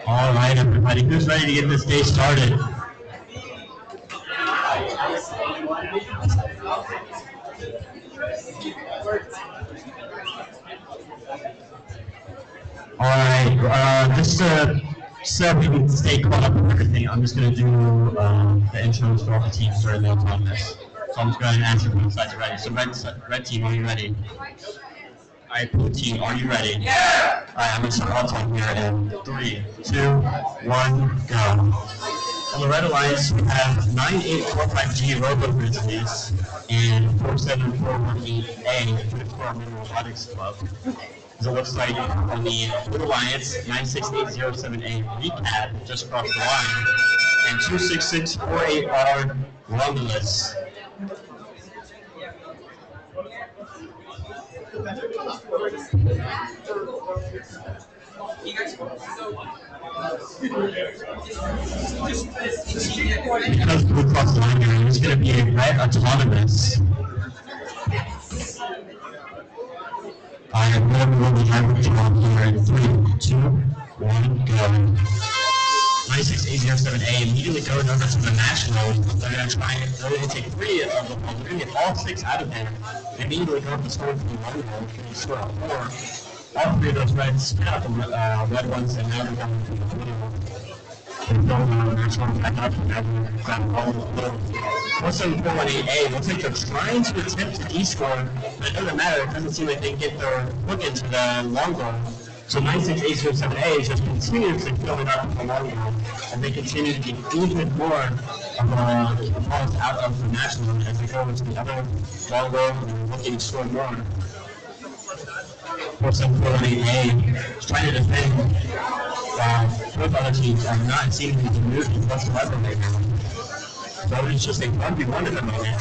All right, everybody, who's ready to get this day started? All right, just so we can stay caught up with everything, I'm just going to do the intros for all the teams during the autonomous. So I'm just going to answer both sides are ready. So red team, are you ready? All right, blue team, are you ready? Yeah! All right, I'm going to start auto here in 3, 2, 1, go. On the Red Alliance, we have 9845G Robotics and 47418A for Robotics Club. As it looks like on the Blue Alliance, 96807A Recap just crossed the line, and 26648R Romulus. Because Blue crossed the line here, it's going to be a red autonomous. I have never really had a job here in 3, 2, 1, go. 96807A immediately going over to the national. They're going to try and they're going to take 3 of the ball. They're going to get all 6 out of there. They immediately go up the score for the 1 goal. They score 4. All 3 of those reds spit out the red ones, and now they're going to the blue one. They're going back up, and now they're grabbing all of the blue. 47418A looks like they're trying to attempt to D-score, but it doesn't matter. It doesn't seem like they can get their hook into the long goal. So 96807A is just continuously filling up the long goal, and they continue to get even more of the balls out of the national as they go into the other long goal and looking to score more. 47418A is trying to defend. Both other teams are not seeming to move whatsoever right now. So it's just a 1v1 at the moment.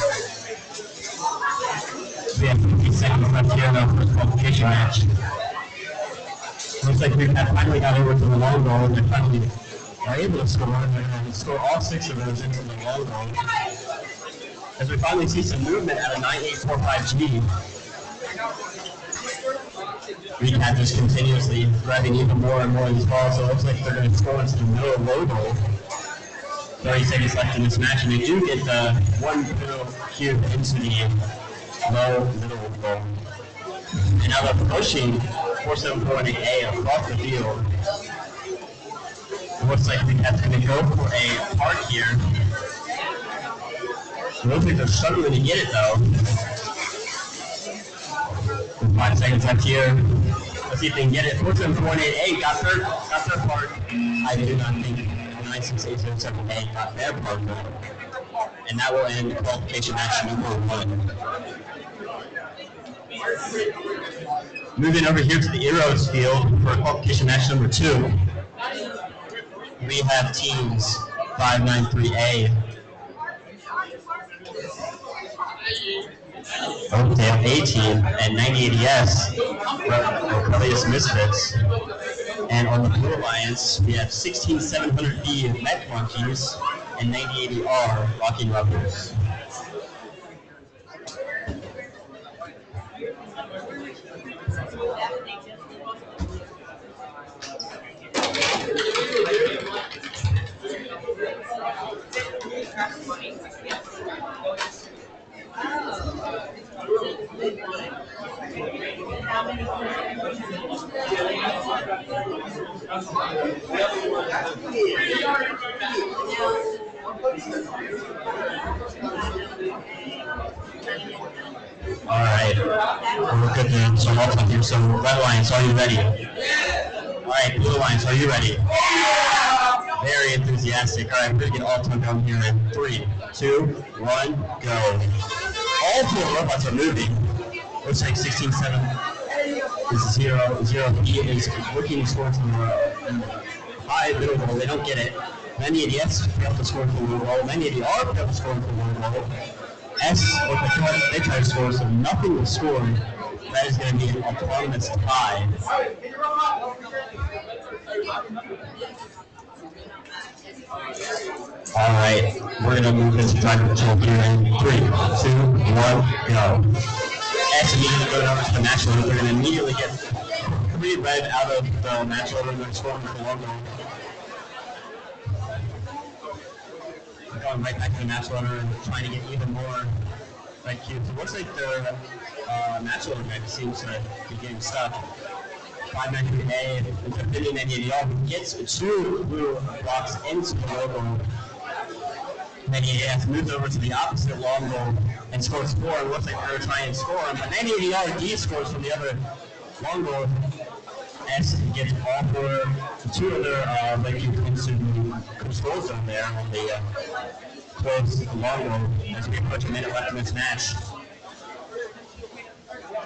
We have 50 seconds left here in our first qualification match. Looks like we have finally got over to the long goal, and they finally are able to score, and score all 6 of those into the long goal. As we finally see some movement out of 9845G. Recap just continuously grabbing even more and more of these balls, so it looks like they're going to score into the middle low goal. 30 seconds left in this match, and they do get the 1 middle cube into the low middle goal. And now they're pushing 47418A across the field. It looks like the Cat's going to go for a park here. It looks like they're struggling to get it though. 5 seconds left here. Let's see if they can get it. 47418A got their part. I do not think 96807A got their part though. And that will end qualification match number 1. Moving over here to the Eros field for qualification match number 2. We have teams 593A. Oakdale A team and 9080S, Rebellious Misfits. And on the Blue Alliance, we have 16700B Met Monkeys and 9080R Rocking Rebels. All right, we're good to start off on here. So, Red Alliance, are you ready? All right, Blue Alliance, are you ready? Very enthusiastic. All right, we're going to get all turned down here in 3, 2, 1, go. All 4 robots are moving. Looks like 16-7 is 0. He is looking to score from the high middle goal. They don't get it. 9080S failed to score from 1 goal. 9080R failed to score from 1 goal. S, they try to score, so nothing was scored. That is going to be an autonomous tie. Alright, we're gonna move into driver control here in 3, 2, 1, go. X immediately going over to the match loader. We're gonna immediately get 3 red out of the match loader and then score with the logo. Going right back to the match loader and trying to get even more red cubes. It looks like the match loader guy seems to be getting stuck. 593A, it's a Billion NDL who gets 2 blue blocks into the logo. Then he has moved over to the opposite long goal and scores 4. It looks like they're trying to score him, but then D scores from the other long goal. S gets all 2 other red cubes into the control zone there on the close long goal as we approach a minute left in this match.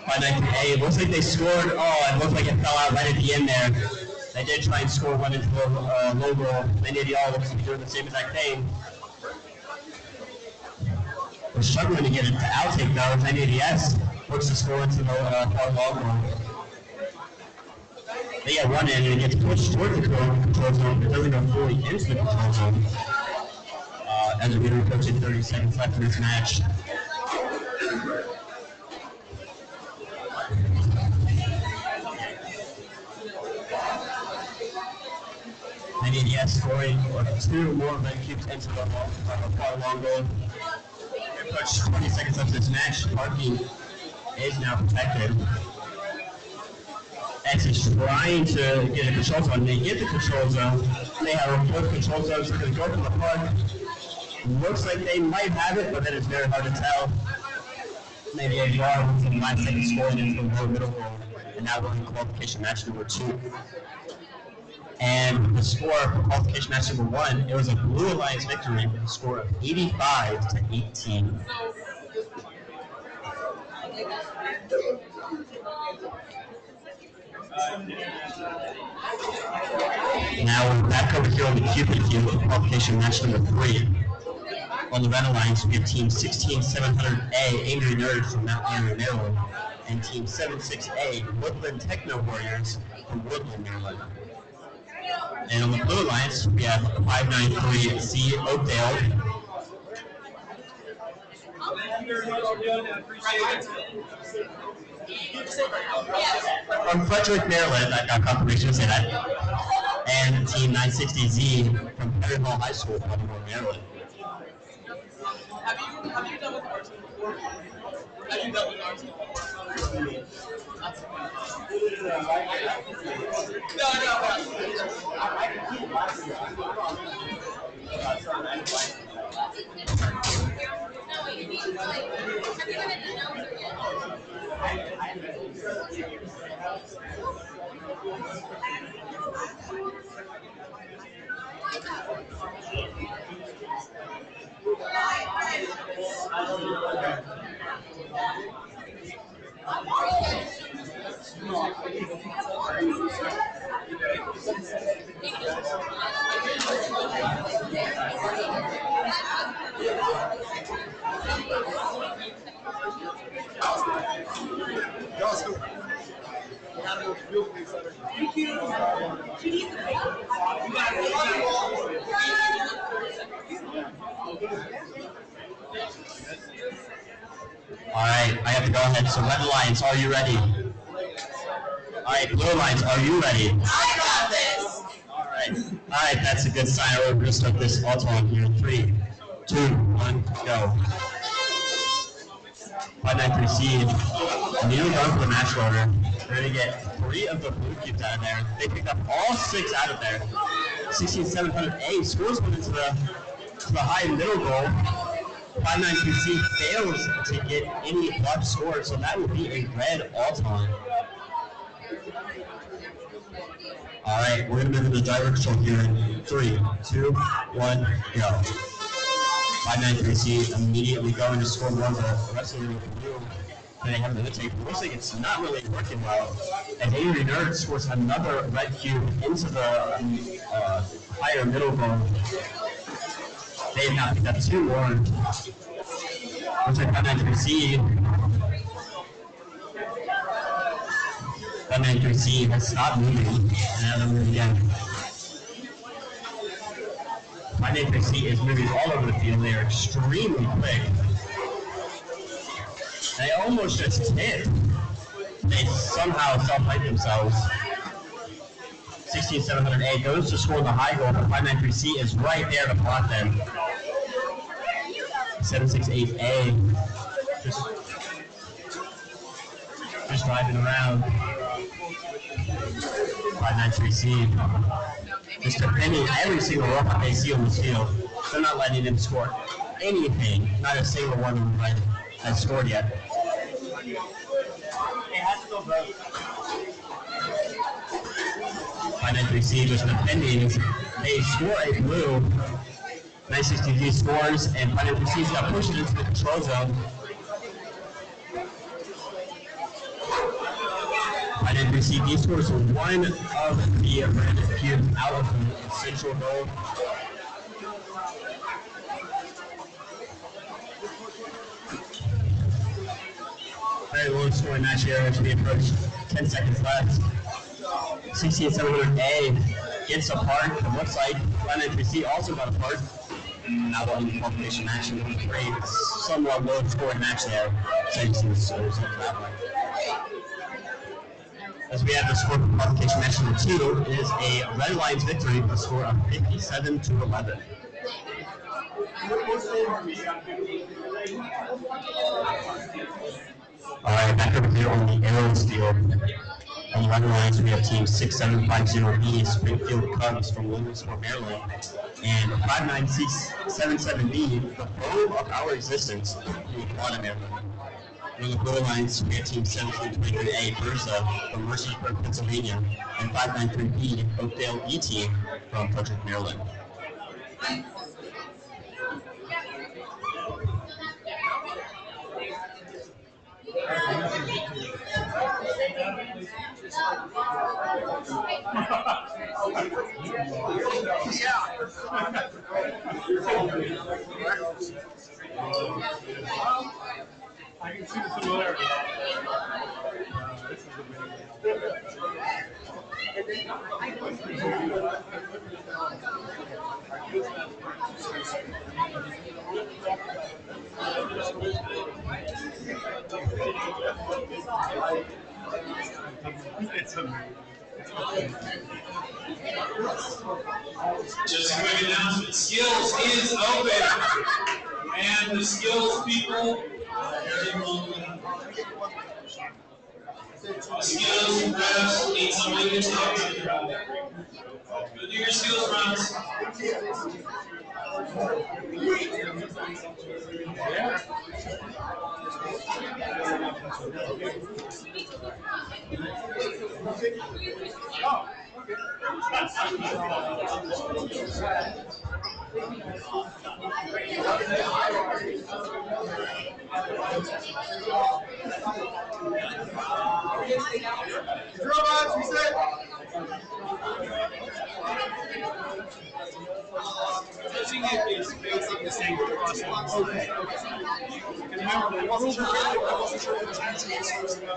593A, looks like they scored. Oh, it looked like it fell out right at the end there. They did try and score 1 into the low goal. NDL looks like they're doing the same exact thing. We're struggling to get it to outtake though. NDS looks to score into the far long goal. They get 1 in and it gets pushed towards the control zone, but it doesn't go fully into the control zone. As we're approaching 30 seconds left in this match. NDS scoring 2 more red cubes into the far long goal. We approach 20 seconds left in this match. Parking is now protected. X is trying to get a control zone. They get the control zone. They have both control zones. They're going to go to the park. Looks like they might have it, but then it's very hard to tell. Maybe a draw with some 9 seconds scoring into the low middle goal. And now going to qualification match number 2. And the score for qualification match number 1, it was a Blue Alliance victory with a score of 85-18. Now we're back over here on the Cupid Cube of qualification match number 3. On the Red Alliance, we have Team 16700A, Angry Nerds from Mount Airy, Maryland, and Team 76A, Woodland Techno Warriors from Woodland, Maryland. And on the Blue Alliance, we have 593C, Oakdale. From Frederick, Maryland, I got confirmation to say that. And Team 960Z from Perry Hall High School, Baltimore, Maryland. Have you done with arts before? Have you done with arts before? No. I can keep watching Alright, I have to go ahead. So Red Alliance, are you ready? Alright, Blue Alliance, are you ready? I got this! Alright, that's a good sign. We're going to start this auto on here. 3, 2, 1, go. 593C, nearly going for the match order. They're going to get 3 of the blue cubes out of there. They picked up all 6 out of there. 16700A scores 1 into the high middle goal. 593C fails to get any left score, so that would be a red all-time. Alright, we're going to move into driver control here in 3, 2, 1, go. 593C immediately going to score 1, the rest of the blue. They have another take. It looks like it's not really working well. And Angry Nerd scores another red cube into the higher middle goal. They have now picked up 2 more. Looks like 593C. 593C has stopped moving. And now they're moving again. Finalists is moving all over the field. They are extremely quick. They almost just hit. They somehow self-hype themselves. 16700A goes to score the high goal, but 593C is right there to block them. 768A just driving around. 593C just defending every single robot they see on the field. They're not letting them score anything. Not a single one of them has scored yet. It has to go both. 593C just defending. They score a blue. 963 scores, and 593C's got pushed into the control zone. 593C scores one of the random cubes out of the central goal. Very low scoring match here as we approach 10 seconds left. 16700A gets a park. It looks like 593C also got a park. Now the only qualification action number 3. Somewhat low scoring match there. So you see the scores of that one. As we have the score for qualification match number 2, it is a Red Lions victory with a score of 57-11. Alright, back over here on the Arrows field. On the Red Lions, we have team 6750B, Springfield Cubs from Williamsport, Maryland, and 59677B, the home of our existence, in Atlanta, Maryland. On the Blue Lines, we have team 1723A, Burza from Mercersburg, Pennsylvania, and 593B, Oakdale E team from Frederick, Maryland. I can see the similarity. This is the It's amazing. Just a quick announcement, Skills is open, and the Skills people, Skills reps need somebody to talk to. Go do your Skills runs. Robots, we said. Touching it is basically the same across the okay. And remember, I wasn't sure if it was actually supposed to go.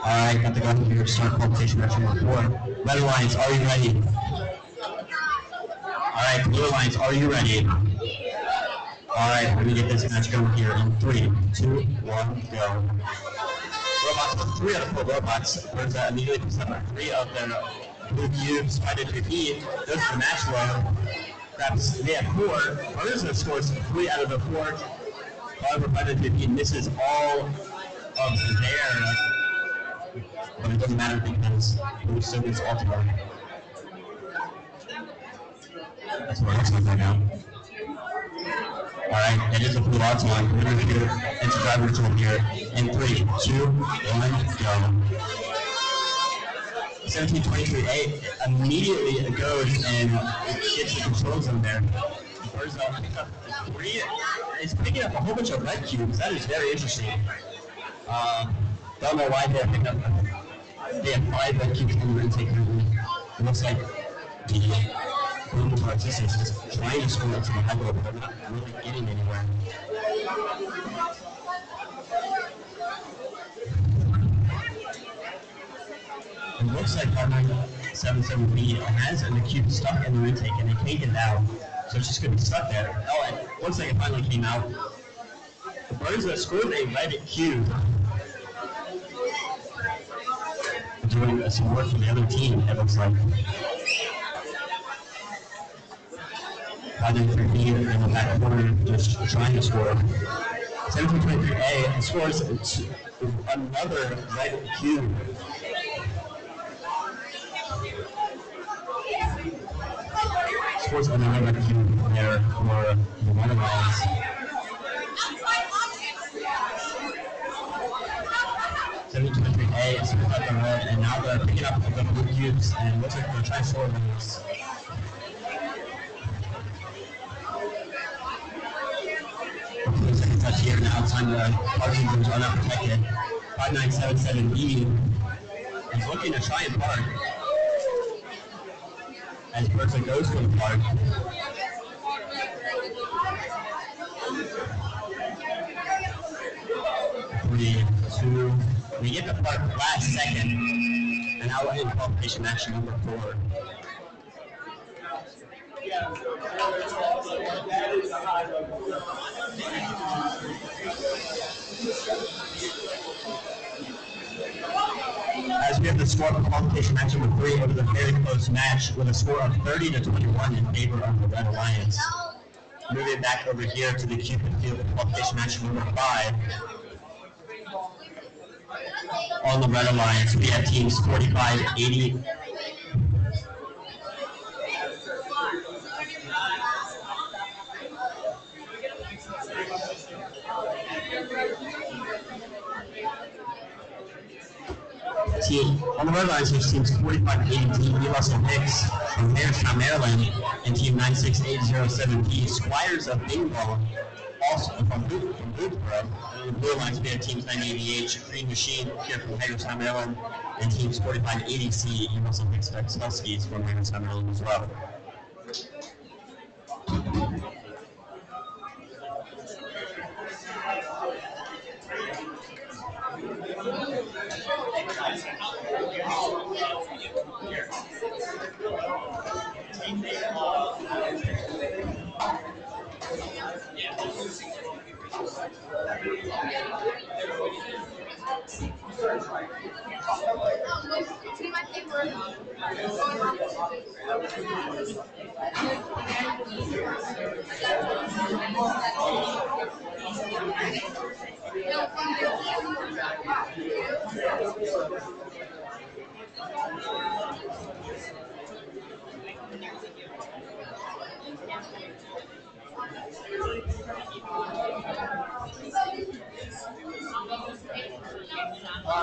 Alright, got the gun here to start qualification match number 4. Red Lions, are you ready? Alright, Blue Lions, are you ready? Alright, we're gonna get this match going here in 3, 2, 1, go. Robots, 3 out of 4 robots. Burza immediately picks up 3 of their blue cubes, 5-3P, goes to the match low. Grabs, they have 4. Burza scores 3 out of the 4. However, 5-3P misses all of their, but it doesn't matter because blue still gets ultimate. That's what it looks like right now. Alright, it is a blue ultimate. We're going to do into driver tool here. In 3, 2, 1, go. 1723A immediately goes and gets the control zone there. Burza is picking up a whole bunch of red cubes. That is very interesting. Don't know why they have 5 red cubes in the intake currently. It looks like the Blue participants just trying to score into the high goal, but they're not really getting anywhere. It looks like our 977B has an acute stuck in the intake and they can't get it out. So it's just going to be stuck there. Oh, and it looks like it finally came out. The Burza scored a red cube. Doing some work for the other team, it looks like. Rather than being in the back corner, just trying to score. 1723A scores another red cube. Scores another red cube there for the Water Lions. 1723A is picking up the red, and now they're picking up the blue cubes, and looks like they're trying to score those. Looks like it's touch here now. Time the Argentines are not protected. 5977B is looking to try and park. As Burza goes for the park. Three, two. We get the park last second, and now we're in qualification match number 4. As we have the score for qualification match number 3, it was a very close match with a score of 30-21 in favor of the Red Alliance. Moving back over here to the Cupid field for qualification match number 5. On the Red Alliance, we have teams 45-80. On the Red Alliance, there's teams 45-80 Team Russell Hicks from Hagerstown, Maryland, and Team 96807P Squires of Bingo, also from Boothboro. And the Blue Alliance, we have teams 980H Green Machine here from Hagerstown, Maryland, and teams 45-80C Russell Hicks Huskies from Hagerstown, Maryland as well.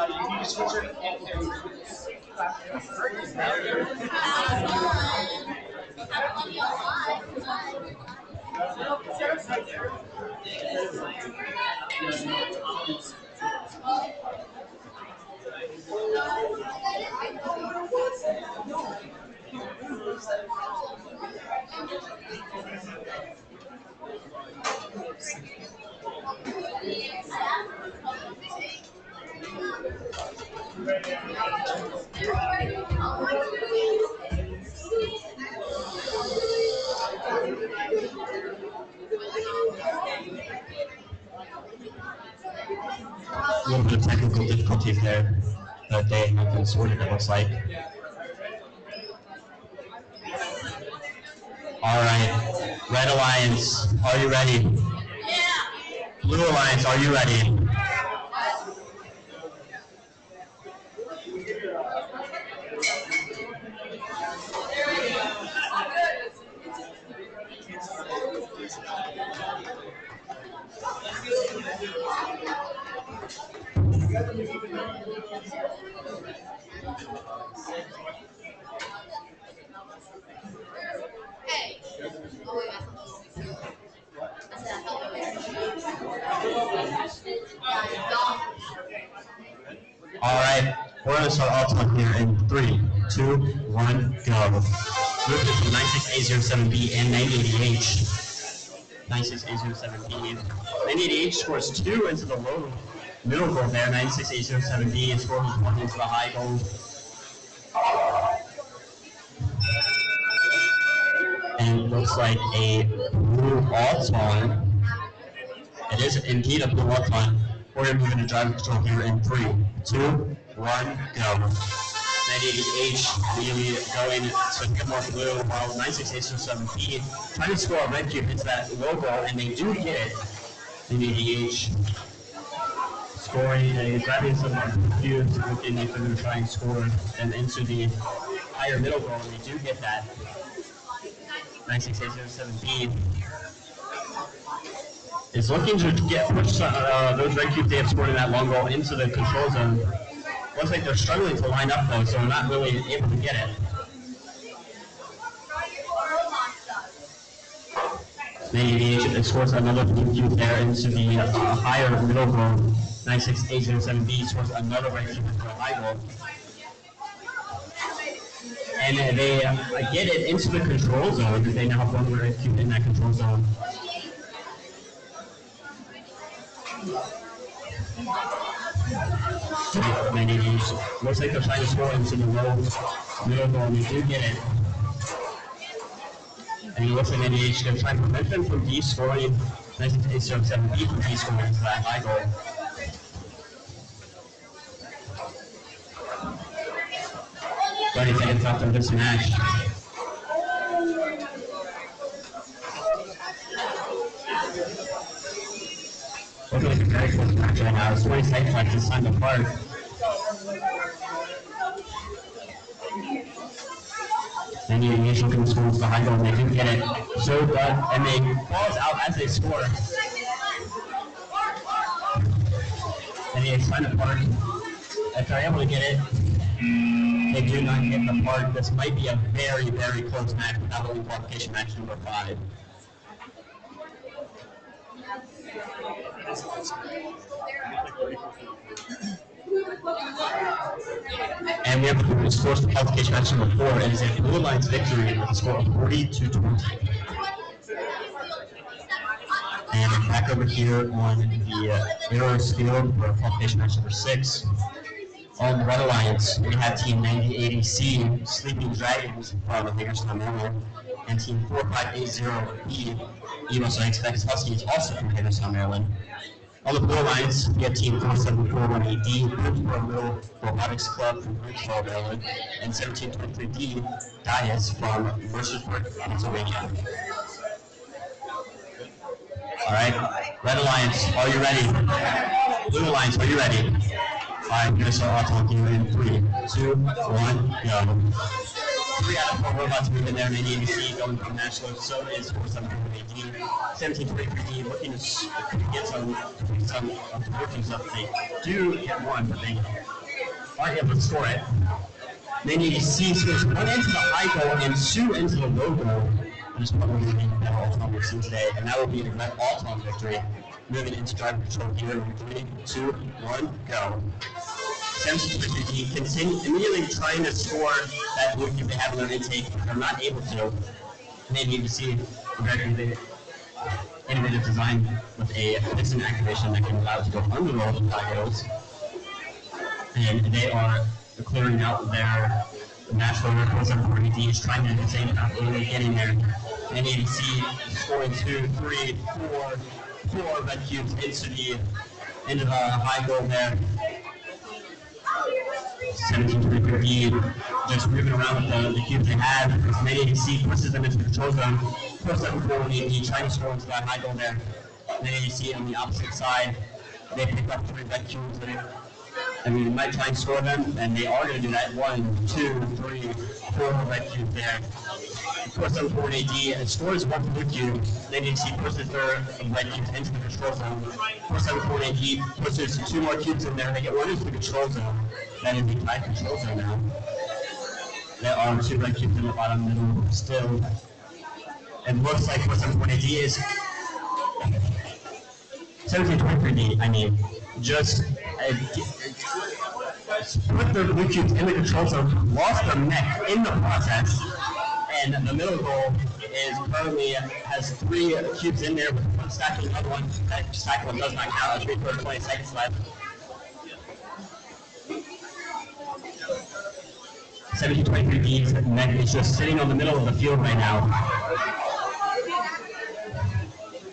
You need to switch it. A little bit of technical difficulties there that they have been sorted, it looks like. All right, Red Alliance, are you ready? Yeah. Blue Alliance, are you ready? All right, we're going to start all talk here in 3, 2, 1, go. moved it to 96A07B and 98H. 96A07B. 98H scores 2 into the low middle goal there. 96A07B scores 1 into the high goal. And it looks like a blue all-time. It is indeed a blue all-time. We're going to move into driver control here in 3, 2, 1, go. 98H really going to get more blue, while 96A07B trying to score a red cube into that low goal, and they do get it. 98H scoring, grabbing some cubes within if they're going to try and score them into the higher middle goal, and they do get that. 96A07B is looking to push those red cubes they have scored in that long goal into the control zone. Looks like they're struggling to line up though, so they're not really able to get it. Maybe scores another blue cube there into the higher middle goal. 96A07B scores another red cube into the high goal. And they get it into the control zone. They now have one red cube in that control zone. Looks like they're trying to score into the low middle goal, and they do get it. And it looks like NDH they're trying to prevent them from de-scoring. 96A07B from de-scoring into that high goal. But I think it's after this match. Looking like a very close match right now. It's 20 seconds left. It's time to park. And you usually can score the high goal, and they do get it. So good, and they balls out as they score. And it's time to park. If they're able to get it, they do not get the park. This might be a very, very close match without only qualification match number 5. And we have the score for qualification match number 4. It is a Blue Lions victory with a score of 40-20. And back over here on the Arrows field for qualification match number 6. On the Red Alliance, we have Team 9080C, Sleeping Dragons from Hagerstown, Maryland, and Team 4580B, Eagles Expects Huskies, also from Hagerstown, Maryland. On the Blue Alliance, we have Team 4741AD, Middle Robotics Club from Oakdale, Maryland, and 1723D, Dyaus from Mercersburg, Pennsylvania. All right, Red Alliance, are you ready? Blue Alliance, are you ready? I'm going to start off talking in 3, 2, 1, go. 3 out of 4 robots moving there in ADC, going from National, so is 47AD. 1723D looking to get some of the workings up. They do get one, but they aren't able to score it. Then ADC scores 1 into the high goal and 2 into the low goal. And it's probably going to be that all-time we've seen today, and that will be a red all-time victory. Moving into driver control here in 3, 2, 1, go. 1723D continue immediately trying to score that blue cube they have in their intake, but they're not able to. And then you see a very innovative design with a piston activation that can allow it to go under all the flagos. And they are clearing out their national record. 1723D is trying to do the same without really getting there. And ADC scoring 2, 3, 4 red cubes into the high goal there. 1723D just moving around with the cubes they have. As ADC pushes them into the control zone. 4741AD trying to score into that high goal there. And then ADC on the opposite side, they pick up 3 red cubes there. I mean, they might try and score them, and they are going to do that. 1, 2, 3, 4 red cubes there. 4741AD scores 1 blue cube. Then ADC pushes their red cubes into the control zone. 4741AD pushes 2 more cubes in there. They get 1 into the control zone. That is the tied control zone now. There are 2 red cubes in the bottom middle still. And looks like 4741AD is 1723D. I mean, just put their blue cubes in the control zone, lost their mech in the process, And the middle goal is currently has 3 cubes in there with one stack and another one. That stack one does not count. 20 seconds left. 17-23 Deans net is just sitting on the middle of the field right now.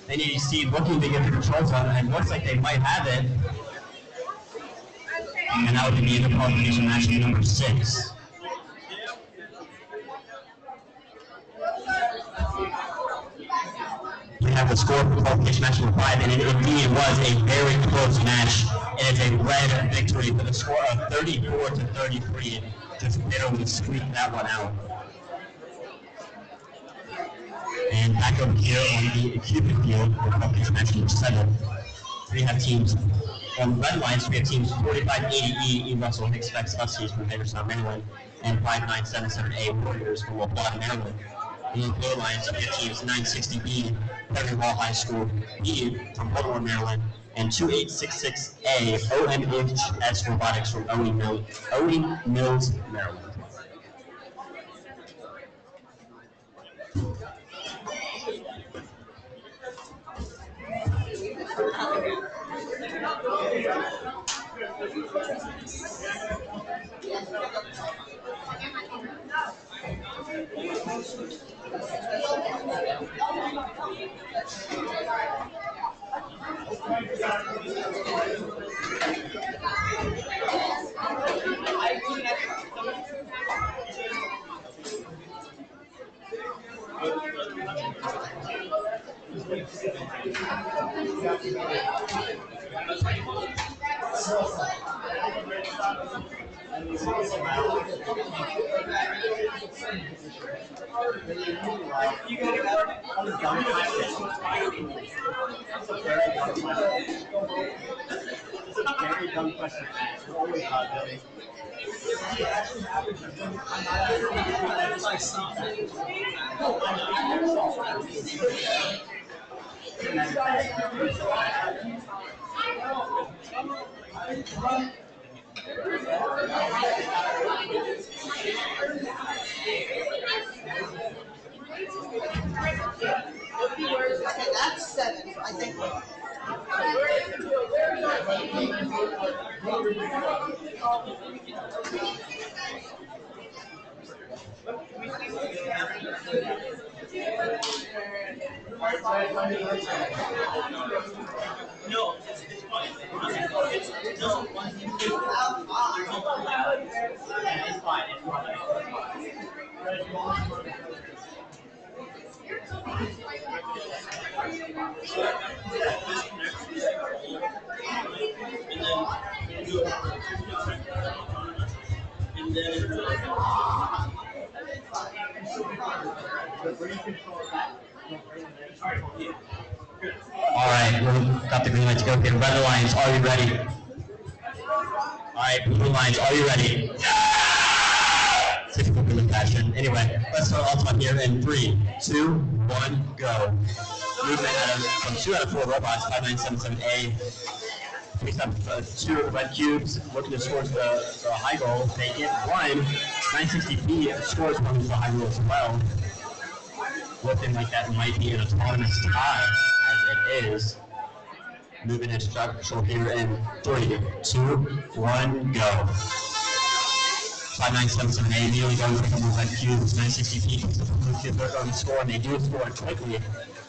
Then you see looking to get the control zone, and looks like they might have it. And that would be the qualification match number 6. We have the score for qualification match number 5, and it indeed was a very close match. It is a red victory with a score of 34-33. Just barely squeaked that one out. And back over here on the Cupid field for qualification match number 7, we have teams on red lines. We have teams 4580E Russell Hicks Specs Huskies from Hagerstown, Maryland, and 5977A Warriors from Reupload, Maryland. And on blue lines, we have teams 960B Henry Hall High School B from Baltimore, Maryland, and 2866A MS&HS Robotics from Owing Mills, Maryland. Very dumb question. Always hot, Billy. Okay, that's 7, I think. No, it's fine. It's no one. It's fine. It's and then All right, we've got the green light to go. Okay, red lines, are you ready? All right, blue lines, are you ready? Yeah! Typical blue fashion. Anyway, let's start off on here in 3, 2, 1, go. Movement from 2 out of 4 robots, 5977A. We have 2 red cubes, looking to score the high goal. They get 1. 960B scores 1 to the high goal as well. Looking like that might be an autonomous tie, as it is. Moving into structural here in 3, 2, 1, go. 5977A immediately goes with the red cubes. 960B comes up with blue cube. They're going to score, and they do score quickly. A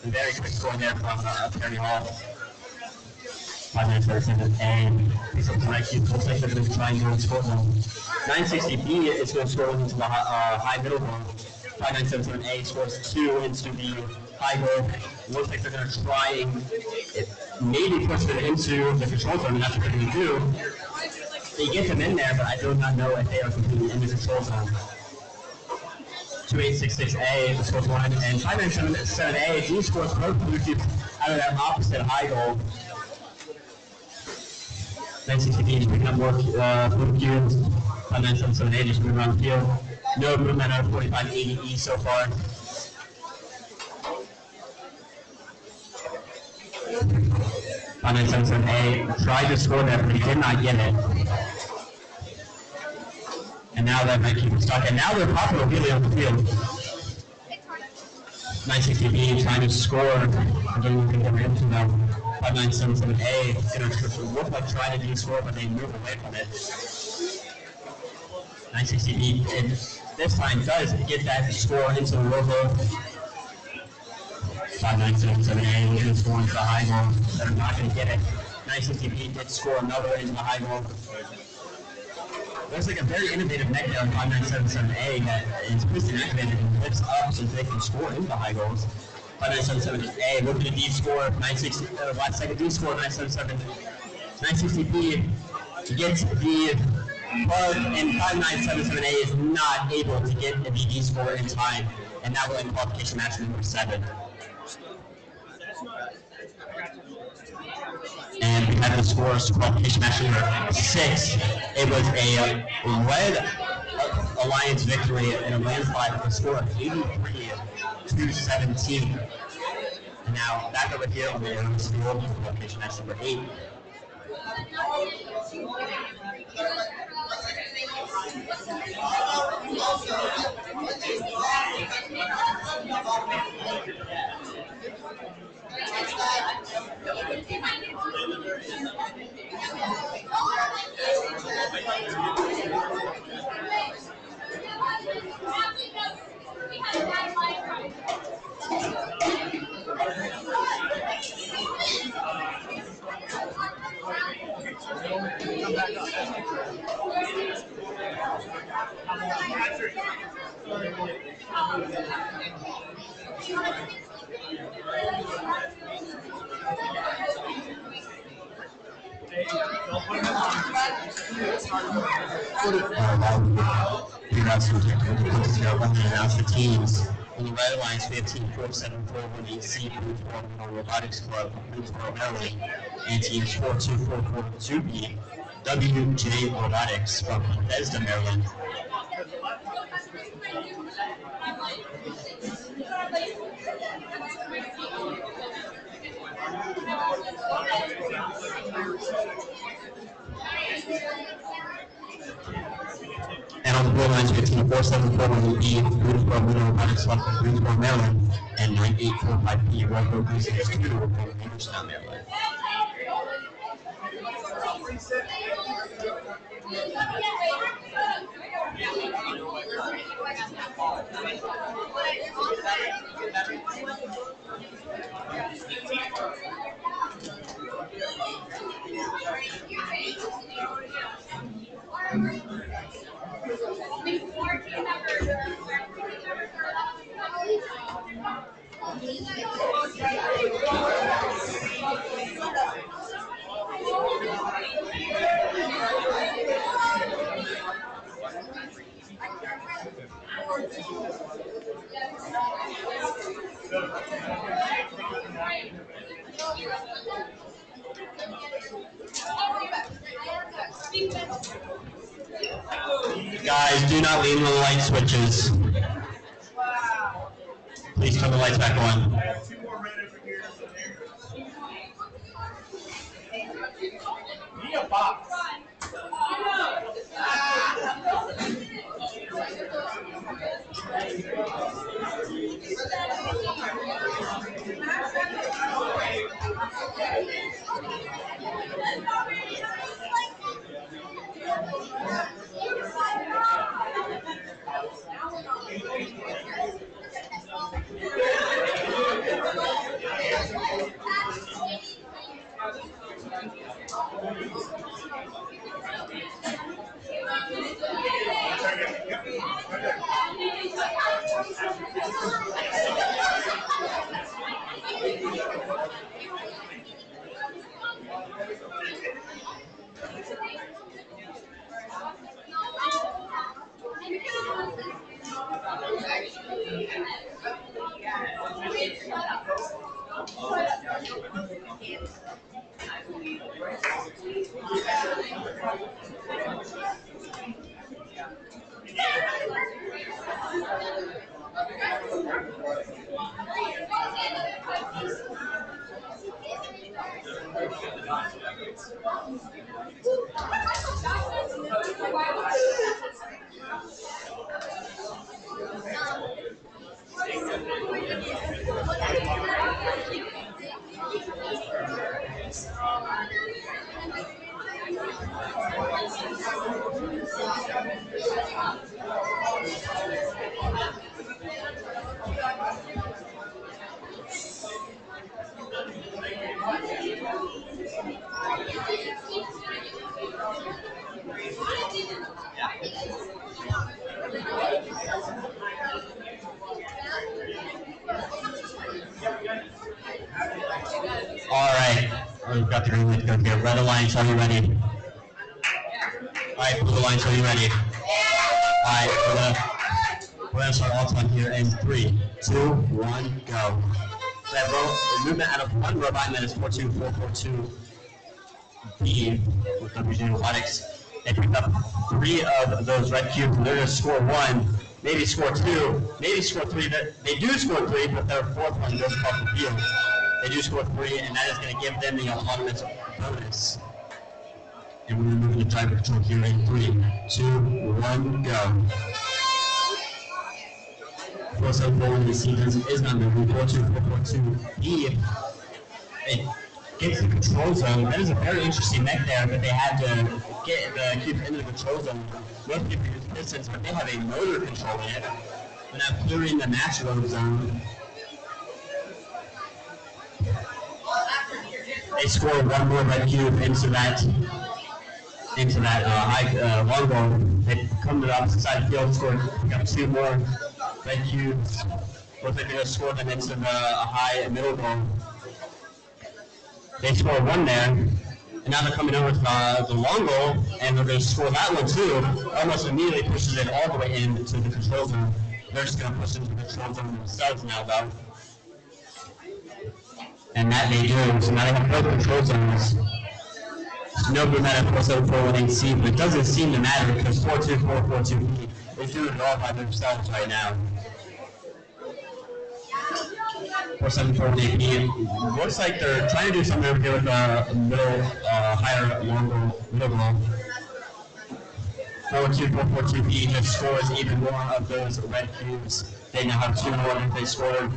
very quick score there from Perry Hall. 5977A picks up the red cube. Looks like they're going to try and go and score them. 960B is going to score into the high middle goal. 5977A scores 2 into the high goal. Looks like they're going to try and maybe push it into the control zone, and that's what they're going to do. They get them in there, but I do not know if they are completely in the control zone. 2866A scores 1, and 5977A, he scores both blue cubes out of that opposite high goal. 960B is picking up more blue cubes. 5977A just moving around the field. No movement out of 4580E so far. On 977A tried to score there, but he did not get it. And now that might keep him stuck. And now they're popping really on the field. 960B trying to score. Again, you can get rid of them. 5977A gonna look like trying to do score, but they move away from it. 960B this time does get that score into the logo. 5977A looking to score into the high goal. They're not going to get it. 960B did score another into the high goal. Looks like a very innovative neck there on 5977A that is piston activated and lifts up so they can score into the high goals. 5977A looking to deep score. 960 last second deep score. 977. 960B gets the plug, and 5977A is not able to get the DD score in time, and that will end qualification match number 7. And we have the scores qualification match number 6. It was a Red Alliance victory in a landslide with a score of 83-17. And now back over here on the field for qualification match number 8. Congrats to the announce the teams. On the Red Alliance, we have Team 47418C, Robotics Club, Greensboro, Maryland, and Teams 42442B, WJ Robotics from Bethesda, Maryland. And on the blue lines, we have Team 4741E, Greensboro Robotics Club from Greensboro, Maryland, and 9845B, Reupload 2 from Hagerstown, Maryland. Guys, do not lean on the light switches. Please turn the lights back on. I have 2 more red over here. Need a box. All right, we've got the green light to go here. Red Alliance, are you ready? All right, Blue Alliance, are you ready? All right, we're gonna start all time here in 3, 2, 1, go. That movement out of one robot that is 42442 B with WJ Robotics. They picked up 3 of those red cubes, and they're gonna score 1, maybe score 2, maybe score 3. They do score 3, but their 4th one goes across the field. They do score 3, and that is going to give them the autonomous bonus. And we're going to move into driver control here in 3, 2, 1, go. 474 in the sequence is not moving. 42442 B. It gets the control zone. That is a very interesting mech there, but they had to get the cube into the control zone. Most people use distance, but they have a motor control in it. They're now clearing the match load zone. They score 1 more red cube into that high long goal. They come to the opposite side of the field, pick up 2 more red cubes. Looks like they're going to score them into the high and middle goal. They score 1 there, and now they're coming over to the long goal, and they're going to score that one too. Almost immediately pushes it all the way into the control zone. They're just going to push into the control zone themselves now, though. And that they do, so now they have no control zones. No movement at 47418C, but it doesn't seem to matter because 42442B is doing it all by themselves right now. 47418B looks like they're trying to do something over here with the middle, higher, longer, middle goal. 42442B just scores even more of those red cubes. They now have 2 more that they scored.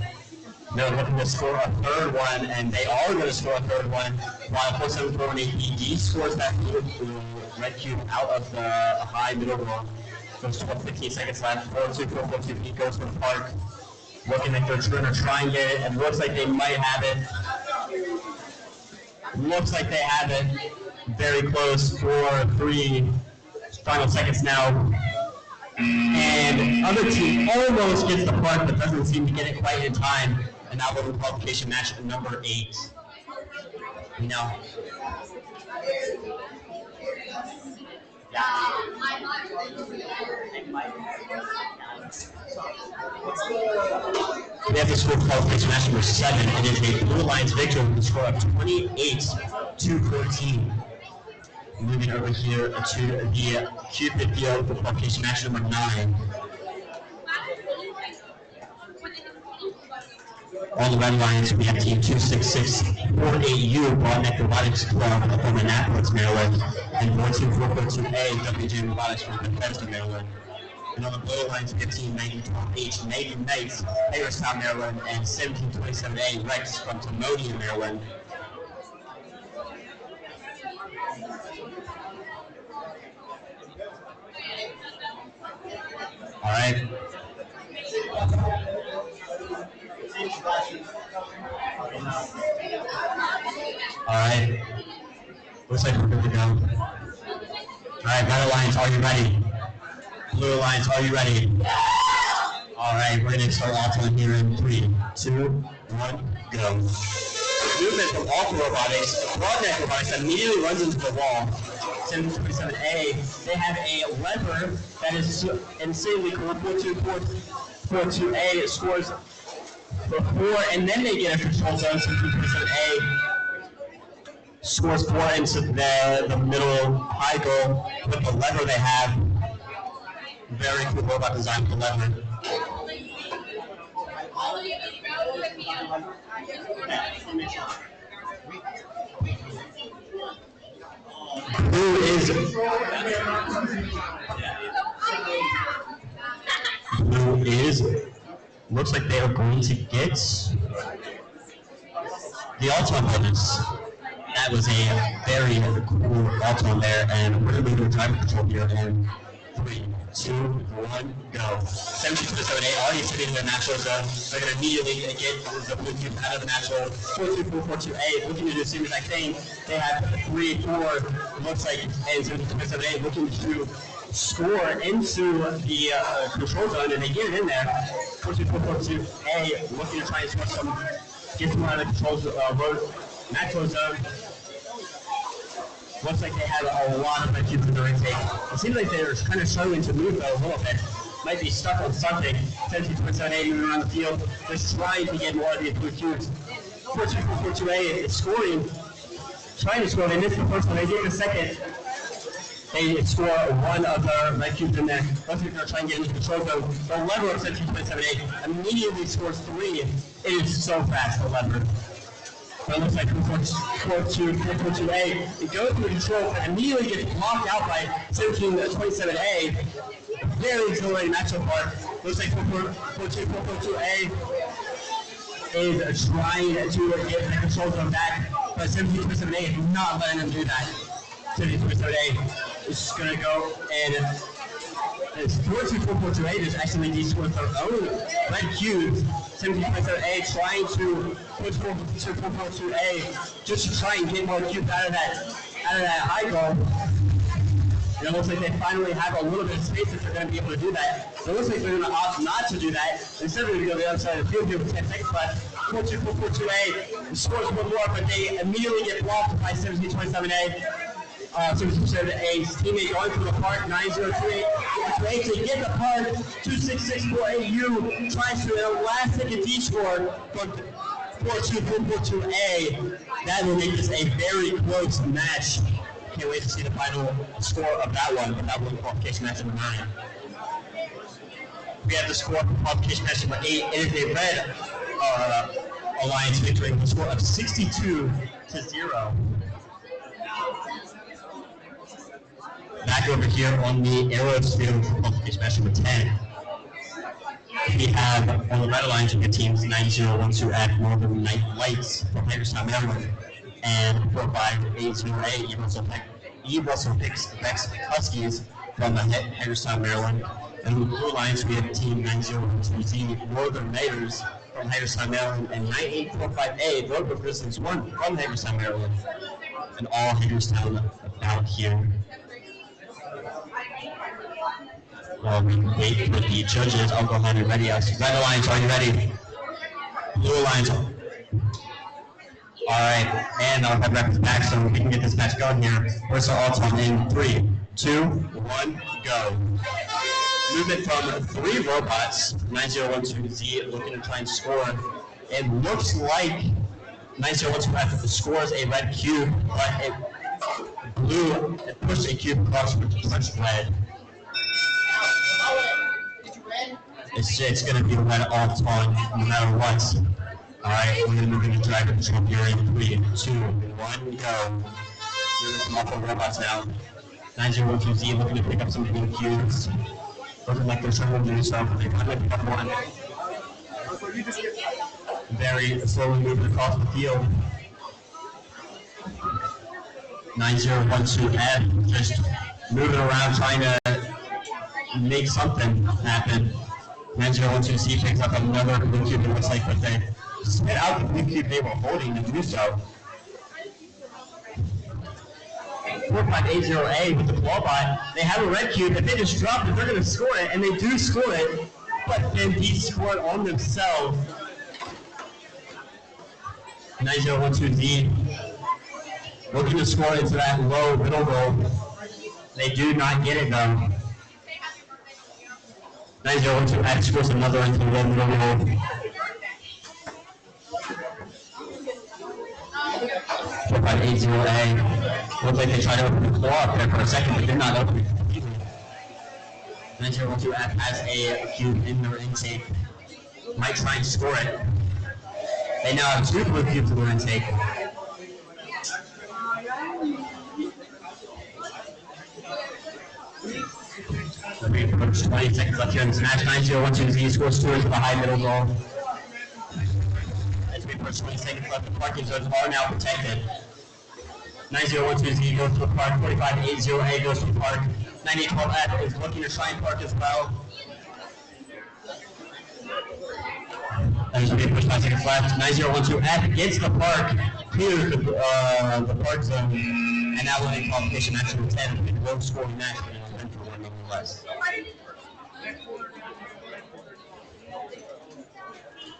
They're looking to score a 3rd one, and they are going to score a 3rd one, while 47418BD scores that red cube out of the high middle goal. There's 15 seconds left. 42442B goes for the park, looking like they're going to try and get it. It looks like they might have it. Looks like they have it. Very close. 4, 3 final seconds now. And other team almost gets the park, but doesn't seem to get it quite in time. And now we're in qualification match number 8. Now, we have to score qualification match number 7. It is a Blue Alliance victory with a score of 28-14. Moving over here to the Cupid field for qualification match number 9. On the red lines, we have team 26648U, Broadneck Robotics Club from Annapolis, Maryland, and 12442A, WJ Robotics from Bethesda, Maryland. And on the blue lines, we have team 9012H, Navy Knights, Hagerstown, Maryland, and 1727A, Rex from Timonium, Maryland. All right. All right. Looks like we're good to go. All right, Red Alliance, are you ready? Blue Alliance, are you ready? All right, we're going to start off on here in 3, 2, 1, go. Movement from Alpha Robotics. Broadneck Robotics immediately runs into the wall. 727A, they have a lever that is insanely cool. 42A scores for 4, and then they get a control zone. 727A scores 4 into the middle high goal with the lever they have. Very cool robot design with the lever. Blue is looks like they are going to get the ultimate bonus. That was a very cool ultimate there, and we're going to move to driver control here in 3, 2, 1, go. 727A already sitting in the natural zone. They're going to immediately get the blue cube out of the natural. 42442A looking to do the same exact thing. They have 3, 4, looks like, and 727A looking to score into the control zone, and they get it in there. 4-2-4-4-2-A, looking to try and score some, get them out of the control macro zone. Looks like they had a lot of red cubes in their intake. It seems like they're kind of struggling to move though a little bit. Might be stuck on something. 17.78 moving around the field. They're trying to get more of these blue cubes. 4-2-4-4-2-A is scoring. Trying to score. They missed the first one. They get the second. They score one of their red cubes in there. Looks like they're trying to get into the control zone. The lever of 17.78 immediately scores 3. It is so fast, the lever. But it looks like 4-2-4-4-2-A. It goes through the control and immediately gets blocked out by 17.27-A. Very exhilarating match so far. Looks like 4-2-4-4-2-A is trying to get the control zone back, but 17.27-A is not letting them do that. 17.27-A is going to go and it's 4-2-4-4-2-A is actually descored their own red cubes. 17.7A trying to push 4-2-4-4-2-A just to try and get more cubes out of that high goal. And it looks like they finally have a little bit of space if they're going to be able to do that. It looks like they're going to opt not to do that. Instead, they're going to go to the other side of the field here with 10 seconds left. 4-2-4-4-2-A scores one more, but they immediately get blocked by 17.27A. 17.27A's teammate going through the park, 9-0-2-8 to get the park, 2-6-6-4-8U tries to a last second detour from 4-2-4-4-2-A. That will make this a very close match. Can't wait to see the final score of that one, but that will be qualification match number 9. We have the score for qualification match number 8. It is a red alliance victory with a score of 62-0. Back over here on the arrows field for qualification match number 10. We have on the red alliance with the teams 9012F Northern Night Lights from Hagerstown, Maryland, and 4580A Russell Hicks Huskies from Hagerstown, Maryland. And on the blue alliance we have team 9012Z Northern Raiders from Hagerstown, Maryland, and 9845A Robo Grizzlies 1 from Hagerstown, Maryland. And all Hagerstown about here. While we wait for the judges, I'll go ahead and ready us. Red Alliance, are you ready? Blue Alliance. Alright, and I'll have records back so we can get this match going here. Burza Alton in 3, 2, 1, go. Movement from 3 robots, 9012Z looking to try and score. It looks like 9012F scores a red cube, but it pushed a cube across which punched red. It's going to be red all time, no matter what. Alright, we're going to move into driver control here in 3, 2, 1, go. There's multiple robots now. 9012Z looking to pick up some blue cubes. Looking like they're trying to do so, but they kind of pick up one. Very slowly moving across the field. 9012F just moving around trying to make something happen. 9012C picks up another blue cube, it looks like, but they spit out the blue cube they were holding to do so. 4580A with the clawbot, they have a red cube. If they just drop it, they're going to score it, and they do score it, but then he scored on themselves. 9012Z looking to score into that low middle goal. They do not get it though. 9012X scores another into the low middle goal. 4580A. Looks like they tried to open the claw up there for a second, but did not open it completely. 9012F has a cube in their intake. Might try and score it. They now have 2 blue cubes in their intake. We approach 20 seconds left here in this match. 9012Z scores 2 into the high middle goal. As we approach 20 seconds left, the parking zones are now protected. 9012Z goes to the park. 4580A goes to the park. 9012F is looking to try and park as well. As we approach 5 seconds left, 9012F gets the park, clears the park zone, and now we're in qualification match number 10, a low scoring match. Northwest.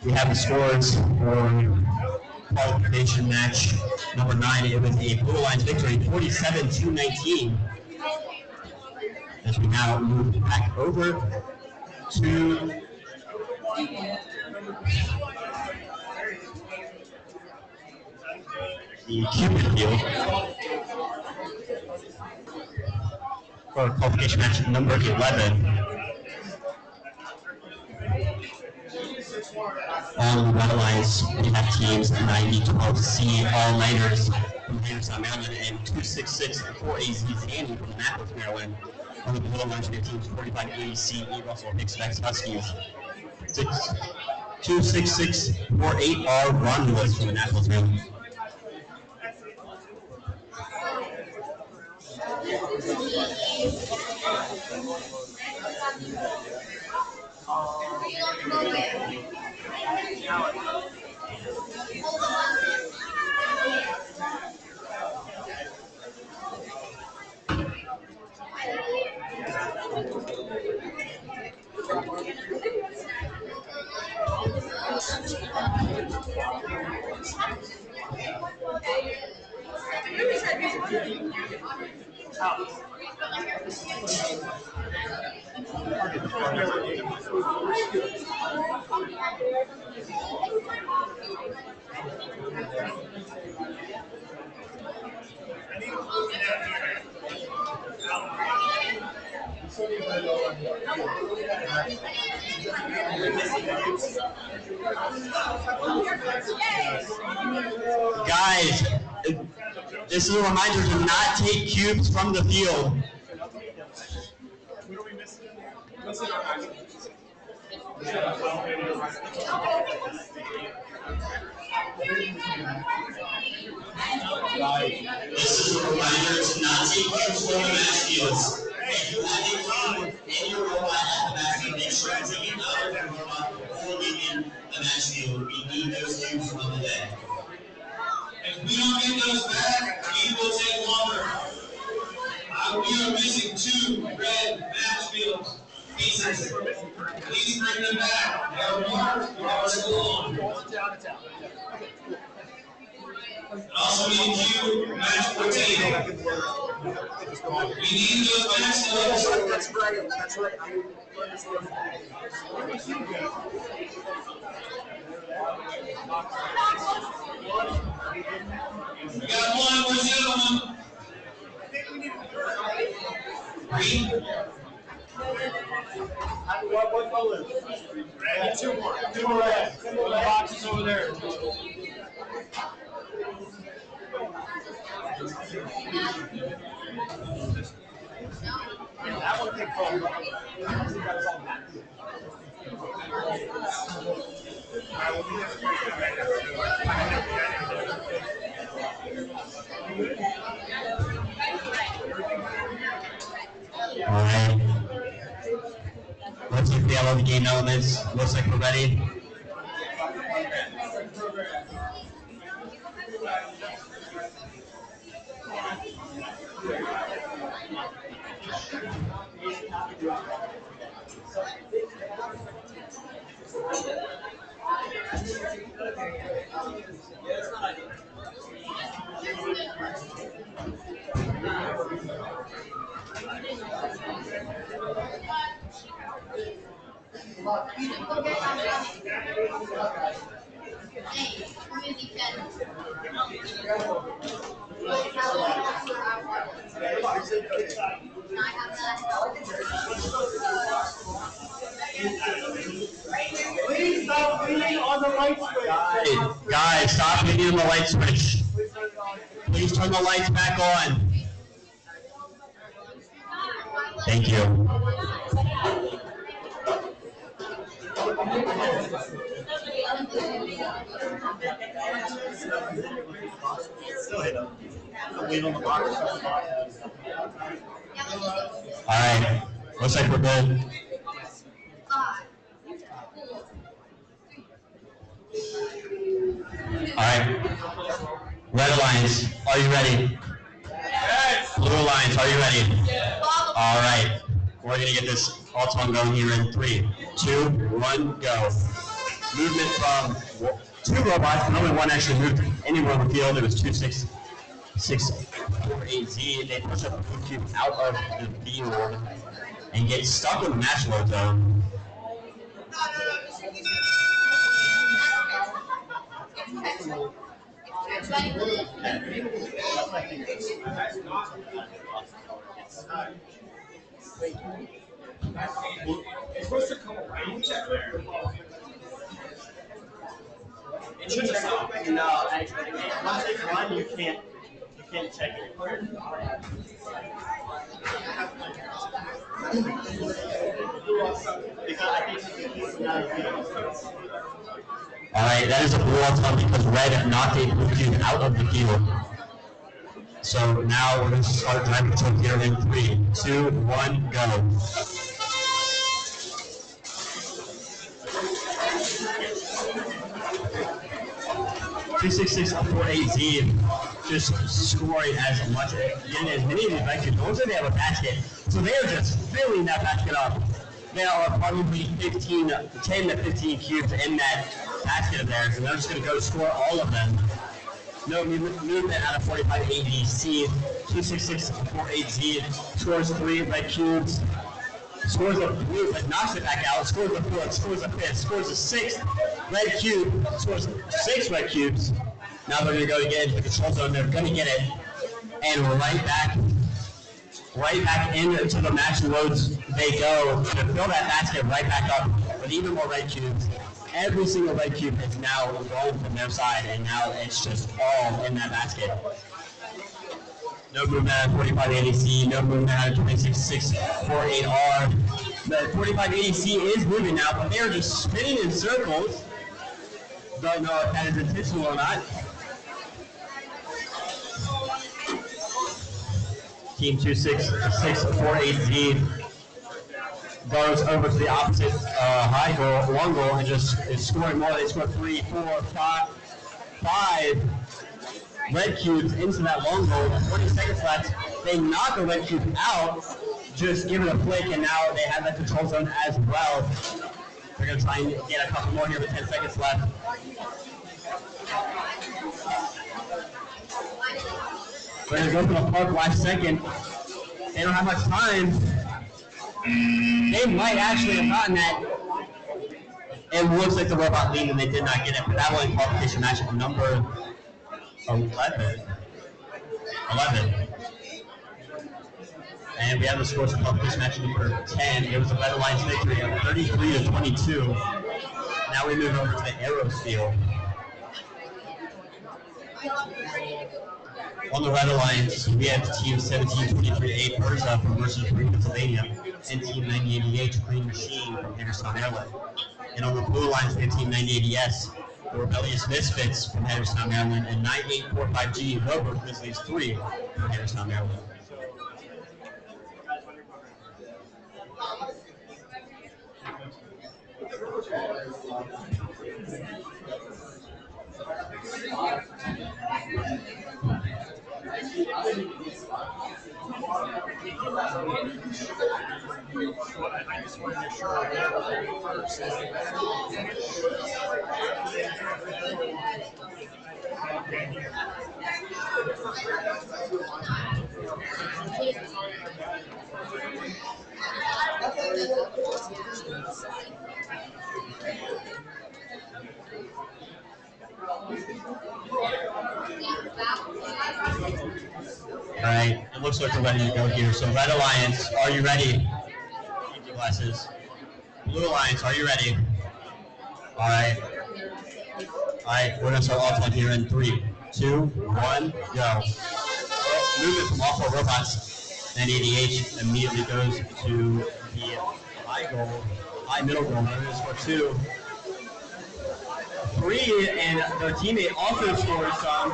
We have the scores for qualification match number 9. It was a Blue Lions victory, 47-19. As we now move back over to the Cupid field for qualification match number 11. On the Red Alliance, we have teams 90-12C All-Nighters from Hagerstown, Maryland, and 266-4AZ Zany from Annapolis, Maryland. On the Blue Alliance, we have teams 4580C Russell Hicks Vex Huskies, 266-48R Romulus from Annapolis, Maryland. Guys, this is a reminder to not take cubes from the field. This is a reminder to not take cubes from the match fields. If you have a cube in your robot at the match field, make sure to take it out of your robot before leaving the match field. We need those cubes on the day. If we don't get those back, we will take longer. We are missing 2 red match field pieces. Please bring them back. They are marked. They are still on. Also, we need cube match 14. We need those match fields. That's right. That's right. We got one. Where's the other one? Green. What color? Red. 2 more. 2 more red. The box is over there. That one can fall. All right. Let's see if we have all the game elements. Looks like we're ready. Please stop leaning on the light switch. Guys, stop leaning on the light switch. Please turn the lights back on. Thank you. All right, looks like we're good. All right, Red Alliance, are you ready? Yes. Blue Alliance, are you ready? Yeah. All right, We're going to get this all-time going here in 3, 2, 1, go. Movement from 2 robots, and only one actually moved anywhere on the field. It was 2-6-6-4-8-Z. They push up the blue cube out of the field and get stuck in the match load zone. It's supposed to come around there. It should just stop. No, actually, once it's run, you can't check it. Because I think it's not All right, that is a blue all-time because red knocked a blue cube out of the field. So now we're going to start driving control here in 3, 2, 1, go. (366-4-8-Z) just scoring as much, getting as many of these red cubes. Once they have a basket, so they are just filling that basket up. There are probably 10 to 15 cubes in that basket of theirs, and they're just going to go score all of them. No movement out of 45-80C. 266-4-8-Z scores 3 red cubes. Scores a blue, but knocks it back out. Scores a 4th, scores a 5th, scores a 6th red cube. Scores 6 red cubes. Now they're going to go again to the control zone. They're going to get it, and right back into the match loads they go to fill that basket right back up with even more red cubes. Every single red cube is now going from their side, and now it's just all in that basket. No movement out of 45-80C, no movement out of 26-6-4-8R. The 45-80C is moving now, but they're just spinning in circles. Don't know if that is intentional or not. Team 266-4-8-Z goes over to the opposite high goal, long goal, and just is scoring more. They score 3, 4, 5 red cubes into that long goal. 20 seconds left. They knock a red cube out, just give it a flick, and now they have that control zone as well. They're going to try and get a couple more here with 10 seconds left. They're going to go for the park last second. They don't have much time. They might actually have gotten that. It looks like the robot lead, and they did not get it, but that was in qualification matchup number 11. And we have the scores for qualification matchup number 10. It was the Red Alliance victory of 33-22. Now we move over to the Arrows field. On the Red Alliance, we have Team 1723A Burza from versus Pennsylvania, and Team 9080H Green Machine from Hagerstown, Maryland. And on the Blue Alliance, we have Team 9080S, the Rebellious Misfits from Hagerstown, Maryland, and 9845G Robotics Grizzlies 3 from Hagerstown, Maryland. I just want to make sure I get first. All right, it looks like we're ready to go here. So Red Alliance, are you ready? Empty glasses. Blue Alliance, are you ready? All right. All right, we're gonna start off on here in 3, 2, 1, go. Movement from all 4 robots. And ADH immediately goes to the high middle goal. They're gonna score 2. 3, and their teammate also scores some.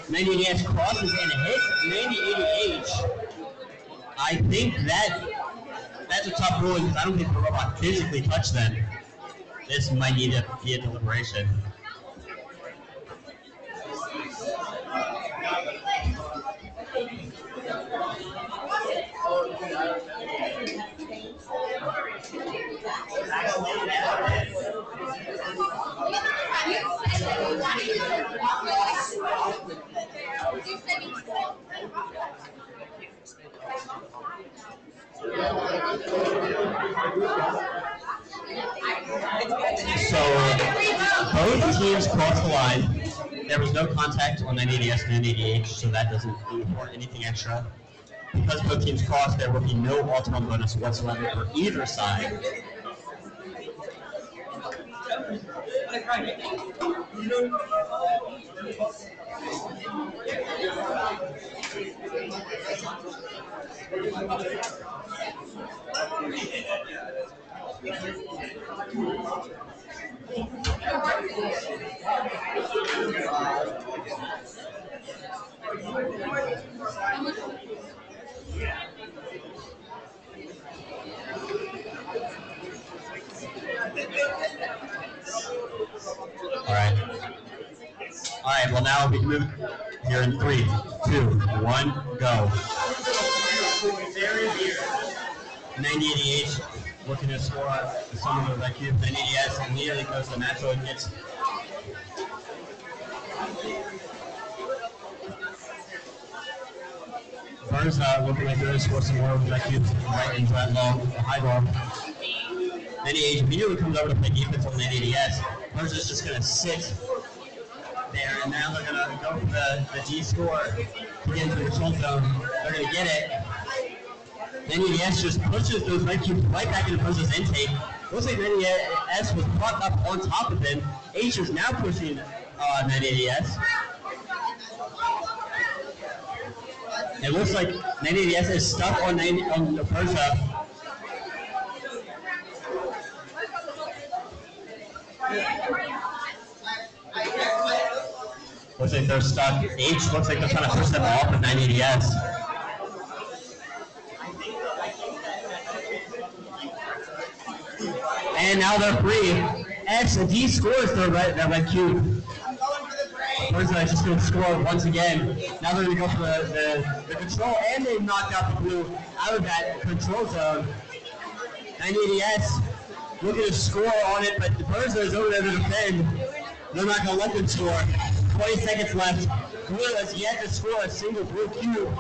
9080H crosses and hits 9080H. I think that's a tough ruling because I don't think the robot physically touched them. This might need to be a deliberation. So both teams crossed the line. There was no contact on 90DS and 90H, so that doesn't import anything extra. Because both teams crossed, there will be no ultimate bonus whatsoever for either side. All right, well now we can move here in 3, 2, 1, go. 9088 looking to score some of those IQs. 90AS immediately goes to the natural and gets Burza looking like they're going to score some more of those IQs right into that low, high ball. 90AH immediately comes over to play defense on 90AS. Burza's just going to sit there, and now they're going to go for the D score to get into the control zone. They're going to get it. Then NES just pushes those red cubes right back into Burza's intake. Looks like NES was brought up on top of him. H is now pushing NES. It looks like NES is stuck on the Burza. Looks like they're stuck. H looks like they're trying to push them off of 980S. And now they're free. S and D scores their red cube. Burza is just going to score once again. Now they're going to go for the control, and they knocked out the blue out of that control zone. 980S looking to score on it, but Burza is over there to defend. They're not going to let them score. 20 seconds left. Blue has yet to score a single blue cube.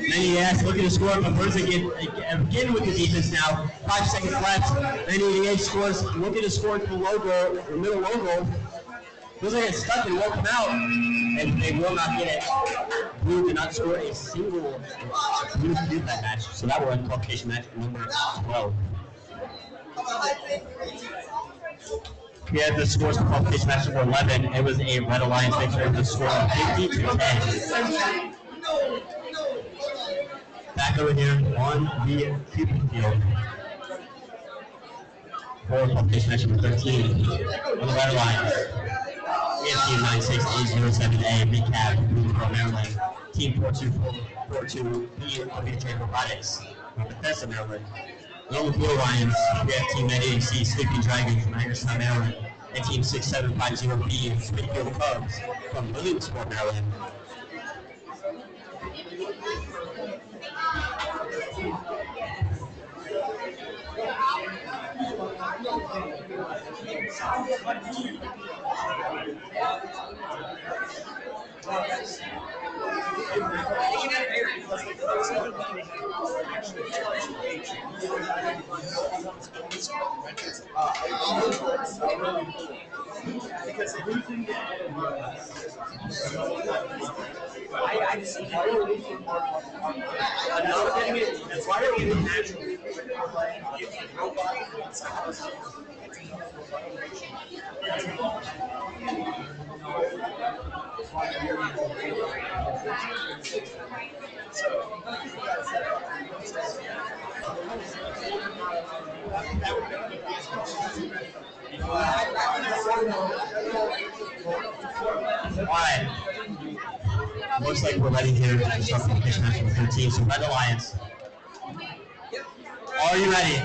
NES looking to score, but Burza again with the defense now. 5 seconds left. NES scores, looking to score to the logo, the middle logo. Looks like it's stuck and won't come out, and they will not get it. Blue did not score a single blue cube that match, so that will end qualification match number 12. We had the scores for qualification match number 11. It was a Red Alliance victory with a score of 50-10. Back over here on the Cupid field for qualification match number 13 on the Red Alliance. We have Team 96807A, Big Cab, from Maryland. Team 4242B, WJ Robotics from Bethesda, Maryland. And on the Blue Alliance, we have Team 980C, Sleeping Dragon from Hagerstown, Maryland. And Team 6750B, Springfield Cubs from Williamsport, Maryland. I just see why are we getting it? That's why are we getting naturally? Alright. Looks like we're ready here to start qualification match number 13. So Red Alliance. Are you ready?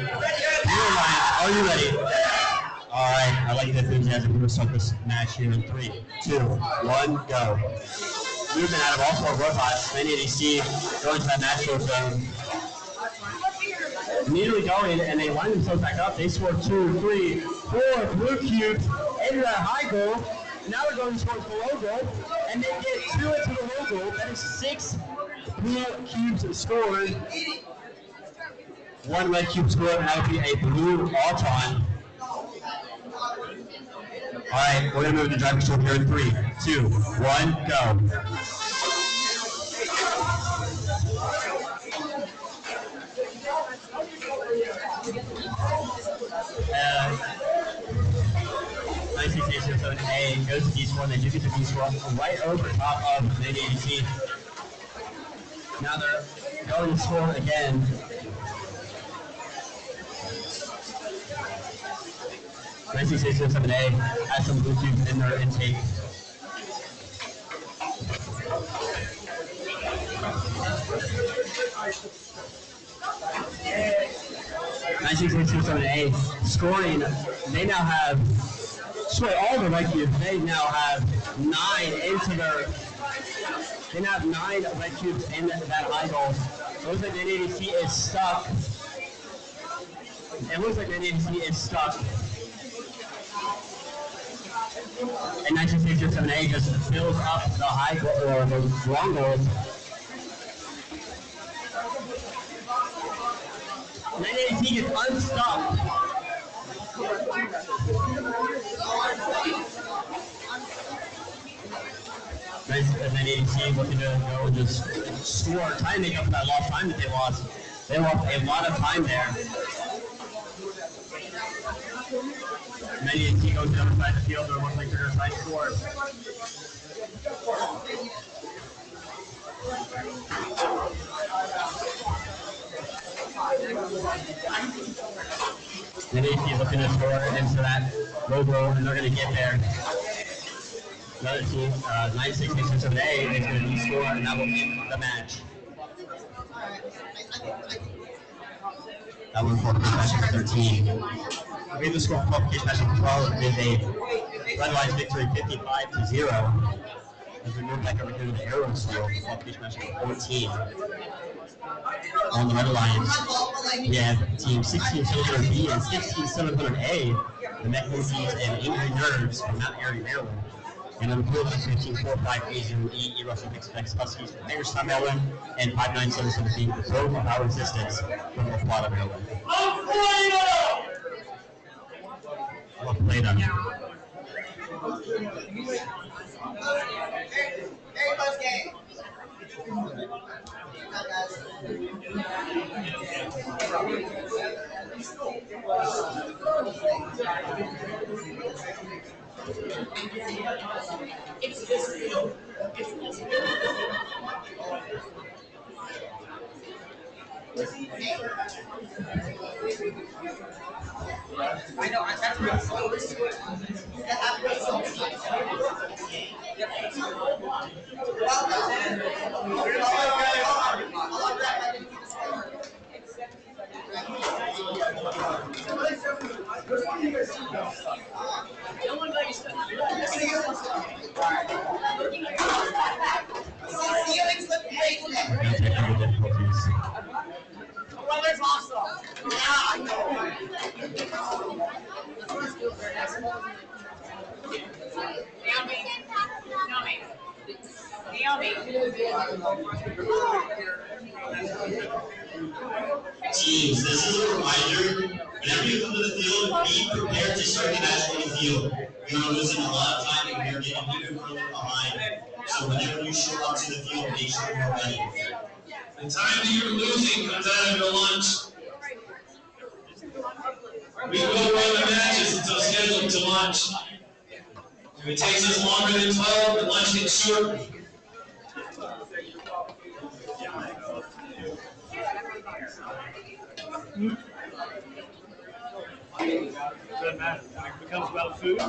Blue Alliance, are you ready? Alright, I like the enthusiasm. We're going to start this match here in 3, 2, 1, go. Movement out of all four robots. 980C going to that natural zone. Immediately going, and they line themselves back up. They score 2, 3, 4 blue cubes into that high goal. Now they're going towards the low goal, and they get 2 into the low goal. That is 6 blue cubes scored. 1 red cube scored, and that would be a blue all-time. All right, we're going to move to driving short here in 3, 2, 1, go. A goes to D4, they do get to D4 right over top of the ADC. Now they're going to score again. A has some blue cubes in their intake. 9667A scoring. They now have all the red cubes. They now have 9 into their. They now have 9 red cubes in that high goal. It looks like the ADC is stuck. It looks like the ADC is stuck. And 9667A just fills up the high goal or the long goals. 980 is unstuck. Nice, and 980 looking to go and just score, trying to make up for that lost time that they lost. They lost a lot of time there. 980 goes to the other side of the field. It looks like they're going to try to score. And AC looking to score into that low goal, and they're going to get there. Another team, 9667A, is going to score, and that will end the match. That one for Professional 13. We have the score for Professional 12 with a red-wise victory 55-0. As we move back over here to the arrow score, Professional 14. On the Red Alliance, we have Team 16700B and 16700A, the Mechanisms and Angry Nerds from Mount Airy, Maryland. And on the blue line, 15458E, Russian X Huskies from Hagerstown, Maryland, and 59717 the Global Power Resistance from La Plata, Maryland. Well played on you. I know, that's real. Brother's awesome. Yeah, I know. Teams, this is a reminder. Whenever you come to the field, be prepared to start the match on the field. You're going to lose a lot of time and you're getting even further behind. So whenever you show up to the field, make sure you're ready. The time that you're losing comes out of your lunch. We will run the matches until scheduled to lunch. If it takes us longer than 12, the lunch gets short. Doesn't matter. When it becomes about food.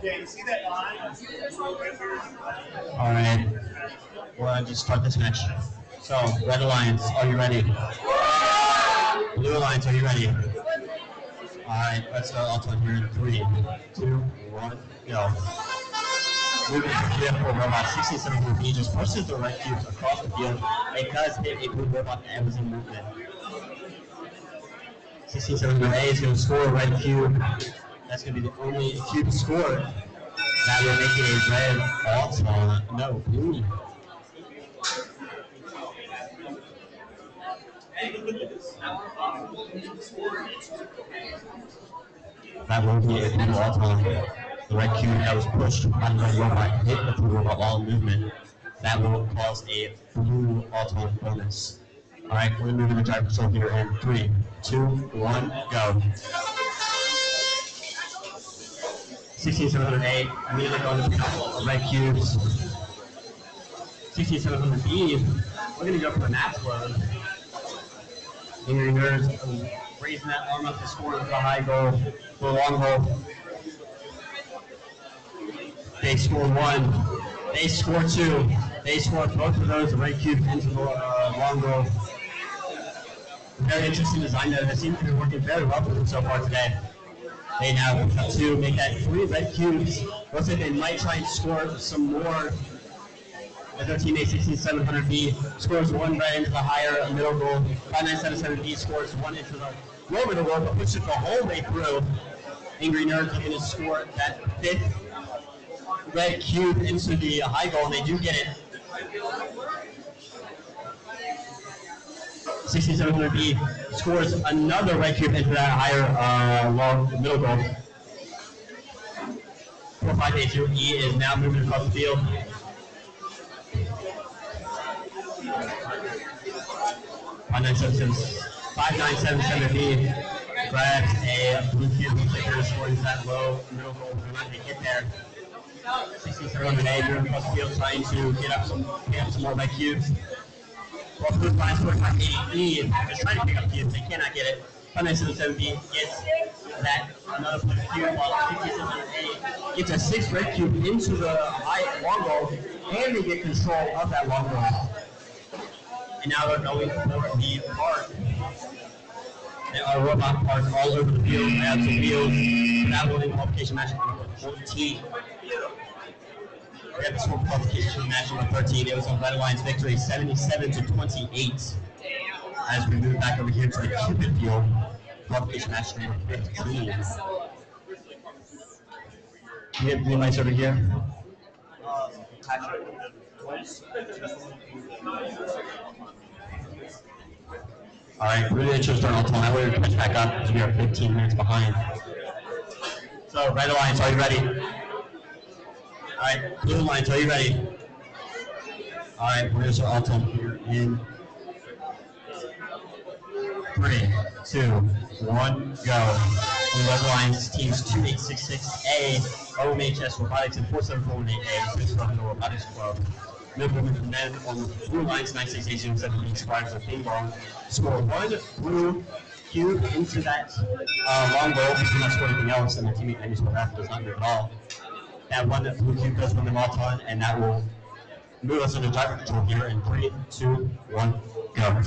Yeah, you see that line? All right, we're going to start this match. So, Red Alliance, are you ready? Blue Alliance, are you ready? All right, let's start also here in 3, 2, 1, go. Moving to the for robot 67 B just pushes the red cubes across the field. It does hit a blue robot that was in movement. 67A is going to score a red cube. That's going to be the only cube scored. That will make it a red Alton. No, blue. That will be a blue Alton. The red cube that was pushed by the red robot hit the blue robot while in movement. That will cause a blue Alton bonus. Alright, we're moving the driver control here in 3, 2, 1, go. 16708, immediately going to pick up red cubes. 16700B, we're going to go for the match load. Angry Nerds raising that arm up to score for the high goal, for the long goal. They score 1, they score 2, they score both of those red cubes into the long goal. Very interesting design there. That seems to be working very well for them so far today. They now pick up 2, make that 3 red cubes. Looks like they might try and score some more. As their teammate 16700B scores 1 right into the higher middle goal. 5977B scores 1 into the lower middle goal, but pushes it the whole way through. Angry Nerds looking to score that 5th red cube into the high goal, and they do get it. 16700B scores another red cube into that higher long middle goal. 4582E is now moving across the field. 5977B grabs a blue cube and scores that low middle goal. They're not going to get there. 6700A moving across the field, trying to get up some more red cubes. Well, blue line scores 580E is trying to pick up cubes. They cannot get it. 5977B gets that another blue cube, while 6700A gets a 6 red cube into the high long goal, and they get control of that long goal. And now they're going for the park. There are robot parks all over the field. They have some wheels. That will be qualification match number 14. We have the score qualification match number 13. It was a Red Alliance victory, 77-28. As we move back over here to the Cupid field, qualification match number 15. We have green lights over here. All right, really interesting on time. I would catch back up because we are 15 minutes behind. So, Red Alliance, are you ready? All right, Blue Alliance, are you ready? All right, we're going to start Alton here in 3, 2, 1, go. Red Alliance teams 2866A, MS&HS Robotics, and 4741A, this is from the Robotics Club. Movement from then on Blue Alliance 96807 squares of ping pong. Score 1 blue cube into that long goal. If you not score anything else, and the teammate that you score after does not move at all. That one that blue cube does win them all ton, and that will move us into driver control here in 3, 2, 1, go.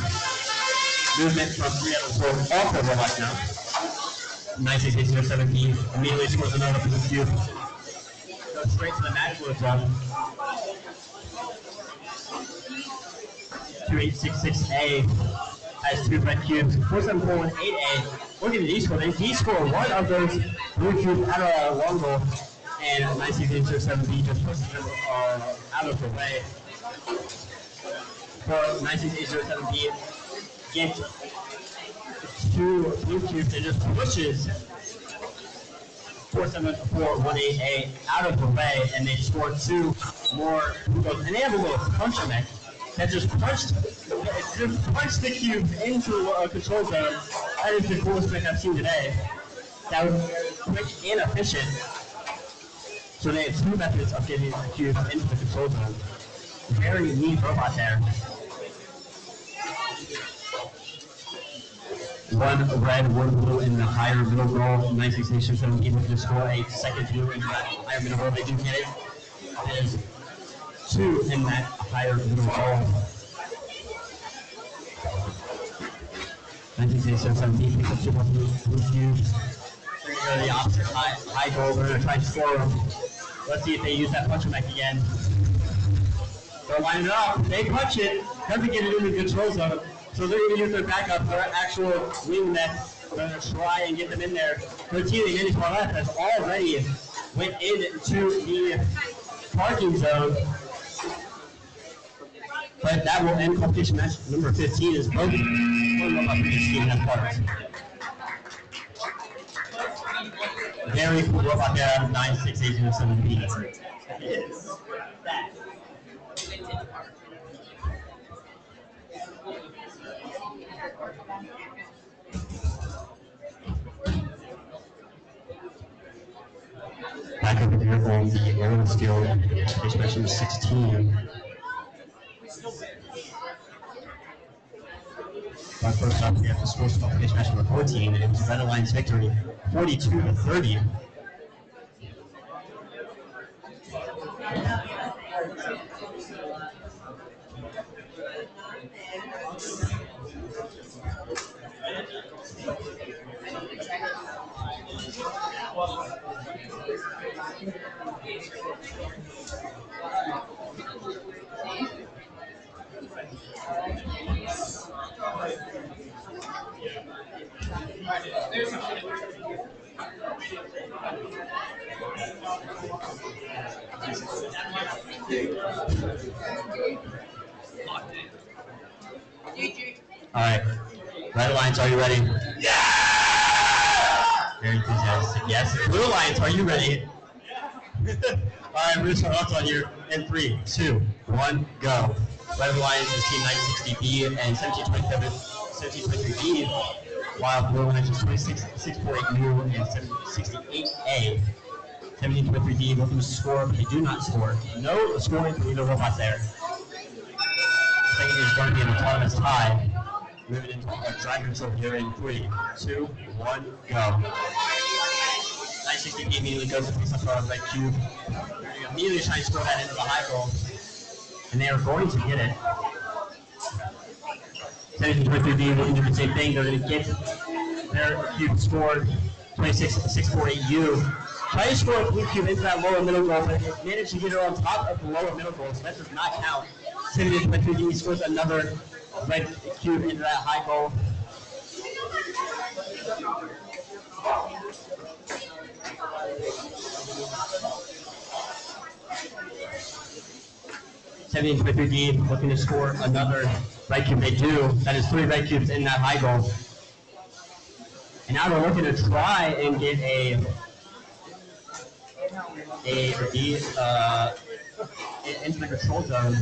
Movement from 3 out of 4 off the robot now. 96807B immediately scores another blue cube. Goes straight to the match load zone. 2866A has 2 red cubes. 47418A. Look at the D-score. They D-score 1 of those blue cubes out of a long goal, and 96807B just pushes them out of the way. for 968070B get 2 blue cubes and just pushes 47418A out of the way, and they score 2 more blue goals. And they have a little puncher mech that just punched the cube into a control zone. That is the coolest mech I've seen today. That was quick and efficient. So they have 2 methods of getting the cubes into the control zone. Very neat robot there. 1 red, 1 blue in the higher middle row. 968070 able to score a second blue in that higher middle row. They do get it. There's 2 in that higher middle row. 968070 picks up 2 more blue cubes. They're going to go to the opposite high goal. They're going to try to score them. Let's see if they use that puncher mech again. They're lining it up. They punch it. Doesn't get it in the control zone. So they're going to use their backup, their actual wing mech. They're going to try and get them in there. The team advantage far left has already went into the parking zone. But that will end competition match number 15 is both one robot from each team has parked. Very cool robot there, 968070B. Yes. That. Back over here on the aerial skill, case match number 16. But first up, we have the scores for case match number 14. It was Red Alliance victory, 42-30. All right, Red Alliance, are you ready? Yeah! Very enthusiastic. Yes. Blue Alliance, are you ready? All right, we're going to start off on here in 3, 2, 1, go. Red Alliance is team 960B and 1723B, while Blue Alliance is 648U and 768A. 1723B looking to score, but they do not score. No scoring from either robot there. Second is going to be an autonomous tie. Moving into a drive control here in 3, 2, 1, go. 960B immediately goes to face up front of the red cube. They're immediately trying to score that into the high goal. And they are going to get it. 1723B looking to do the same thing. They're going to get their cube scored. 26-648U. Try to score a blue cube into that lower middle goal, but they managed to get it on top of the lower middle goal, so that does not count. 1723B scores another red cube into that high goal. 1723B looking to score another red cube. They do. That is 3 red cubes in that high goal. And now they're looking to try and get into the control zone.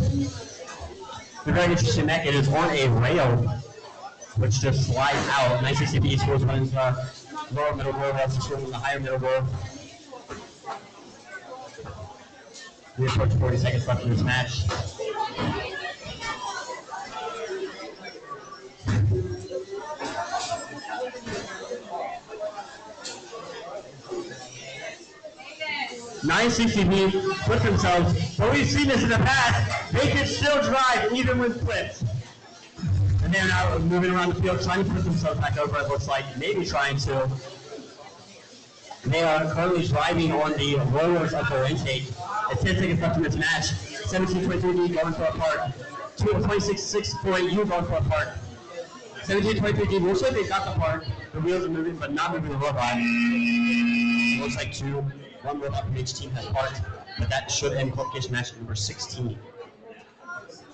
It's a very interesting mech. It is on a rail, which just slides out. 960B scores one into the lower middle goal, also scores in the higher middle goal. We approach 40 seconds left in this match. $960B flip themselves, but we've seen this in the past. They can still drive even when flipped. And they're now moving around the field, trying to put themselves back over, it looks like, maybe trying to. They are currently driving on the rollers of their intake. It's 10 seconds left in this match. 1723B going for a park. 26-648U going for a park. 1723B looks like they got the park. The wheels are moving, but not moving the robot. It looks like 1 robot from each team has parked, but that should end qualification match number 16.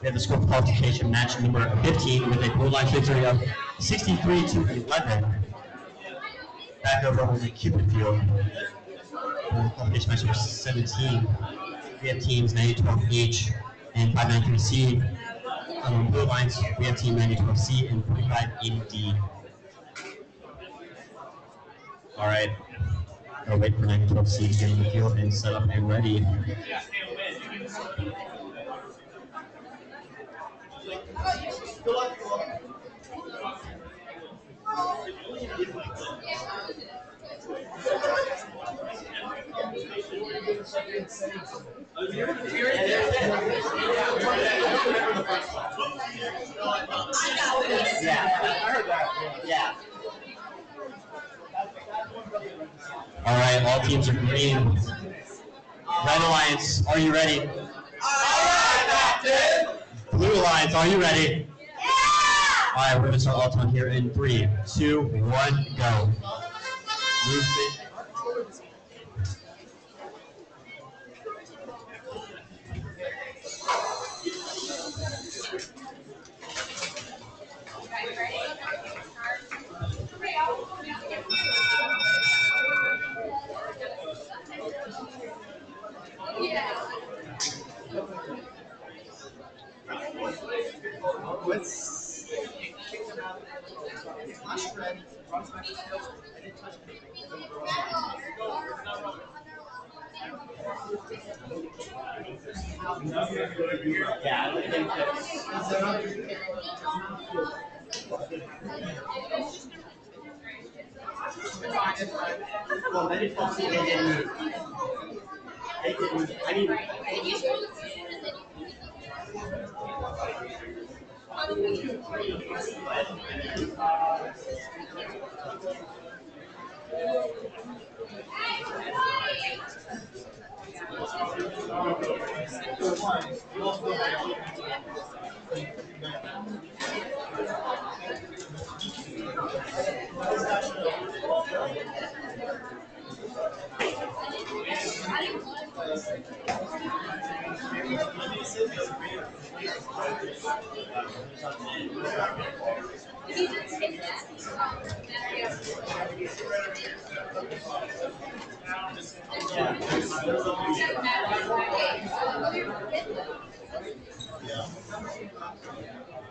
We have the score qualification match number 15 with a blue line victory of 63-11. Back over on the Cupid field. Qualification match number 17. We have teams 90-12H and 593C. On blue lines, we have team 90-12C and 4580D. All right. I'll wait for 90-12C to get in the field and set up and ready. Yeah. All right, all teams are green. Red Alliance, are you ready? Blue Alliance, are you ready? All right, we're going to start all time here in 3, 2, 1, go. Movement. Yeah, I think that. Well, then it's also they didn't move. They didn't. I mean.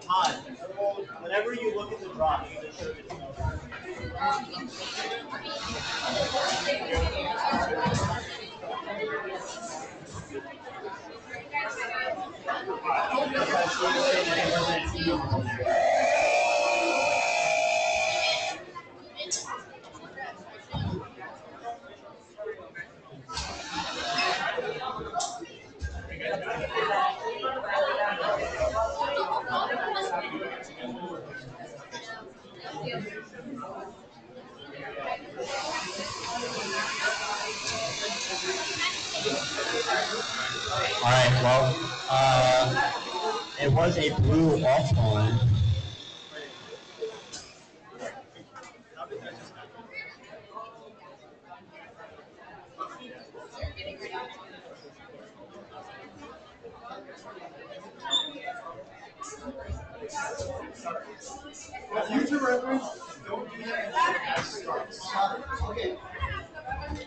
Todd, whenever you look at the drop, you just show it to me. All right, well, it was a blue off line.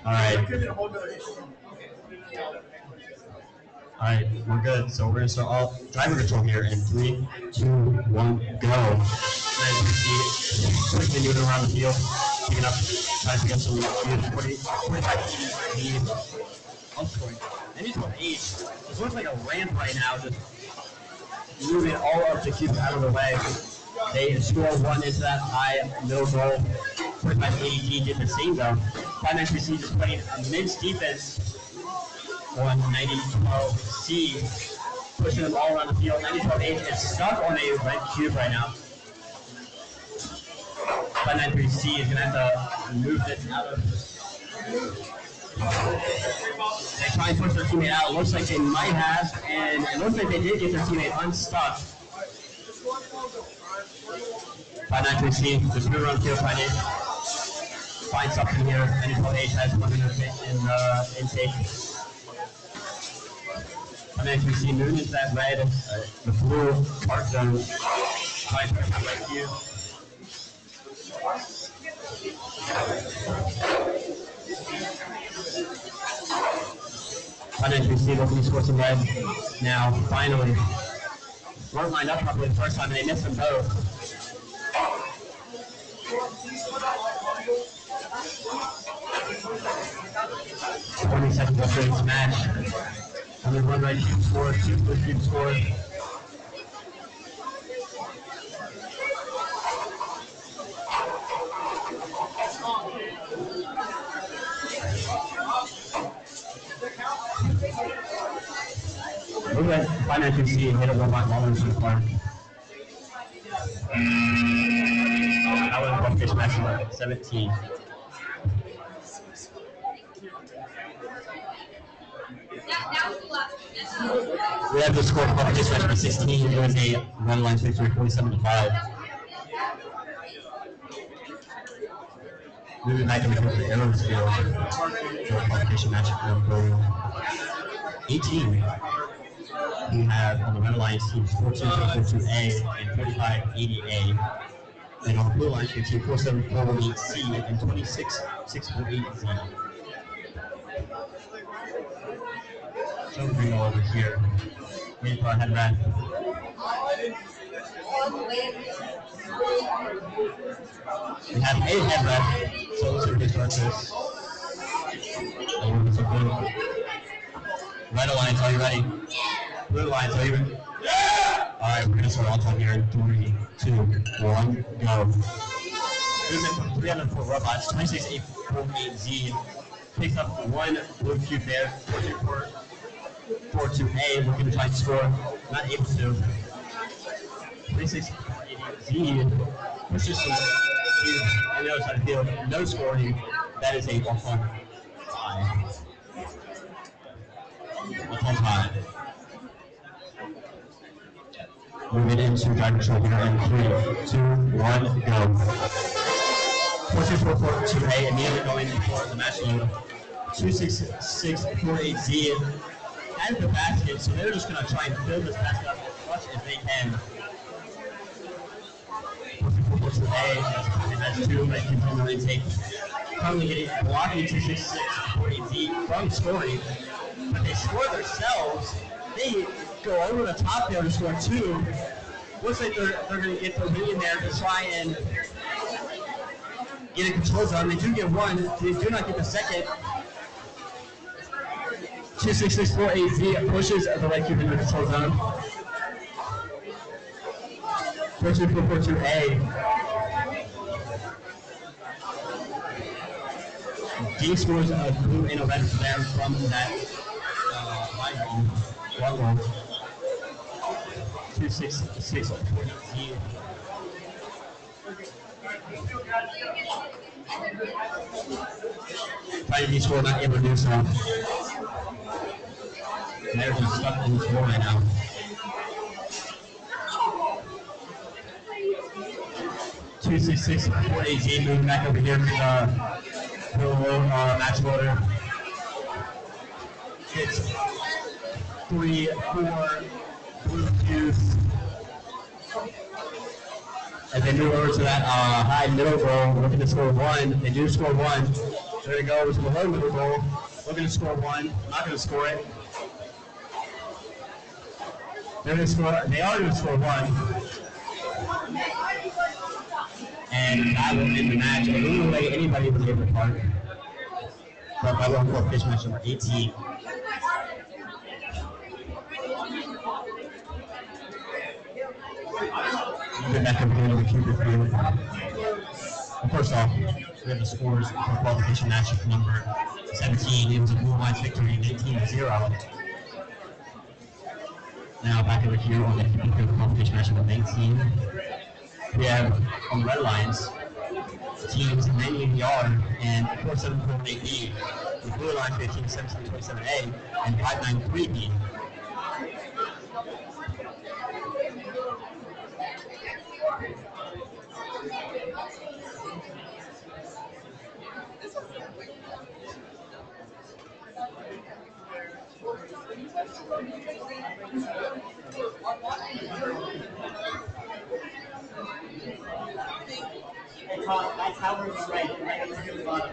All right. All right, we're good. So we're going to start all driver control here in 3, 2, 1, go. As you see, quickly moving around the field, picking up, trying to pick up some 45 lead. And he's going 8. This looks like a ramp right now, just moving all up to keep out of the way. They score 1 into that high middle goal. 45-80 did the same though. 593C just playing immense defense. 90-12C pushing them all around the field. 90-12H is stuck on a red cube right now. 593C is going to have to move this out of. They try and push their teammate out. It looks like they might have, and it looks like they did get their teammate unstuck. 593C just move around the field, trying to find something here. 90-12H has one in the intake. And then you see moving into that red, the blue park zone. Trying to come right to you. And then you see looking to score some red. Now, finally, weren't lined up properly the first time, and they missed them both. 20 seconds left in this match. And there's one red cube score, two blue cube score. Look at finance you see hit a robot while so far. That was a fish match number 17. We have the score for this match number 16. It was a run line victory 47-5. Moving back over here to the Arrows field for qualification match number 18. We have on the Red Alliance teams 4242A and 4580A. And on the Blue Alliance we have team 4748C and 26648Z. So we're going to go over here. Wait for our head ref. We have a head ref, so let's see what they start this. Red Alliance, are you ready? Blue Alliance, are you ready? Yeah! Alright, we're going to start all time here in 3, 2, 1, go. Movement from 3 out of 4 robots, 26848Z. Picks up one blue cube there, 42442A, looking to try and score, not able to. 26848Z pushes some on the other side of the field, no scoring. That is a one-point tie. One-point tie. Moving into driver control here in 3, 2, 1, go. 42442A immediately going for the match load. 26648Z has the basket, so they're just going to try and fill this basket up as much as they can. 42442A has 2, but can only take. Currently getting blocking 26648Z from scoring, but they score themselves. They go over the top there to score 2. Looks like they're going to get the lead in there to try and get a control zone. They do get 1. They do not get the second. 26648Z pushes the right cube into the control zone. 42442A. D scores a blue and a red there from that line. 26648Z. Trying to be scored, not able to do so. And they're just stuck in this war right now. Two 26648Z moving back over here to the match loader. It's 3, 4 blue cubes. As they move over to that high middle goal, looking to score 1. They do score 1. There they go to the low middle goal, looking to score 1. Not going to score it. They're going to score. They are going to score 1. And that will end the match. I don't think anybody was able to park. But I will call fish match number 18. Get back up here to the Cupid field. First off, we have the scores for qualification match number 17. It was a blue line victory, 19-0. Now back over here on the Cupid field qualification match number 19. We have on the Red Alliance teams 90-yard and 4748B. The Blue Alliance 17-27A and 593B. That's how we're right. Right to the bottom.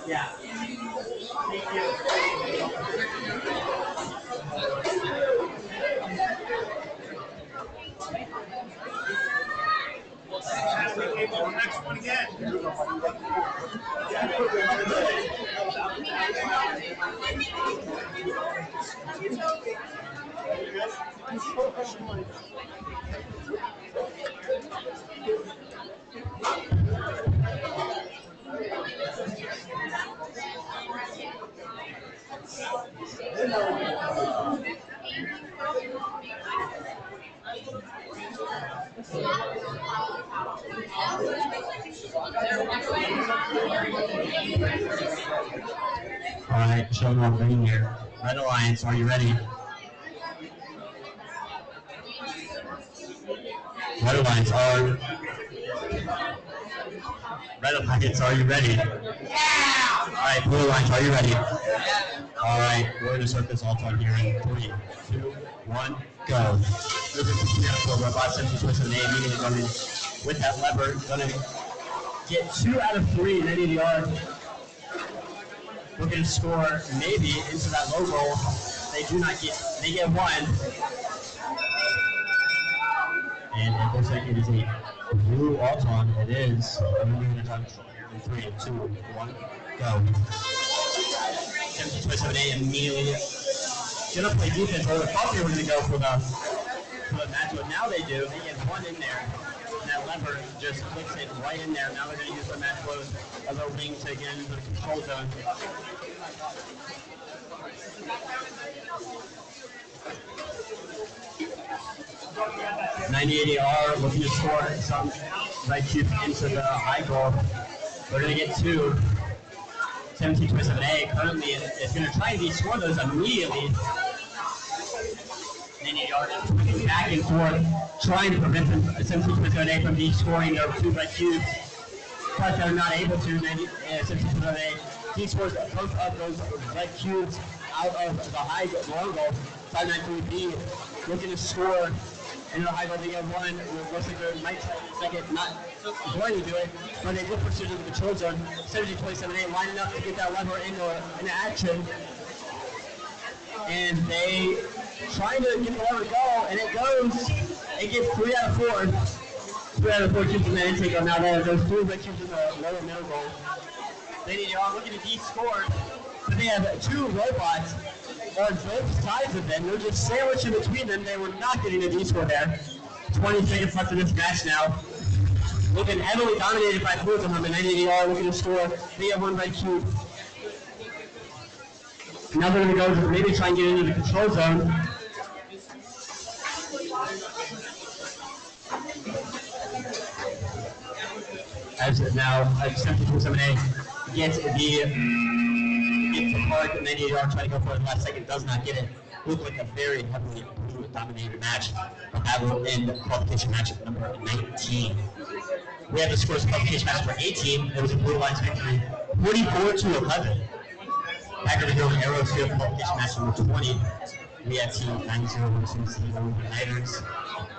Yeah. Thank you. Next one again. All right, showing off green here. Red Alliance, are you ready? Red Alliance, are you ready? Yeah! All right, Blue Alliance, are you ready? All right, we're going to start this all on here in 3, 2, 1, go. This is for Robotics, SHHS, and immediately going with that lever, going to get 2 out of 3 in any of the yards. We're going to score maybe into that low goal. They do not get, they get 1. And it looks like it is a blue Alton. It is. I'm going to time here in 3, 2, 1, go. 7A immediately going to play defense. Or the thought they were going to go for the match, but now they do. They get 1 in there. And that lever just clicks it right in there. Now they're going to use the match load as a wing to get into the control zone. (98AR) looking to score some right cube into the high goal. They're going to get 2. 17-27A currently is going to try and score those immediately. 98AR back and forth, trying to prevent 17-27A from scoring their 2 right cubes. But they're not able to. 17-27A scores both of those right cubes out of the high long goal. 593B looking to score. And the high goal, they get 1. It looks like they might second, not going to do it, but they will pursue to the control zone. 17-27A lining up to get that lever into action. And they trying to get the lever to go, and it goes. It gets 3 out of 4. 3 out of 4 cubes in that intake goal. Now there's 2 red cubes in the lower middle goal. They need to looking to de-score, but they have 2 robots on both sides of them. They're just sandwiched in between them. They were not getting a D-score there. 20 seconds left in this match now. Looking heavily dominated by Burza on the 98AR, looking to score. They have 1 right cube. Now they're going to go to maybe try and get into the control zone. As now, 17-27A gets the mark, and then 98AR trying to go for it the last second, does not get it. Looked like a very heavily dominated match, but that will end qualification match number 19. We have the scores of qualification match number 18. It was a Blue Alliance victory, 44-11. Back over here on Arrows here for qualification match number 20. We have team 90-1-2 Igniters,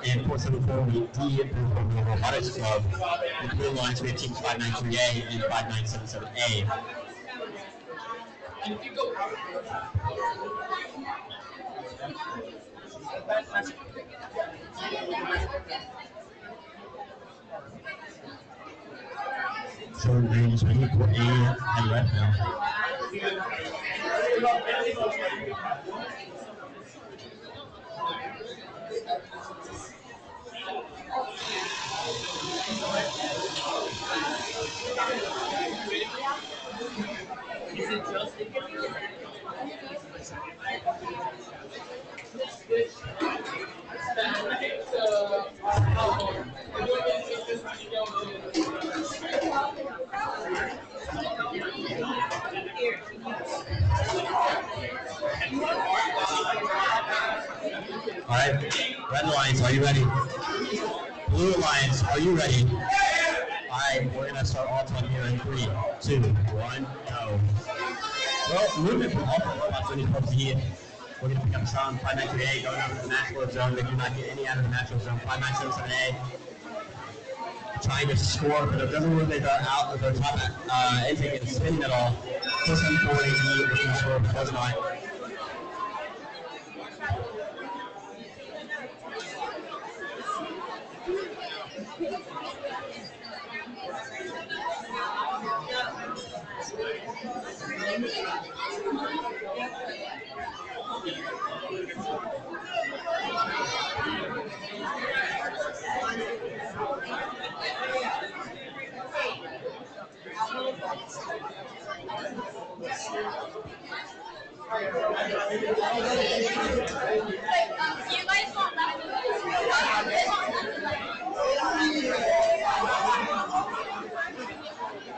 and 474 we D from the Robotics Club. In the Blue Alliance, we have teams 593A and 5977A. And if you go So we're going to speak for A and red now. is it just All right, Red Alliance, are you ready? Blue Alliance, are you ready? All right, we're gonna start all time here in 3, 2, 1, go. Well, movement from all the robots on these clubs here. We're gonna pick up some 593A going over to the match load zone. They do not get any out of the match load zone. 5977A. trying to score, but it doesn't look like they're out of their top intake and spinning at all. Plus 480 looking to score, but does not.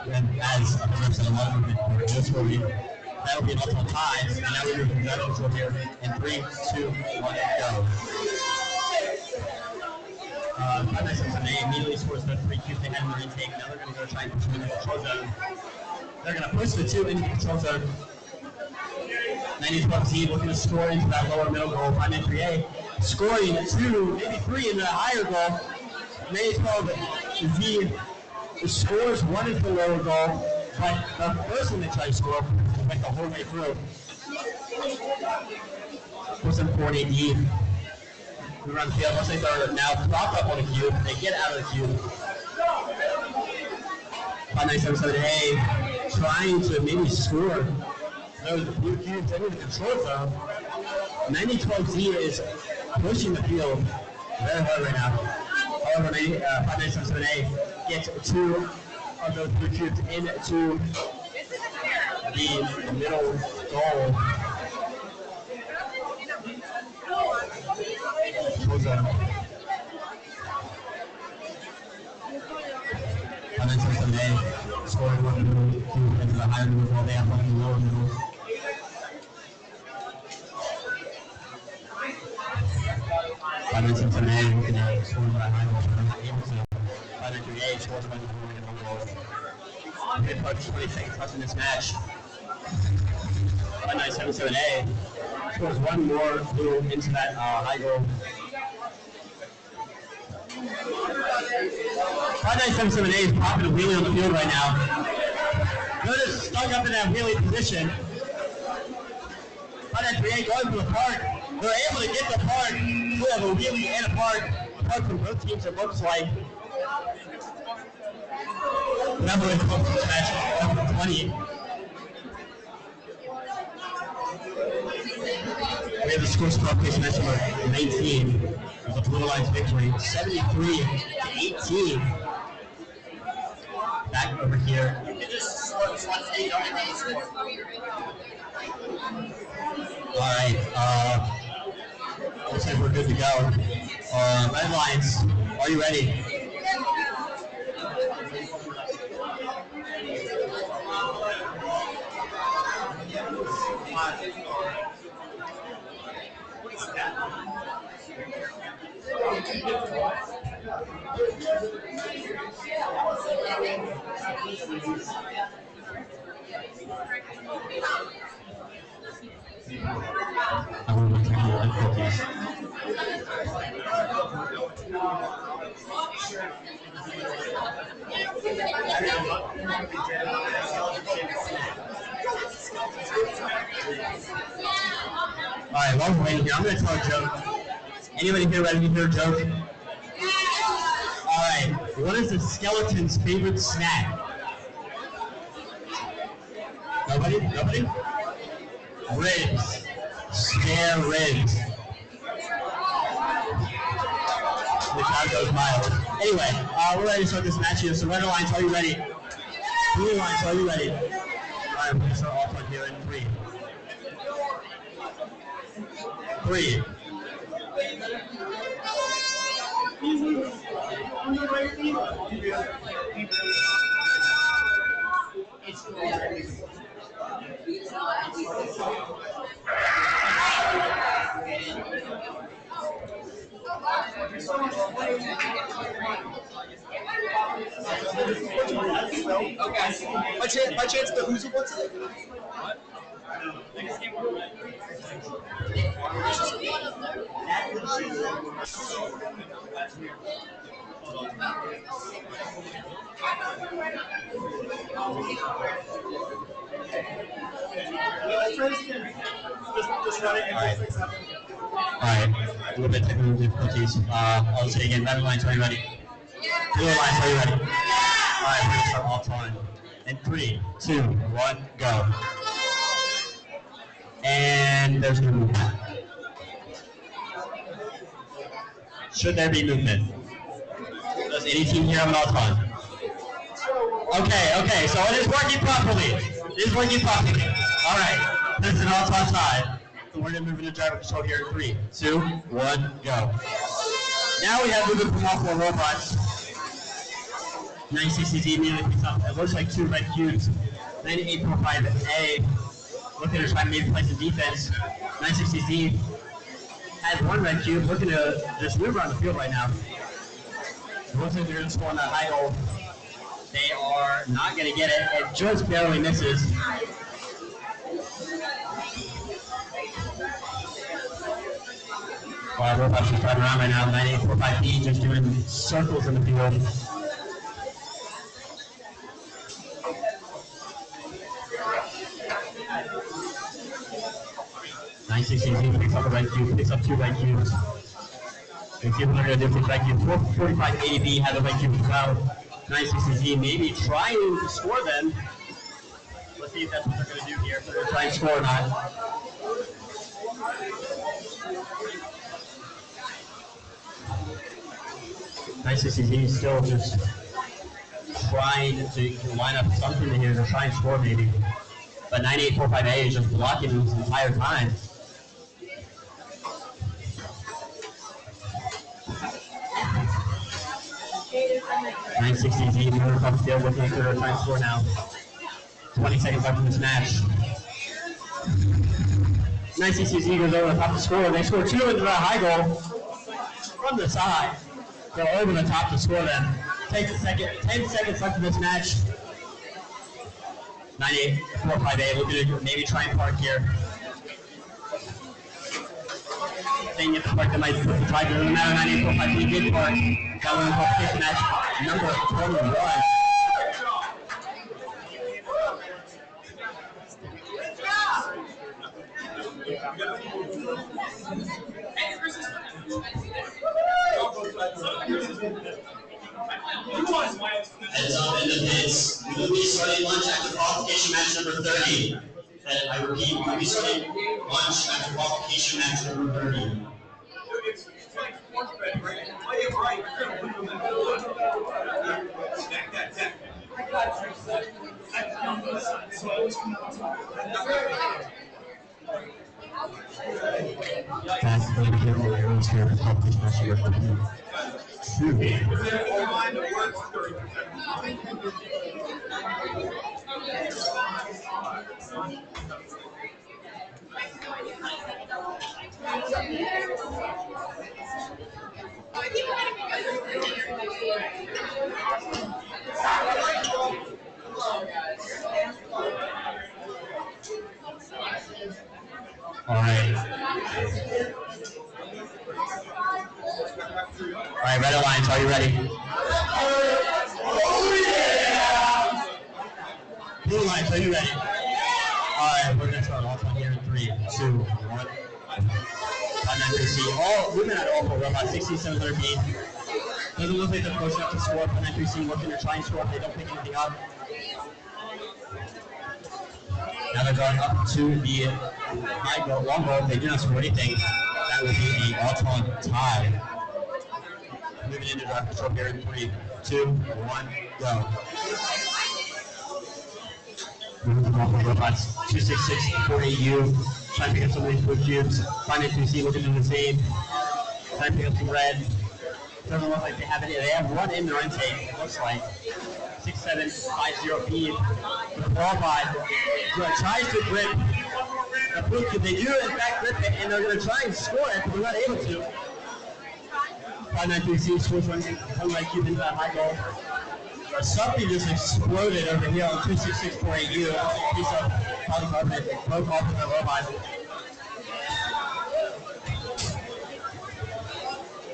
And as a person, a lot of movement for this will be that'll be an ultimate tie, and now we're moving that control here in 3, 2, 1, go. Zany immediately scores the 3 cubes they had in their intake. Now they're going to go try and push them into the control zone. They're going to push the 2 into the control zone. 90-12Z looking to score into that lower middle goal. 5-3A scoring 2, maybe 3 into the higher goal. 90-12Z scores 1 into the lower goal, but the first one they try to score went the whole way through. Puts them 4-8 move around the field. Looks like they're now propped up on a cube. They get out of the cube. 5-9-7-7-A trying to maybe score those blue cubes into the control zone. 90-12Z is pushing the field very hard right now. However, 5-9-7-7-A gets 2 of those blue cubes into the middle goal. Burza. 5-9-7-7-A scoring 1 middle cube into the higher middle while they have 1 in the lower middle. 5-9-7-7-A looking at scoring by high middle, but not able to. 5-9-3A scores 1 in the middle goal. They put 20 seconds left in this match. 5-9-7-7-A scores 1 more blue into that high goal. 5-9-7-7-A is popping a wheelie on the field right now. Notice stuck up in that wheelie position. 5-9-3A going for the park. They're able to get the park. We have a wheelie and a park. A park from both teams, it looks like. Number is close to the match, number 20. We have the score case match number 19 of the Blue Lions victory, 73-18. Back over here. All right, looks like we're good to go. Red Lions, are you ready? I want to look at the cookies. All right, while we're waiting here, I'm going to tell a joke. Anybody here ready to hear a joke? All right, what is the skeleton's favorite snack? Nobody? Nobody? Ribs. Spare ribs. The crowd goes mild. Anyway, we're ready to start this match here. So Red Lions, are you ready? Blue Lions, are you ready? All right, we're going to start off on here in 3. 3. Okay. My chance the who's it what's it? Alright, a little bit technical difficulties. I'll say again, red lines, are you ready? Blue lines, are you ready? Alright, we're gonna start all time. In 3, 2, 1, go. And there's no movement. Should there be movement? Does any team here have an all time? Okay, so it is working properly. It is working properly. Alright, this is an all time tie. So we're going to move into driver control here in 3, 2, 1, go. Now we have movement from all 4 robots. 960Z immediately picks up. It looks like 2 red cubes. 9845A looking to try to maybe play some defense. 960Z has 1 red cube looking to just move around the field right now. It looks like they're going to score on that high goal. They are not going to get it. It just barely misses. Robots just driving around right now. 9845B just doing circles in the field. (960Z) picks up a red cube, picks up 2 red cubes. And see what they're going to do with red cubes. 44580B has a red cube as well. 960Z maybe trying to score them. Let's see if that's what they're going to do here. If they're going to try and score or not. 960Z still just trying to line up something here to try and score maybe. But 9845A is just blocking this entire time. (960Z) moving across the field looking for a try and score now. 20 seconds left in this match. 960Z goes over the top to score. They score 2 into the high goal from the side. Go over the top to score them. 10 seconds left in this match. 9845A looking to maybe try and park here. Saying if the park, they might put the driver. Doesn't matter. 9845B did park. That one qualification match number 21. Heads up in the pits. We will be starting lunch after qualification match number 30. And I repeat, we will be starting lunch after qualification match number 30. It's like sports betting, right? Play it right. Stack that deck. That's going to be the arrows here for qualification match number 32. All right, red alliance, are you ready? Oh yeah! Blue alliance, are you ready? All right, we're gonna start off on here in 3, 2, 1. 930C. All movement at all for about 6700B. Doesn't look like they're close enough to score. 930C looking to try and score if they don't pick anything up. Now they're going up to the high goal, long goal. If they do not score anything, that will be an all-time tie. Moving into drive control here in 3, 2, 1, go. Moving off of robots. 26648U. Trying to pick up some of these blue cubes. 592C looking to do the same. Trying to pick up some red. Doesn't look like they have any. They have 1 in their intake, it looks like. 6750B. The qualified tries to grip the blue cube. They do in fact grip it, and they're going to try and score it, but they're not able to. 593C switch one red cube into that high goal. Something just exploded over here on 26648U. Piece of polycarbonate broke off of the robot.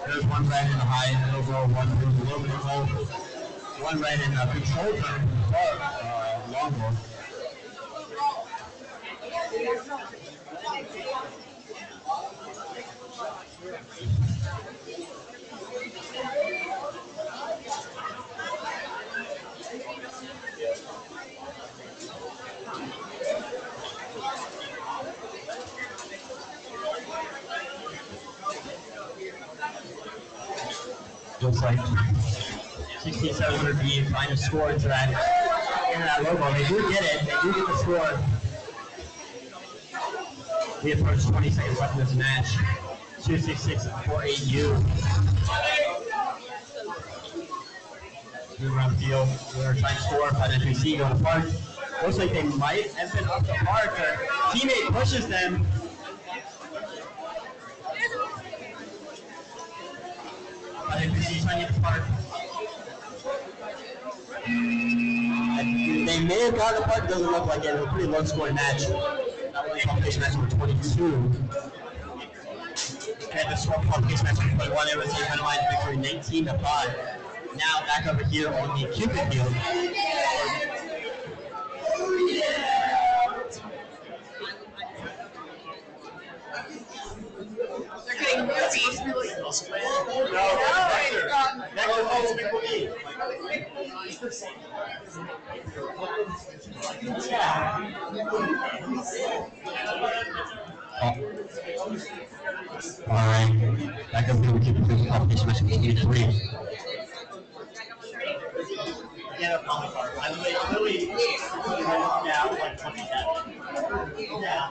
There's 1 red in the high and overall 1 blue, a little bit of gold. 1 red in control turn, long goal. looks like 16,700B trying to score into that logo. They do get it. They do get the score. We approach 20 seconds left in this match. 266-48U. Move around the field. We're trying to score. Finalists go to park. Looks like they might have been up the park. Their teammate pushes them. Finalists trying to get the park. They may have gotten the park. Doesn't look like it. It was a pretty low-scoring match. That was a competition match number 22. And the score competition match number 21. It was a finalized victory 19-5. Now back over here on the Cupid field. They're getting nervy. Alright, back over here we keep the competition match number 23. Yeah, I'm really down like 27. Yeah.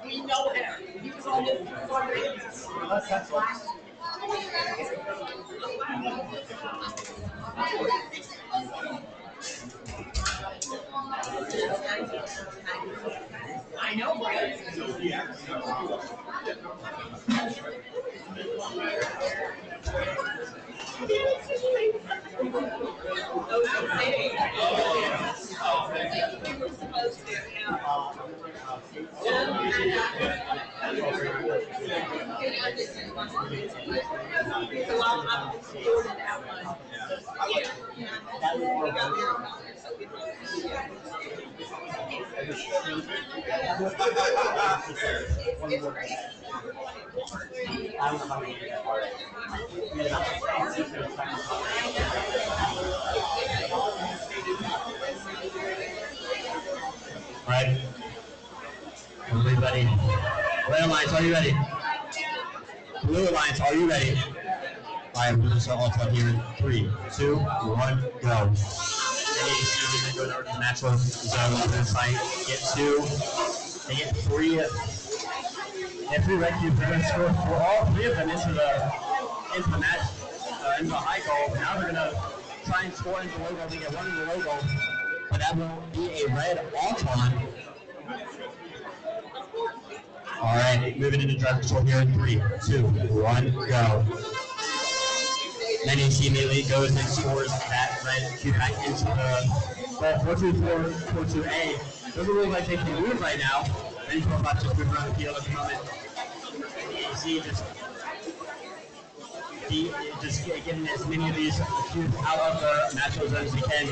We know him. He was on this. I know, right? Right. Everybody. Red Alliance, are you ready? Blue Alliance, are you ready? Alright, we're gonna start all time here in 3, 2, 1, go. They go over to the natural zone on this side. Get 2. They get 3. They have 3 red cubes. They're gonna score for all 3 of them into the match, into the high goal. Now they're gonna try and score into the logo. They get 1 in the logo, but that will be a red all-time. Alright, moving into driver control here in 3, 2, 1, go. Then you see immediately goes and scores that red cube back into the 4-2-4-4-2-A. Doesn't look like they can move right now. Then he's about to move around the field at the moment. You see just getting as many of these cubes out of the natural zone as he can.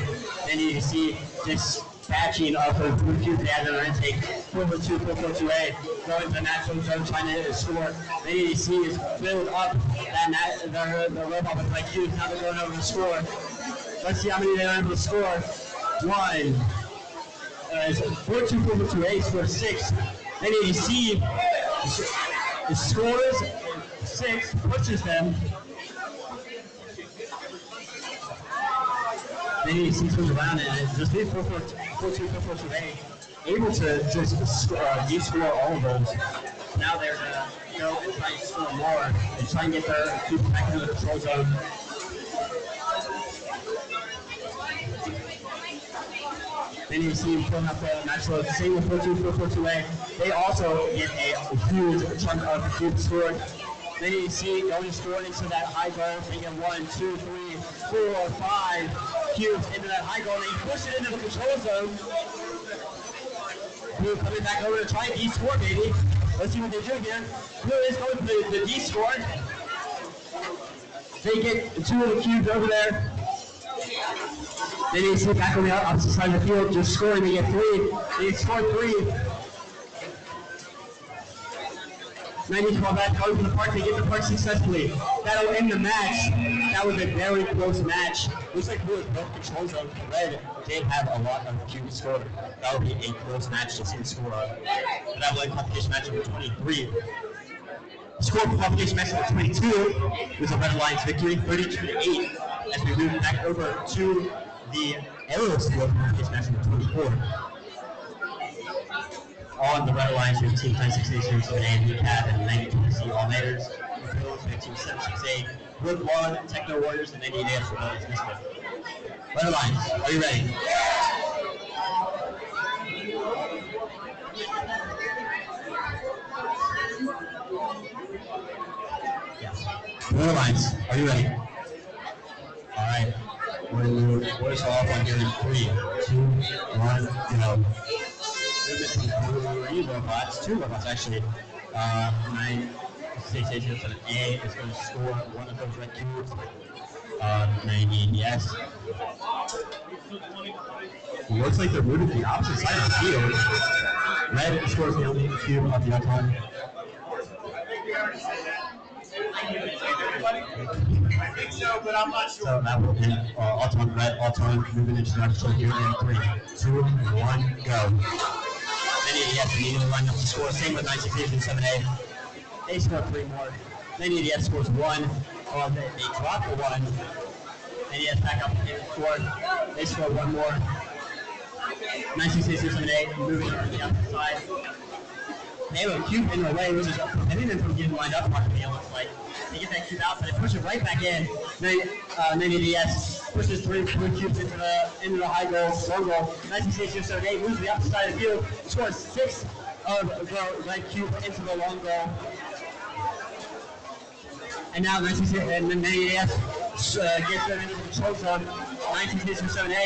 Then you see this batching of the blue cubes they have in their intake. 4-2, 4-4-2-A, going to the natural zone, trying to score. Then you see is filled up the robot with like cubes. Now they're going over to score. Let's see how many they're able to score. 1. 4-2, 4-4-2-A scores 6. Then you see the scores 6, pushes them. Then you see swings around and it's just 4-2-4-4-2-A, able to just de-score all of those. Now they're going to go and try and score more and try and get their cubes back into the control zone. Then you see him pulling up the match load, same with 4-2-4-4-2-A. They also get a huge chunk of the cubes scored. Then you see going scoring into that high goal, taking 1, 2, 3, 4, 5 cubes into that high goal, and you push it into the control zone. Blue coming back over to try D score, baby. Let's see what they do here. Blue is going for the D score. They get 2 of the cubes over there. They need to sit back on the opposite side of the field, just scoring. They get 3. They score 3. 90-12 back going for the park. They get the park successfully. That'll end the match. That was a very close match. Looks like Blue has both control zone. Red did have a lot of cubes scored. That would be a close match to see the score of. But that was qualification match number 23. Score for qualification match number 22 was a Red Alliance victory, 32-8. As we move back over to the Arrow score for qualification match number 24. On the Red Alliance, we have Team 96A, 7A, Recap, and 92C All-Nighters. We have Team 76A, Wood One, Techno Warriors, and 98AF Rebellious Misfits. Red Alliance, are you ready? Yeah. Red Alliance, are you ready? All right. We're off on here in 3, 2, 1, go. Three robots, 2 robots actually. 96A and A is going to score 1 of those red cubes. 90, looks like they're moving to the opposite side of the field. Red scores the only cube of the outcome. I think so, but I'm not sure. So that will end Alton Red, Alton moving into the next here in 3, 2, 1, go. NEDS immediately line up to score. Same with 96A and 7A. They score 3 more. NEDS scores 1. They drop the 1. NEDS back up and score. They score 1 more. 96A and 7A moving to the opposite side. They have a cube in their way, which is preventing them from getting lined up properly, it looks like. They get that cube out, but they push it right back in. NEDS pushes 3 cubes into the high goal, long goal. 96A and 7A moves to the opposite side of the field, scores 6 of the red cube into the long goal. And now 96A and then NEDS gets them into the control zone. 96A and 7A.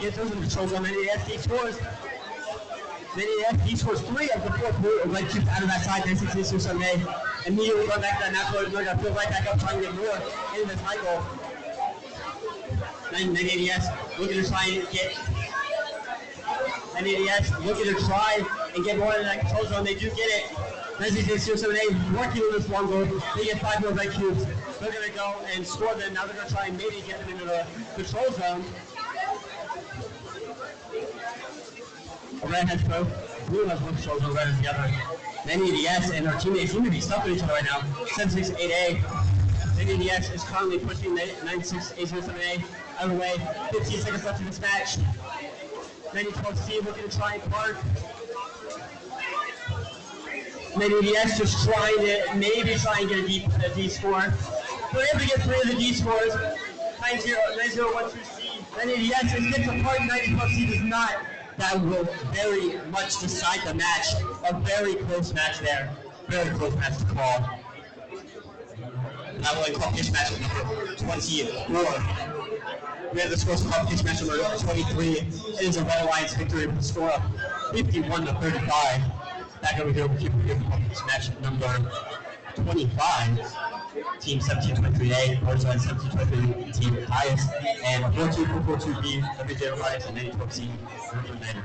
Get those in the control zone. NEDS scores. He scores 3 of the 4 red cubes out of that side. 96A and 7A. Immediately going back to that natural. They're going to fill right back up, trying to get more into this high goal. NEDS looking to try and get. NEDS looking to try and get more into that control zone. They do get it. 96A and 7A working on this long goal. They get 5 more red cubes. They're going to go and score them. Now they're going to try and maybe get them into the control zone. Red has both. Blue has one control zone. Red is the other. NEDS and our teammates seem to be stuck with each other right now. 768A. NEDS is currently pushing 96A and 7A out of the way. 15 seconds left in this match. 90-12C looking to try and park. NEDS just trying to maybe try and get a D score. They're able to get 3 of the D scores. 90-12C. NEDS is gets a park. 90-12C does not. That will very much decide the match. A very close match there. Very close match to call. That will qualification match number 24. We have the scores for qualification match number 23. It is a Red Alliance victory with a score of 51-35. Back over here with qualification match number 25. Team 1723A, Burza, and 1723 Team Dyaus, and 42-442B, WJ Robotics, and 90-12C, Reupload.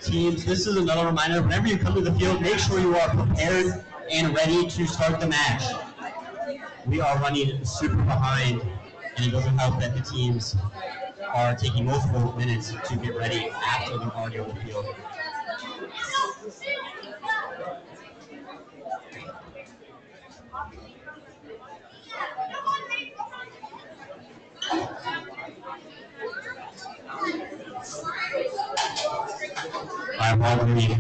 Teams, this is another reminder, whenever you come to the field, make sure you are prepared and ready to start the match. We are running super behind, and it doesn't help that the teams are taking multiple minutes to get ready after they're already on the field. I'm all ready.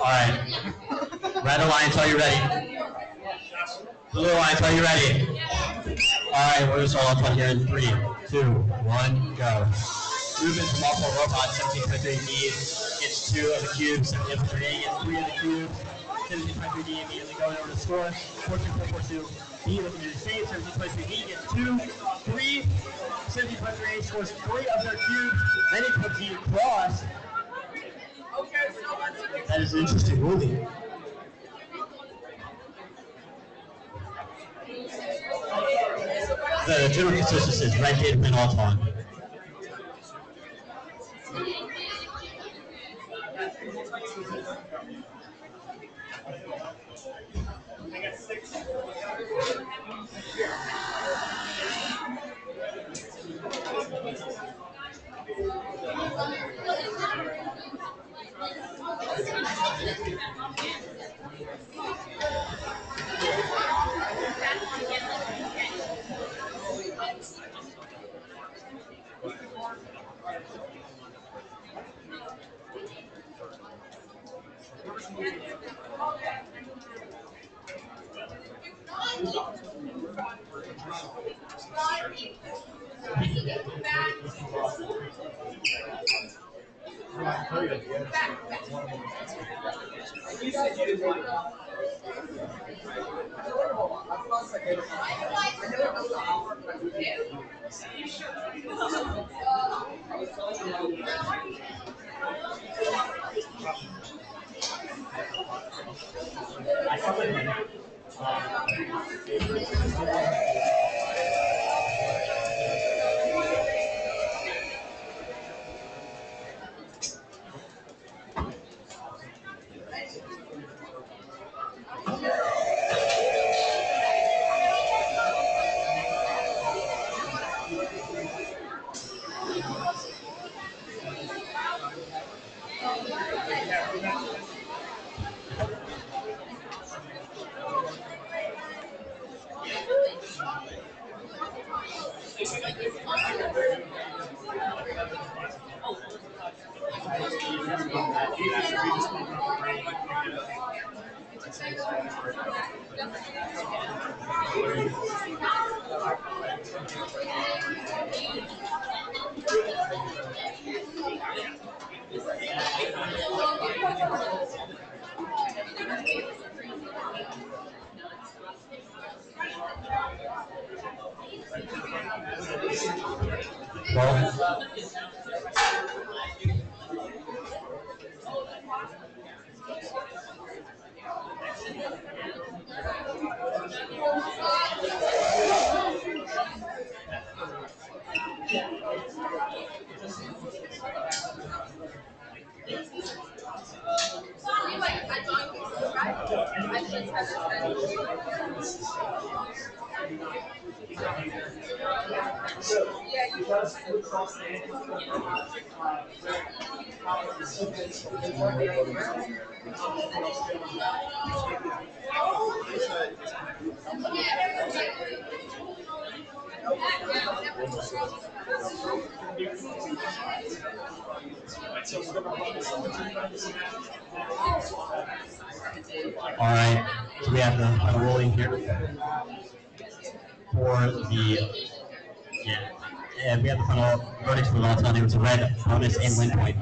All right. Red Alliance, are you ready? Blue Alliance, are you ready? All right, we're just all up on here in 3, 2, 1, go. Movement from Multiple Robots, 1723D gets 2 of the cubes, 1723A gets 3 of the cubes, 1723D immediately going over to score, 42442B looking to save, 1723D gets 2, 3, 1723A scores 3 of their cubes, then he puts the across. That is an interesting movie. The general consensus is red data win all time. All right, so we have the rolling here for the we had the final verdicts for the last one. There was a red bonus and win point.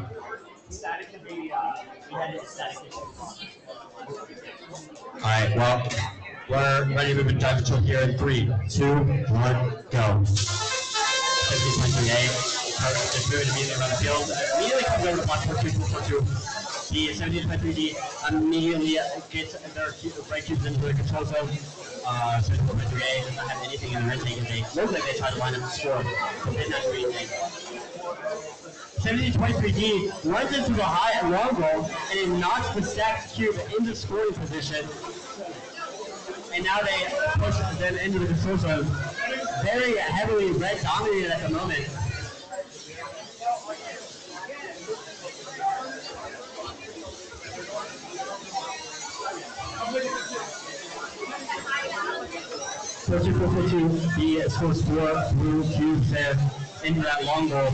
All right, well, we're ready to move into control here in 3, 2, 1, go. 17.3A. Just moving immediately around the field. Immediately comes over to block 4-2. The 17.3D immediately gets their right cubes into the control zone. 17.3A does not have anything in the red tank, and they look like they try to line up the score, but did not do anything. 17.3D runs into the high and long goal, and it knocks the stacked cube into scoring position. And now they push them into the control zone. Very heavily red dominated at the moment. He scores 4 blue cubes there into that long goal.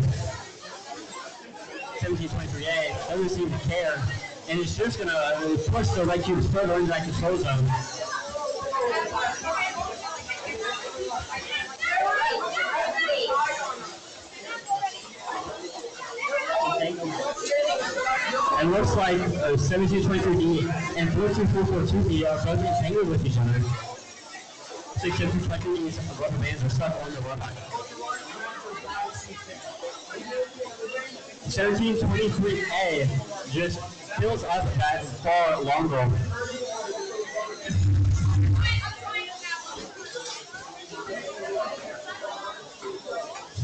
17.3A doesn't seem to care, and it's just going to push the red cubes further into that control zone. It looks like 17.23D and 14.442D are both entangled with each other. 17.23D's rubber bands are stuck on the robot. 17.23A just fills up that far long goal.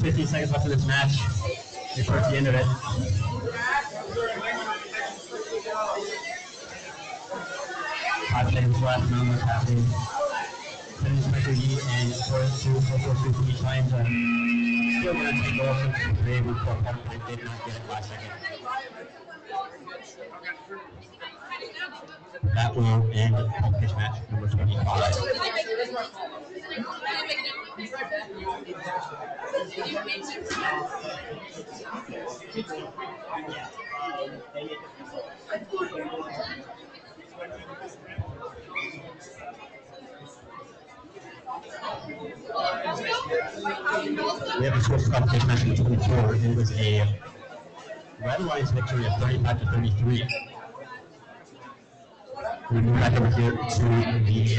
15 seconds left in this match. We're towards the end of it. Five seconds left, not much happening. 17.3D and 4-2 trying to still going to take goals since they were for a puck, but they did not get it last second. That will end pitch match number 25. We have a score for pitch match number 24. It was a Red Alliance victory of 35-33. We move back over here to the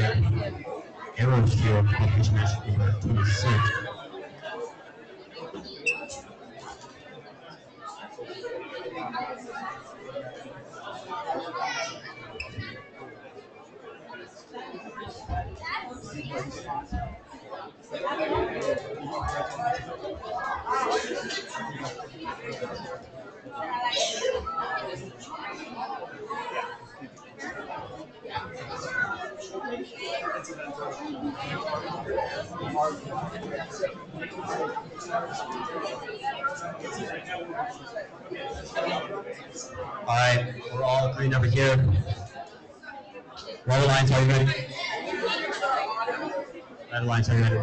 Arrows field for pitch match number 26. All right, we're all agreed over here. Red Alliance, are you ready? Red Alliance, are you ready?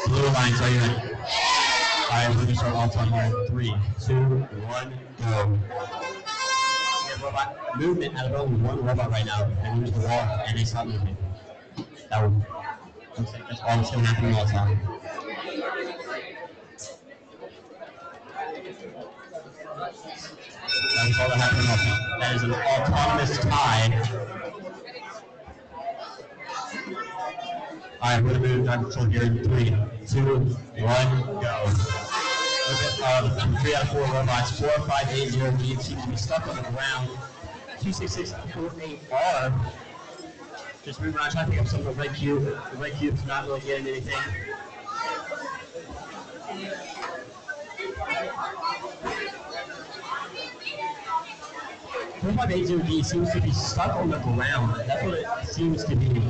Blue Alliance, are you ready? All right, we're going to start all time here. 3, 2, 1, go. We have robot movement out of only one robot right now. They move to the wall and they stop moving. That would looks like that's all that's going to happen all the time. That's all that happened all the time. That is an autonomous tie. All right, we're going to move down control here in 3, 2, 1, go. Three out of 4 robots, 4-5-8-0 lead seems to be stuck on the ground. 2-6-6-4-8-R. Just moving around, trying to pick up some of the red cube. The red cube's not really getting anything. The 4-5-8-0D seems to be stuck on the ground. That's what it seems to be.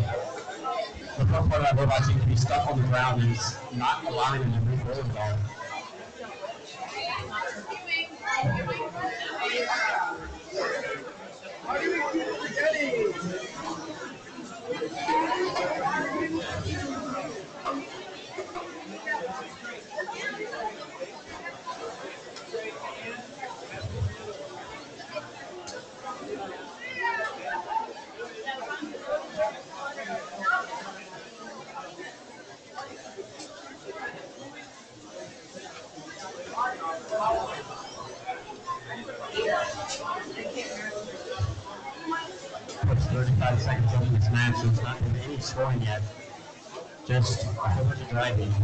The front part of that robot seems to be stuck on the ground and it's not allowing them to move forward at all. 35 seconds left in this match, so it's not going to be any scoring yet. Just a whole bunch of driving.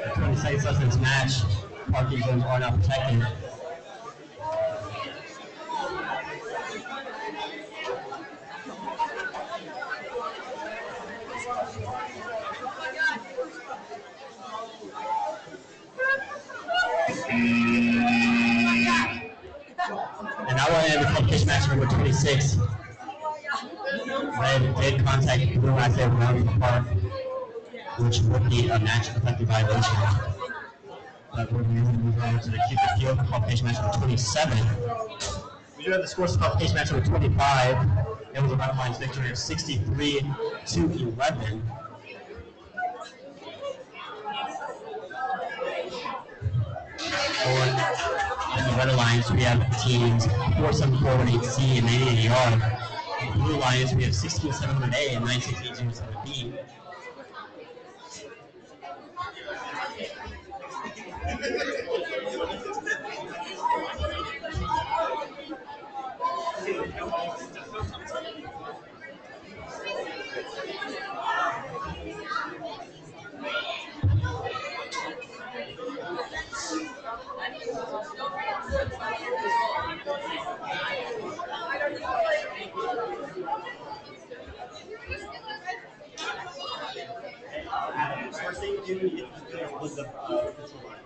At 20 seconds left in this match. Parking zones are not protected. And now we're in the competition match number 26. Red did contact blue as they were running the park, which would be a match effective violation. But we're going to move on to the Cupid Field competition match number 27. We do have the scores for competition match number 25. It was a Red Lions victory of 63-11. In the Red Alliance, we have teams 4748C and 98AR. In the Blue Alliance, we have 16700A and 96807B. First thing you do, you get to was the control line.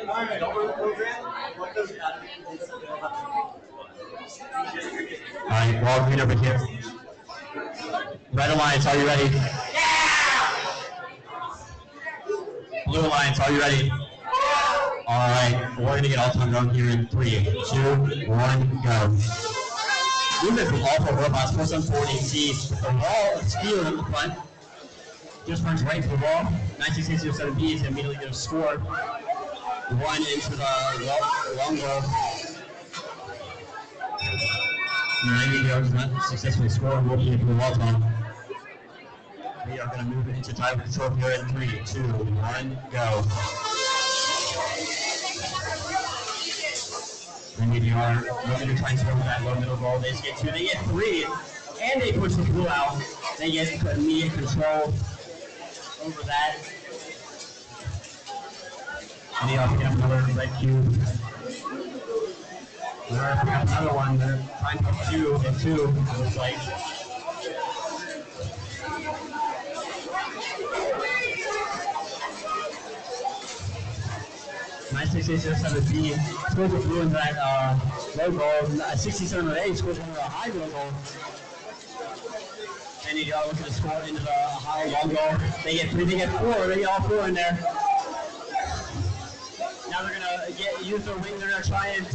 Alright, don't run the program. What goes out of it? Alright, ball green over here. Red Alliance, are you ready? Yeah! Blue Alliance, are you ready? Alright, we're going to get all time going here in 3, 2, 1, go. Movement from all four robots, 4748C, the wall of steel in the front. Just runs right to the wall. 96807B is immediately going to score. One into the long goal. 90 yards not successfully scored. Will be into the wall time. We are going to move into time control here in 3, 2, 1, go. And we are looking to try and score that low middle goal. They get 2, they get 3, and they push the blue out. They get immediate control over that. And they also get another red cube. They're picking up another one. They're trying to put 2 and 2. It looks like. Nice 6807B scores with blue into that low goal. 6708 scores into a high low goal. And you go looking to score into the high long goal. They get 3, they get 4, they get all 4 in there. Now they're gonna use their wing, they're gonna try and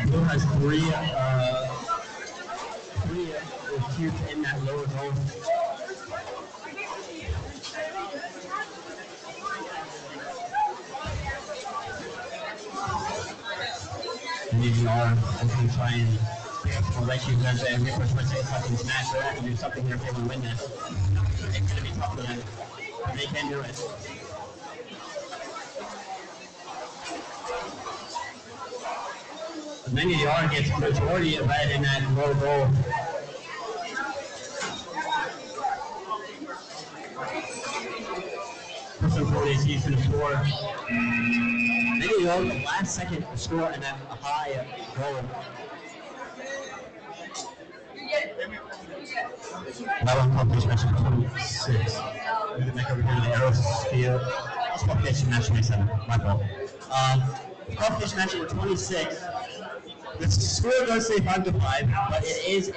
Blue has 3 cubes in that lower goal. And these are going to try and red cubes as they push for 6 seconds match. They're going to have to do something here if they want to win this. It's going to be tough for them, but they can do it. The 90-yard gets the majority of that in that low goal. Person 40 is going to score. 90-yard, the last second to score in that high goal. That one competition match number 26. We're going to make over here to the Aerosphere. That's competition match 27. My fault. Competition match number 26. The score does say 5-5, but it is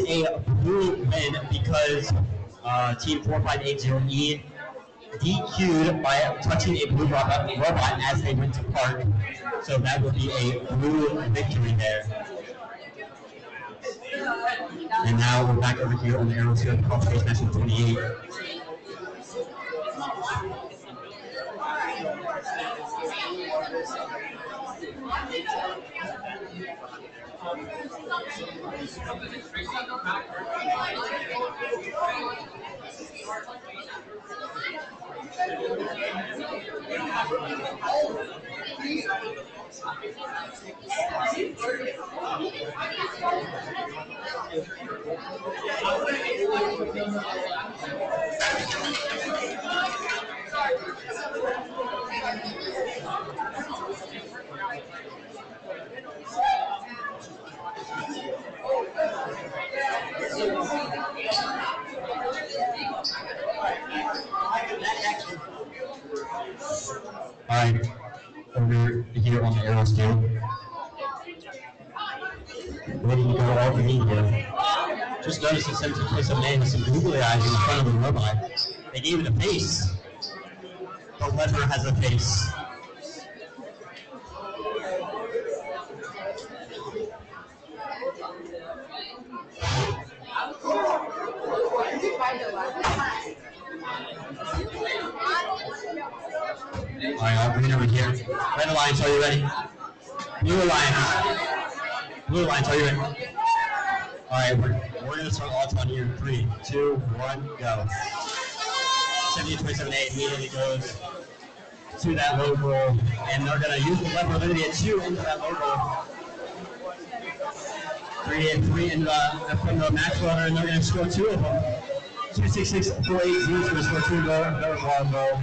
a blue win because Team 4580E DQ'd by touching a blue robot as they went to park. So that would be a blue victory there. And now we're back over here on the arrows here at the qualification match with 28. Alright, over here on the arrow scale. Waiting to go all the meat here. Just noticed that since it was a man with some googly eyes in front of the robot, they gave it a face. The lever has a face. Alright, I'll bring it over here. Red Alliance, are you ready? Blue Alliance. Blue Alliance, are you ready? Alright, we're going to start all on here. 3, 2, 1, go. 70-27A immediately goes to that low roll, and they're going to use the lever. They're going to get 2 into that low roll. 3 and 3 in from the max runner, and they're going to score 2 of them. 26648 is going to score 2 of those long roll.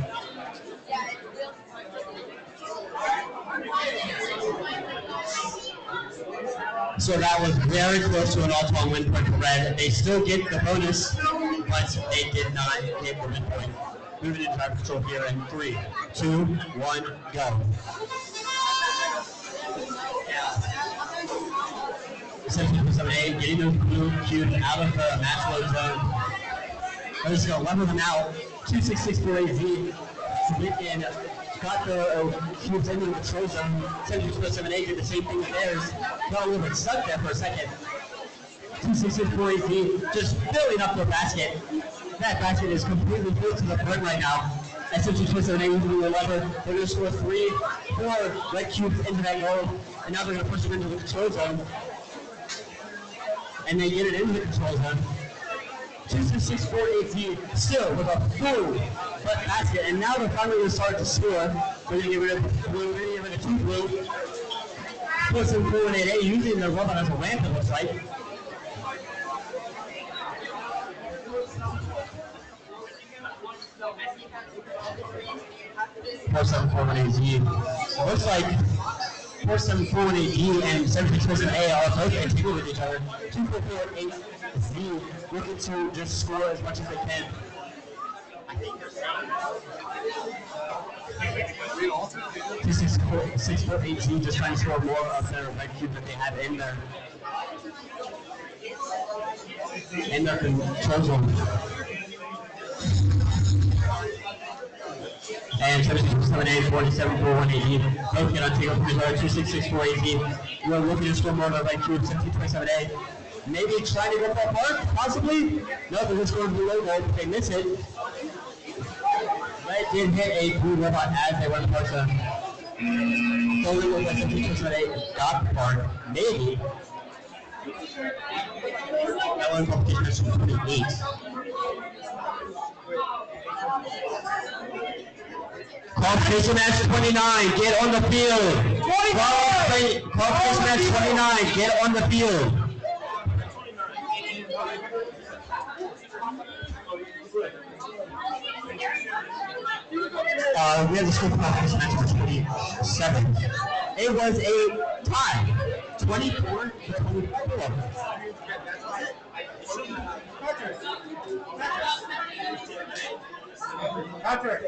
So that was very close to an all-time win point for Red. They still get the bonus, but they did not get the win point. Moving into drive control here in 3, 2, 1, go. 17-7-8, getting those blue cubes out of the match load zone. They're just going to level them out. 26648Z. Switching. Got the cubes into the control zone. 17-7-8 did the same thing with theirs. Got a little bit stuck there for a second. 26648Z just filling up their basket. That basket is completely filled to the brim right now. At 17-7-8 using the lever, they're going to score 3, 4 red cubes into that goal. And now they're going to push them into the control zone. And they get it into the control zone. 26648Z still with a full butt basket, and now they're finally going to start to score. They're going to get rid of blue, they're going to get rid of 2 blue. 4748A using their robot as a ramp, it looks like. Looks like 4748D and 76A are both integral with each other. 2448Z looking to just score as much as they can. 648Z just trying to score more of their red cube that they have in their control zone. And 76-7-8, 47-4-1-8, both get on take over 266-4-8. We're looking to score more of their red cube, 17-27-8. Maybe trying to go for a park, possibly. No, they're just going to the low goal, but they miss it. Red did hit a blue robot as they went to Burza. Only with the 17-27-8 got the park, maybe. That one competition is 28. Qualification match 29, get on the field. Qualification match 29, get on the field. We had the school qualification match for 27. It was a tie, 24 to 24. Patrick.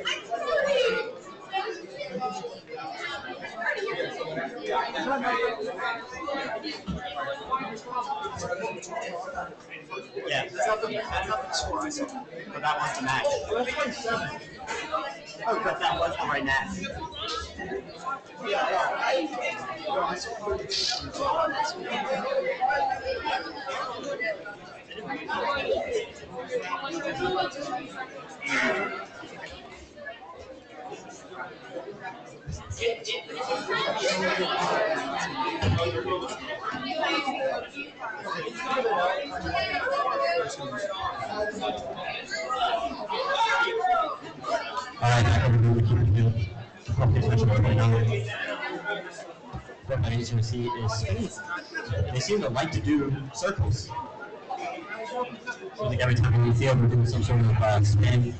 Yeah, that's not the score I saw, but that was the match. Oh, but that was the right match. Alright, back over to the keeper field. The company session is going on. What I need to see is spins. They seem to like to do circles. So like every time we field, we're doing some sort of spin.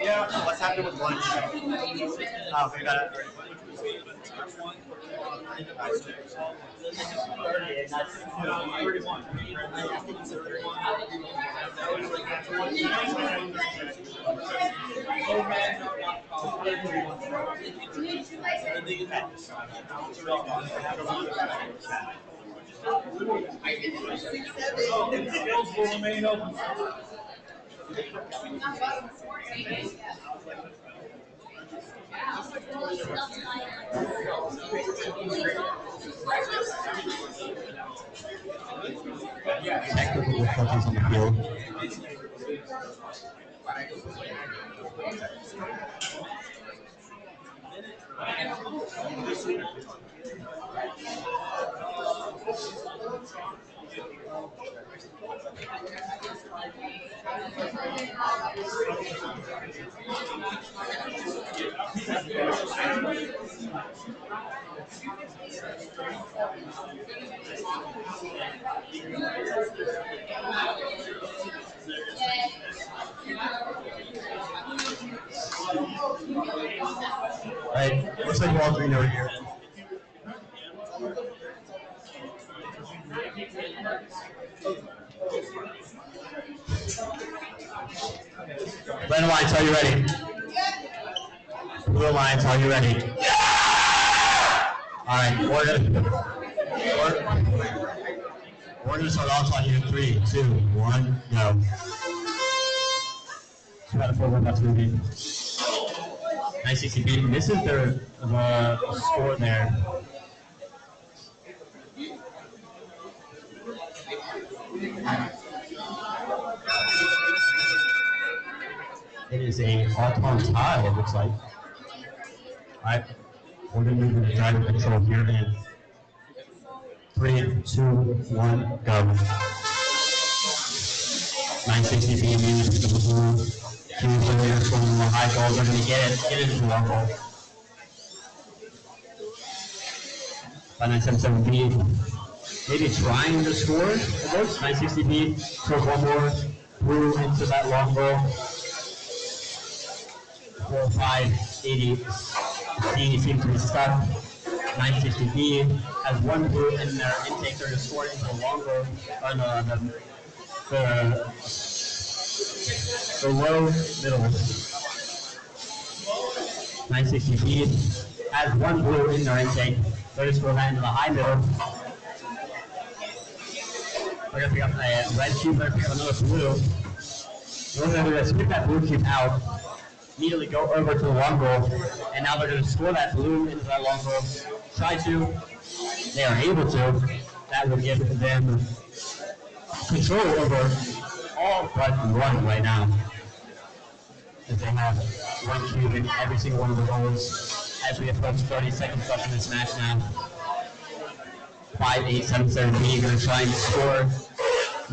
Yeah, what's happening with lunch? Oh, we got it. Skills will remain open. Technical difficulties on the field. Right, looks like we're all green over here. Red Alliance, are you ready? Blue Alliance, are you ready? All right, we're gonna start off on you. 3, 2, 1, go. So about a 4-1 that's moving. 960 beat. This is their score there. It is a all-time tie, it looks like. All right, we're going to move into driver control here in 3, 2, 1, go. 960 being used with the blue. Cues are there for the high goal. They're going to get it into the long goal. By 977B, maybe trying to score. It looks 960B took one more. Blue into that long goal. 4580 C seems to be stuck. 960B has one blue in their intake. They're just scoring into the long goal. The low middle. 960B has one blue in their intake. They're just going that into the high middle. They're going to pick up a red cube. They're going to pick up another blue. They're going to spit that blue cube out. Immediately go over to the long goal, and now they're going to score that blue into that long goal. Try to. They are able to. That will give them control over all but one right now. As they have one cube in every single one of the goals as we approach 30 seconds left in this match now. 5, 8, 7, 7, B going to try and score.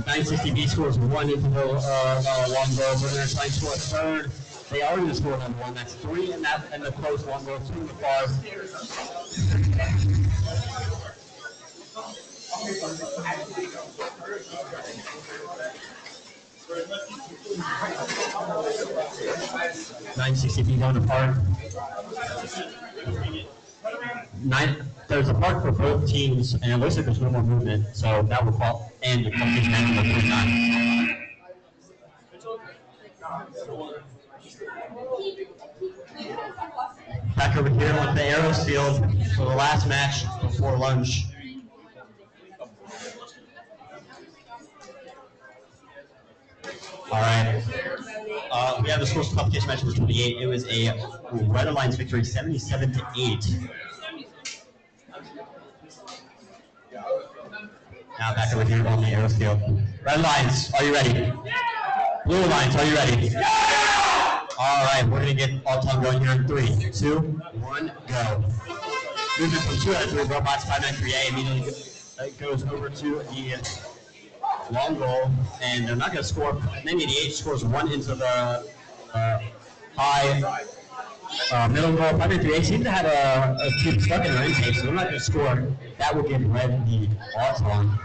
960B scores one into the long goal. We're going to try and score a third. They are going to score another one. That's 3 in the close long goal, 2 in the far. 960B going to park. There's a park for both teams, and it looks like there's no more movement, so that will fall and the company's match number 39. Back over here with the Arrows field for the last match before lunch. All right. We have the scores for competition match number 28. It was a Red Alliance victory, 77-8. Now back over here on the Arrows field. Red Alliance, are you ready? Blue Alliance, are you ready? Yeah! All right, we're going to get all time going here in 3, 2, 1, go. Movement from 2 out of 3 robots, 593A immediately goes over to the long goal, and they're not going to score. 988 scores 1 into the high middle goal. 593A seems to have a cube stuck in their intake, so they're not going to score. That will give Red the all-time.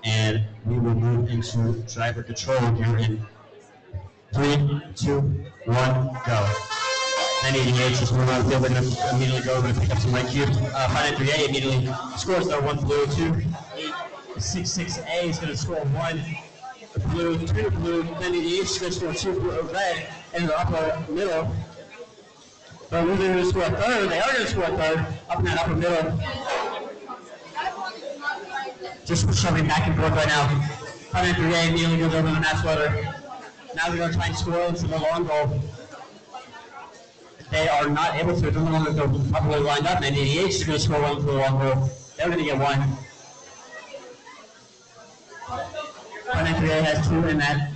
And we will move into driver control here in 3, 2, 1, go. 988 just move on the field. They're going to immediately go over to pick up some red cube. 593A immediately scores their 1 blue, 2. 866A is going to score 1 blue, 2 blue. 988 is going to score 2 red in the upper middle. They're moving to score a third. They are going to score a third up in that upper middle. Just shoving back and forth right now. 593A immediately goes over the match letter. Now they're going to try and score into the long goal. They are not able to. It doesn't look like they're properly lined up. 988 is going to score 1 into the long goal. They're going to get 1. 593A has 2 in that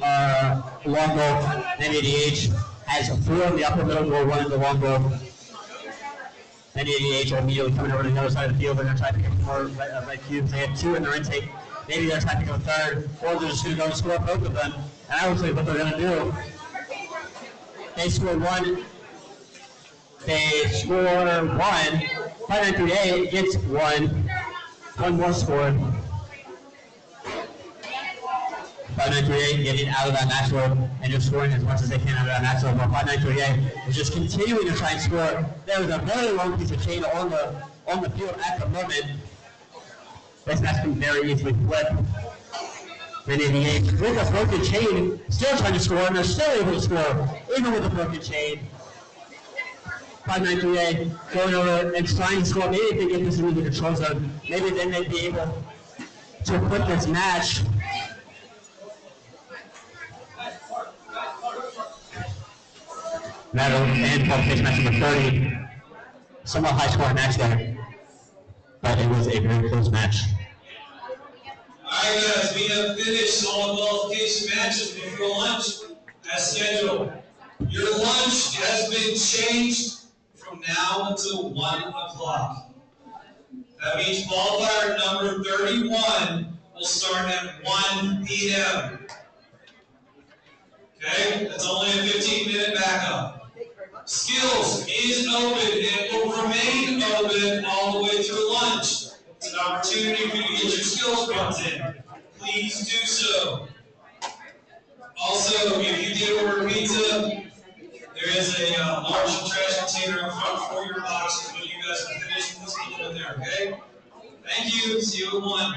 long goal. 988 has 4 in the upper middle goal, 1 in the long goal. 988 are immediately coming over to the other side of the field. They're going to try to pick up more red cubes. They have 2 in their intake. Maybe they're trying to pick up a third, or they're just going to go and score both of them. And I would say what they're going to do. They score 1. They score 1. 593A gets 1. 1 more scored. 593A getting out of that match load and just scoring as much as they can out of that match load. But 593A is just continuing to try and score. There was a very long piece of chain on the field at the moment. This match can very easily flip. 988 with a broken chain, still trying to score, and they're still able to score, even with a broken chain. 593A going over and trying to score. Maybe if they get this into the control zone, maybe then they'd be able to flip this match. Medal and qualification match number 30. Somewhat high scoring match there, but it was a very close match. Alright guys, we have finished all qualification matches before lunch as scheduled. Your lunch has been changed from now until 1 o'clock. That means qualifier number 31 will start at 1 p.m. Okay, that's only a 15-minute backup. Skills is open and will remain open all the way through lunch. It's an opportunity for you to get your skills runs in. Please do so. Also, if you did order pizza, there is a large trash container in front for your boxes when you guys are finished with this evening in there, okay? Thank you. See you at 1.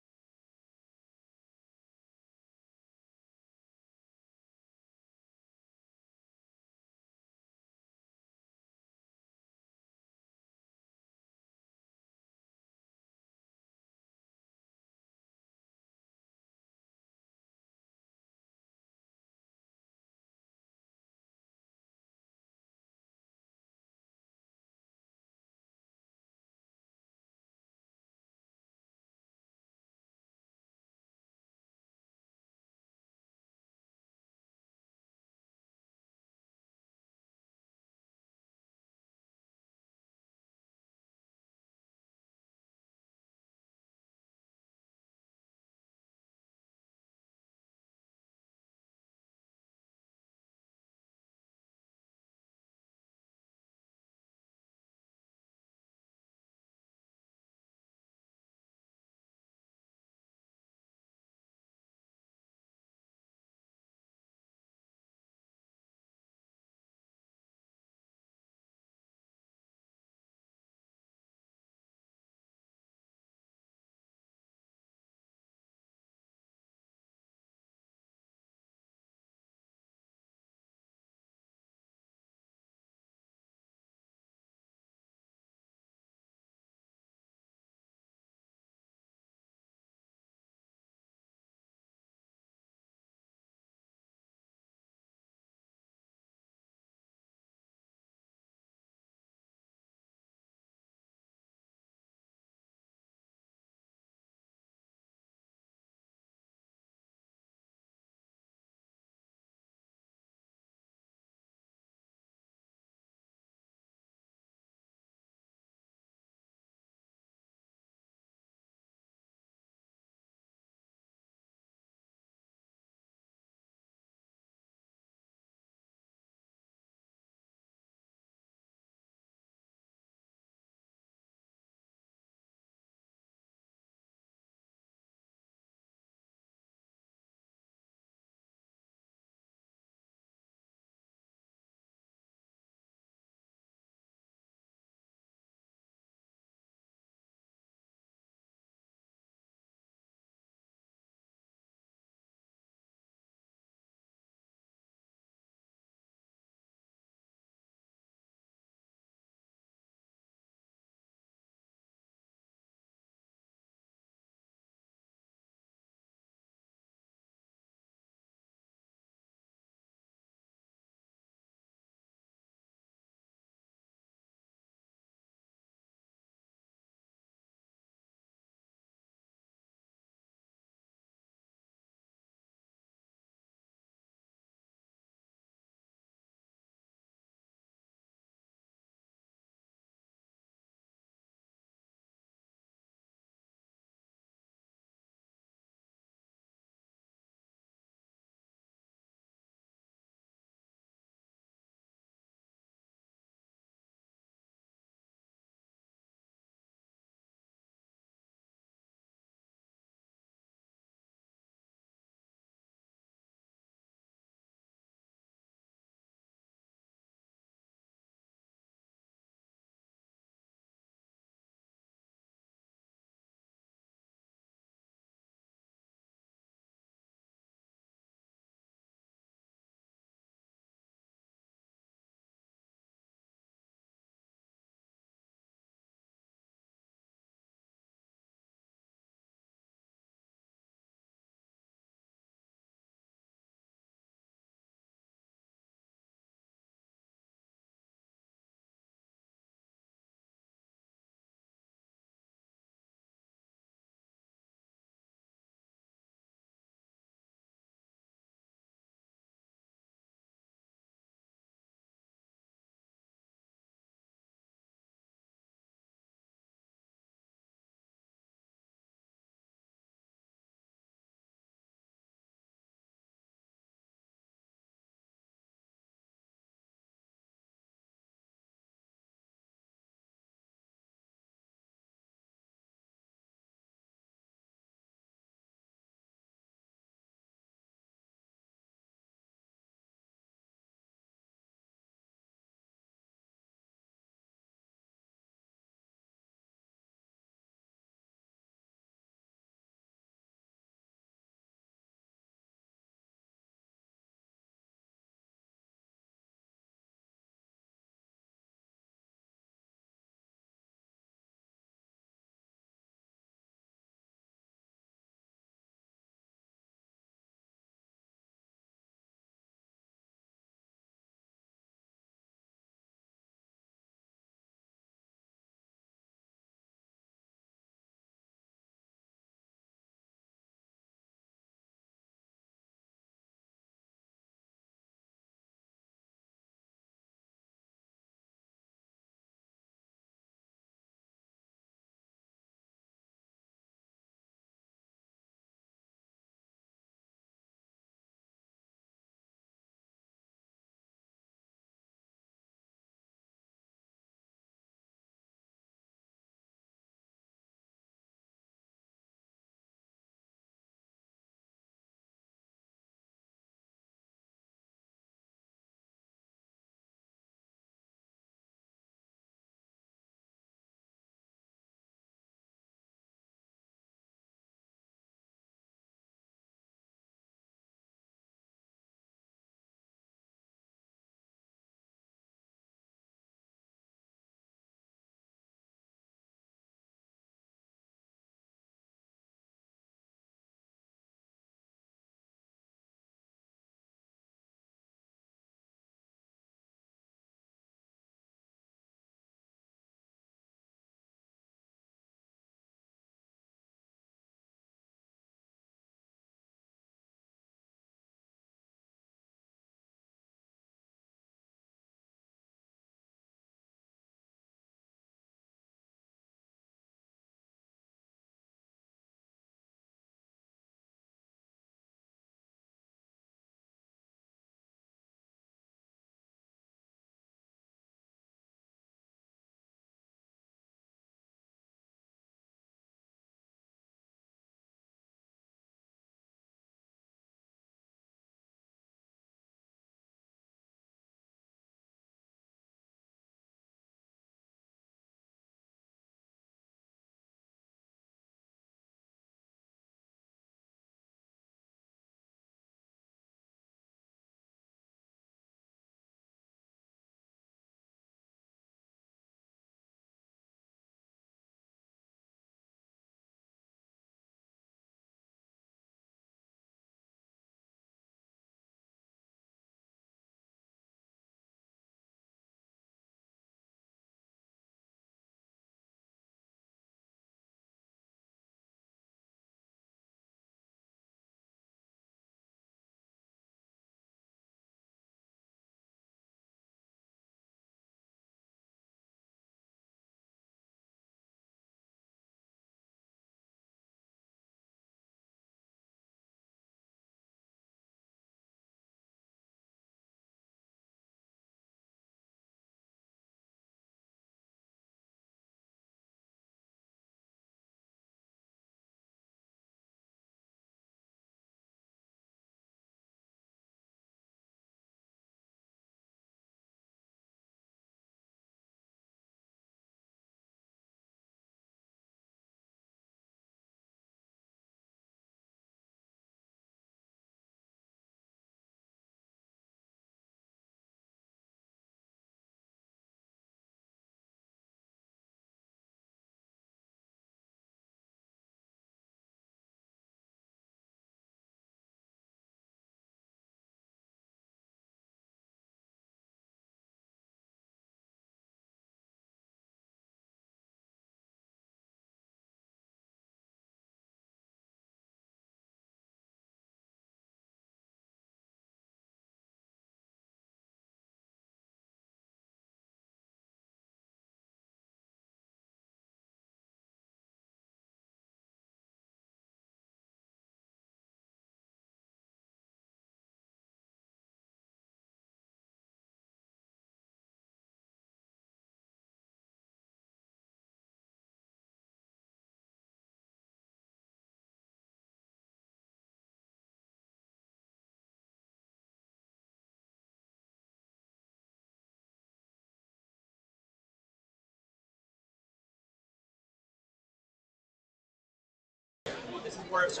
We're just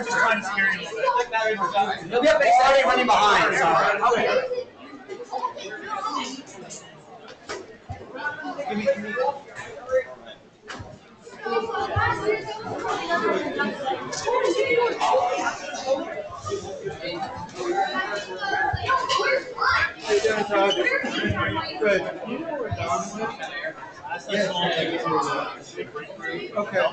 trying to scare you a little bit. You'll get already running behind. Sorry. How you doing, Todd? Good. You know where Dom's Okay.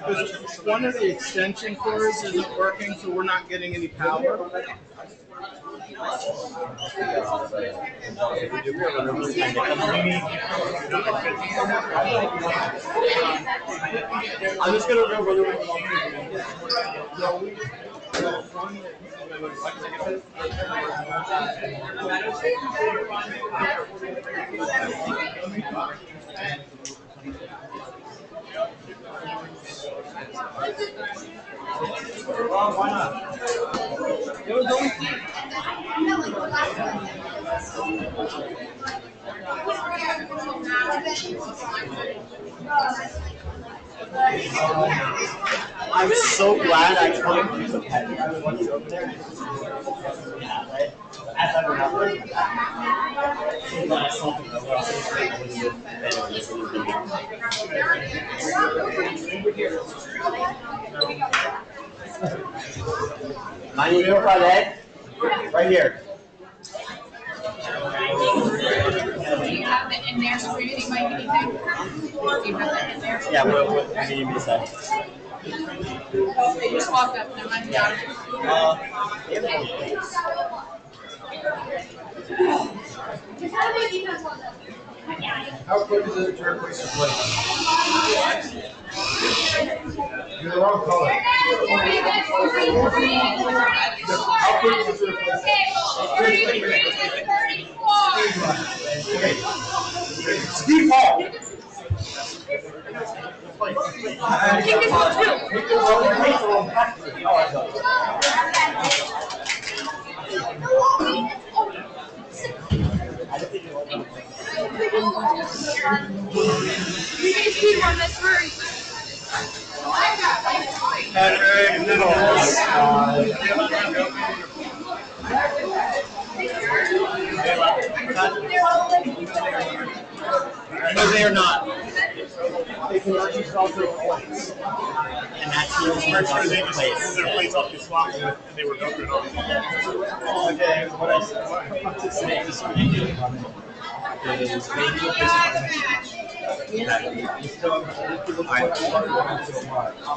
Because one of the extension cords isn't working, so we're not getting any power. I'm just gonna go really why not? It was only I'm so glad I couldn't use a pen. I was once over there. Yeah, right? As I remember. My name is Friday. Right here. Do you have it in there so anything might be anything? Do you have that in there? Yeah, what do you need me to say? They just walked up, never mind. How quick is it to replace your plate? You're the wrong color. How quick is it to replace Steve Hall! Take this one too. We need speed run this room. No, they are not. They can actually solve their points. And that's the only Pretty sure they just place. pulled their plates off the swap and they were broken off. Okay, what I want to say is maybe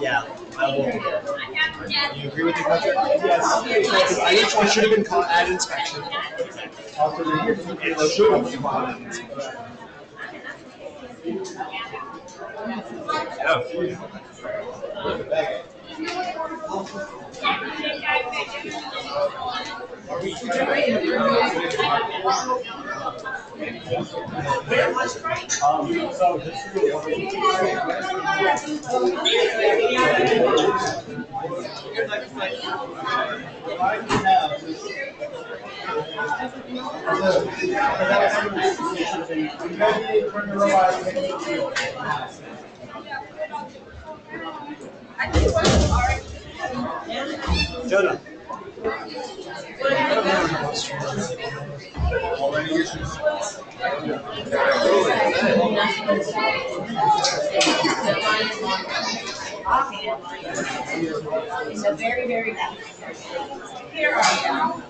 yeah, I will. You agree with the culture? Yes. I think it should have been called ad inspection. Also, it should have been called ad inspection. So this is Jonah. In the very, very back. Here are you.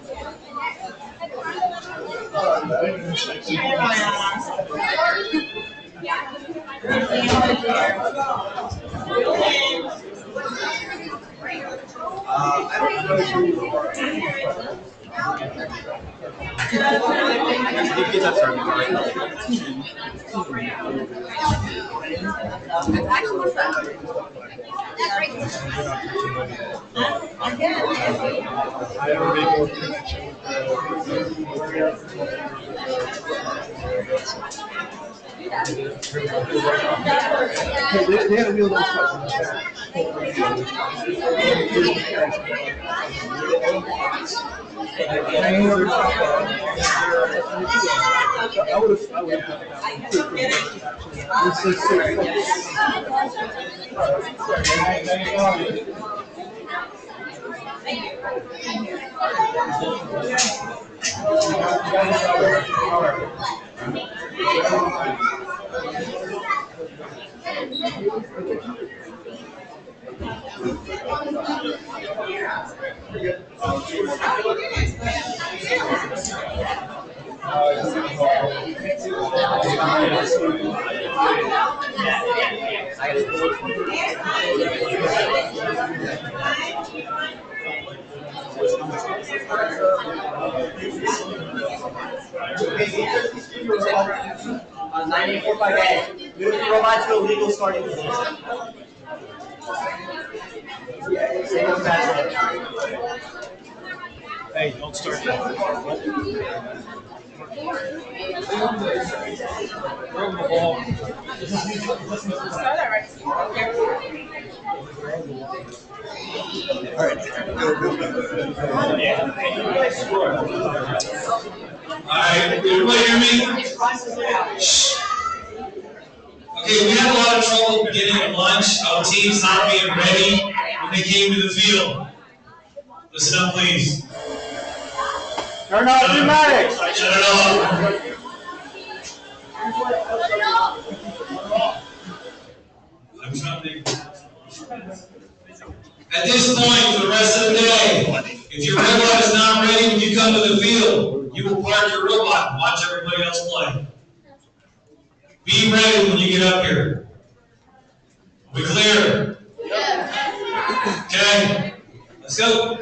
They had a real nice I would have done On 9845A, move the robot to a legal starting position. Single match. Hey, don't start that. Throw the ball. All right. Alright, everybody hear me? Shh. Okay, we had a lot of trouble getting lunch, our teams not being ready when they came to the field. Listen up, please. Turn off your mics. Shut it off. I'm trying to. At this point, for the rest of the day, if your robot is not ready when you come to the field, you will park your robot and watch everybody else play. Be ready when you get up here. We clear? Okay, let's go.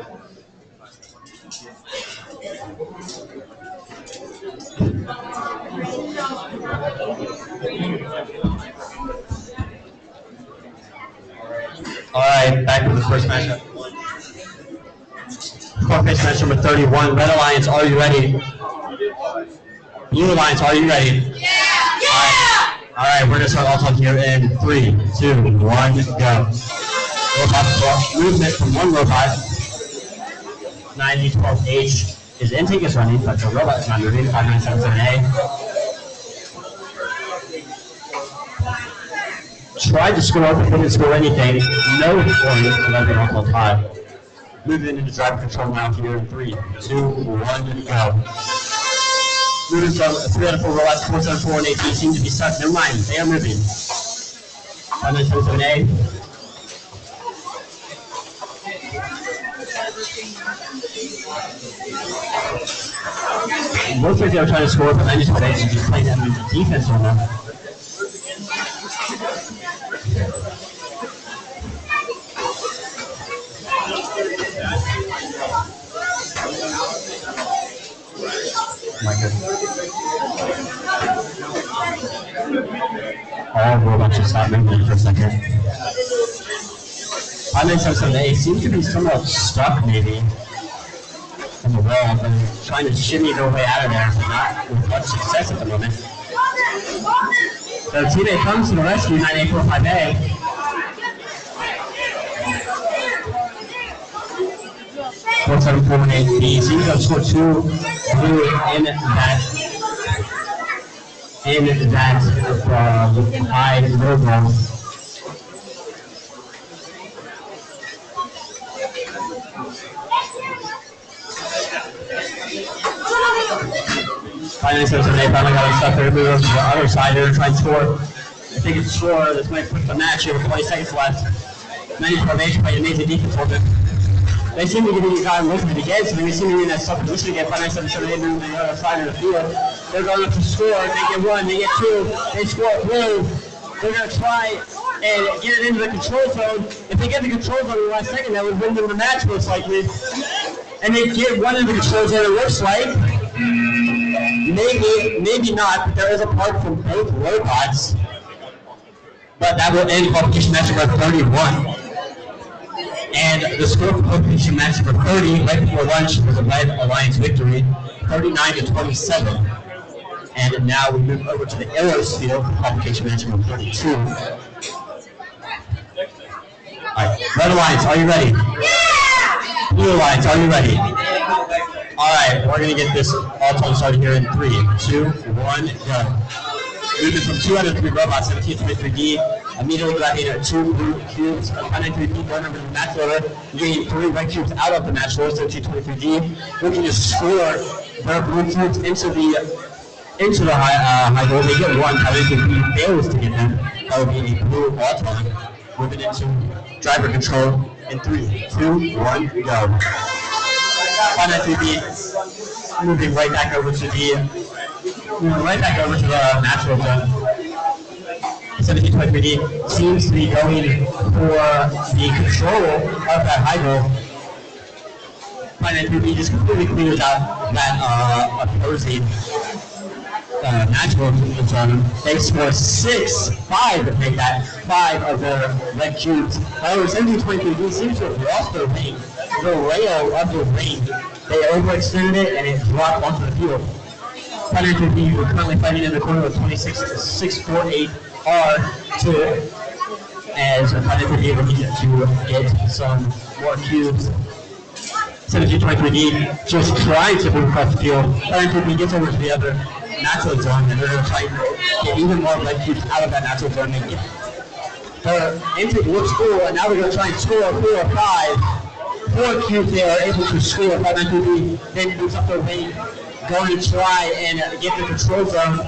All right, back to the first matchup. Core face match number 31. Red Alliance, are you ready? Blue Alliance, are you ready? Yeah! All right, we're gonna start all talking here in 3, 2, 1, go. Robot movement from one robot. 9012H. His intake is running, but the robot is not moving. 5977A. Tried to score, but couldn't score anything. No scoring, 11 off tie. Moving into driver control now here in 3, 2, 1, go. Moving from 3 out of 4 robots, 474 and 18 seem to be stuck. Never mind, they are moving. 5977A. Looks like they were trying to score, but 92A should be playing that with the defense on them. My goodness. All robots should stop moving for a second. 5977A seems to be somewhat stuck, maybe, in the wall, but trying to shimmy their way out of there, but not with much success at the moment. So teammate comes to the rescue, 9845A. Four, 7, 4, 8, B. Seems to have scored 2 blue in that high logo. Finally, so they finally got stuck there. Move over to the other side. They're trying to score. If they can score, this might push the match here with 20 seconds left. 94H played amazing defense for them. They seem to be getting gotten away from it again, so they seem to be in that stuck position again. 5977 move to the other side of the field. They're going up to score. They get 1, they get 2, they score blue. They're going to try and get it into the control zone. If they get the control zone in the last second, that would win them the match most likely. And they get 1 into the control zone, it looks like. Maybe not, but there is a part from both robots. But that will end qualification match number 31. And the score for qualification match number 30, right before lunch, was a Red Alliance victory, 39-27. And now we move over to the arrows field for qualification match number 32. Alright, red alliance, are you ready? Yeah! Blue alliance, are you ready? Alright, we're going to get this all time started here in 3, 2, 1, go. Moving from 2 out of 3 robots, 1723D, immediately grabbing 2 blue cubes, 593D going over to the match loader, getting 3 red cubes out of the match loader, 1723D, looking to score their blue cubes into the high goal. They get 1, however, if he fails to get them, that would be a blue ball time. Moving into driver control in 3, 2, 1, go. 593D moving right back over to the natural zone. 1723D seems to be going for the control of that high goal. 593D just completely clears out that opposing natural zone. They score 5 to make that 5 of their red cubes. However, 1723D seems to have lost their ring. The rail of the ring, they overextended it and it dropped onto the field. 593D are currently fighting in the corner with 26-648R2 as 593D are looking to get some more cubes. 1723D just trying to move across the field. 593D gets over to the other natural zone and they're going to try to get even more red cubes out of that natural zone and get her intake looks cool, and now they're going to try and score 4 or 5. 4 cubes they are able to score. 593D then moves up their wing, going to try and get the control zone.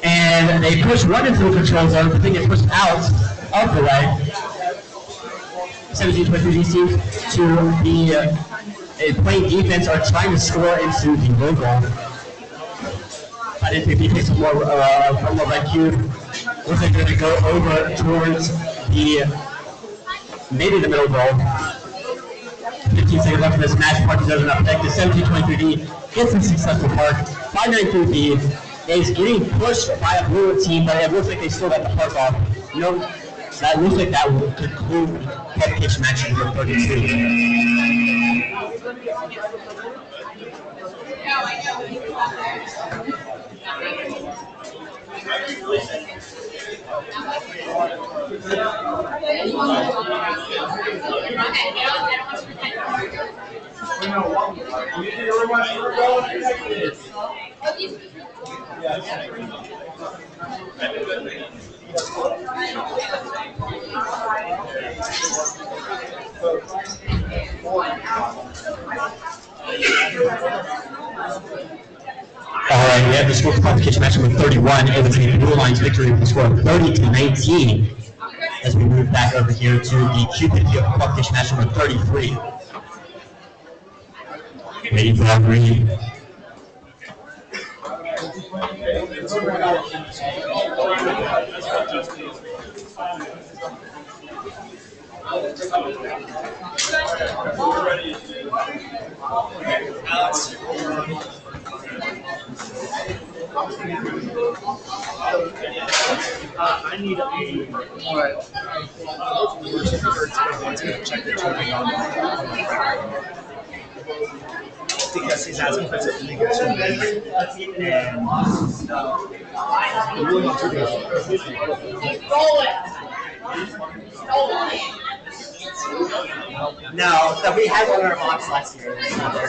And they push right into the control zone, but they get pushed out of the way. 1723D seems to be playing defense or trying to score into the low goal. 593D takes one more red cube. Looks like they're going to go over towards maybe the middle goal. 15 seconds left in this match. Park doesn't affect the 1723D gets a successful park. 593D is getting pushed by a blue team, but it looks like they still got the park off. You know, that looks like that will conclude qualification match number 32. Alright, we have the score for qualification match number 31. It was a Blue Alliance victory with the score of 30-19 as we move back over here to the Cupid field for qualification match number 33. Waiting for that green. I need a check the tubing on because he's asking for something to get tubing and really not tubing. No, that we had one in our box last year. It's not there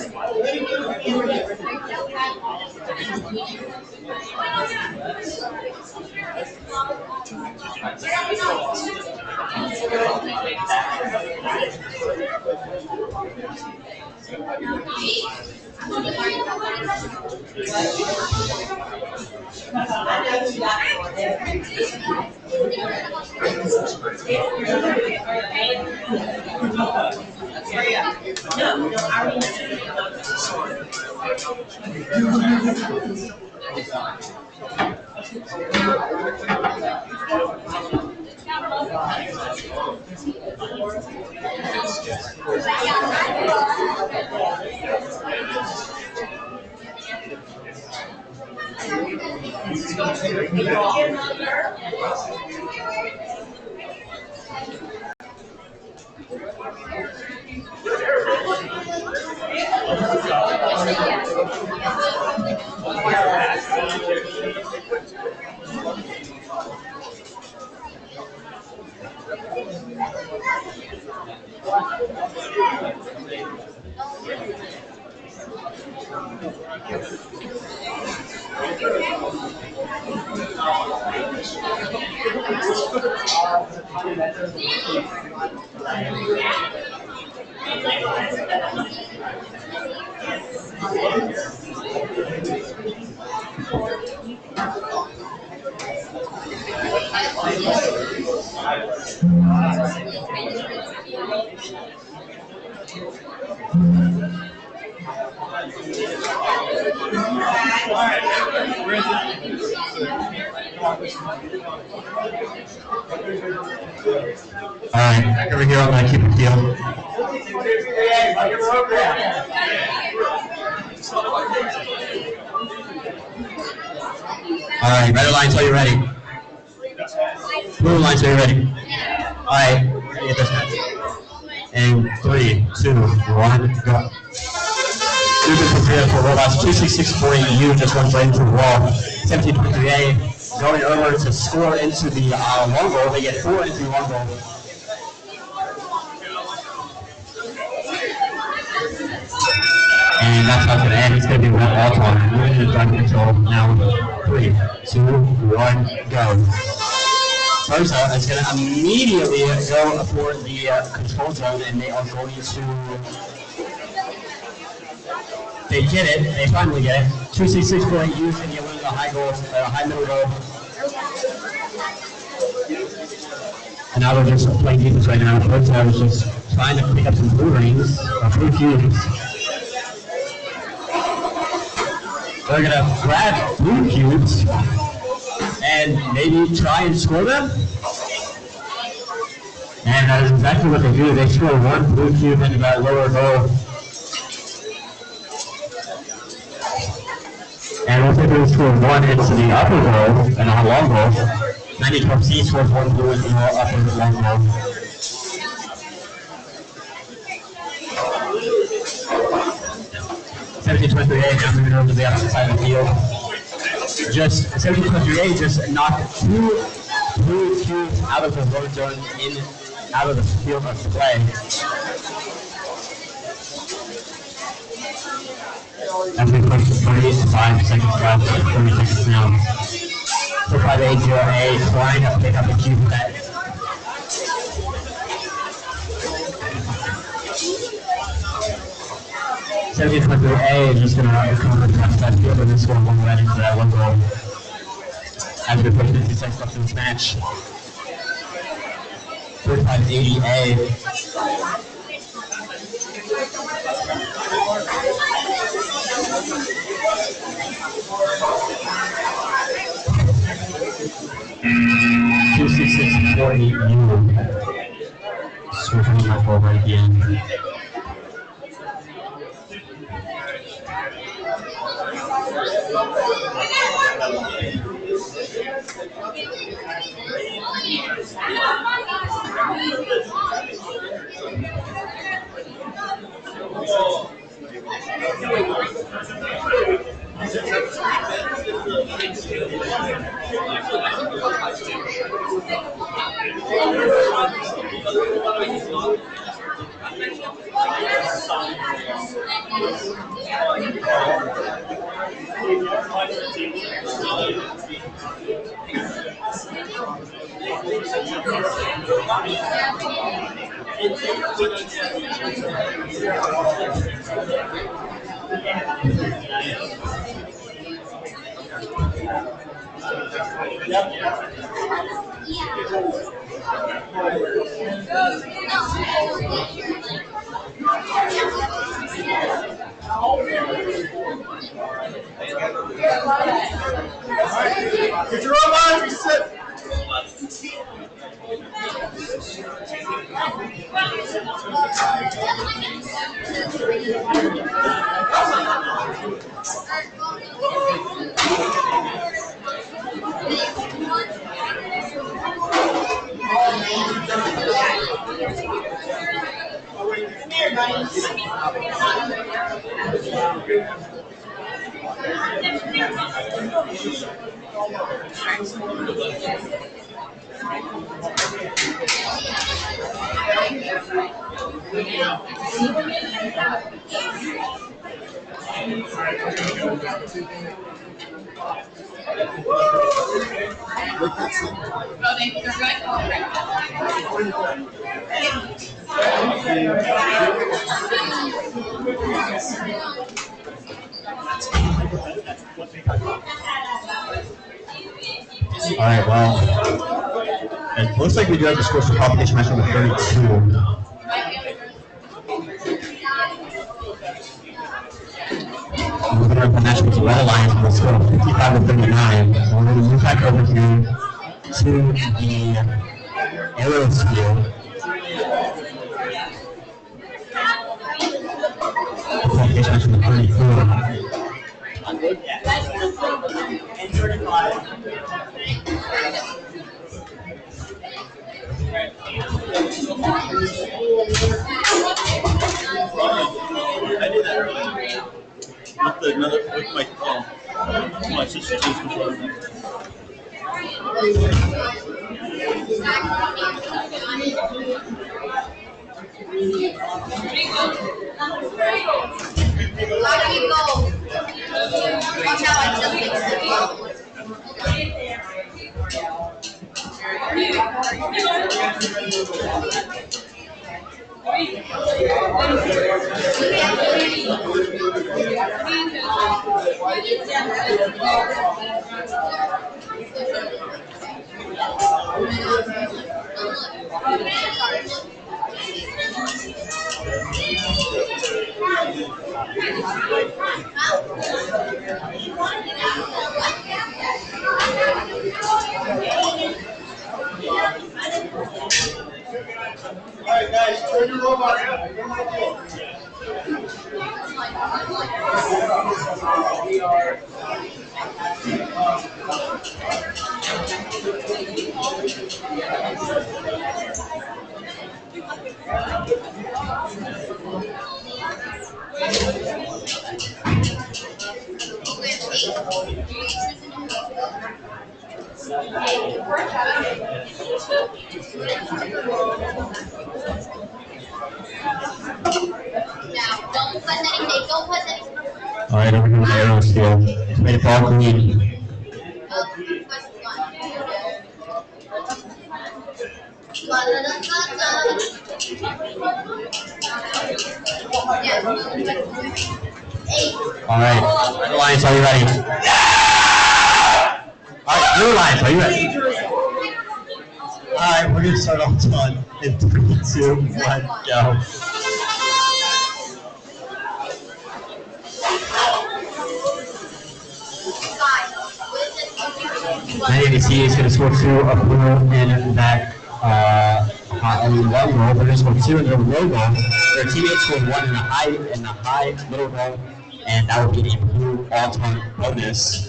Alright, back over here, I'm going to keep it heel. Alright, red line until you're ready. Blue line until you're ready. Alright, get this match. And 3, 2, 1, go. Moving from here for robots, 26640, you just went right into the wall. 1723A going over to score into the long goal. They get 4 into the long goal. And that's how it's going to end. It's going to be one all time. Moving to the gun control now. 3, 2, 1, go. Burza is going to immediately go for the control zone, and they are going to. They get it. They finally get it. 266.8 used, and you win the high goal, high middle goal. And now they're just playing defense right now. Burza is just trying to pick up some blue rings, blue cubes. They're going to grab blue cubes and maybe try and score them. And that is exactly what they do. They score one blue cube into that lower goal. And once they do score one into the upper goal and a long goal, 9012C scores one blue into the upper long goal. now moving over to the opposite side of the field. Just 1723A just knocked 2 blue cubes out of the load zone out of the field of play. As we push 35 seconds left, 30 seconds now. 4580A trying to pick up the cube that. A is just going to come over the top side field and then score one red into that one goal. As we push 50 seconds left in this match. 4580A. Switching my ball right again. Get your robot, sit. Oh, they're good? Oh, great. All right, well, it looks like we do have the scores for competition match number 32. We're going to have the match with the Red Alliance with a score of 55-39. So we're going to move back over here to the Aerosphere. Competition match number 34. And 35. I did that earlier. With my sister's controller. Watch out, I just fixed it. Alright guys, turn your robot out. All right, over here with Aerosphere. It's made it all green. All right, Red Alliance, are you ready? All right, Blue Alliance, are you ready? All right, we're gonna start off on in 3, 2, 1, go. NADC is going to score 2 up row in that one row. They're going to score 2 in the low row. Their teammates scored 1 in the high middle row, and that will be a blue all-time bonus.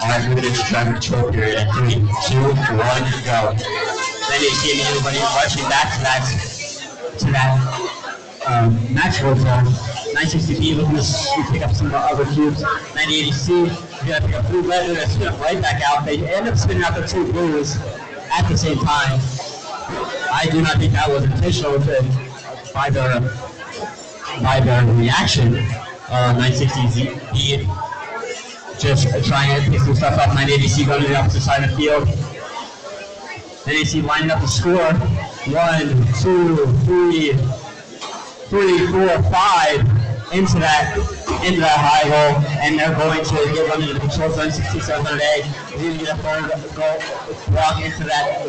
All right, moving into traffic control period at 3, 2, 1, go. NADC immediately rushing back to that match row zone. 960B looking to pick up some other cubes. 9080C is going to pick up blue red, and spin up right back out. They end up spinning out the 2 blues at the same time. I do not think that was intentional by the reaction. 960B just trying to pick some stuff up. 980C going to the opposite side of the field. 980C lining up the score. 1, 2, 3, 4, 5 into that high goal, and they're going to get run into the control zone. 6700A. They're going to get a third goal block into that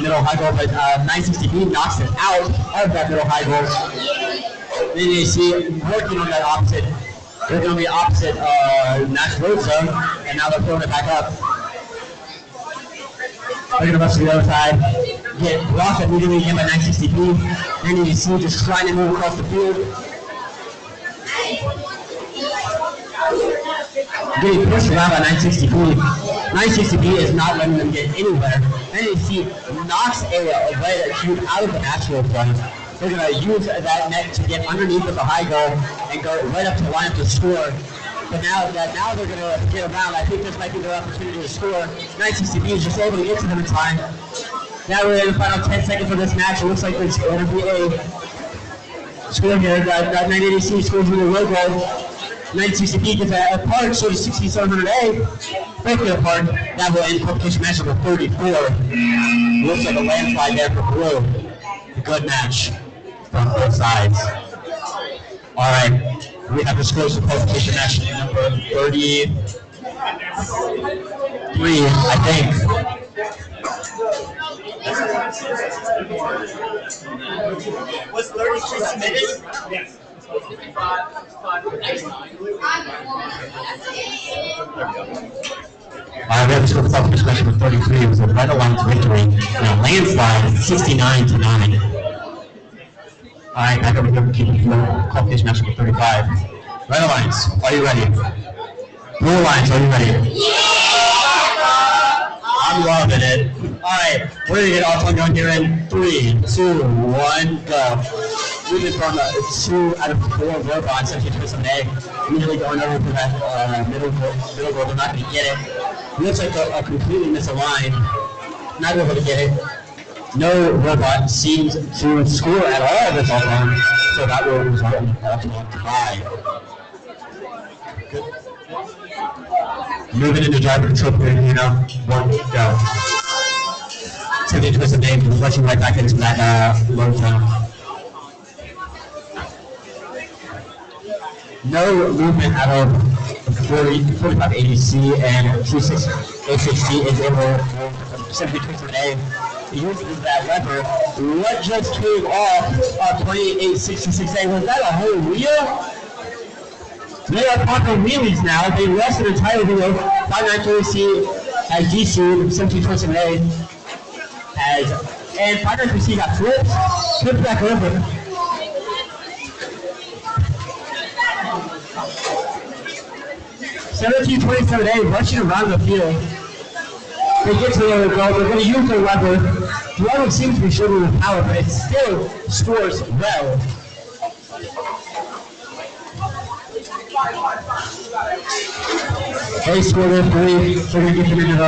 middle high goal, but 960B knocks it out of that middle high goal. Then you see working on that opposite. They're going to be opposite match road zone, and now they're throwing it back up. They're going to rush to the other side. Get blocked immediately again by 960B. Then you see just trying to move across the field. Getting pushed around by 960B. 960B is not letting them get anywhere. Then you see knocks a red cube out of the actual zone. They're going to use that net to get underneath of the high goal and go right up to the line up to score. But now they're going to get around. I think this might be their opportunity to score. 960B is just able to get to them in time. Now we're in the final 10 seconds of this match. It looks like there's going to be a score here. That 980C scores with a road goal. 960B gets a park, so does 6700A. Breaking it apart, that will end qualification match number 34. Looks like a landslide there for blue. A good match from both sides. All right, we have disclosed the qualification match number 33, I think. Was 33 submitted? Yes. We have disclosed the qualification match number 33. It was a Red Alliance victory and a landslide 69-9. All right, back over here for qualification match number 35. Red Alliance, are you ready? Blue Alliance, are you ready? I'm loving it. All right, we're going to get all time going here in 3, 2, 1, go. Moving from 2 out of 4 robots, SHHS, immediately going over to that middle goal. They're not going to get it. Looks like they're completely misaligned. Not able to get it. No robot seems to score at all this time, so that will result in an all-time tie. Moving into driver control period, 1, go. Taking twist of name, rushing right back into that low zone. No movement out of 4580C and 2606C is able to simply twist of name. He uses that lever. What just came off of 2866A? Was that a whole wheel? They are popping wheelies now. They rest an entire wheel. 593C has DC, 1727A has, and 593C got flipped back over. A rushing around the field. They get to the other goal. They're going to use their lever. The lever seems to be showing with power, but it still scores well. They scored their 3, so we're going to get them into the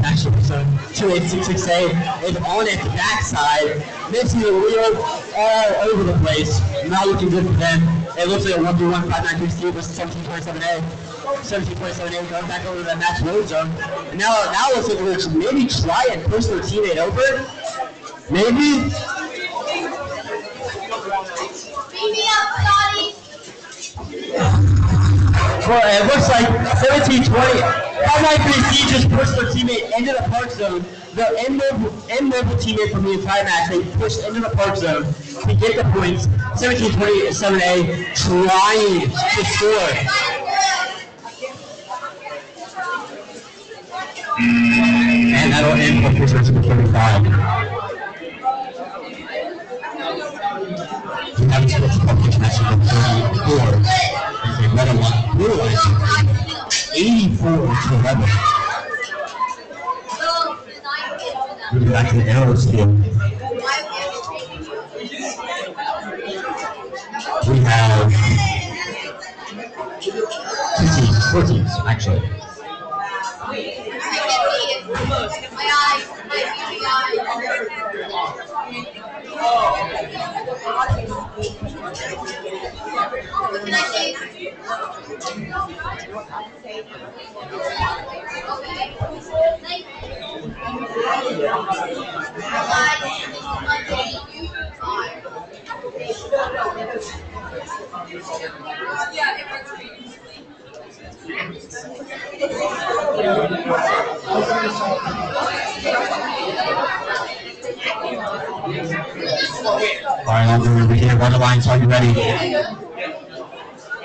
actually, so 2866A is on its backside, missing the wheel all over the place. Not looking good for them. It looks like a 1v1 593C versus 1727A. 1727A going back over to that match load zone. And now it looks like we're going to maybe try and push their teammate over. Maybe. Well, it looks like 1720. 593C just pushed their teammate into the park zone. The immobile teammate from the entire match, they pushed into the park zone to get the points. 1727A trying to score. And that'll end for push number 35. We have a switch competition match number 34. It's a red and blue line. 84-11. Moving back to the arrows field. We have 4 teams, actually. All right, Andrew, over here. Red Alliance, are you ready? All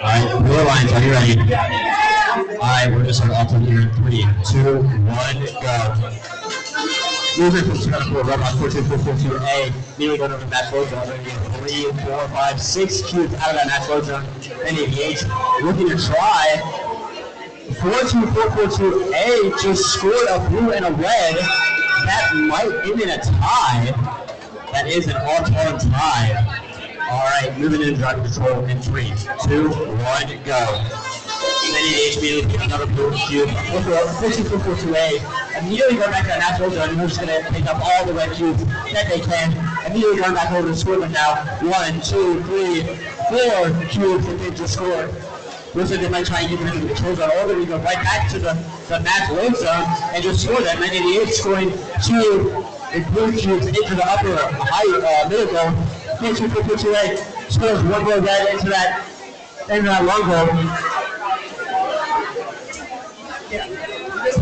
right, Blue Alliance, are you ready? All right, we're just on auto here in 3, 2, 1, go. Moving from 294, Robot 42442A, nearly going over the match load zone. 3, 4, 5, 6 cubes out of that match load zone. Then 88, looking to try. 42442A just scored a blue and a red. That might end in a tie. That is an all-time tie. All right, moving into driver control in 3, 2, 1, go. Then immediately get another blue cube. 42442A. Immediately go back to that natural zone, and we're just going to pick up all the red cubes that they can. immediately going back over to the scoreboard now. 1, 2, 3, 4 cubes that they just scored. Looks like they might try and get them into the control zone, or they go right back to the match load zone and just score that. 988 scoring 2 blue cubes into the upper high middle goal. 2-2-4-2-8 scores 1 goal right into that long goal.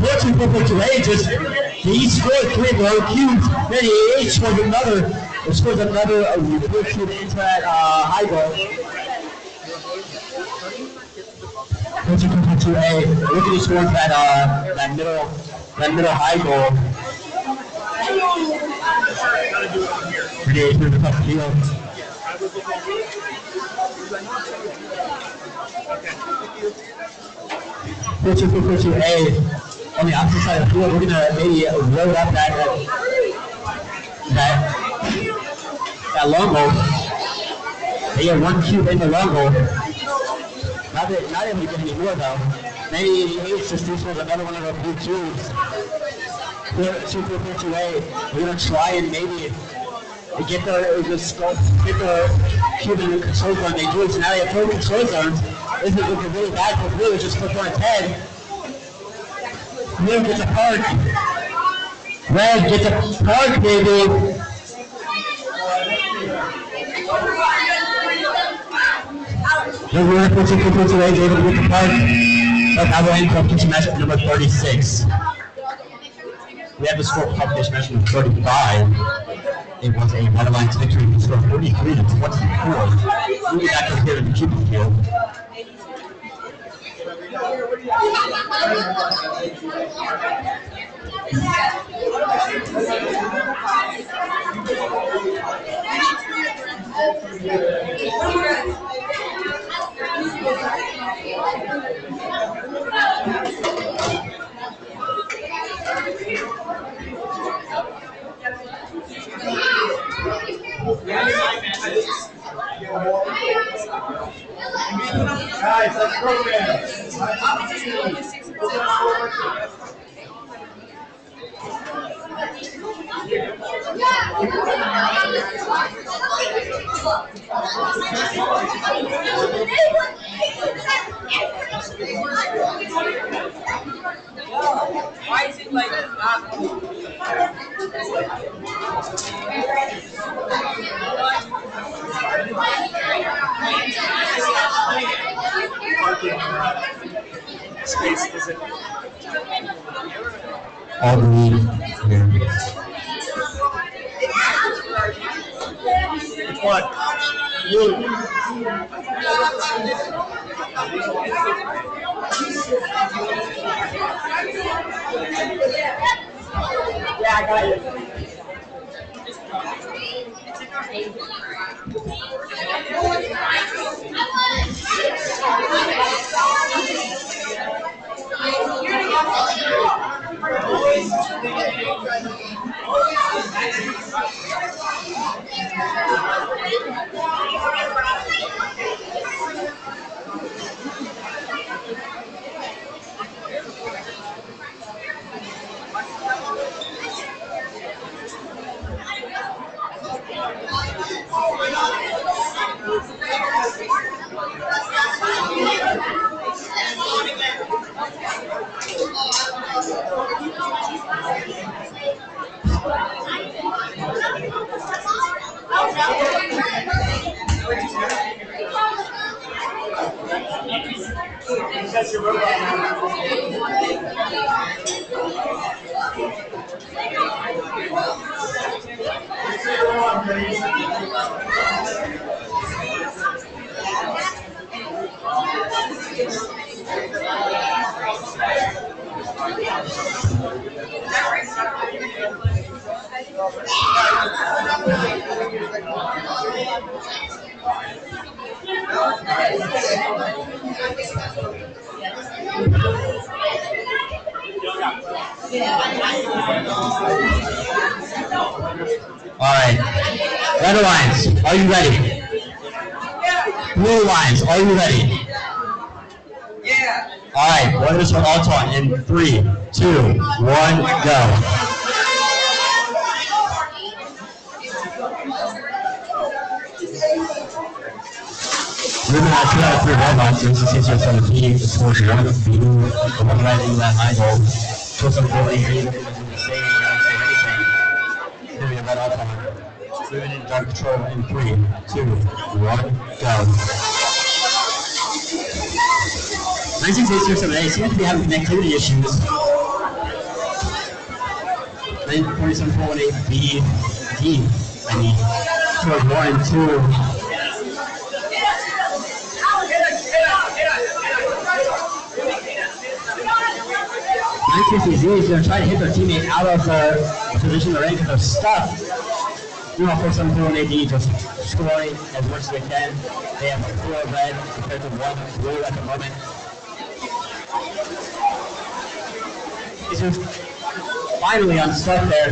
4-2-4-2-8 just he scored 3 low cubes. 988 scores another blue cube into that high goal. 4-2-4-2-8. Look at the score for that middle high goal. Grenade through the top field. 4-2-4-2-8. On the opposite side of the field, we're gonna maybe load up that long goal. They get 1 cube in the long goal. Not able to get any more though. 988 just scores another one of the blue cubes. 4-2-4-2-8. We're gonna try and maybe get the cube in the control zone. They do it, so now they have 4 control zones. This is looking really bad for Blue. Just flipped on its head. Blue gets a park. Red gets a park, baby. The winner for 2-4-2-8 is able to get the park. But now we're in competition match number 36. We have the score for competition match number 35. It was a Meadowlands victory. We scored 43-24. Moving back up here in the Cupid field. Guys, let's program. Why is it like that? Space is it? All the lead here. Which one? Blue. Yeah, I got it. That's your robot. All right. Red Alliance, are you ready? Blue Alliance, are you ready? Yeah. All right, we're going to start all talk in 3, 2, 1, go. Moving on, 2 out of 3 robots, SHHS 17, the score is 1 of blue, the one right in that high goal. Put some goal in here, looking to the same, you don't say anything. Moving a red all time. Moving into dark control in 3, 2, 1, go. 96807A seems to be having connectivity issues. 94748 B, D, I mean, scores 1 and 2. 960Z is going to try to hit their teammate out of the position they're in because they're stuck. Meanwhile, 4748D just scoring as much as they can. They have 4 red compared to 1 blue at the moment. He's just finally unstuck there.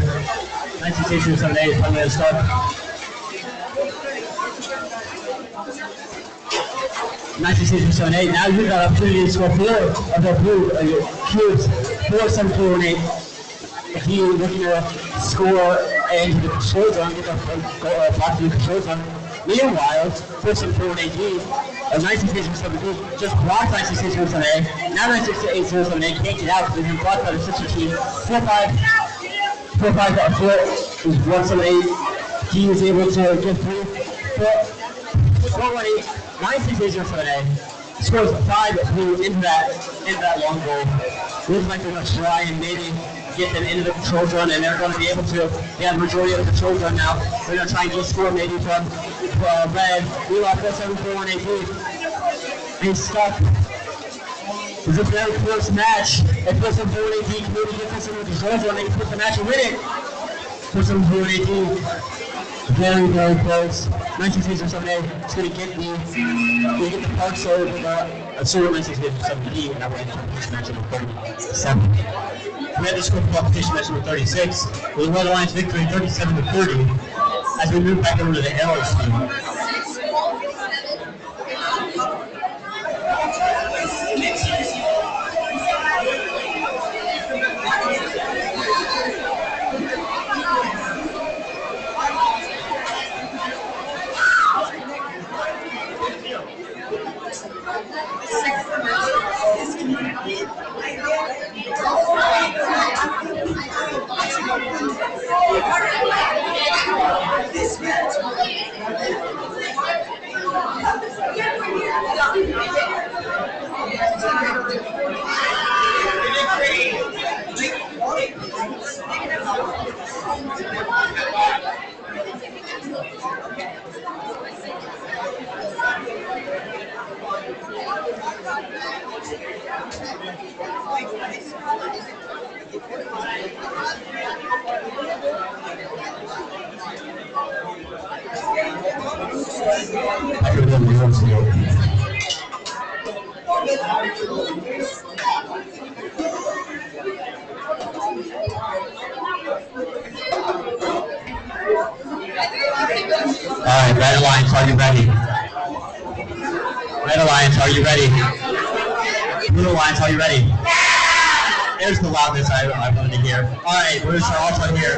96078 is finally unstuck. 96078. Now you've got an opportunity to score 4 of their blue cubes. 4748. If you looking to score into the control zone, get the block to the control zone. Meanwhile, 4748D, 96078 just blocked 96078. Now 96078 can't get out because they've been blocked by the sister team. 4-5 is 178. He is able to get through. 418. 96078 scores 5 blue into that long goal. Looks like they're going to try and maybe get them into the control zone, and they're going to be able to. They have the majority of the control zone now. They're going to try and get score maybe from red. We lost 4741AD. He's stuck. This is a very close match. If 4741AD can maybe get this into the control zone, they can put the match and win it. 4741AD. Very, very close. 96078 is going to get the park serve with a 96078, and that will end up this match number 37. We had the score for competition match number 36, with the Red Alliance victory 37-30 as we move back over to the Arrows team. Alright, Red Alliance, are you ready? Red Alliance, are you ready? Blue Alliance, are you ready? There's the loudness I wanted to hear. Alright, we're also here.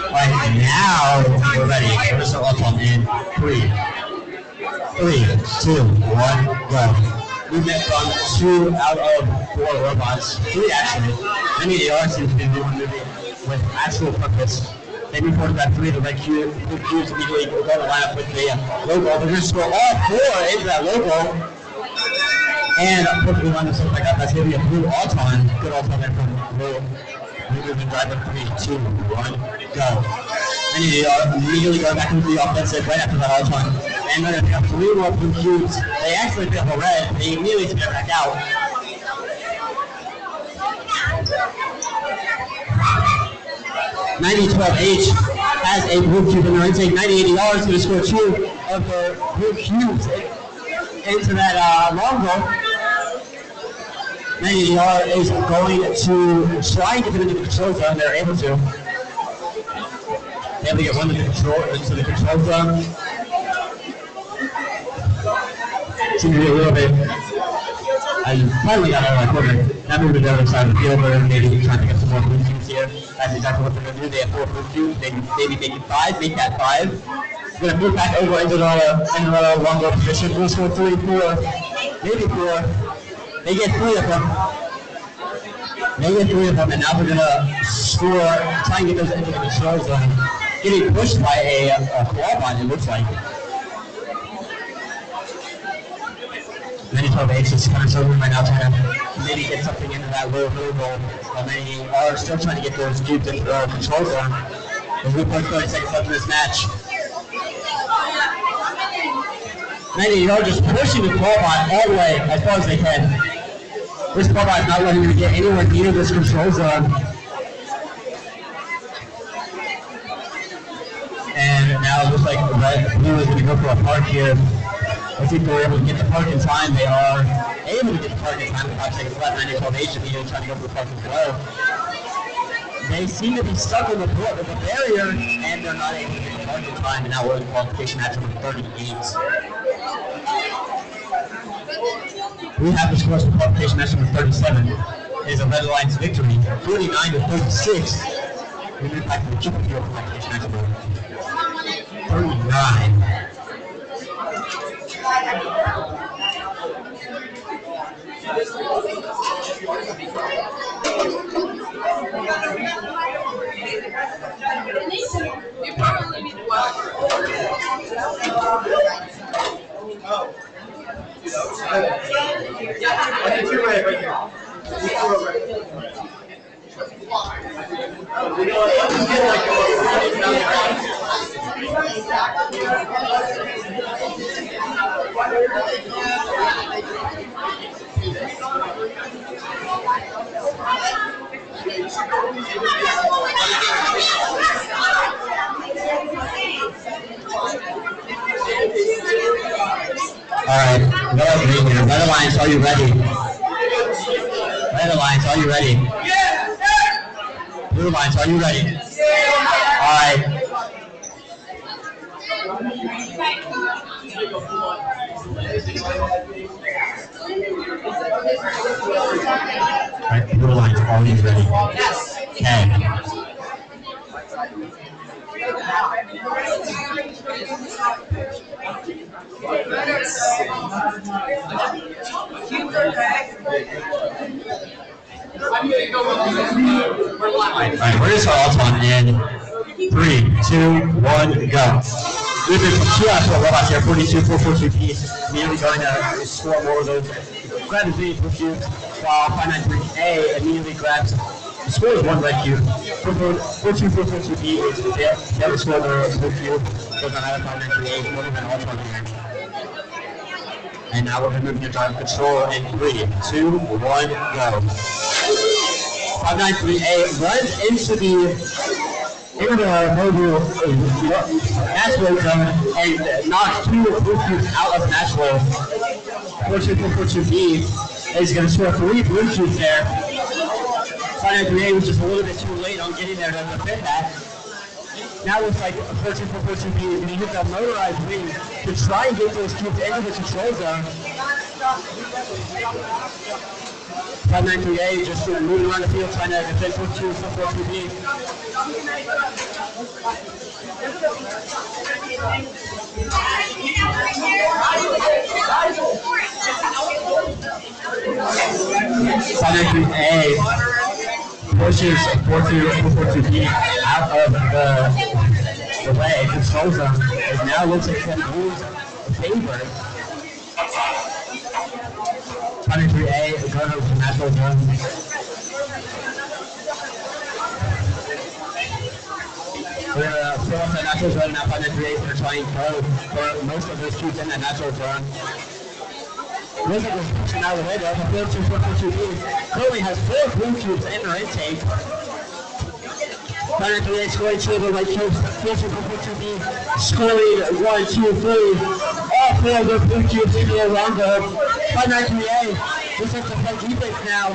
Alright, now we're ready. We're still up on in 3, 2, 1, go. Movement from 2 out of 4 robots. 3 actually. Many Dyaus seems to be doing moving with actual purpose. They move forward to that 3, the red cube. The cubes immediately go to line up with the low goal. They're going to score all 4 into that low goal. And perfectly lined up something like that. That's going to be a blue all-time. Good all-time there from blue. We move and drive up 3, 2, 1, go. And immediately going back into the offensive right after that all-time. And they're going to pick up 3 more blue cubes. They actually pick up a red. They immediately take it back out. $9012H has a blue cube in their intake. $9080 is going to score 2 of their blue cubes into that long goal. 9080 is going to try and get them into the control zone. They're able to. They have to get one into the control zone. Seems to be a little bit. I finally got out of my corner. Now moving to the other side of the field, where maybe trying to get some more blue cubes here. That's exactly what they're going to do. They have 4 blue cubes, maybe make it 5, make that 5. We're going to move back over into another longer position. We'll score 3, 4, maybe 4. They get 3 of them. And now they're going to score, try and get those into the control zone. Getting pushed by a claw bot, it looks like. MS&HS is kind of struggling right now, trying to maybe get something into that low roll. Many are still trying to get those cubes into the control zone. As we put 30 seconds left in this match. Many are just pushing the claw bot all the way as far as they can. This claw bot is not letting them get anywhere near this control zone. And now it looks like blue is going to go for a park here. I think they're able to get the park in time. They are able to get the park in time with 5 seconds left. 9-12-H immediately trying to go for the park as well. They seem to be stuck in the barrier, and they're not able to get the park in time. And now we're in qualification match number 38. We have the scores for qualification match number 37. It is a Red Alliance victory, 49-36. We move back to the chip field for qualification match number 39. You probably need to watch. Alright, Red Alliance, are you ready? Red Alliance, are you ready? Blue Alliance, are you ready? Alright. Alright, Blue Alliance, are you ready? Yes. Okay. I'm gonna go with we're live. Alright, we're gonna start off on in 3, 2, 1, go. We've been from 2 out of robots here, 42, 442 piece. Immediately going to score more of those. Grab his blue cube, while 593A immediately grabs, scores 1 red cube. 42, 442B is never scored their blue cube. Goes on out of 593A, more than all from here. And now we're going to move into drive control in 3, 2, 1, go. 593A runs into the mobile match load zone and knocks 2 blue cubes out of match load. 42B is going to score 3 blue cubes there. 593A was just a little bit too late on getting there to defend that. Now looks like 42B is going to hit the motorized wing to try and get those cubes into the control zone. 593A just moving around the field trying to defend 42B. Pushes 42B out of the way. Control zone. It now looks like that moves favor. 593A going over to natural zone. We're going to fill up that natural zone now. 593A is going to try and throw for most of those cubes in that natural zone. Looks like we're pushing out of the way though. The 42B currently has 4 blue cubes in their intake. 593A scoring 2 of the white cubes. 42B scoring 1, 2, 3. All 4 of the blue cubes in the rondo. 593A just has to play defense now.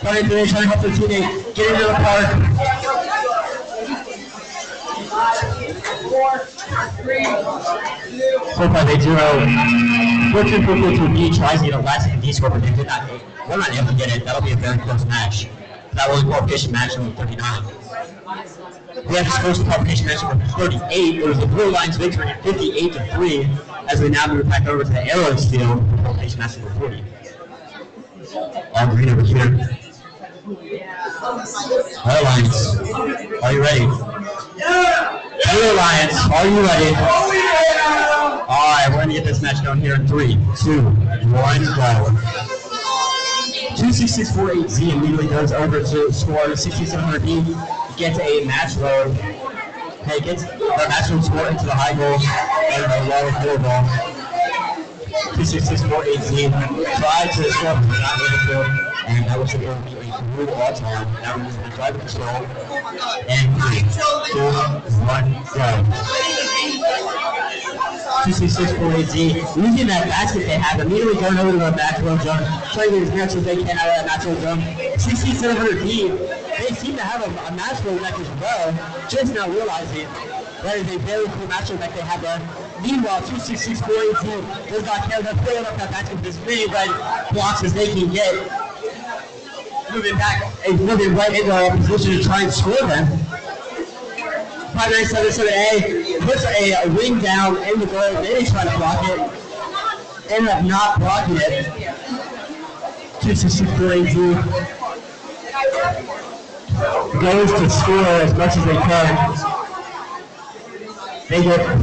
Trying to help their teammate get into the park. 4, 3, 2, 4, 5, 8, 0. 14-4-4-2-B tries to get a last second D score, but we're not able to get it. That'll be a very close match. That was a qualification match number 39. We have this first qualification match number 38. It was the Blue Lions victory 58-3, as we now move back over to the Arrows field for qualification match number 40. All green over here. All Lions, are you ready? Blue Lions, are you ready? All right, we're going to get this match going here in 3, 2, 1, go. 26648Z immediately goes over to score 6700B, gets a match load. Okay, gets the match load score into the high goal and the low goal ball. 26648Z tried to score from that field, and that was going to be a brutal all time. Now we're using the driver control. And 3, 2, 1, go. 26648Z using that basket they have, immediately going over to the natural zone, trying to get as much as they can out of that natural zone. 6700B, they seem to have a natural deck as well, just now realizing that is a very cool natural deck they have there. Meanwhile, 26648Z does not care. They're playing up that basket with as many red blocks as they can get. Moving back, moving right into a position to try and score them. 5977A puts a wing down in the goal. They try to block it. Ended up not blocking it. 26648Z goes to score as much as they can. They get 4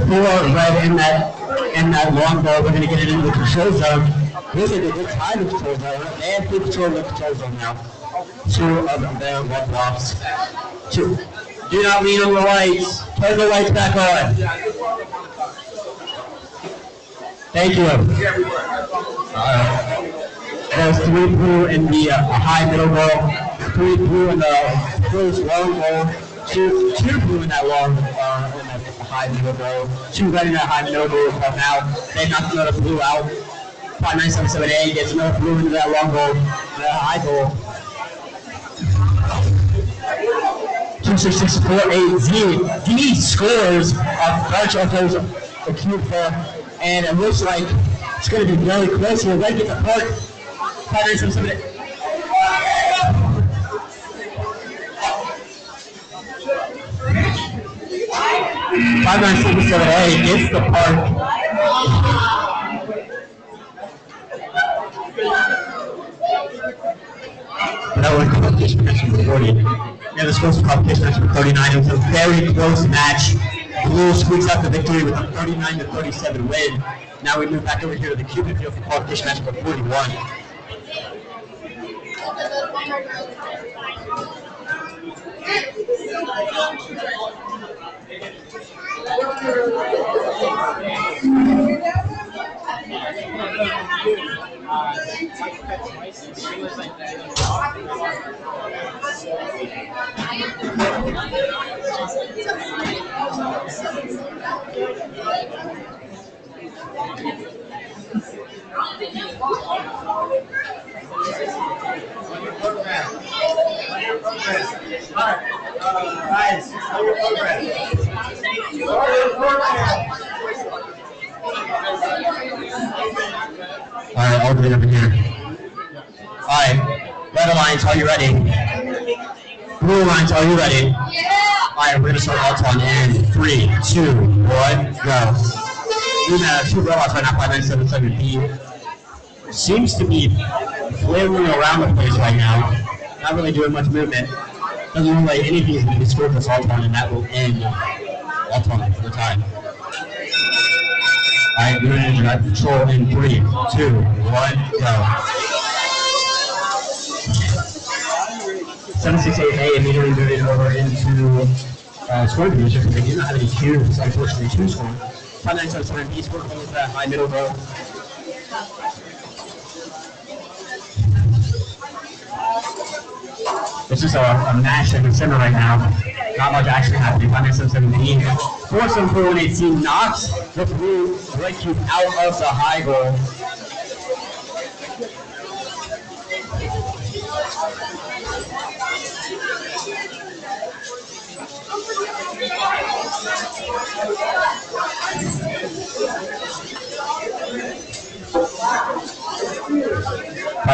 red in that long ball. We're going to get it into the control zone. Looks like a good time in the control zone. They have full control of the control zone now. 2 of their 1 blocks. 2. Do not lean on the lights. Turn the lights back on. Thank you. There's 3 blue in the high middle goal, 3 blue in the close long goal, 2 blue in that long in that high middle goal, 2 red in that high middle goal. Now they knocked another blue out. 5977A gets another blue into that long goal, that high goal. 26648Z. He scores a bunch of those acute for, and it looks like it's going to be really close here. Right at the park. 5977A. 5977A gets the park. That was competition match number 40. Yeah, this was competition match number 39. It was a very close match. Blue squeaks out the victory with a 39-37 win. Now we move back over here to the Cuban field for competition match number 41. All right, all good over here. All right, Red Alliance, are you ready? Blue Alliance, are you ready? Yeah. All right, we're gonna start Alton in 3, 2, 1, go. We've had 2 robots right now, 5977B. Seems to be flailing around the place right now. Not really doing much movement. Doesn't look like anything is going to be scored this Alton, and that will end Alton for the time. All right, we're going to drive control in 3, 2, 1, go. 768A immediately moving over into scoring position because they do not have any cues, unfortunately, to score. 5977B scored into that high middle goal. This is a match in the center right now. Not much action happening. 5977B. 474118 knocks the blue red cube out of the high goal.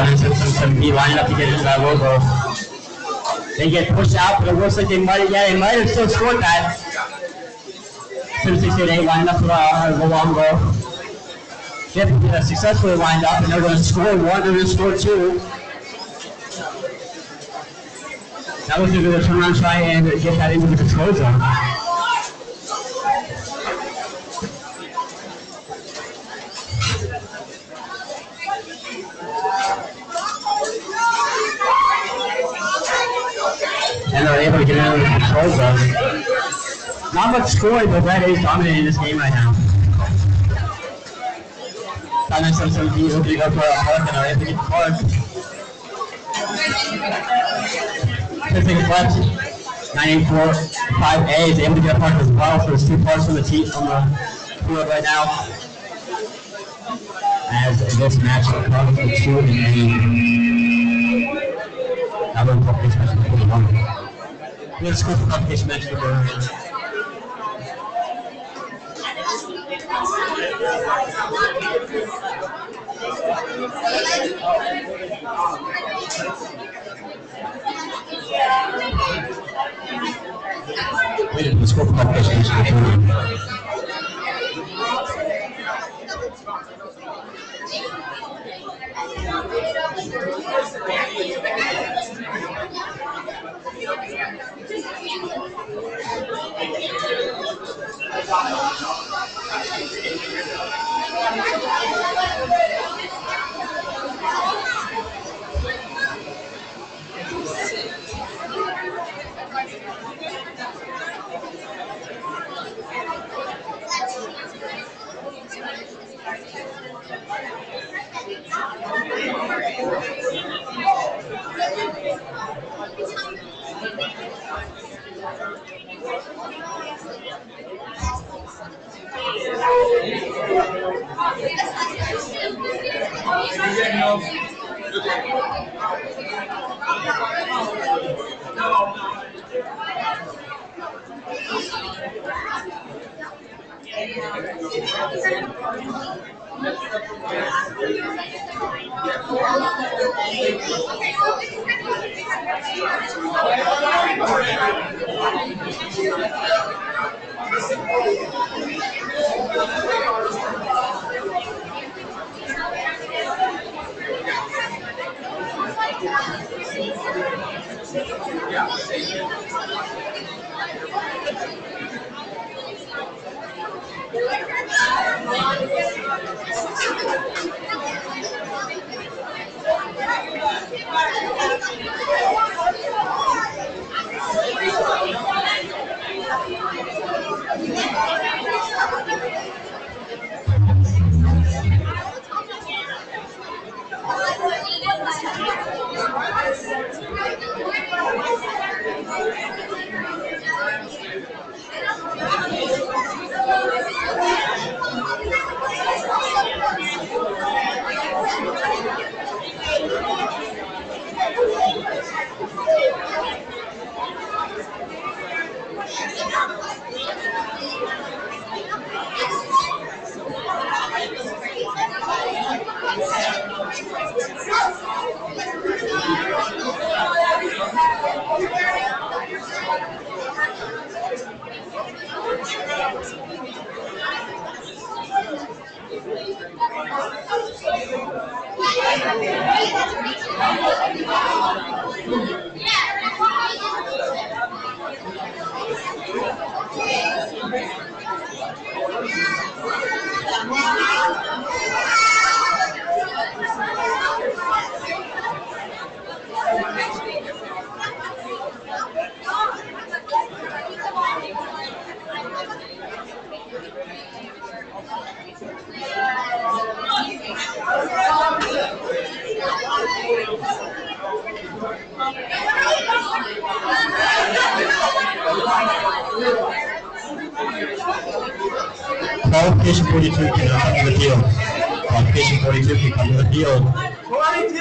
some B lining up to get into that logo. They get pushed out, but it looks like they might have still scored that. 7-6-8 lined up for the long goal. They've successfully lined up, and they're going to score one, they're going to score two. Now looks like they're going to turn around and try and get that into the control zone. And they're able to get into the control zone. Not much scoring, but Red is dominating this game right now. Simon some D opening up for a park, and they're able to get the park. 10 seconds left. 9-8-4-5A is able to get a park as well, so there's 2 parks on the field right now. As this match comes to 2-8. Now we're in competition match number 41. Let's go for competition match number Wait, let's go for competition match number 41. Qualification 42 can come to the field. Qualification 42 can come to the field. 42!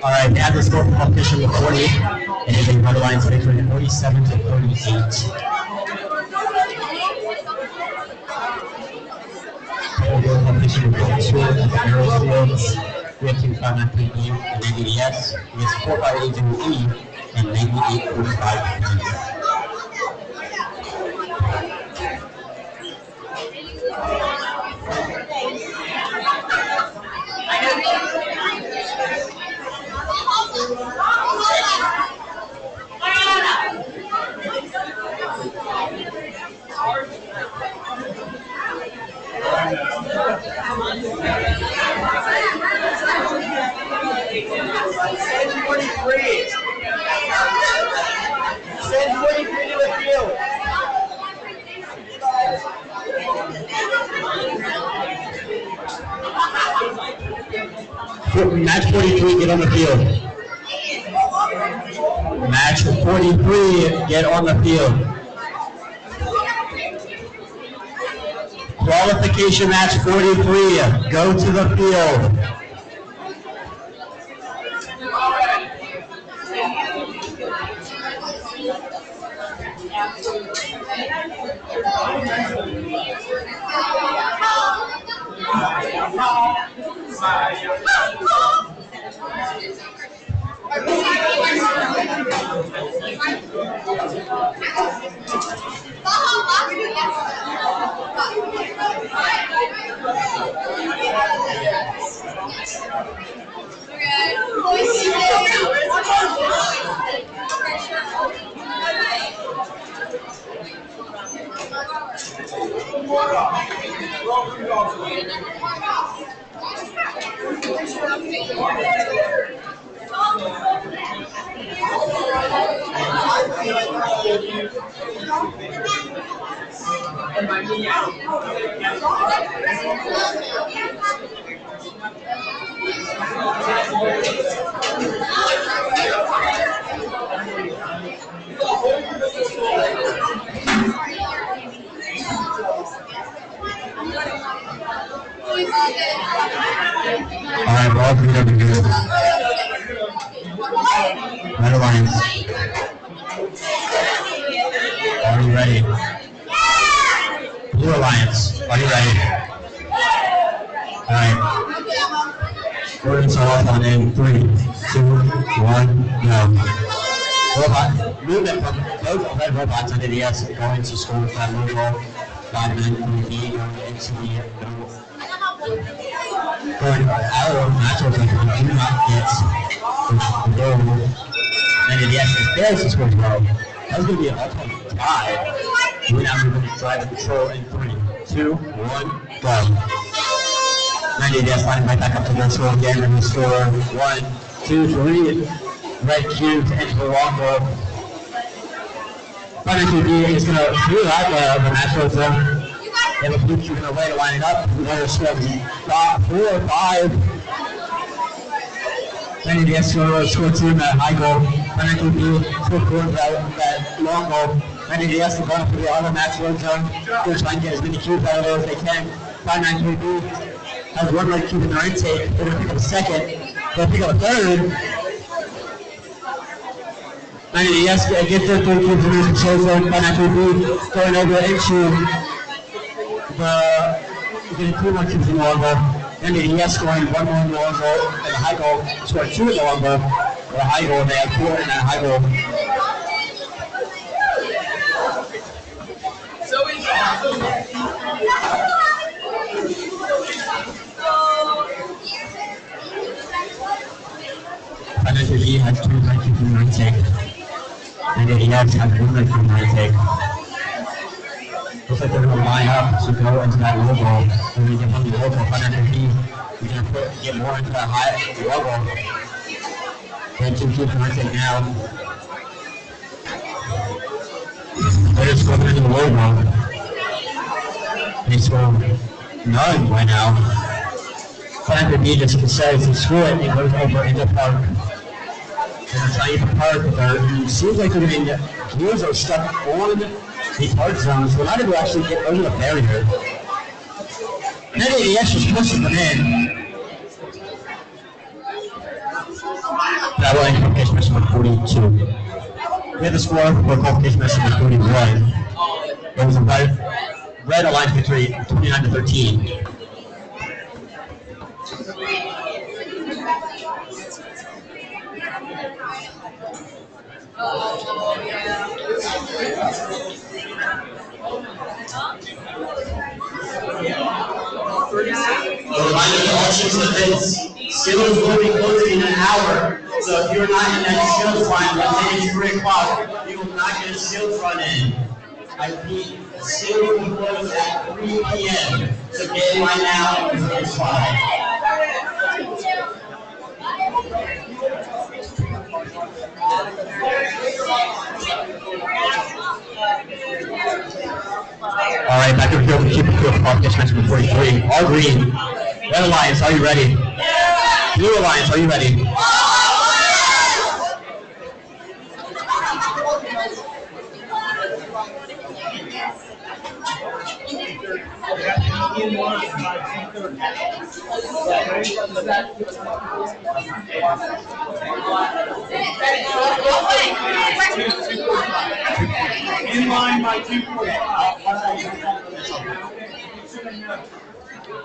All right, they have the score for qualification with 40. It is a Red Alliance victory, 47-38. Overall competition report two at the Aerofields. We have Team 593E and 98S. We have 4582E and 9845E. Send 43 to the field. Match 43, get on the field. Match 43, get on the field. Qualification match 43, go to the field. Alright, we're all three over here. Red Alliance. Are you ready? Blue Alliance, are you ready? Alright. We're going to start off on in 3, 2, 1, go. Robot, movement from both red robots under the S going to score with that logo. 593B going into the going out of natural country, do not get the goal. And the S is fails to score as well. That was going to be an all-time tie. We're now moving to drive and control in 3, 2, 1, go. 90 line right back up to the score again, and we score 1, 2, 3. Red cubes into the long goal. 593B is going to do that the natural zone. They have a blue cube in the way to line it up. Another score 4 or 5. 90 score 2 in that high goal. 593B score 4 in that long goal. 90 is going for the other natural zone. They're trying to get as many cubes out of there as they can. 593B has one red cube in their intake. They're going to pick up a second. They'll pick up a third. 90 get their 3 cubes in their control zone. 593B going over into getting 2 more cubes in the long ball. 90 scoring 1 more in the long ball. And the high goal scoring 2 in the long ball. The high goal, they have 4 in that high goal. B has 2 red cubes in their intake. And has 1 red cube in their intake. Looks like they're going to line up to go into that low ball. They're going to get from the low ball. 593B, we're going to get more into that high low ball. Red 2 cubes in their intake now. They're just going into the low ball. They score none right now. 593B just decides to score it and goes over into park. They're trying to park, but it seems like they're getting gears are stuck on the park zones. They're not able to actually get over the barrier. And then ADS just pushes them in. That will end up catch number 42. We have the score for qualification match number 41. It was a red Alliance victory, 29-13. A reminder to all chiefs and bids, skills will be closing in an hour. So if you're not in that skills line, let's say it's 3 o'clock, you will not get a skills run in. I repeat, skills will be closed at 3 p.m. So get in line now and reserve a spot. All right, back over here for keep it qualification match number 43. All green. Red Alliance, are you ready? Blue Alliance, are you ready? In line by 2:45.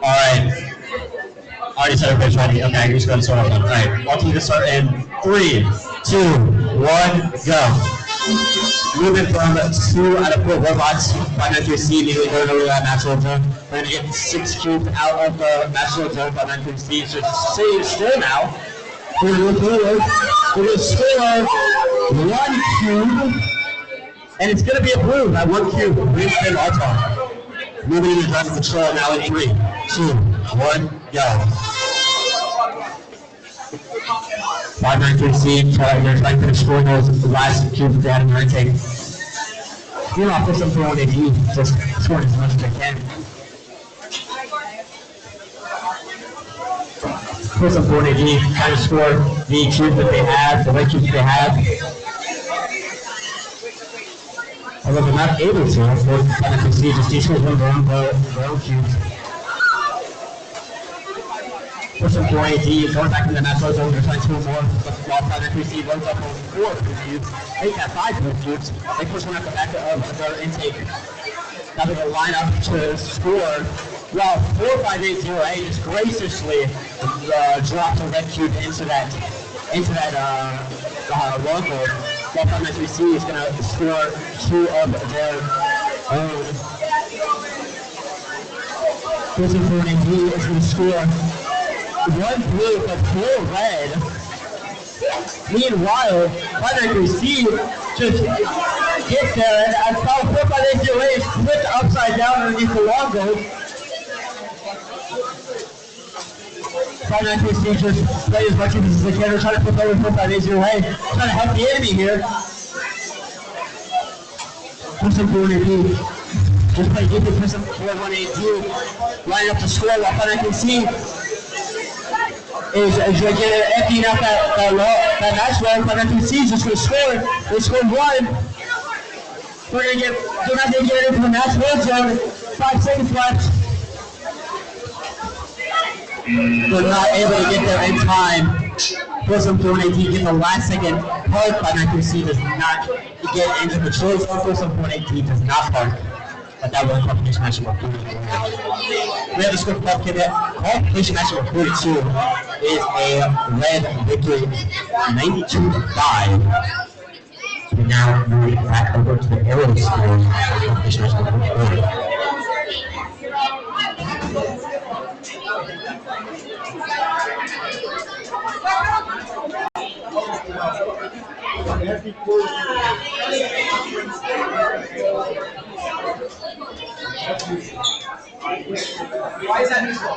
All right. I already said everybody's ready. Okay, I'm just going to start off. All right, all teams start in 3, 2, 1, go. Moving from 2 out of 4 robots, 593C immediately going over that national zone. We're going to get 6 cubes out of the national zone, 593C. So stay still now. We're going to score 1 cube, and it's going to be a blue. That 1 cube, green spin all-time. Moving into driver control now in 3, 2, 1, go. 593C, they're trying to score those last cubes they had in their intake. You know, push them for 1 AD, just scoring as much as they can. Push them for 1 AD, trying to score the cubes that they have, the white cubes they have. Although they're not able to, for 593C, just each one of their own cubes. Pushing for AD, going back to the natural zone, they're trying to score more. While 593C runs up on 4 blue cubes. They got 5 blue cubes. They push one at the back of their intake. Now they're going to line up to score. While 4580A just graciously drops a red cube into that local. While 593C is going to score 2 of their own. Pushing for an AD is going to score 1 blue but 4 red. Meanwhile, 593C just gets there and as about 4580A is flipped upside down underneath the longo. 593C just play as much as they can. They're trying to flip over 4580A, trying to help the enemy here. Pushing for 1AD. Just play deep and pushing for 1AD. Line up the score while 593C is going to get emptying out that match round. 593C is just going to score. They scored 1. They're not going to get into the match win zone. 5 seconds left. They're not able to get there in time. Burza for 1AD get the last second park. 593C does not get into the choice. Burza for 1AD does not park. But that was qualification match number 42. We have the score for qualification match number 42 is a red victory, 92-5. So we now move back over to the arrow score for qualification match number 44. Why is that neutral?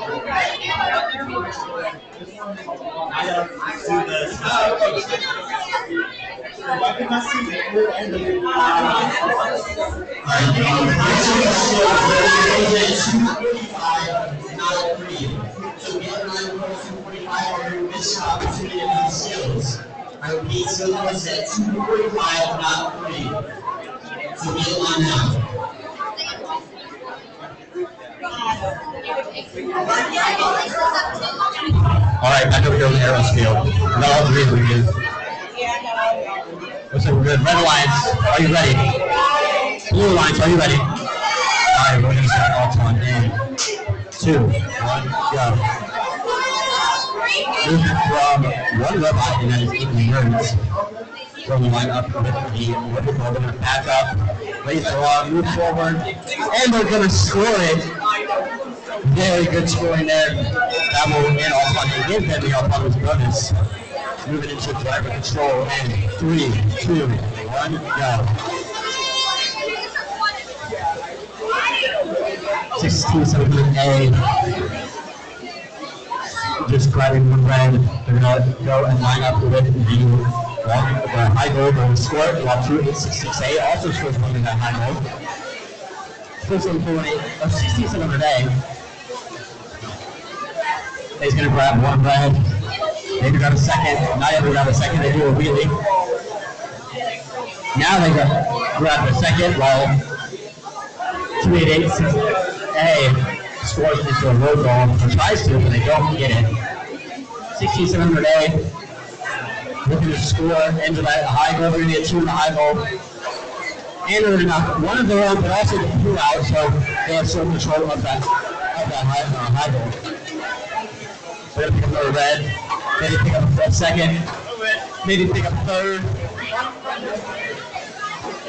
I repeat, so was at 2:45, not 3. So get on now. All right, back over here on the arrow scale. No, all three of you. What's So we're good. Red Alliance, are you ready? Blue Alliance, are you ready? All right, we're gonna start all on in 2, 1, go. Moving from one robot, and that is 8 yards. From the line up with the Reupload. We're gonna back up, raise the log, move forward, and we're gonna score it. Very good scoring there. That will end off on a give them the autonomous bonus. Moving into driver control and 3, 2, 1, go. 16700A. Just grabbing one red. They're gonna go and line up with the high goal will score, while 2866A also scores one in that high goal. Still some point of 16700A. He's going to grab one red. Maybe got a second. Not able to grab a second. They do a wheelie. Now they grab the second while 2886A scores into a road goal. Or tries to, but they don't get it. 16700A looking to score into that high goal. They're going to get 2 in the high goal. And they're going to knock one of their own, but also the 2 out, so they have some control of that high goal. They're going to pick up another red, maybe pick up a second, maybe pick up a third.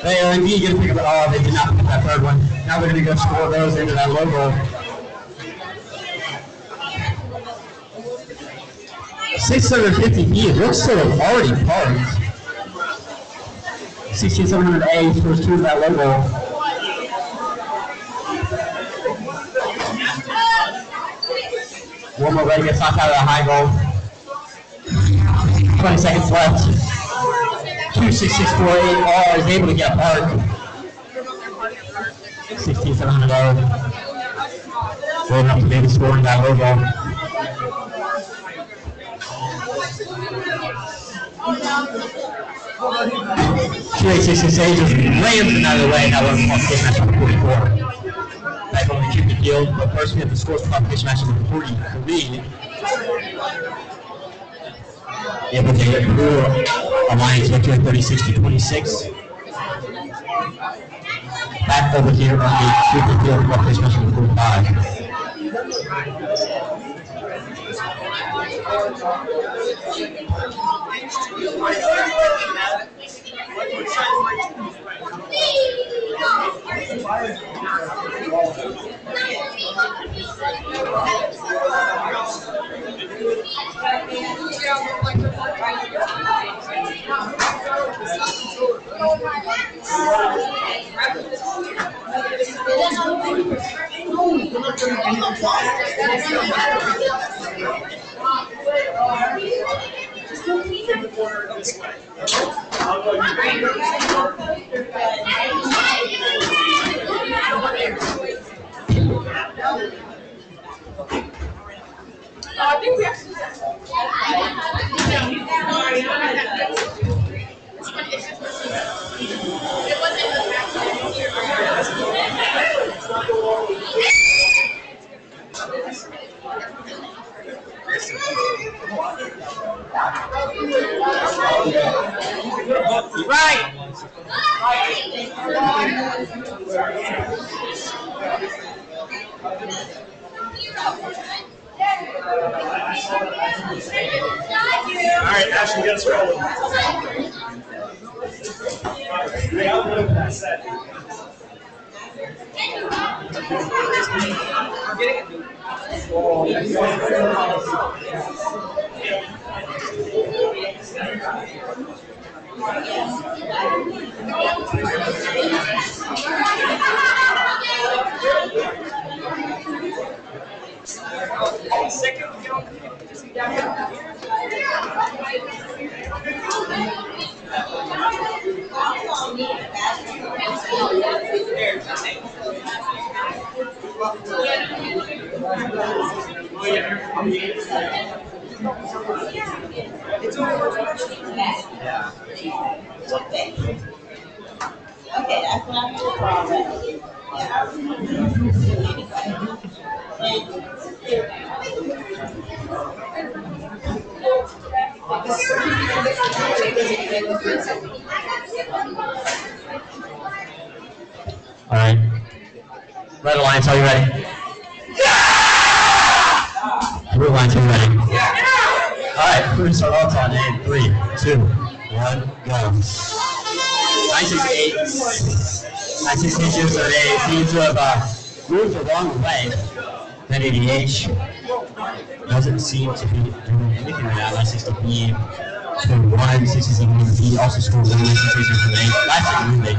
They are indeed going to pick up, they did not pick up that third one. Now they're going to go score those into that logo. 650E, it looks sort of already parked. 16700A scores 2 of that logo. One more red gets knocked out of the high goal. 20 seconds left. 26648 is able to get a park. 16700A. Rolling up to maybe scoring that logo. 2866A just rams another way. That one qualification match number 44. Back on the keep the field, but first we have the scores qualification match number 43. Able to get Blue Alliance victory 36-26. Back over here on the keep the field qualification match number 45. I think we actually right. All right, Ashley, get us rolling. Okay, that's what I'm doing already. All right. Red Alliance, are you ready? Blue Alliance, are you ready? All right, we're going to start off on in 3, 2, 1, go. 968. 968 today seems to have moved the wrong way. Then ADH doesn't seem to be doing anything right now. 960B scored 1, 67B also scored 1, 968 today. Last year,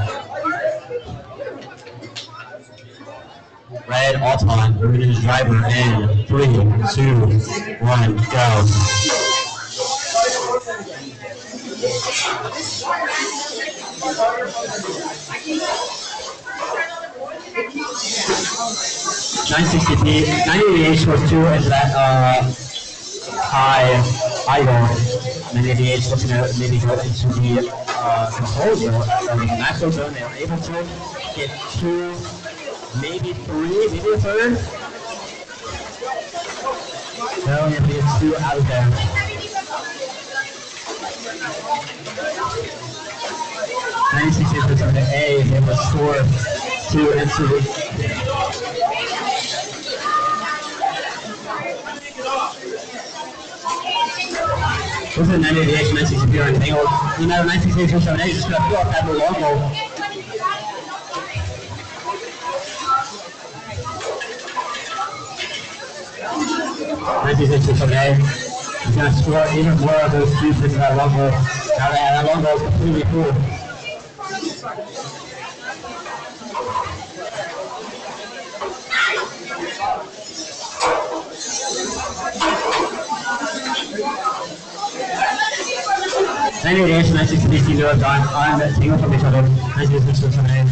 Red Alton, we're going to use driver in 3, 2, 1, go. 960P, 988 scores 2 into that high idle. 988 looking to maybe go into the control zone, macro zone. They were able to get 2, maybe 3, maybe a third. No, you have to get 2 out of there. 968 on the A, they able to score 2 into the This is a 988, 960 on the angle. No matter 968, 7A, just going to fill up that long goal. He's going to score even more of those cubes into that long goal. Now that long goal is completely cool. Anyway, 960 zeros on that single from each other. 966 from 7A.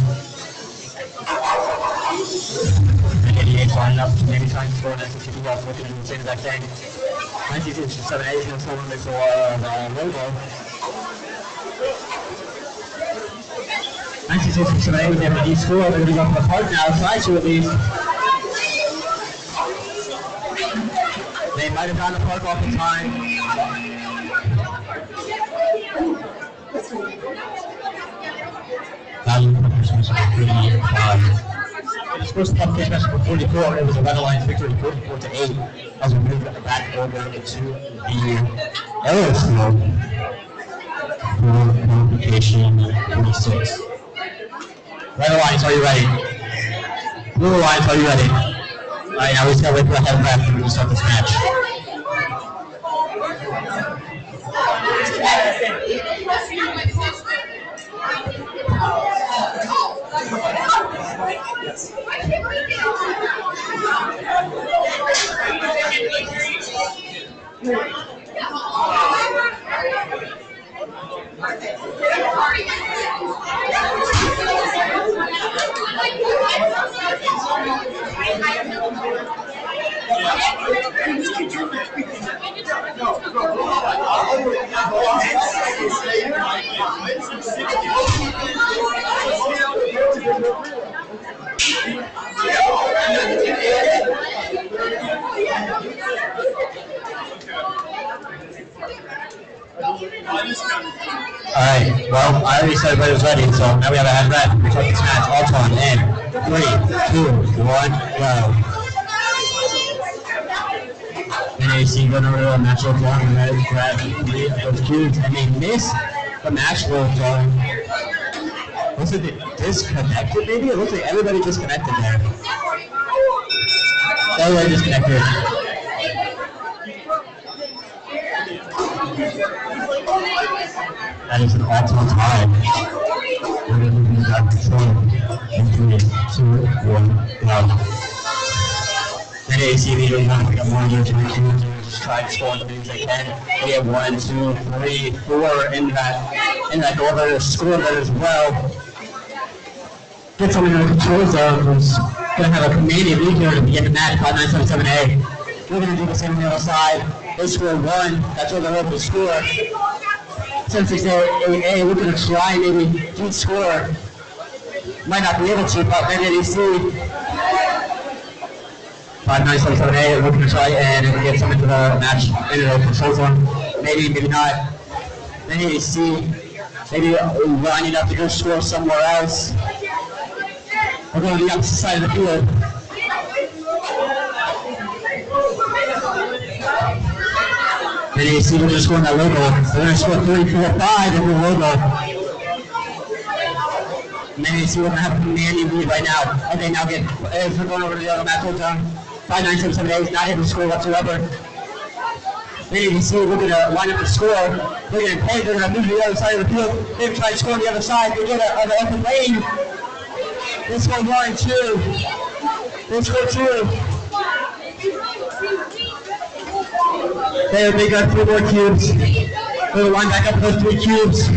988 lining up, maybe trying to score 960 while looking at the same exact thing. 966 from 7A is going to score one mix of Robo. 966 from 7A was able to each score. They're going to go for the park now, try to at least. They might have gotten the park off in time. Value for Christmas for 35. It was supposed to have Christmas for 44. It was a Red Alliance victory, 44 to 8, as we moved back over into the Ellis field for qualification 46. Red Alliance, are you ready? Blue Alliance, are you ready? All right, now we just got to wait for the head ref to start this match. Alright, well, I already said everybody was ready, so now we have a head ref. We start this match. Alton in 3, 2, 1, go. NAC going over to the match load zone and Red grab 3 of those cubes, and they miss the match load zone. Looks like they disconnected, maybe? It looks like everybody disconnected there. Everybody disconnected. That is an all-time tie. We're going to be out of control in 3, 2, 1, go. NAC leaders want to pick up more of their cubes. Just try to score as many as they can. We have 1, 2, 3, 4 in that goal there. Score that as well. Get someone in the control zone who's going to have a Canadian lead here to begin the match. 5977A. We're going to do the same on the other side. They score 1. That's what they're able to score. 768A, we're going to try maybe do score. Might not be able to, but then NAC. 5977A, we're going to try and get some into the match, into the control zone. Maybe, maybe not. NAC Maybe lining up to go score somewhere else. We're going to the opposite side of the field. Maybe you see we're just scoring that logo. They're going to score 3, 4, 5 in the logo. Maybe you see we're going to have a commanding lead right now. Okay, now again, as we're going over to the other match zone. 5, 9, 7, 7, 8, not able to score whatsoever. Maybe you see we're going to line up the score. They're going to play, they're going to move to the other side of the field. Maybe try to score on the other side. They get an open lane. They score 1, 2. They score 2. There, they got 3 more cubes. They're going to line back up those 3 cubes.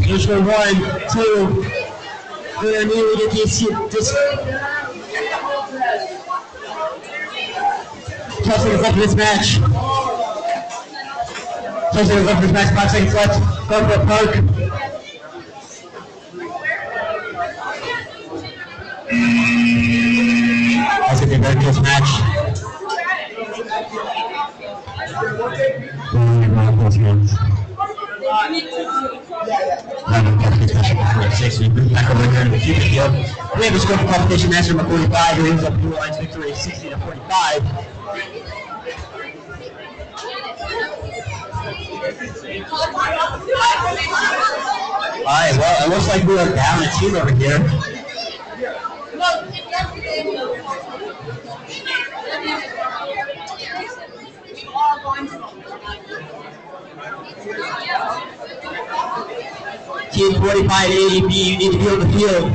They score 1, 2. They're going to immediately get this. Chelsea is up for this match. Chelsea is up for this match. 5 seconds left. Go for a poke. That's going to be a very close match. Back over here in the future field. We have a score for competition match number 45. Who ends up Blue Lions victory 60-45. Alright, well, it looks like we are down a team over here. Team 45 ADB, you need to be on the field.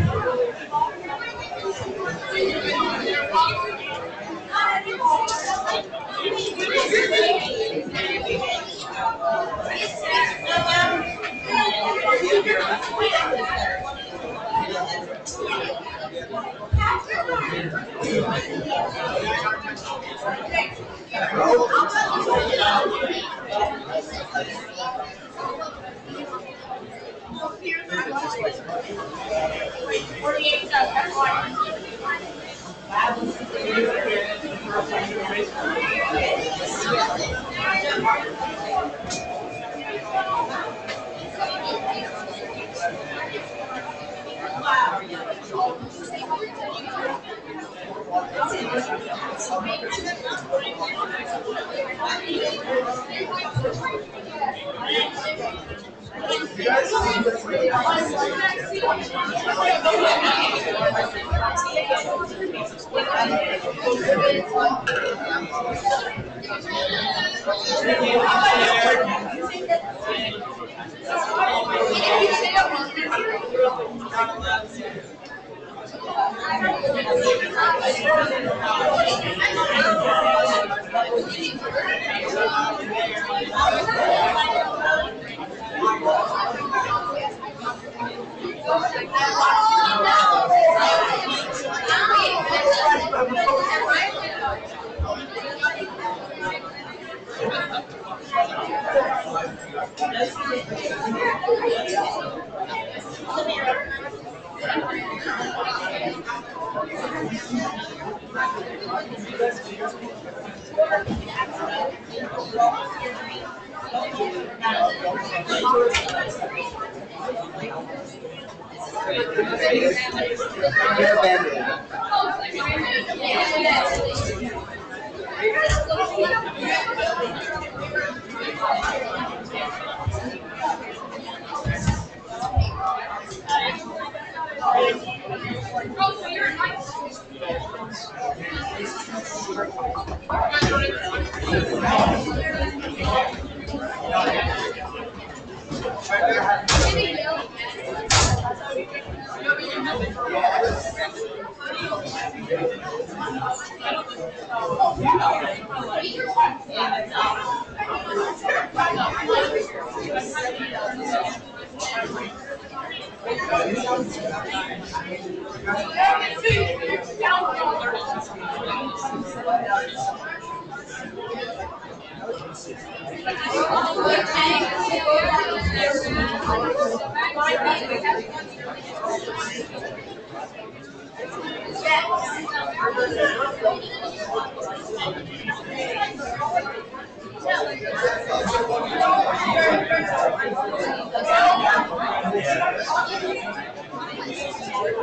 All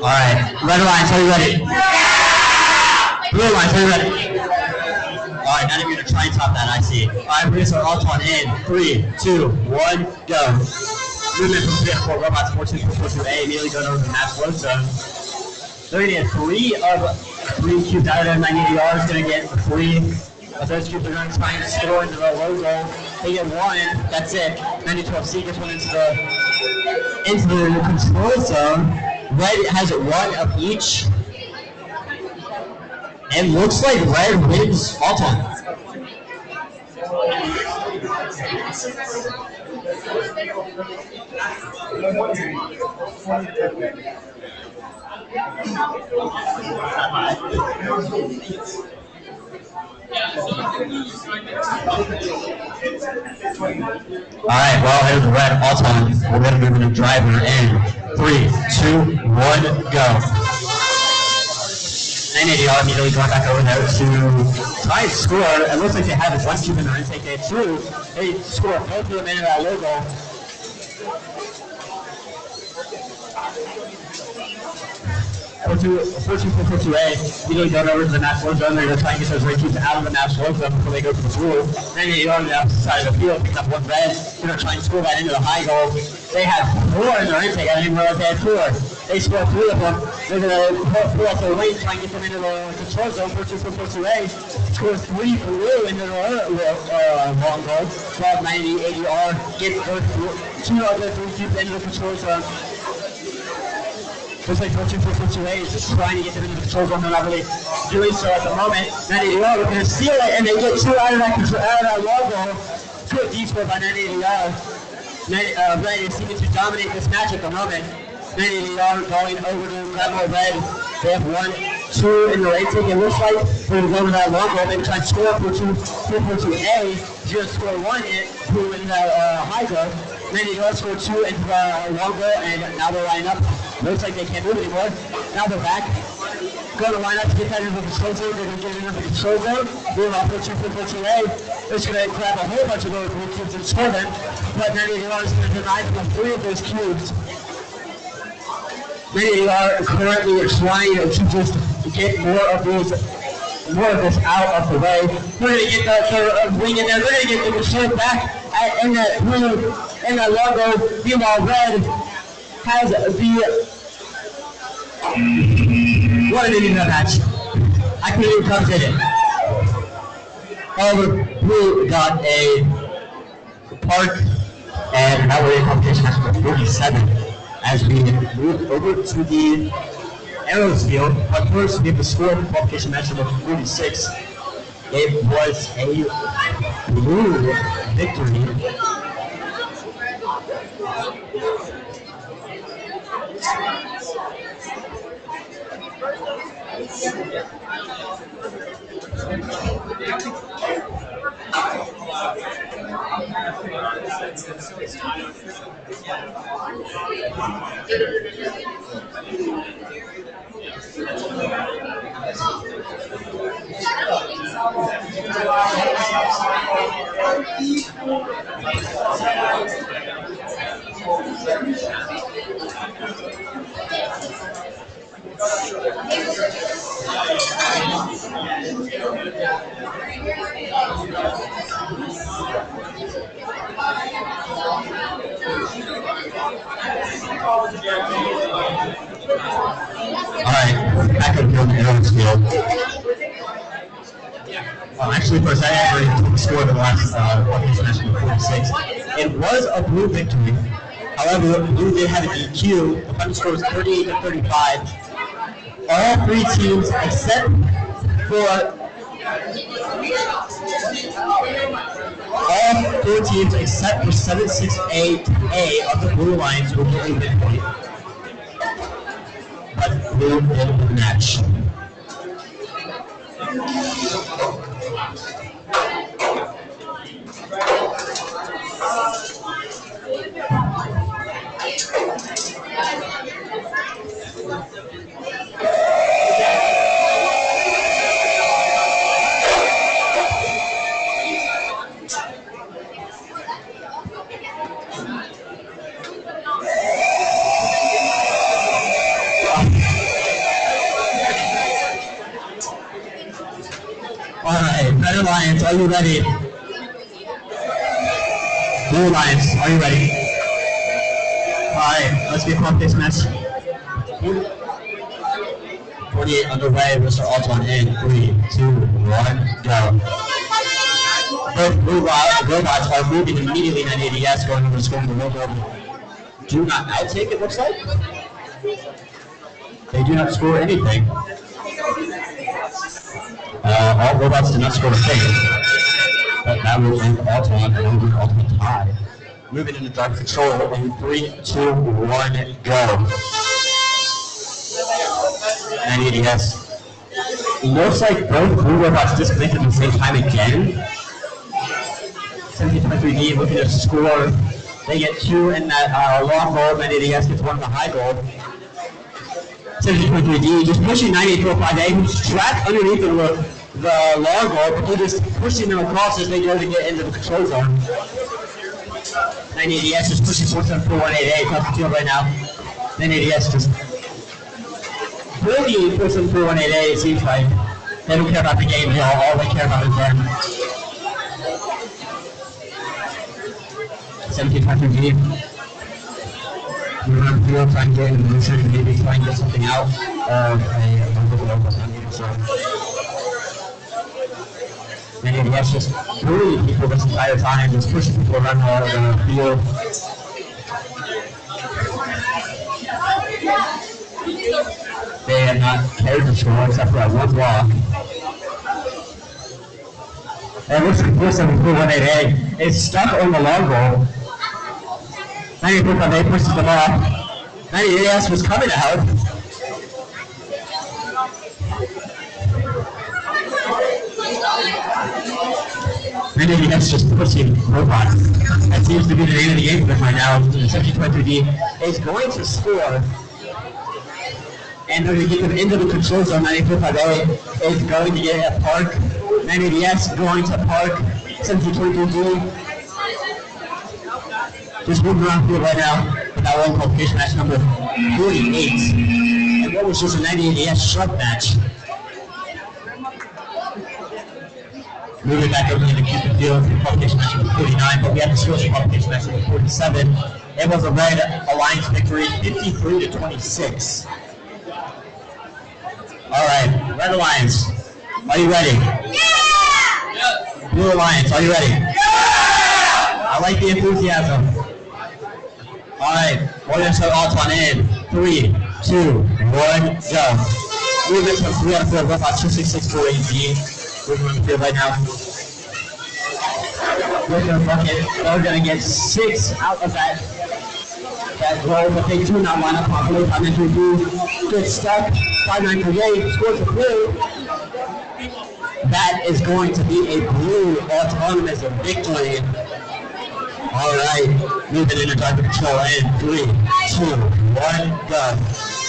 right, red lines, are you ready? Blue lines, are you ready? All right, none of you are going to try and top that, I see. All right, we're going to start all on in 3, 2, 1, go. Movement from 3 to 4 robots, 14 to A, immediately going over to the match load zone. They're going to get 3 of 3 cubes out of there. 90 yards going to get 3 of those cubes. They're going to try and score into the low goal. They get 1, that's it. 90-12C gets 1 into the control zone. Red has 1 of each. And looks like red wins all time. Alright, well, here's red all time. We're going to move into driver in 3, 2, 1, go. 980 immediately going back over there to try and score. It looks like they have 1 cube in their intake. They had 2. They score both of them into that low goal. 4-2-4-2-A. Immediately going over to the match low zone. They're going to try and get those red cubes out of the match low zone before they go to the pool. 980 on the opposite side of the field, picks up 1 red. They're going to try and score that into the high goal. They have 4 in their intake. I didn't realize they had 4. They score 3 of them. They're going to pull off their lane, try and get them into the control zone. 4-2-4-2-A. Score 3 blue into the long goal. 12-90-80R. Get those 2 of the 3 cubes into the control zone. Looks like 4-2-4-2-A is just trying to get them into the control zone. They're not really doing so at the moment. 980R, they're going to steal it, and they get 2 out of that long goal. Good D-score by 980R. Red is seeming to dominate this match at the moment. 980R going over to grab more red. They have 1, 2 in the intake. It looks like they're going to go over that long goal. Maybe try and score 4-2-4-2-A. He's going to score 1 in that high goal. 980R scored 2 into the long goal, and now they're lining up. Looks like they can't move anymore. Now they're back. Going to line up to get that into the control zone. They're going to get it into the control zone. Move off 4-2-4-2-A. They're just going to grab a whole bunch of those blue cubes and score them. But 980R is going to deny them 3 of those cubes. 980R currently trying to just get more of this out of the way. We're going to get the wing in there. We're going to get the control back in that blue, in that logo. Meanwhile, red has the what an inning that match. I couldn't even commentate it. However, blue got a park, and that was a competition match for 47 as we move over to the arrows field. But first, we have the score of the qualification match number 46. It was a blue victory. Alright, back up here on the arrows field. Actually, first, I actually took the score of the last qualification match number 46. It was a blue victory. However, blue did have an EQ. The final score was 38-35. All 3 teams, except for all 4 teams, except for 7-6-8A of the blue lines, will get a win point. But blue did the match. Lions, are you ready? Blue Lions, are you ready? Alright, let's get pump this match. 48 underway, we'll start all on in. 3, 2, 1, go. Both blue robots are moving immediately in SHHS, going over to scoring the Reupload. Do not outtake, it looks like. They do not score anything. All robots did not score a thing. But that will end Alton, and that will be ultimate tie. Moving into dark control in 3, 2, 1, go. SHHS. Looks like both blue robots disconnected at the same time again. 1723D looking to score. They get 2 in that long goal, and SHHS gets 1 in the high goal. 1723D just pushing 9845A, who's trapped underneath the long goal, but they're just pushing them across as they go to get into the control zone. 980S just pushing 47418A across the field right now. 980S just really 47418A, it seems like. They don't care about the game, all they care about is them. 1723D. We're on the field trying to get in the motion and maybe try and get something out of a local zone. SHHS just bullying people this entire time, just pushing people around the field. They have not cared to score except for that one block. And looks like 47418A is stuck on the long goal. 94.8 pushes them off. 98S was coming to help. SHHS just pushing robots. That seems to be the name of the game for them right now. 1723D is going to score. And they're going to get them into the control zone. 94.5A is going to get a park. 980S going to park. 1723D just moving around the field right now with that one qualification match number 48. And what was just a 98S shove match. Moving back over to the Cupid field for qualification match number 49, but we have to switch to qualification match number 47. It was a Red Alliance victory, 53-26. All right, Red Alliance, are you ready? Yeah! Blue Alliance, are you ready? Yeah! I like the enthusiasm. All right, we're going to start Alton in 3, 2, 1, go. Movement from 3 out of 4, robots 26648D. Moving on the field right now. We're going to bucket. They're going to get 6 out of that goal, but they do not line up properly. 5-9-3-2 gets stuck. 5-9-3-8 scores a blue. That is going to be a blue autonomous victory. All right, moving into driver control in 3, 2, 1, go.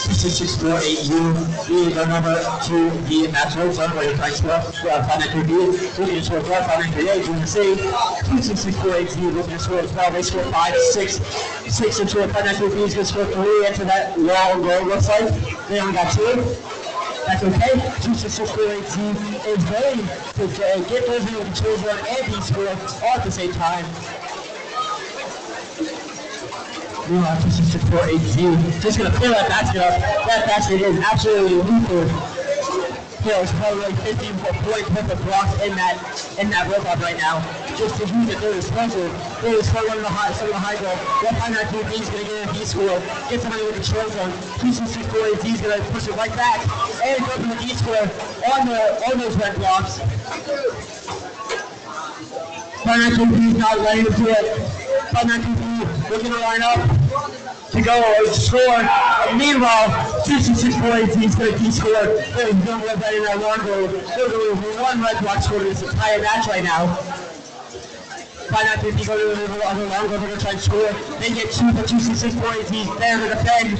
26648U, being the number 2 the natural zone where you're trying to score 5-9-3-B, looking to score 5-9-3-8, doing the same. 26648U looking to score as well. They score 5, 6 into it. 5-9-3-B is going to score 3 into that long goal, looks like. They only got 2. That's okay. 26648U is ready to get those into the control zone and be scored all at the same time. 26648U just going to fill that basket up. That basket is absolutely lethal. It's probably like 15 points worth of blocks in that robot right now. Just to use it, they're explosive. They're scoring some of the high goal. That 5-9-3 is going to get a D score. Get somebody with the control zone. 26648 is going to push it right back and go for the D score on those red blocks. 5-9-3 is not letting them do it. 5-9-3 looking to line up to go score. Meanwhile, 26648 is going to D-score. They're going to let that in that long goal. They're going to one red block score to this entire match right now. 5-9-3 go to the long goal. They're going to try and score. They get 2 for 26648 there to defend.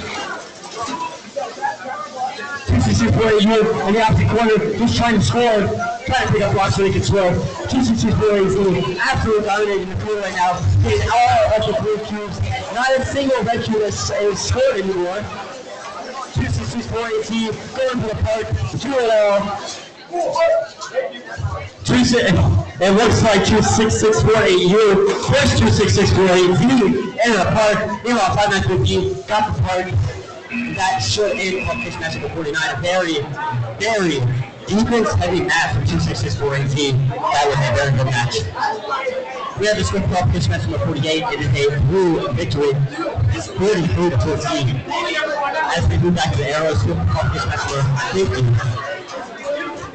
26648 in the opposite corner, just trying to score, trying to pick up blocks so they can score. 26648 absolutely dominating the field right now, getting all of the blue cubes. Not a single red cube is scored anymore. 26648 going to the park, 2-0. It looks like 26648U pushed 26648V into the park. Meanwhile, 5950 got the park. That should end qualification match number 49. A very, very defense-heavy match from 26648V. That was a very good match. We have the swift qualification match number 48. It is a blue victory. It's 43-14. As we move back to the arrows, swift qualification match number 50.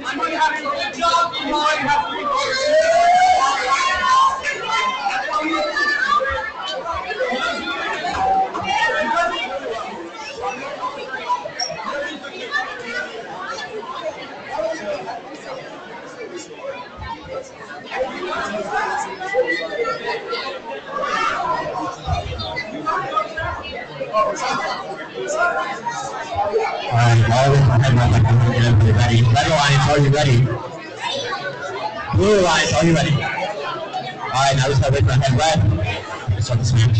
I might have to good job. You might have to Ready. Red Alliance, are you ready? Blue Alliance, are you ready? Alright, now just gotta wait for head red. Let's start this match.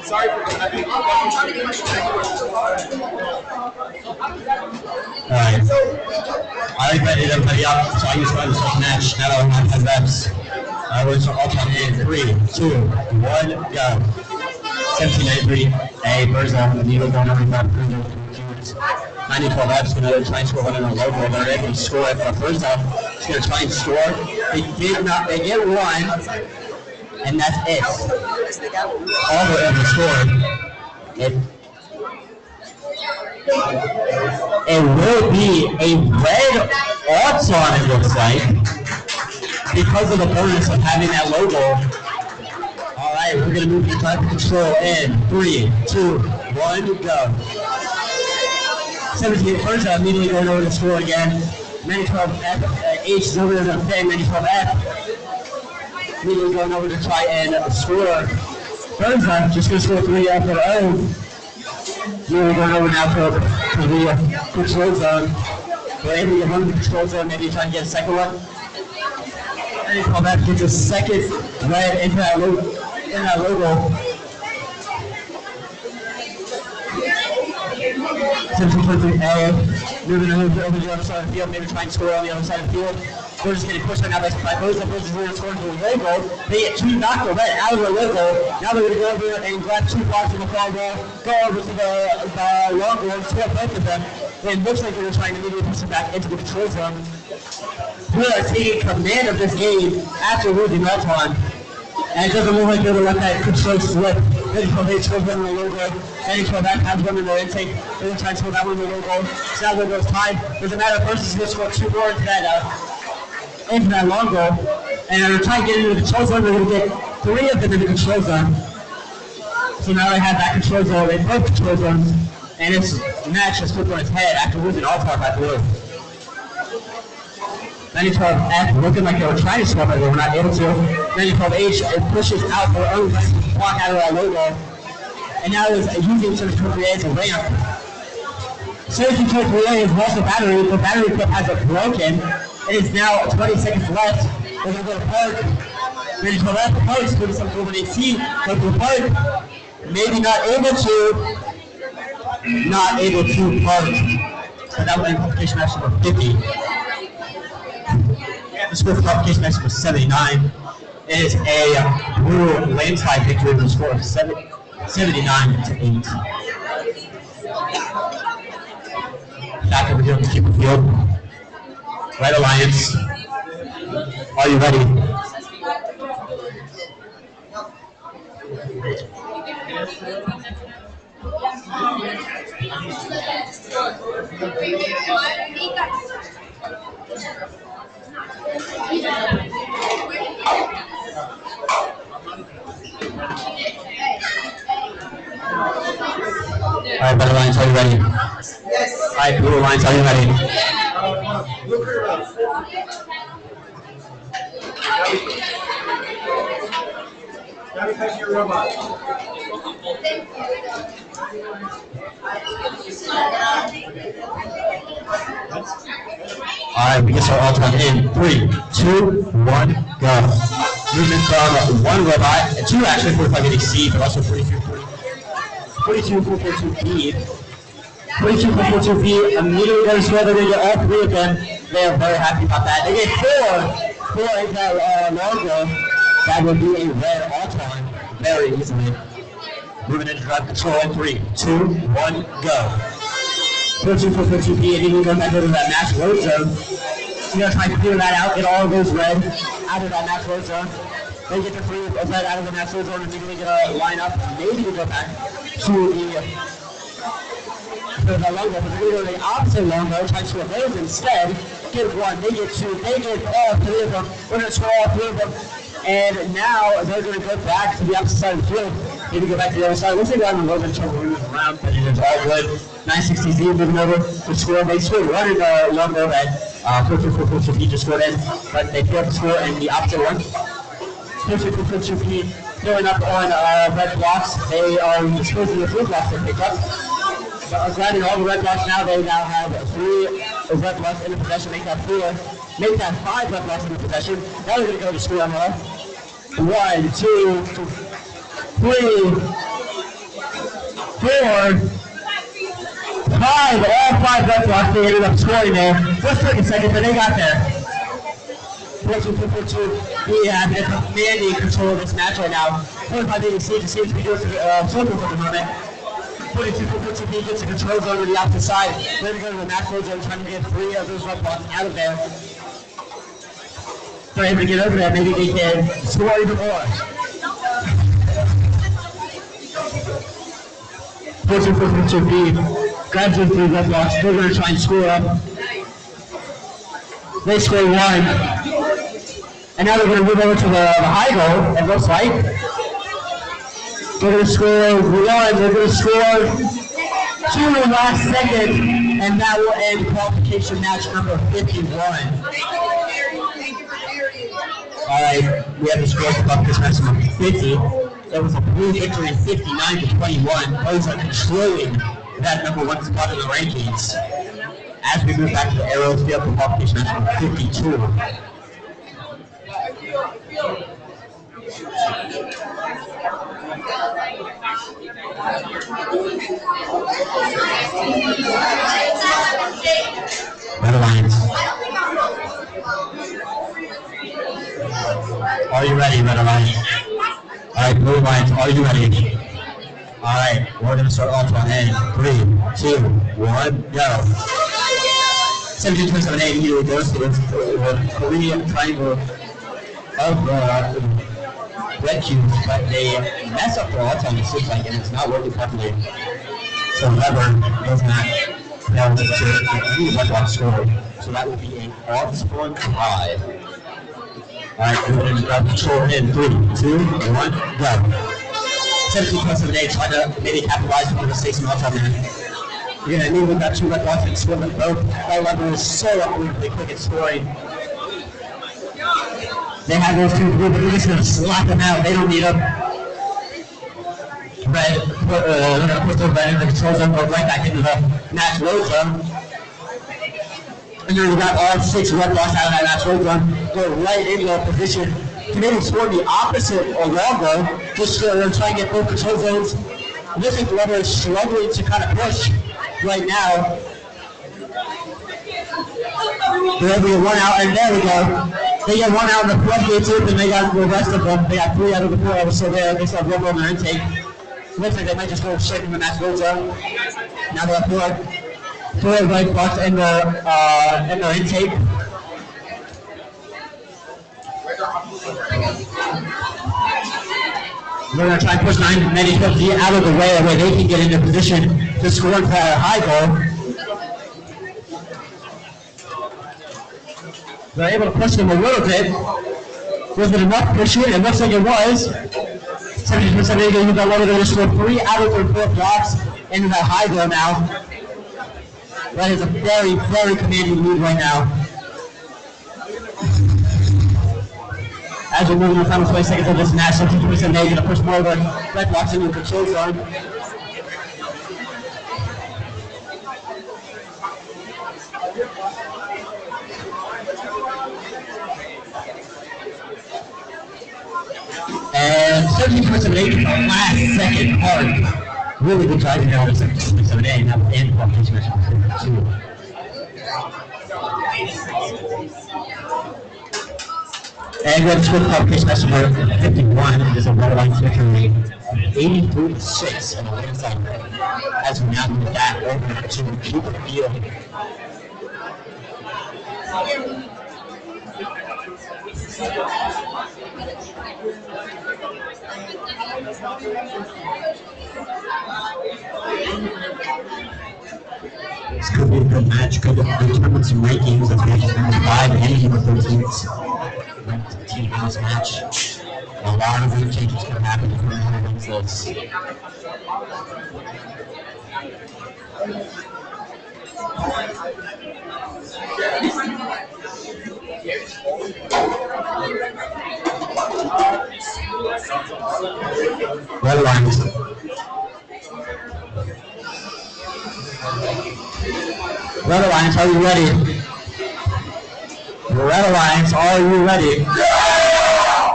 Sorry for that. Alright. I already readied everybody up, so I can start this match. Now that we have 10 reps. We're going to all time in 3, 2, 1, go. 1793, A, Burza, the needle going over the 90-12 reps, going to try and score one in a local. They're able to score it, but Burza is going to try and score. They get one, and that's it. All they're able to score. It will be a red on, it looks like, because of the bonus of having that logo. All right, we're going to move the time control in 3, 2, 1, go. 17 first, immediately going over to score again. 912F, H is over to the fan, 912F. Immediately going over to try and score. Burza just going to score 3 after their own. We're going over now to the control zone. We're able to get one in the control zone, maybe try and get a second one. And he called back, gets a second red into that logo. A, moving over to the other side of the field, maybe try and score on the other side of the field. We're just getting pushed right now by Burza. Burza's going to score into the logo. They get 2 knocked the red out of the logo. Now they're going to go over and grab 2 blocks from the foul ball, go over to the long goal, score both of them. It looks like they're trying to immediately push it back into the control zone. We are taking command of this game after losing Melton. And it doesn't look like they're going to let that control slip. Then they score one in the logo. Then he scored that, has one in their intake. They're going to try and score that one in the logo. So now the logo's tied. Doesn't matter if Burza's going to score 2 more into that long goal. And they're trying to get into the control zone. They're going to get 3 of them in the control zone. So now they have that control zone. They both control zones. And this match has flipped on its head after losing all talk by blue. 912F looking like they were trying to score, but they were not able to. 912H pushes out their own block out of that logo. and now is using Surgical 3A as a ramp. Surgical 3A is lost the battery. The battery clip has it broken. It is now 20 seconds left. They're going to go to Park. Ready to the left. Park's moving some over AC. Go to the Park. Maybe not able to Park. But that would be qualification match number 50. The score for qualification match number 79 is a brutal landslide victory with a score of 79-8. Back over here on the Cooper Field. Red Alliance, are you ready? All right, Red Alliance, are you ready? Yes. All right, Blue Alliance, are you ready? Gotta touch your robot. All right, we can start all time in 3, 2, 1, go. Movement from one robot, two actually 4580 C, but also 42442B. 42442B immediately goes to whether they get all three of them. They are very happy about that. They get four in that logo. That would be a red all time very easily. Moving into drive control in 3, 2, 1, go. 42442B, and even go back into that max load zone. You know, trying to clear that out. It all goes red out of that max load zone. They get the free red out of the max load zone and immediately get a line up. Maybe to go back to the logo, but they're going to the opposite logo, trying to avoid instead. Get one, they get two, they get all three of them. We're going to score all three of them. And now they're going to go back to the opposite side of the field. Maybe go back to the other side. Looks like they're having a little bit of trouble moving around, but it is all good. 960Z moving over to score. They scored one in the logo at 42442B just scored in, but they failed to score in the opposite one. 42442B filling up on red blocks. They are disposing of the blue blocks they picked up. Grabbing all the red blocks now, they now have 3 red blocks in the possession. Make that 4. Make that 5 red blocks in the possession. Now they're going to go to score on the left. 1, 2, 3, 4, 5. All 5 red blocks. They ended up scoring there. Just took a second, but they got there. 4-2-4-2. We have commanding control of this match right now. 4580 C just seems to be doing circles at the moment. 42-4-2B gets a control zone on the opposite side. They're going to go to the max load zone, trying to get 3 of those red blocks out of there. They're able to get over there. Maybe they can score even more. 42-4-2B grabs those 3 red blocks. They're going to try and score up. They score 1. And now they're going to move over to the high goal, it looks like. They're going to score 1, they're going to score 2 last second, and that will end qualification match number 51. Alright, we have the score for qualification match number 50. It was a blue victory 59-21. Burza controlling that number 1 spot in the rankings. As we move back to the arrows field for qualification match number 52. Red Alliance. Are you ready, Red Alliance? Alright, Blue Alliance, are you ready? Alright, we're going to start off on A. 3, 2, 1, go. 17-27-8 immediately goes to the Korean triangle of red cubes, but they mess up their all-time, it seems like, and it's not working properly. So Weber does not know to get any red block scored. So that will be an off-scoring tie. Alright, we're going to grab control in 3, 2, 1, go. 17-27-8, trying to maybe capitalize on the mistakes in all-time there. You're going to need with that 2 red blocks and score them both. That Weber is so unbelievably quick at scoring. They have those 2 blue, but they're just going to slap them out. They don't need them. Red, they're going to put the red in the control zone, go right back into the match load zone. And then we got all 6 red blocks out of that match load zone, go right into a position to maybe score the opposite or longer, just to try and get both control zones. It looks like the Rebel is struggling to kind of push right now. They're able to get 1 out, and there we go. They get 1 out in the floodgates open, they got the rest of them. They got 3 out of the 4 that were still there. They still have Rebel in their intake. Looks like they might just go straight in the match goal zone. Now they have 4 red blocks in their intake. We're going to try and push 9-50 out of the way where they can get into position to score a high goal. They're able to push them a little bit. Was it enough pushing? It looks like it was. 70% of the got loaded. They scored 3 out of their 4 blocks into that high goal now. That is a very, very commanding lead right now. As we're moving the final 20 seconds of this match, 72% they're going to push more of the red blocks into the control zone. And 17.78 in the last second hard. Really good driving down to 17.78 and that will end qualification match number 52. And we're going to switch qualification match number 51. It is a Red Alliance victory 83-6 on the winning side. As we now move back over to keep the field. This could be a good match, could determine some rankings as matches number 5 and number 13. Ranked team in this match. A lot of room changes can happen if we're wins this. Red Alliance. Red Alliance, are you ready? Red Alliance, are you ready?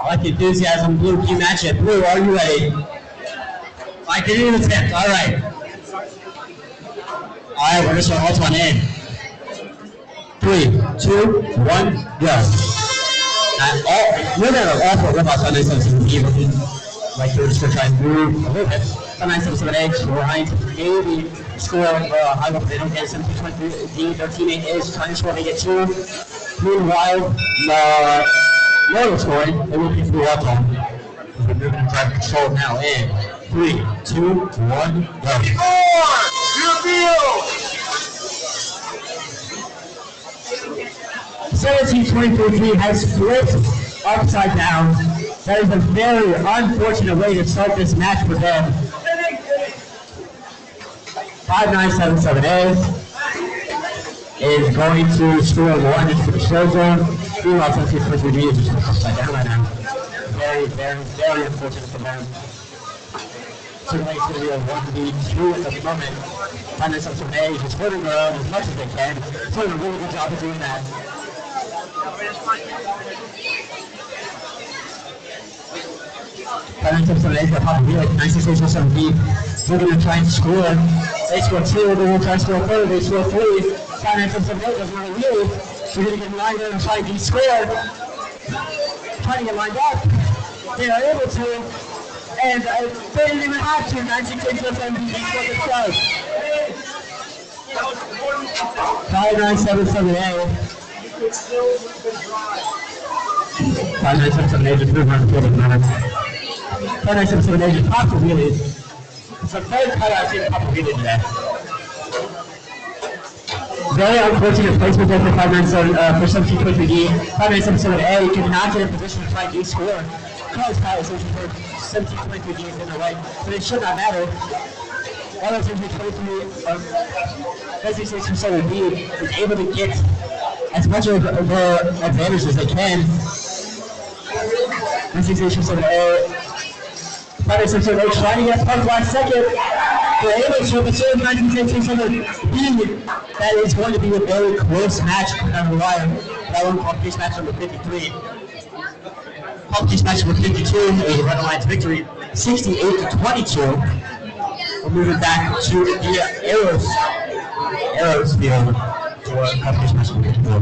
Like enthusiasm, blue key match it. Blue, are you ready? I can even attempt, alright. Alright, we're just going to hold one in. 3, 2, 1, go. We're going to offer rip outs on 977 like we're just going to try and move a little bit. On 977 trying to maybe score high level. They don't get 17-23. Their teammate is trying to score. They get 2. Meanwhile, Loyal scoring. They will be through up on. We're moving to drive control now in 3, 2, 1, go. Reupload! 17-23 has flipped upside down. That is a very unfortunate way to start this match for them. 5977A is going to score 1 into the show zone. Meanwhile, 17-23 is just upside down right now. Very, very, very unfortunate for them. Certainly it's going to be a 1v2 at the moment. 5977A is just holding their own as much as they can. Doing a really good job of doing that. They're going to try and score. They score 2, they're going to try and score 3, they score 3. Doesn't want to leave. They're going to get lined up and try to score. Trying to get lined up. They are able to. And they didn't even have to. 9-6-8-7 beats what it does. 5977A. 5977A just moving around the field at the moment. 5977A just popped the wheelies. It's a very cutout team pop the wheelies today. Very unfortunate placement there for 17-23D. 5977A cannot get in position to try and score. Because 17-23D is in the way, but it should not matter. All of 17-23 SHHS is able to get as much of the advantage as they can. SHHS Finalists are trying to get pumped last second. They're able to, but still 19-10 on the lead. That is going to be a very close match on the wire. That one called case match number 53. Called case match number 52 is Red Alliance victory, 68-22. We're moving back to the Arrows field for called case match number 54.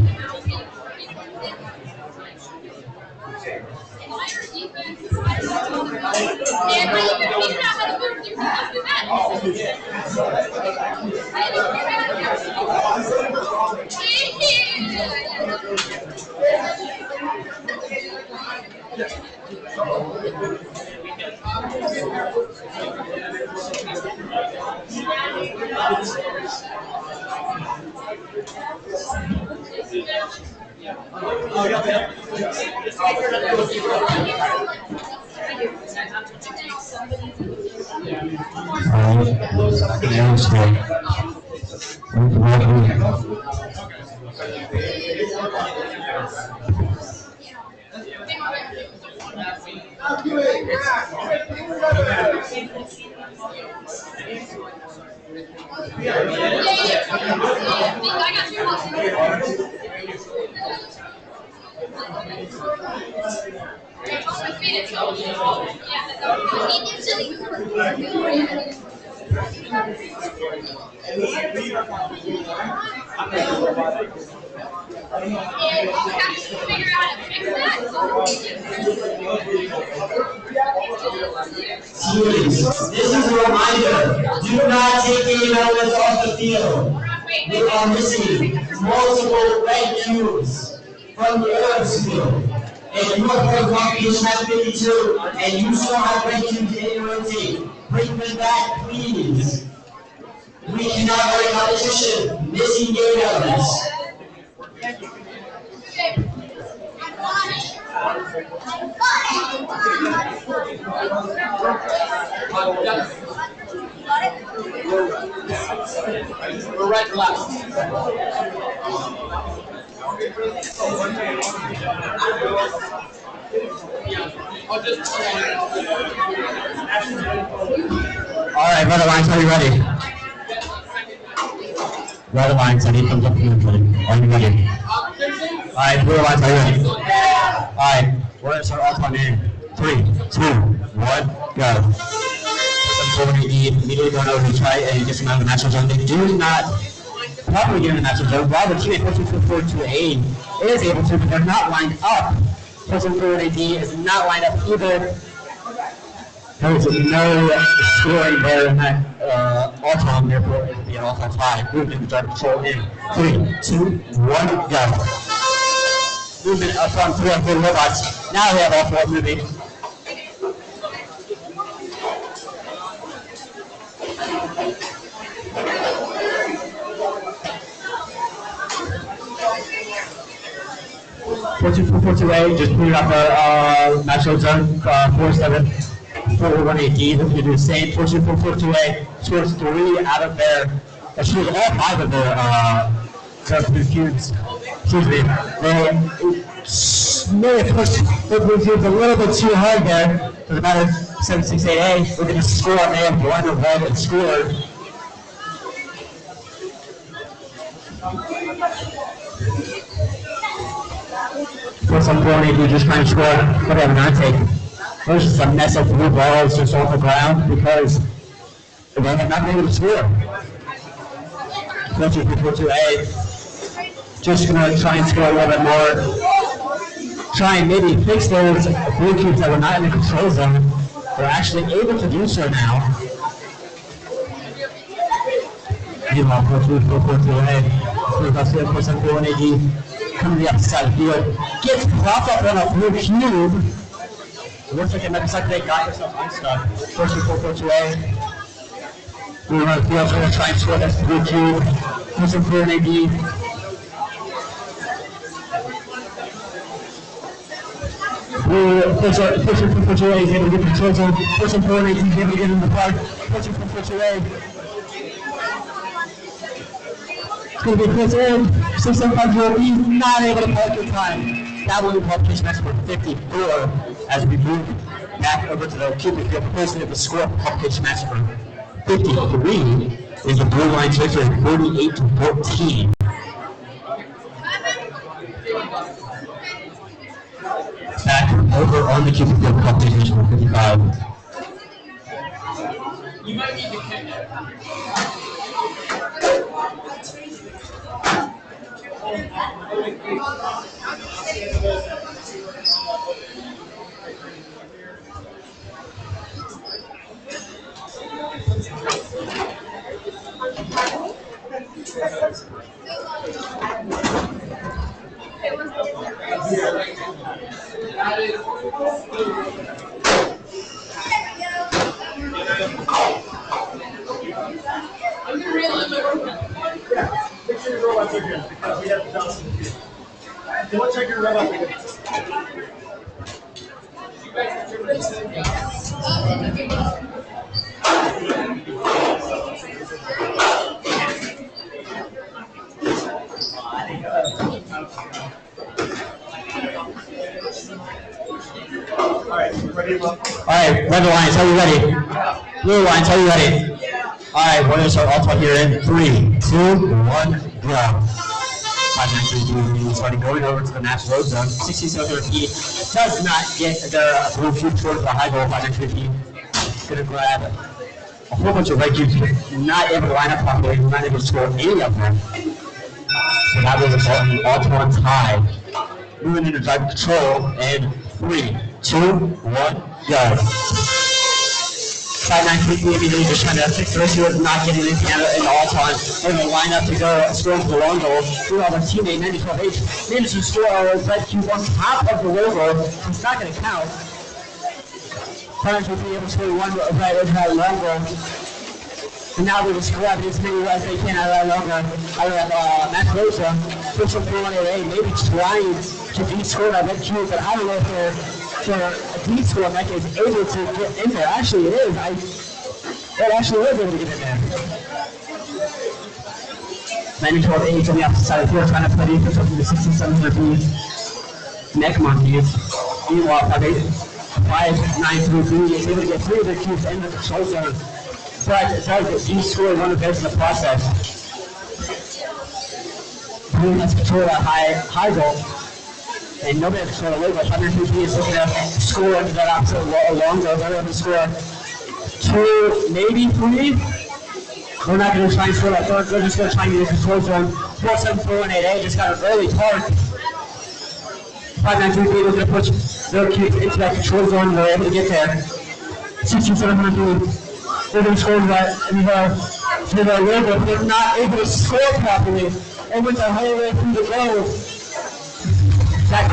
Teams, this is a reminder, do not take any elements off the field. We are missing multiple red cubes from the Arabs field. If you are playing competition at 52 and you still have red cubes in your team, bring them back, please. We cannot play competition missing game elements. We're right left. All right, Red Alliance, are you ready? Red Alliance, I need thumbs up from everybody. Are you ready? All right, Blue Alliance, are you ready? All right, we're going to start all time in 3, 2, 1, go. Some forward immediately going over to try and get some out of the natural zone. They do not properly get in the natural zone. While the teammate pushing forward to aid is able to, but they're not lined up. Pushing forward AD is not lined up either. There's no scoring there in that all-time, therefore it will be an all-time tie. Movement start control in 3, 2, 1, go. Movement up front, 3 on 4 robots. Now we have all 4 moving. Four two A, just put it up a natural zone 4-7. 4-1-8D, looking to do the same. 4-2-4-4-2-A, scores 3 out of their, scores all 5 of their blue cubes. Excuse me. They may have pushed the blue cubes a little bit too hard there. Doesn't matter. 7-6-8-A, looking to score. They have blundered red and scored. Force on 4-8D, just trying to score, but they have not taken. There's just a mess of blue balls just on the ground because they have not been able to score. 4-2-4-2-A. Just going to try and score a little bit more. Try and maybe fix those blue cubes that were not in the control zone. They're actually able to do so now. Meanwhile, 4-2-4-4-2-A. 3-5-7-4-7-4-1-AD. Coming to the opposite side of the field. Gets propped up on a blue cube. It looks like they got themselves unstuck. 4-2-4-4-2-A. We run the field, we're going to try and score this blue cube. Pushing for an AD. Pushing for 4-2-A is able to get the control zone. Pushing for an AD is able to get in the park. Pushing for 4-2-A. It's going to be close in. 6-7-5-0-B, not able to park in time. That will be called pitch match for 54 as we move back over to the Cupid field, posting the score of Publication Match for 53 is the Blue Lions victory 48-14. Back over on the Cupid field, Publication for 55. You might need to kick it. Make sure your robots are good because we have Dyaus in the field. Don't check your robot again. Alright, ready? Alright, Red Lions, are you ready? Blue Lions, are you ready? Alright, we're going to start all talk here in 3, 2, 1, go. 5-9-3-2, starting going over to the match road zone. 67 feet does not get the blue cube towards the high goal. 5-9-3 going to grab a whole bunch of red cubes, not able to line up properly, not able to score any of them. So that will result in an all-to-one tie. Moving into drive control in 3, 2, 1, go. 5-9-3 immediately just trying to fix the issue of not getting anything out in all time. They're going to line up to go score the long goal. Through our teammate 94H managed to score a red cube on top of the logo. It's not going to count. 5-9-3 able to score one right over that long goal. And now they're just grabbing as many as they can out of that long goal. Out of that Matt Burza. Push from 3-1-8, maybe trying to de-score that red cube, but I don't know if they're for a D-score that is able to get in there. Actually, it is. It actually is able to get in there. 9-12-8 on the opposite side of the field, trying to play defense up to the 67-13 neck monkeys. Meanwhile, 5-9-3 is able to get 3 of their cubes in the control zone. But it does get D-score one advance in the process. Blue has control of that high goal. And nobody has control of the logo. 5-9-3 is looking to score into that opposite long goal. They're able to score 2, maybe 3. We're not going to try and score that third. They're just going to try and get a control zone. 4-7-4-1-8-8 just got an early park. 5-9-3 looking to push their cubes into that control zone. They're able to get there. 16-7-3. They're going to score that in the logo. They're not able to score properly. And with the whole way through the goal, that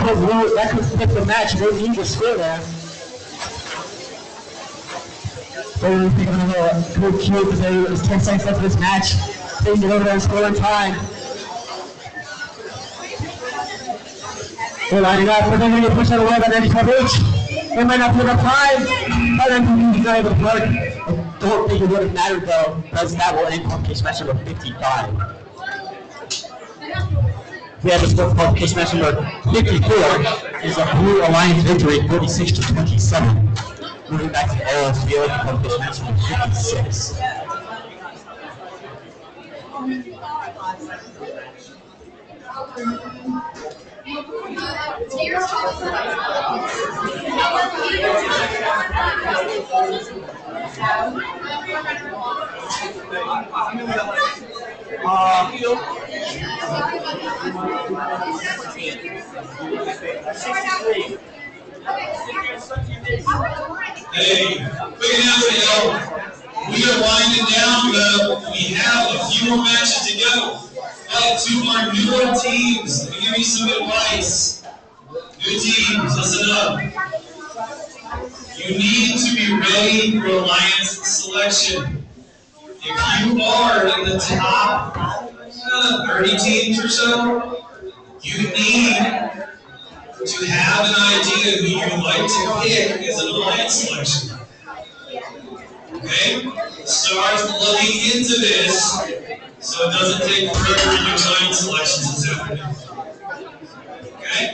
could flip the match. They need to score there. They're really thinking of a good cue because there's 10 seconds left of this match. They can get over there and score in time. They're lining up, but they're going to push that away by 95H. They might not put enough time. But I think he's not able to work. I don't think it would have mattered though, because that will end Publication match number 55. We have the score for case match number 54 is a Blue Alliance victory, 46-27. Moving back to the Arrows field for case match number 56. Hey, quick announcement, y'all. We are winding down, but we have a few more matches to go. To our newer teams, let me give you some advice. New teams, listen up. You need to be ready for Alliance selection. If you are in the top 30 teams or so, you need to have an idea who you'd like to pick as an Alliance selection. Okay? Start looking into this so it doesn't take forever in your Alliance selections this afternoon. Okay?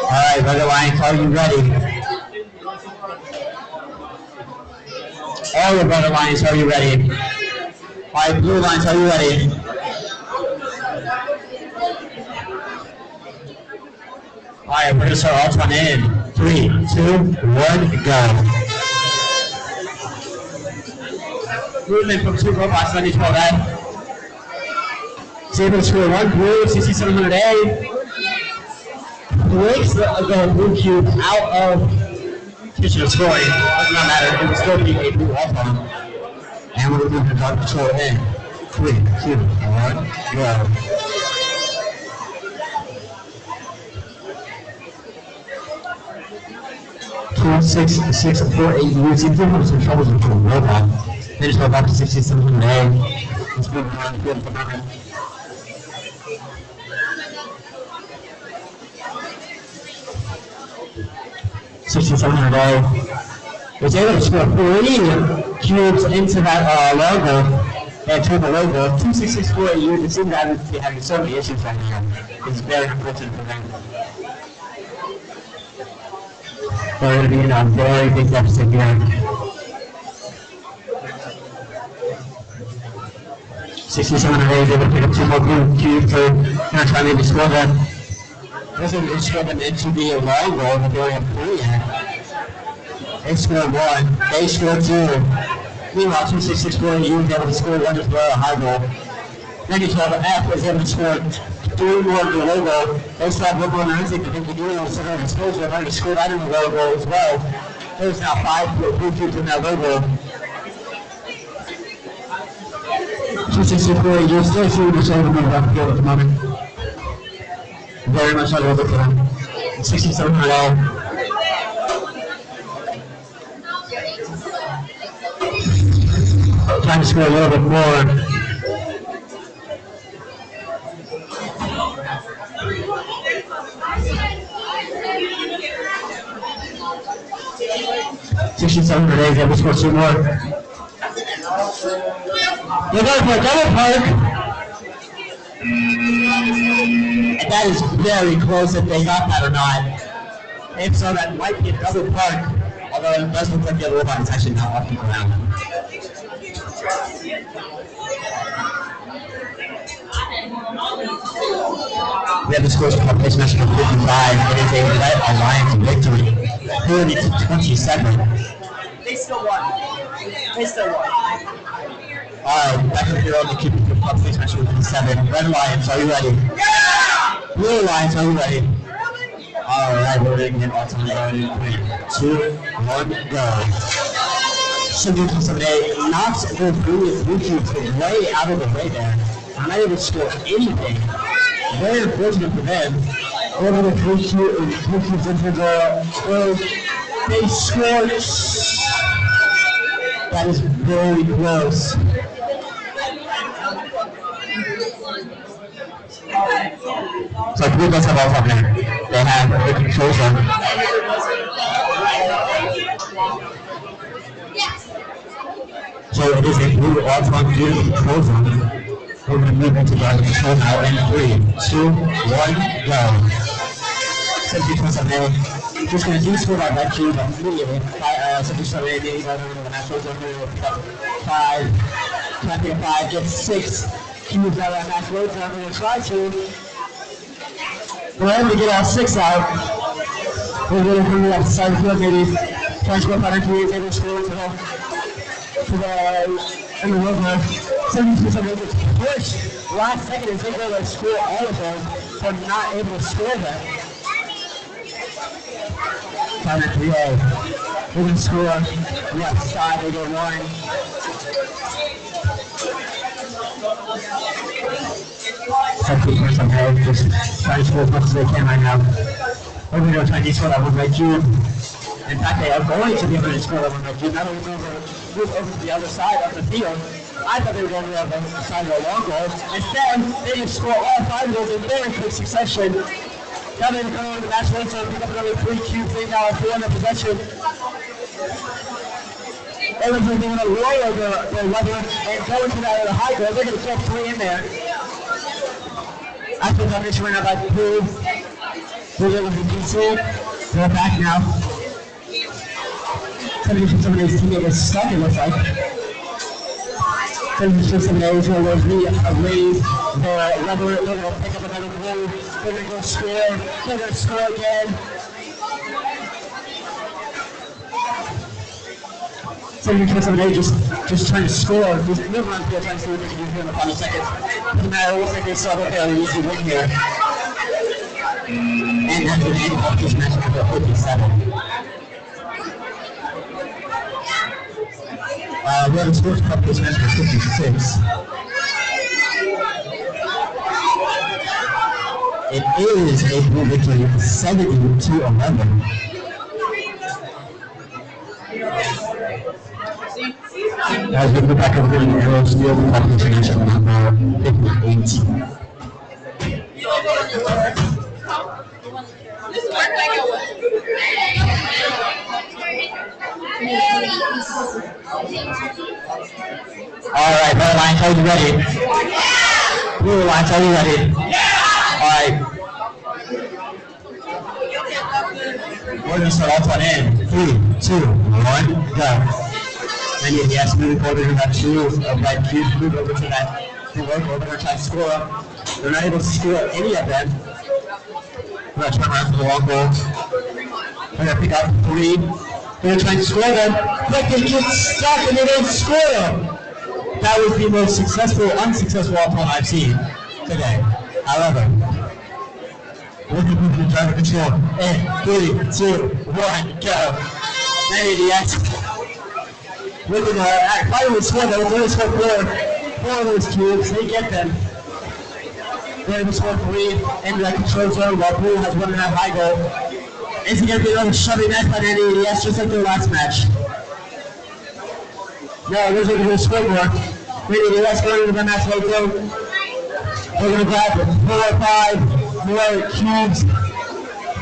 Alright, Red Alliance, are you ready? All your Red Alliance, are you ready? Alright, Blue Alliance, are you ready? Alright, we're going to start all time in. 3, 2, 1, go. Movement from 2 robots, 9012 A. Able to score 1 blue, 6700A. Breaks the blue cube out of kitchen of scoring. Does not matter. It will still be a blue all time. And we're going to move the dark control in. 3, 2, 1, go. Two, 6, 6, 4, 8. You see, there's some troubles with the robot. They just go back to 6700A. Let's move around the field for now. 6700A was able to score 3 cubes into that logo and turn the logo. 2664 you can see that having so many issues right now. It's very important for them. They're going to be in a very big deficit here. 6700A is able to pick up 2 more blue cubes to kind of try maybe score them. Doesn't score them into the long goal, but they only have 3 yet. They scored 1, they scored 2. Meanwhile, 2664 you was able to score 1 as well, a high goal. 9012F was able to score 3 more in the low goal. They still have 1 more than anything, but the Dyaus was center of exposure. They've already scored out in the low goal as well. There's now 5 blue cubes in that low goal. 264 you still see the same amount of the field at the moment. Very much on over for them. 6700A. Trying to score a little bit more. $67 able to score 2 more. They're going for a double park. And that is very close if they got that or not. If so, that might be a double park. Although it does look like the other robot is actually not off the ground. We have the scores for place match for 55. It is a Red Alliance victory. 30-27. They still won. They still won. Alright, back up here on the keep for place match for 57. Red Alliance, are you ready? Yeah! Blue Alliance, are you ready? Alright, we're going to get all time going in 3, 2, 1, go. 7A knocks the blue cubes way out of the way there. I'm not able to score anything. Very unfortunate for them. Over the blue cubes into the 12. They scored. That is very close. So blue does have all top there. They have the control zone. So it is a blue all-time blue control zone. We're going to move into the control now in 3, 2, 1, go. 72-7A. Just going to do score that red cube immediately. 72-7A being over the national zone here. 5, trying to get 5, get 6 cubes out of that national zone. I'm going to try to. We're able to get all 6 out. We're going to bring it up to side of the field maybe. Try to score 5 cubes, able to score into the in the river. 72-7A gets pushed. Last second is able to score all of them, but not able to score them. Time at 3A. We're going to score left side, they go 1. 17-7A, just trying to score as much as they can right now. We're going to try to score that one right cube. In fact, they are going to be able to score that one right cube. Now they're going to move over to the other side of the field. I thought they were going to the other side of the long goal. Instead, they just score all 5 of those in very quick succession. Now they're going to come over to the match one, so pick up another 3 cubes. They now have 4 in their possession. It looks like they're going to lower their lever and go into that other high goal. They're going to get 3 in there. After the mission right now by 2. They're going to be DC. They're back now. 72-7A's teammate is stuck, it looks like. 72-7A is going to raise their lever. They're going to pick up another goal. They're going to go score. They're going to score again. 72-7A just trying to score. Just move around field, trying to see what they can do here in the final seconds. Doesn't matter, it looks like they still have a fairly easy win here. And that's going to end up this match at 57. We have a sports cup this match for 56. It is a blue victory, 70-11. As we go back over to the Arrow Steel Cup International number 58. All right, red line, are you ready? Blue line, are you ready? All right. We're going to start off on in. 3, 2, 1, go. And yes, moving forward, we're going to have 2 of red cubes move over to that. We're going to try to score. They're not able to score any of them. We're going to turn around for the long goal. We're going to pick up 3. They're trying to score them, but they get stuck and they don't score. That was the most unsuccessful all-time I've seen today. However, we're going to move to driver control. And 3, 2, 1, go. 90X. We're going to finally score them. We're going to score 4 of those cubes. They get them. They're going to score 3 into that control zone while Blue has 1.5 high goal. Is it going to be another shoving match by 90ADS just like their last match? No, there's going to be a scoreboard. 90ADS going into the match right there. We're going to grab 4 or 5 more cubes.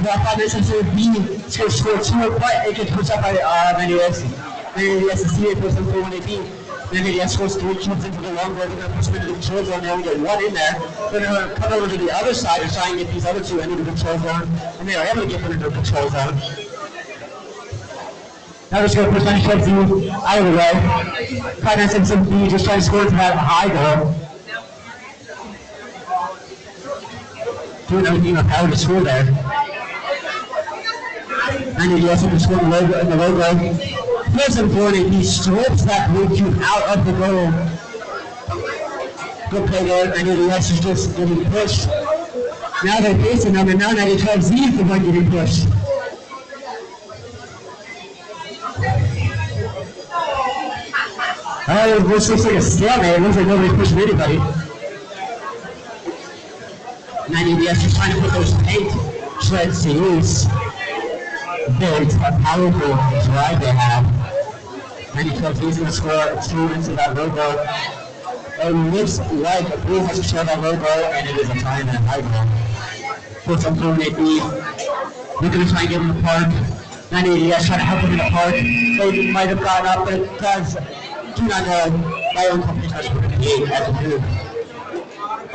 About 5 minutes into the B, it's going to score 2, but it gets pushed up by 90ADS. 90ADS is CA puts them 4-1-8B. 90ADS scores 3 cubes into the long goal. They're going to push them into the control zone. They only get 1 in there. They're going to come over to the other side and try and get these other 2 into the control zone. And they are able to get them into the control zone. Now they're just going to push 90ADS out of the way. 59-7B just trying to score to that high goal. Doing everything in power to score there. 90ADS will score in the logo. First and foremost, he strips that blue cube out of the goal. Good play there. 90ADS is just getting pushed. Now they're facing them, and now 9012Z is the one getting pushed. This looks like a stalemate. It looks like nobody pushed anybody. 90ADS just trying to put those paint shreds to use. Very powerful drive they have. 9012Z is going to score 2 into that logo. It looks like a blue has a shot on low goal, and it is a tie and a high goal. Puts up through 8B. Looking to try and get him in the park. 980S trying to help him in the park. They might have gotten up, but does do not know. My own company tries to put an 8 at the move.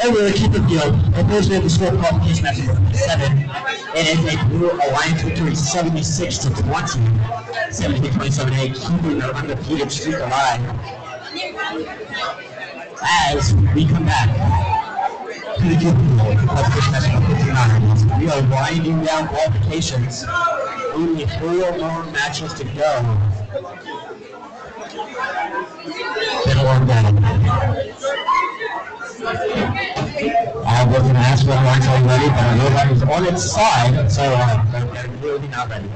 Over the keeper field, it goes with the score qualification after 7. It is a Blue Alliance victory 76-20. 17-27-8, keeping their undefeated streak alive. As we come back to the keeper field of this match of 59, we are winding down qualifications. Only 4 more matches to go. Been a long day. I'm looking to ask whether I'm ready, but I know that is on its side, so they're really not ready.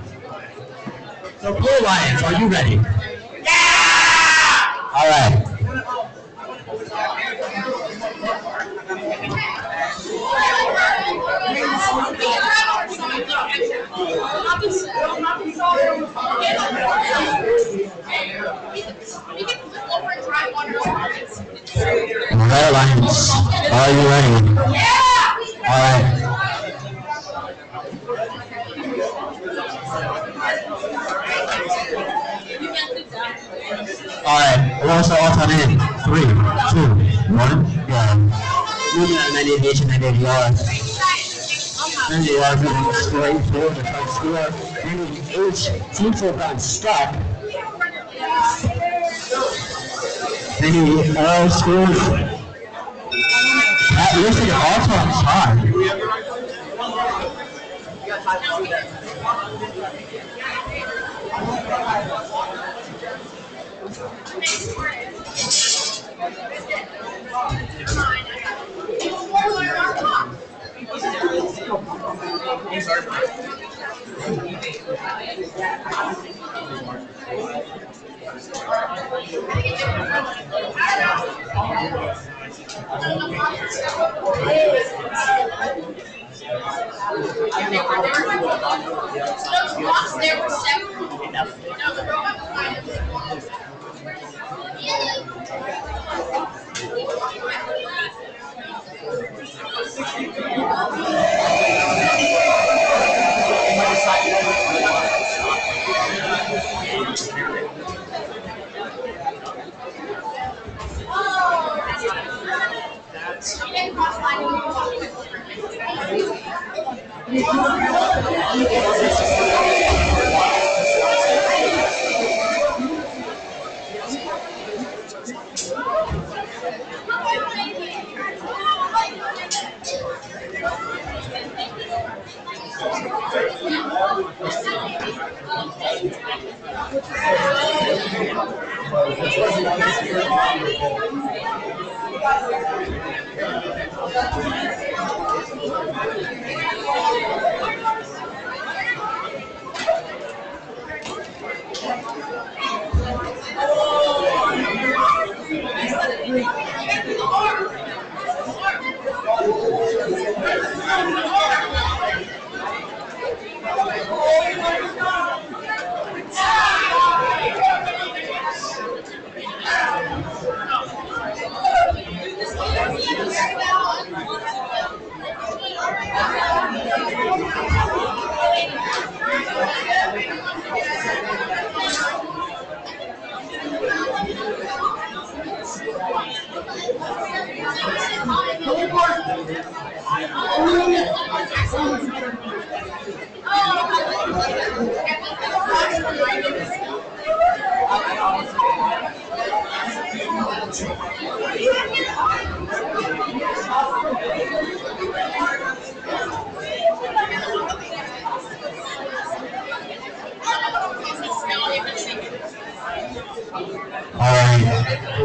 So, Blue Lions, are you ready? Yeah! All right. Red Lions, are you ready? Yeah! All right. All right, we're also all time in. 3, 2, 1, go. Moving at 98 and 98 yards. 98 yards moving straight forward to try to score. 98 seems to have gotten stuck. 98 all scores. That looks like an all-time tie.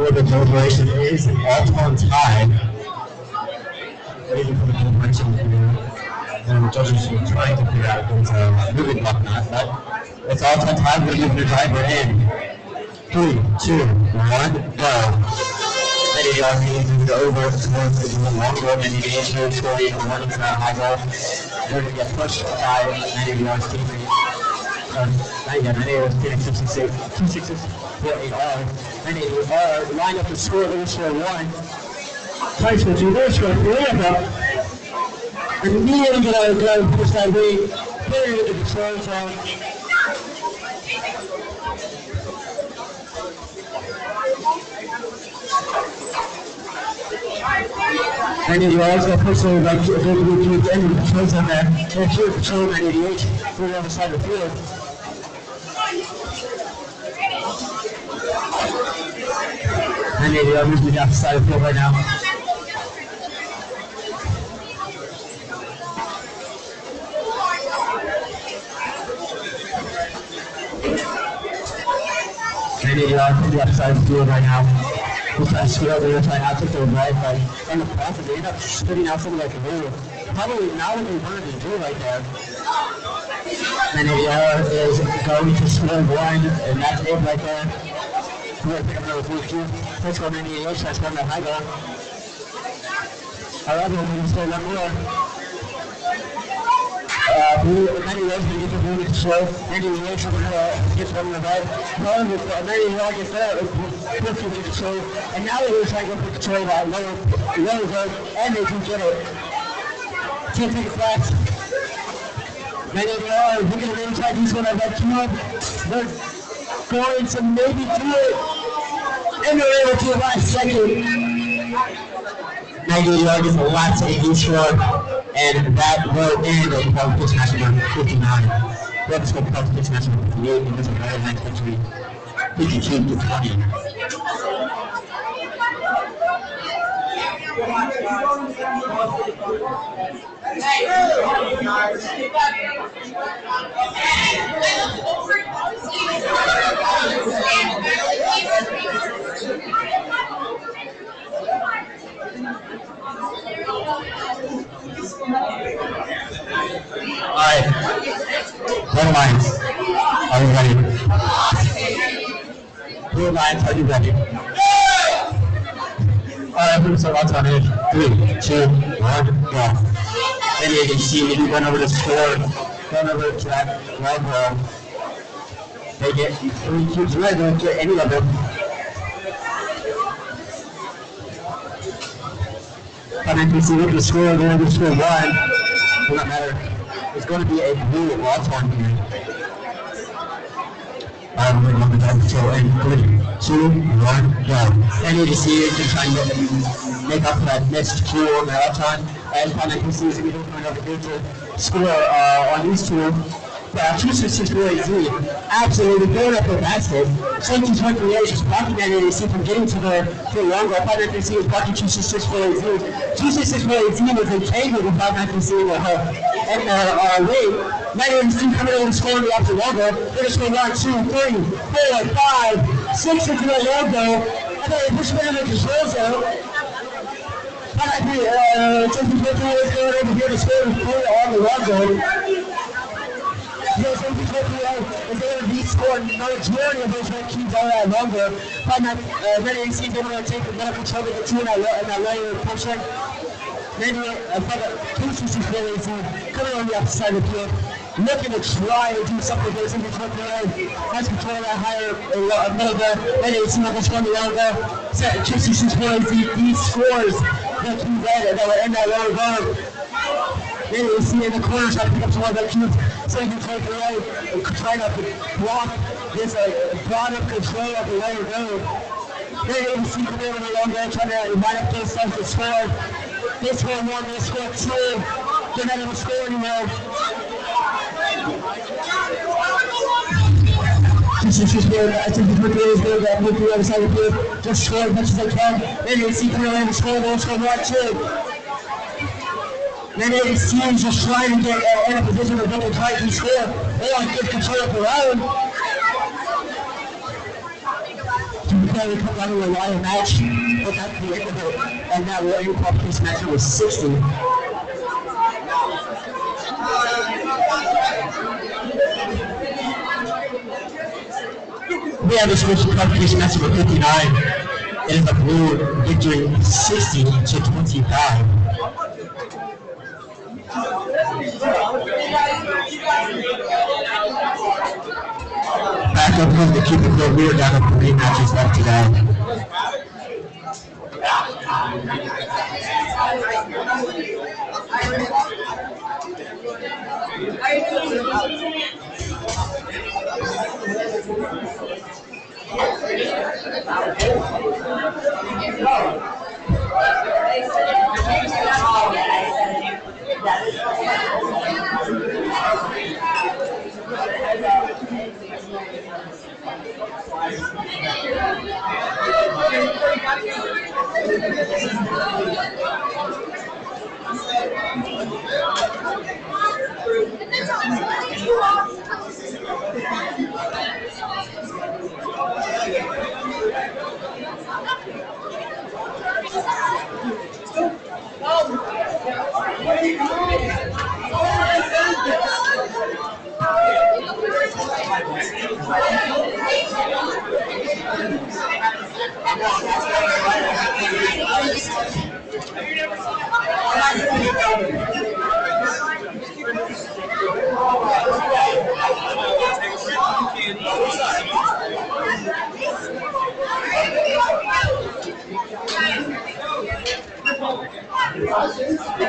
The deliberation is an all-time tie. Waiting for the deliberation to figure out. And the judges are trying to figure out if it's a moving block or not, but it's all-time tie. We're moving the driver in. 3, 2, 1, go. 98 yards means moving over towards the long goal. 98 yards scoring and one into that high goal. They're going to get pushed by 98 yards teammate. 98 yards teammate 266. 8 are. 98 are lined up to score. They're going to score 1. Try switch reverse stroke. Immediately gonna push that weight. Put it into the control zone. And then you always got to push over like the end of the control zone there. And if you're control 988, we're on the other side of the field. And then you're moving off the side of the field right now. And then you're moving off the side of the field right now. We're trying to scoot over there, trying not to take the right, but on the process, they end up spitting out something like a rule. Probably not what they wanted to do right there. And the error is going to score one, and that's it right there. We're going to pick up another 3-2. Let's go 98, try to score that high goal. However, we're going to score one more. Manny Rose going to get the blue to show. Manny Rose going to get one in the right. However, Manny Rose gets that with the control. And now they're trying to go for control that lower zone, and they can get it. Can't take it back. Manny Rose, we're going to maybe try to do something like that cube. They're going to maybe do it. And they're able to the last second. 98 gets a lot to a score. And that will end the Public Pitch match number 59. We have to score Public Pitch match number 58, and this is another nice victory, 52 to 20. Alright, Blue Lions, are you ready? Blue Lions, are you ready? Alright, we're going to start lots on it. 3, 2, 1, go. And you can see if you went over the score, going over to that red row. They get 3 cubes red, don't get any of them. And then you see look at the score, they're going to score 1. Will not matter. It's going to be a blue loss one here. We're going to go control in 3, 2, 1, go. And you can see it can try and make up for that missed cue on the left hand. And finally, you can see it's going over here to score on these two. 266 absolutely going up the basket. 1728 is blocking that AAC from getting to the long goal. 59PC is blocking 266 266 was entangled with 59PC and Wade. 9AC coming over and scoring the opposite long goal. They're going to score 1, 2, 3, 4, 5, 6 into the long goal. And then they push them into the control zone. 1728 is going over here to score on the long goal. Yes, is going to be scoring the majority of those red cubes all that longer. Red AC is able to take better control of the 2 in that layer portion. Maybe a 266 coming on the opposite side of the field, looking to try to do something with this in control of the has control of that higher middle there. Red AC not going to score on the longer. 266 these scores that cube red that were in that lower guard. Then you see in the corner trying to pick up some of that cubes so you can take it away and try to block this bottom control of the lower goal. Then you see coming over the long end trying to line up those sides to score. They score 1, they score 2. They're not able to score anymore. I think the quick is going to move to the other side of the field. Just score as much as they can. Then you see coming over the score, they'll score 1, 2. Then his team's just trying to get in a position where they can try to score or get control of the round. To play the come out of a live match, but that's the end of it. And that will end up this match number 60. We have a switch to competition match number 59. It is a blue victory 60 to 25. Back up with the Cupid, we are down to 3 matches left today.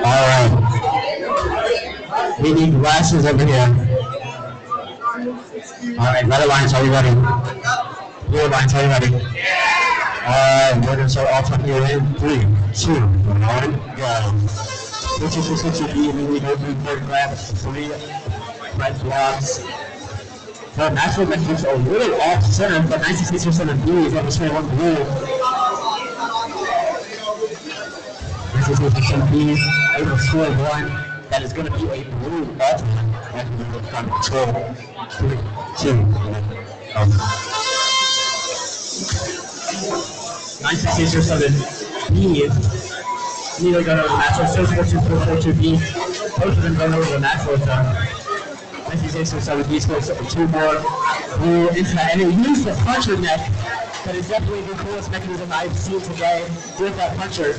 Alright. We need glasses over here. Alright, red alliance, are you ready? Blue alliance, are you ready? Alright, we're gonna start off here in 3, 2, 1, go. Switch B, and then we go through third grabs, 3 red blocks. The natural metrics are a little off center, but 96% of B is on the straight one blue. 96% B, able to score 1. That is going to be a blue alternate as we move from control. 3, 2, 1. 96% B is neither going over the natural, so 4-2-4-4-2 B. Both of them going over the natural zone. 96% B scores 2 more blue into that, and it used the puncher neck. That is definitely the coolest mechanism I've seen today with that puncher.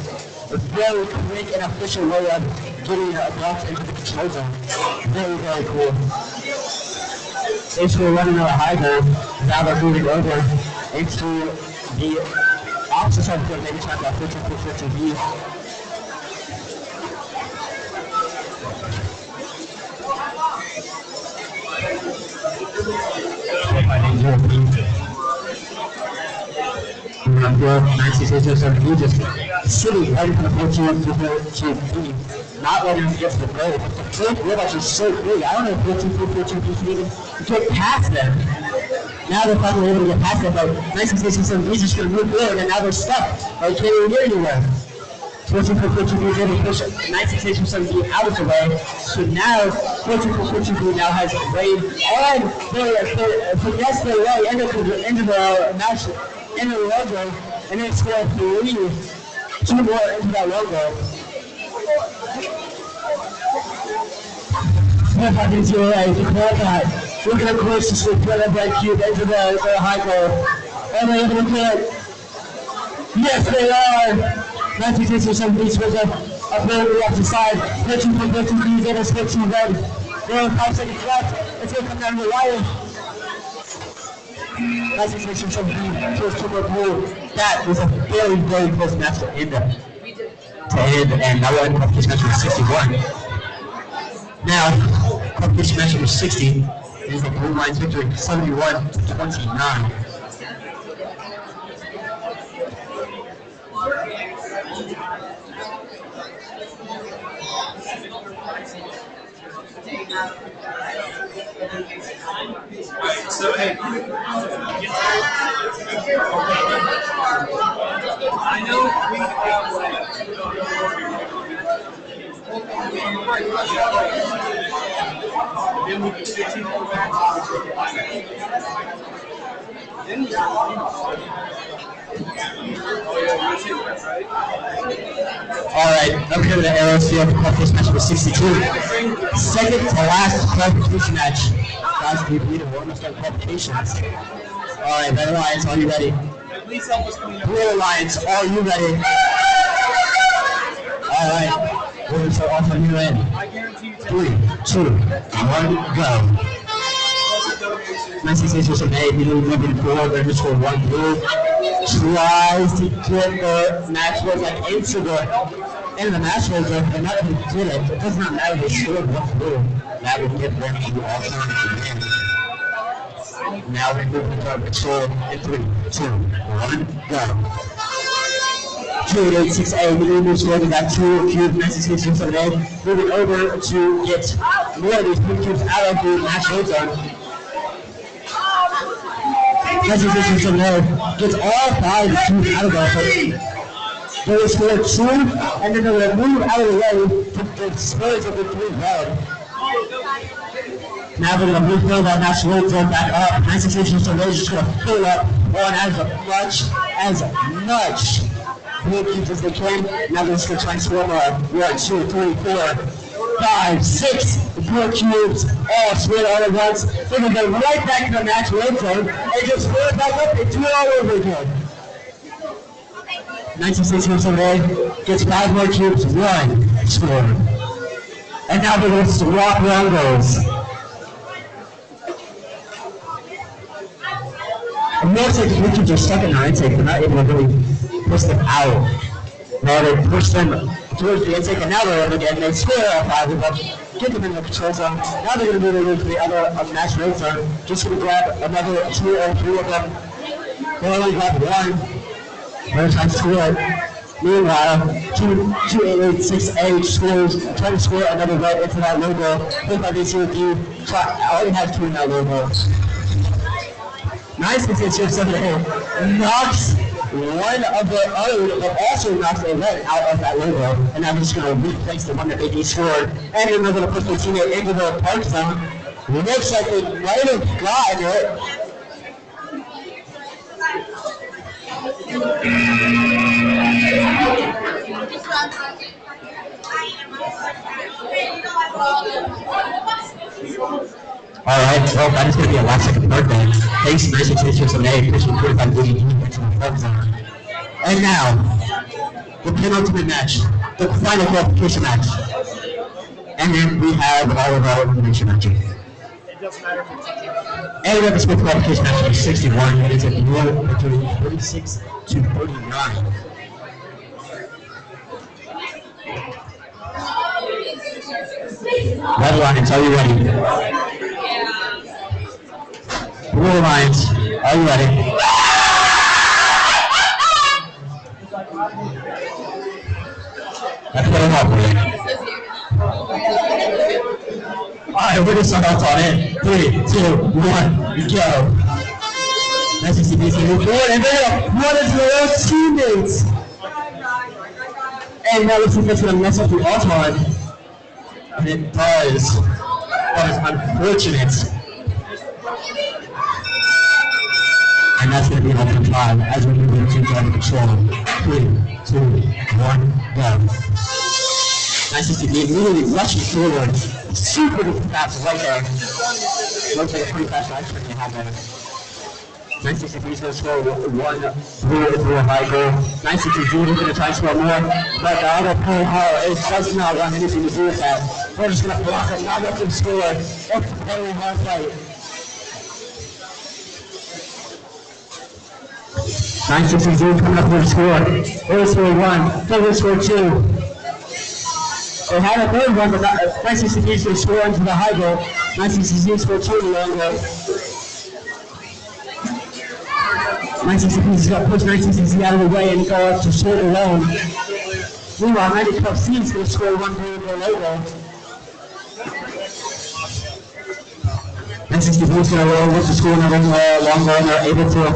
A very quick and efficient way of getting blocks into the control zone. Very, very cool. Basically running out of high goal. Now they're moving over into the opposite side of the field, maybe trying to 15-15 B. SHHS just sitting right in the 14-4-2 not letting him get to the goal. But the third robots are so big. I don't know if 14-4-2 can even get past them. Now they're finally able to get past them, but SHHS is just going to move forward, and now they're stuck. They can't even get anywhere. 14-4-2 is able to push SHHS out of the way. So now 14-4-2 now has Raid on finesse their way into the match, into the logo, and then score 3, 2 more into that logo. Looking at close to slip that red cube into the high goal. Are they able to do it? Yes, they are. 96% beats was up there to the opposite side. 13.13 beats in a 15 red. There are 5 seconds left. It's going to come down to the wire. 96% beat kills 2 more blue. That was a very, very close match to end, and that will end up this match with 61. Now, this match with 60 is the Blue Lions victory, 71-29. Alright, so hey, I know we have then we can 15 more matches. Alright, up here to the Arrows Field to this match for 62. Second to last qualification match. Guys, we need to warm us up qualifications. Alright, Red Alliance, are you ready? Blue Alliance, are you ready? Alright, we're going to start off on your end. 3, 2, 1, go. 96 from A, immediately moving forward, they're just for 1 blue. Tries to get the match was like into the match was like, they're not able to get it. It does not matter, they scored 1 blue. That would give them the alternative win. Now we move into our control in 3, 2, 1, go. 286A, we move forward with that 2 cube, 9667A. Moving over to get more of these 3 cubes out of the match load zone. 9667A gets all 5 cubes out of there. They will score 2, and then they're going to move out of the way to the Spurs of the 3 red. Now they're going to refill that national load zone back up. 9667A is just going to fill up on as much 4 cubes as they can. Now they're just going to try and score more. 1, 2, 3, 4, 5, 6, 4 cubes, all scored all at once. They're going to go right back to the national load zone and just score it back up and do it all over again. 9667A gets 5 more cubes, 1 scored. And now they're going to swap around those. It looks like the 3 cubes are stuck in their intake. They're not able to really push them out. Now they push them towards the intake, and now they're able to get, and they score all 5 of them, get them in the control zone. Now they're going to move over to the other match raid zone. Just going to grab another 2 or 3 of them. They only grab 1. They're trying to score it. Meanwhile, 2886A scores, trying to score another right into that logo. Look like they see with you. Already has 2 in that logo. Nice because Shift 7A knocks one of the other, but also knocks a red out of that logo. And now they're just going to replace the one that they scored. And they're going to put their teammate into the park zone. Looks like they might have gotten it. Alright, well that is going to be a last second birthday. Thanks to 9667A, pushing 45 80 into the park zone. And now, the penultimate match, the final qualification match. And then we have all of our elimination matches. It doesn't matter if it's And we have the split qualification match number 61. It's a duel between 36 to 39. Red Lions, are you ready? Blue Lions, are you ready? That's what I'm hoping. Alright, we're going to start off on it. 3, 2, 1, go. Nice to see these move forward, and they're going to run into their own teammates. And now looks like that's going to mess up the Auton. And it does. That is unfortunate. And that's going to be an open 5 as we move into driver control. 3, 2, 1, go. Nice to see me immediately rushing forward. Super duper fast right there. Looks like a pretty fast ride train you have there. 963 is going to score 1 through a high goal. 963 is going to try to score more, but the other pull hard does not want anything to do with that. We're just going to block it, not let them score. It's a very hard fight. 963 coming up for the score. They will score 1, they will score 2. They had a third one, but 963 is going to score into the high goal. 963 scored 2 in the long goal. 963 is going to push 963 out of the way and go up to short alone. Meanwhile, 912C is going to score 1 goal for a low goal. 963 is going to look to score another long goal, and they're able to.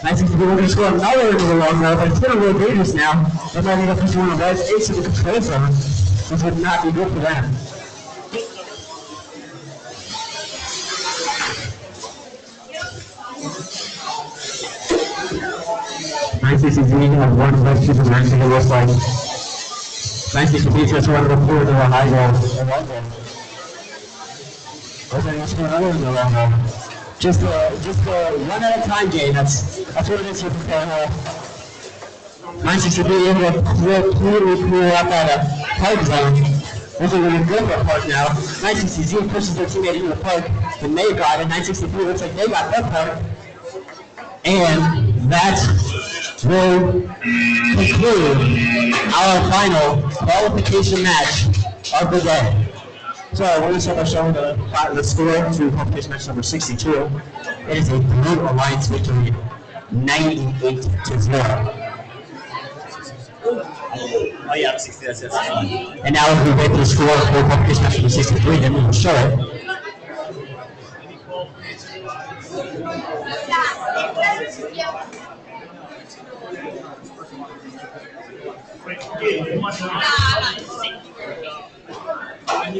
963 we're going to score another into the long goal, but it's getting a little dangerous now. They're not able to push one of those 8 to the control zone. This would not be good for them. 963 have one of those people ranks in the left line. 963 just one of the 4 to a high goal. What's that going to another in the long goal? Just a one at a time game. That's what it is here for Fairhill. 963 able to completely clear up that park zone. This is really good for a park now. 963 pushes their teammate into the park, and they got it. 963 looks like they got that park. And that will conclude our final qualification match of the day. So we're going to start by showing the score to qualification match number 62. It is a Blue Alliance victory, 98-0. Oh yeah, 60. That's And now if we wait for the score for qualification match number 63, then we will show it. Did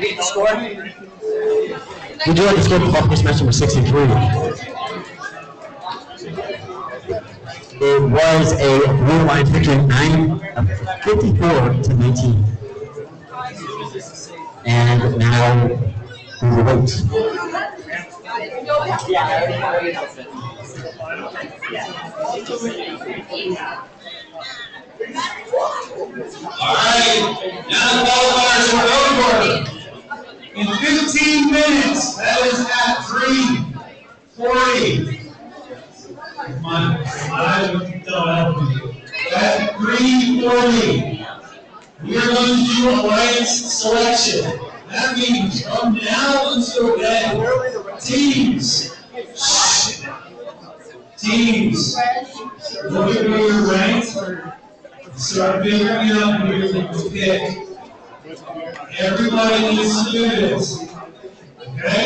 we get the score? We do have the score for qualification match number 63. It was a Blue Alliance victory, 54-19. And now we will wait. Alright, now the qualifiers are over. In 15 minutes, that is at 3:40. Come on, at 3:40, we are going to do alliance selection. That means from now until then, teams, look at where you're ranked. Start figuring out who you're going to pick. Everybody needs to do this. Okay?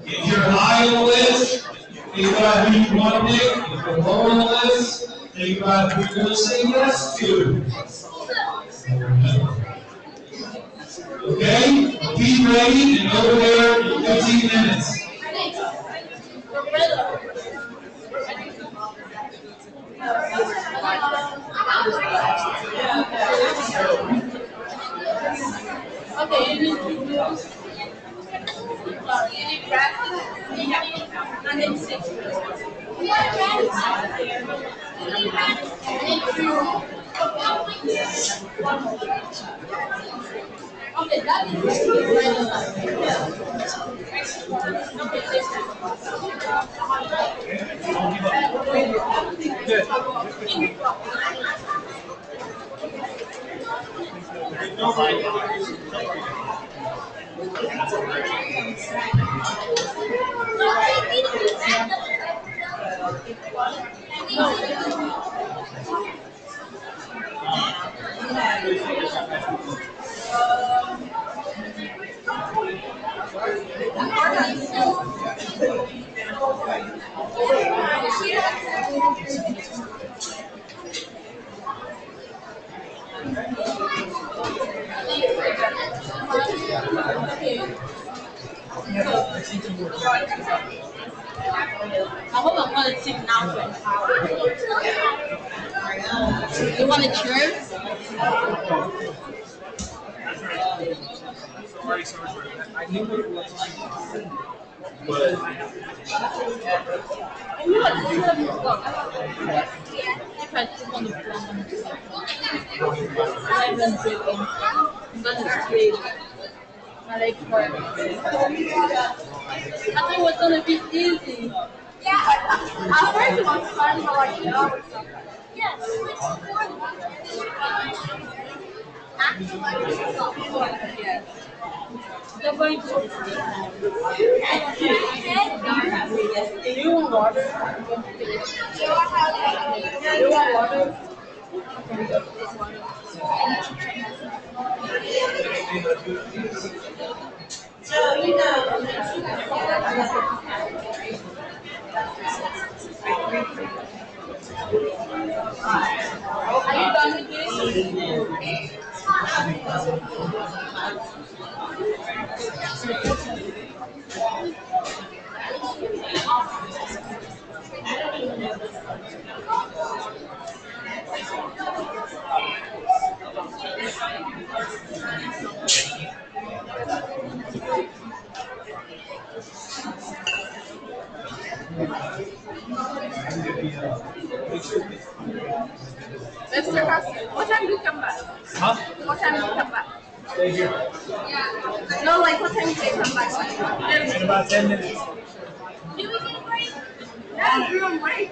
If you're high on the list, think about who you want to pick. If you're low on the list, think about who you're going to say yes to. Okay? Be ready and over there in 15 minutes. Okay, you need to grab and then sit. Okay, that is I hope I'm going to sit now for an hour. You want a chair? I thought it was going to be easy. Yeah, I heard it was fun for like an hour or something. Yes. Yes. They're going to. Do you want water? Do you want water? So, you know. Are you done with this? Mr. Hassan, what time do you come back? Huh? What time do you come back? Stay here. Yeah. No, like what time do you come back? In about 10 minutes. That's real great.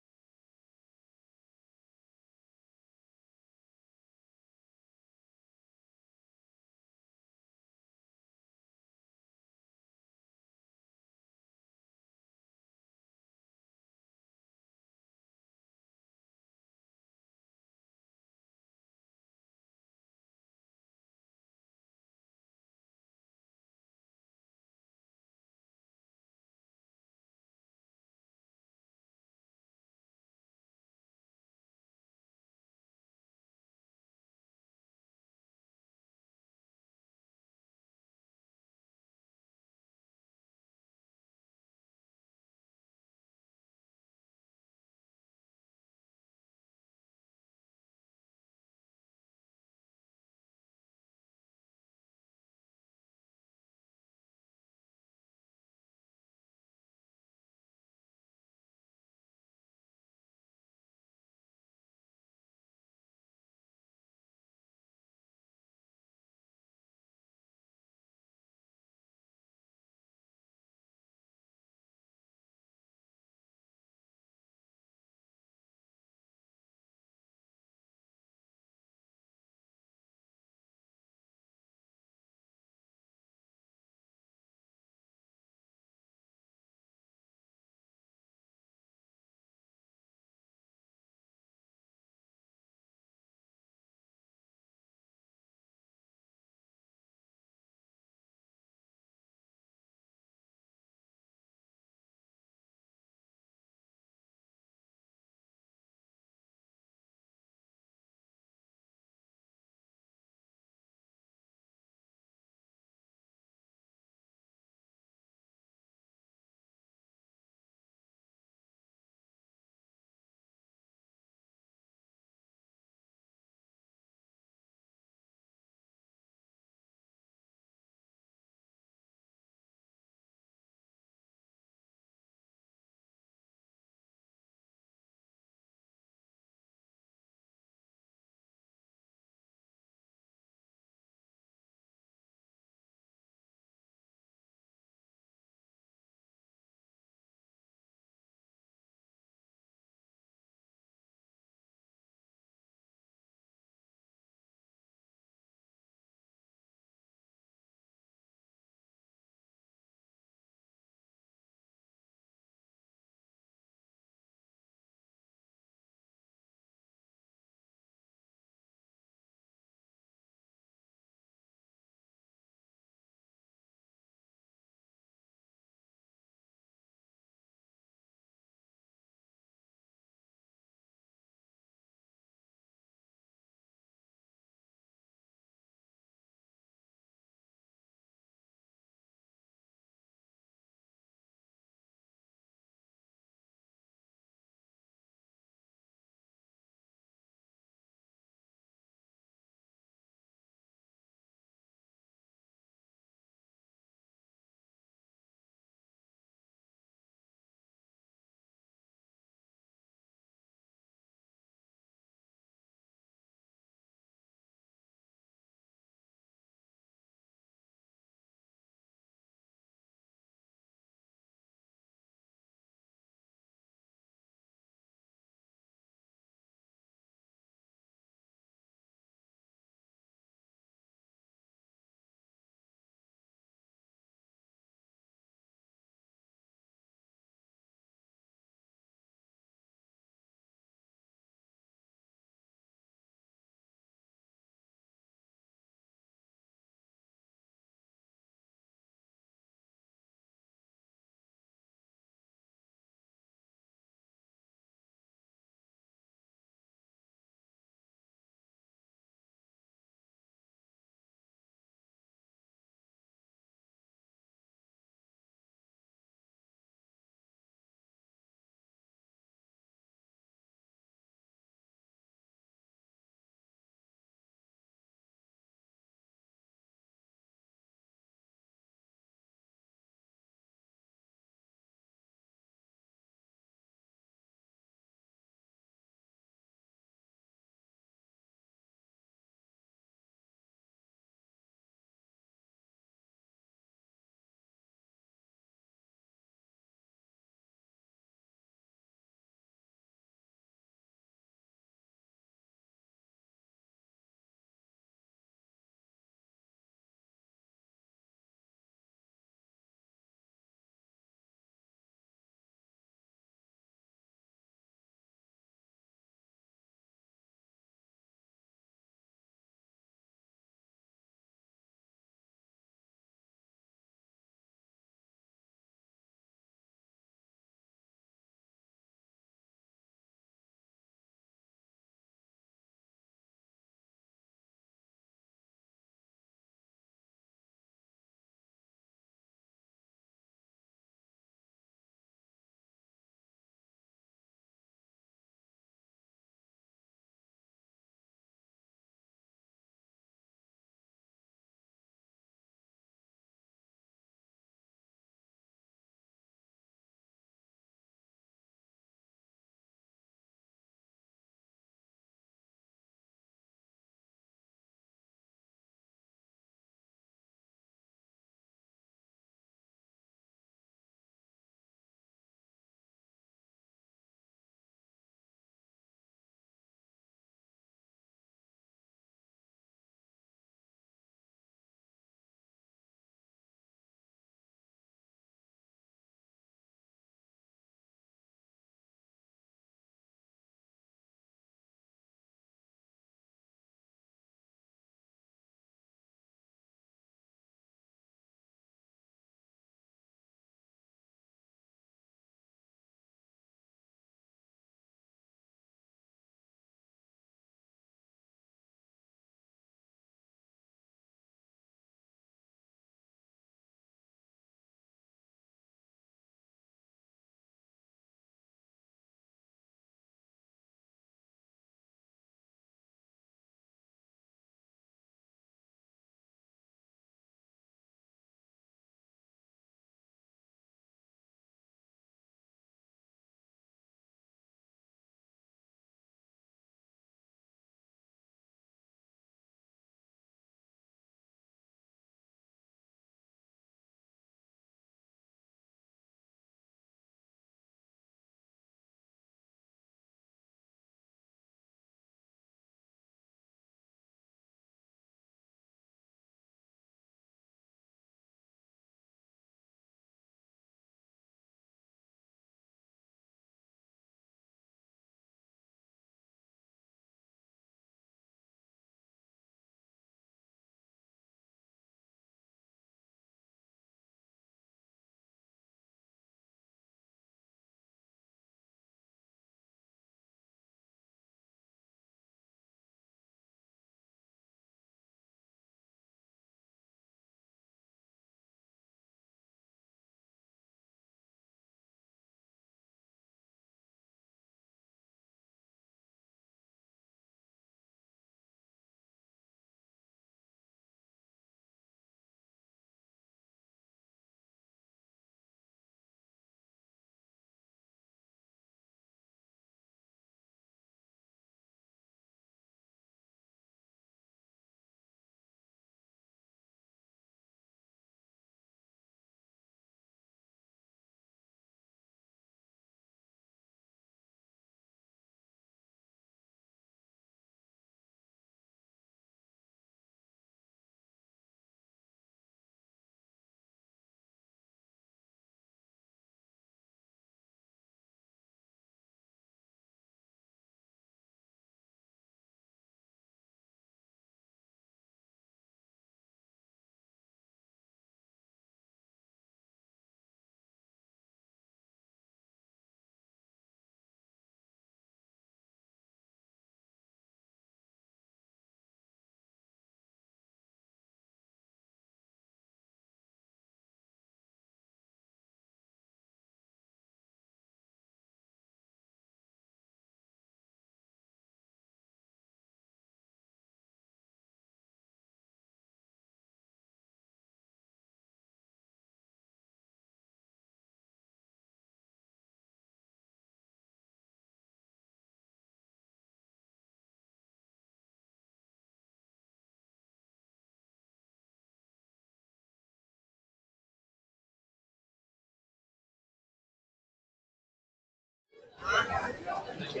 You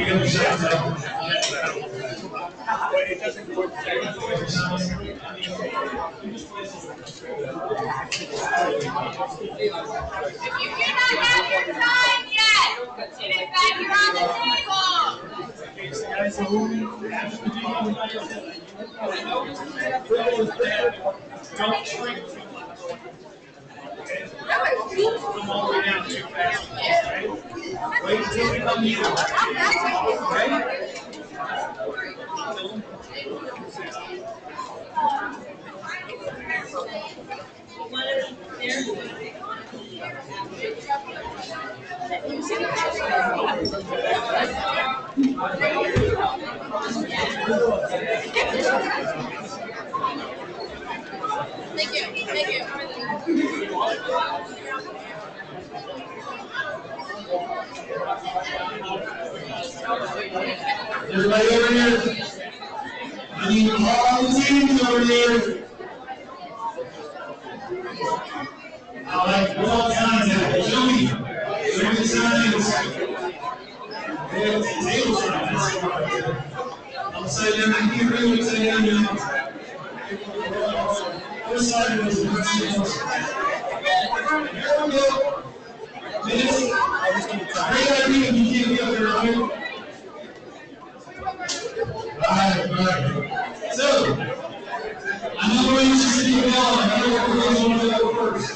can say it doesn't work. If you're not have your time yet, it is that you're on the table. Don't shrink too much. Come all the way down too fast. Wait until we come here. Okay? Thank you. Thank you. Everybody over here. I need all the teams over here. All right, we're all contact. Show me. Show me the signs. Table signs. Upside down here, upside down here. This side was the first one. Here we go. Minutes. Great idea if you can't be up there, right? Alright. So, I know we're interested in going. I know what we're going to go first.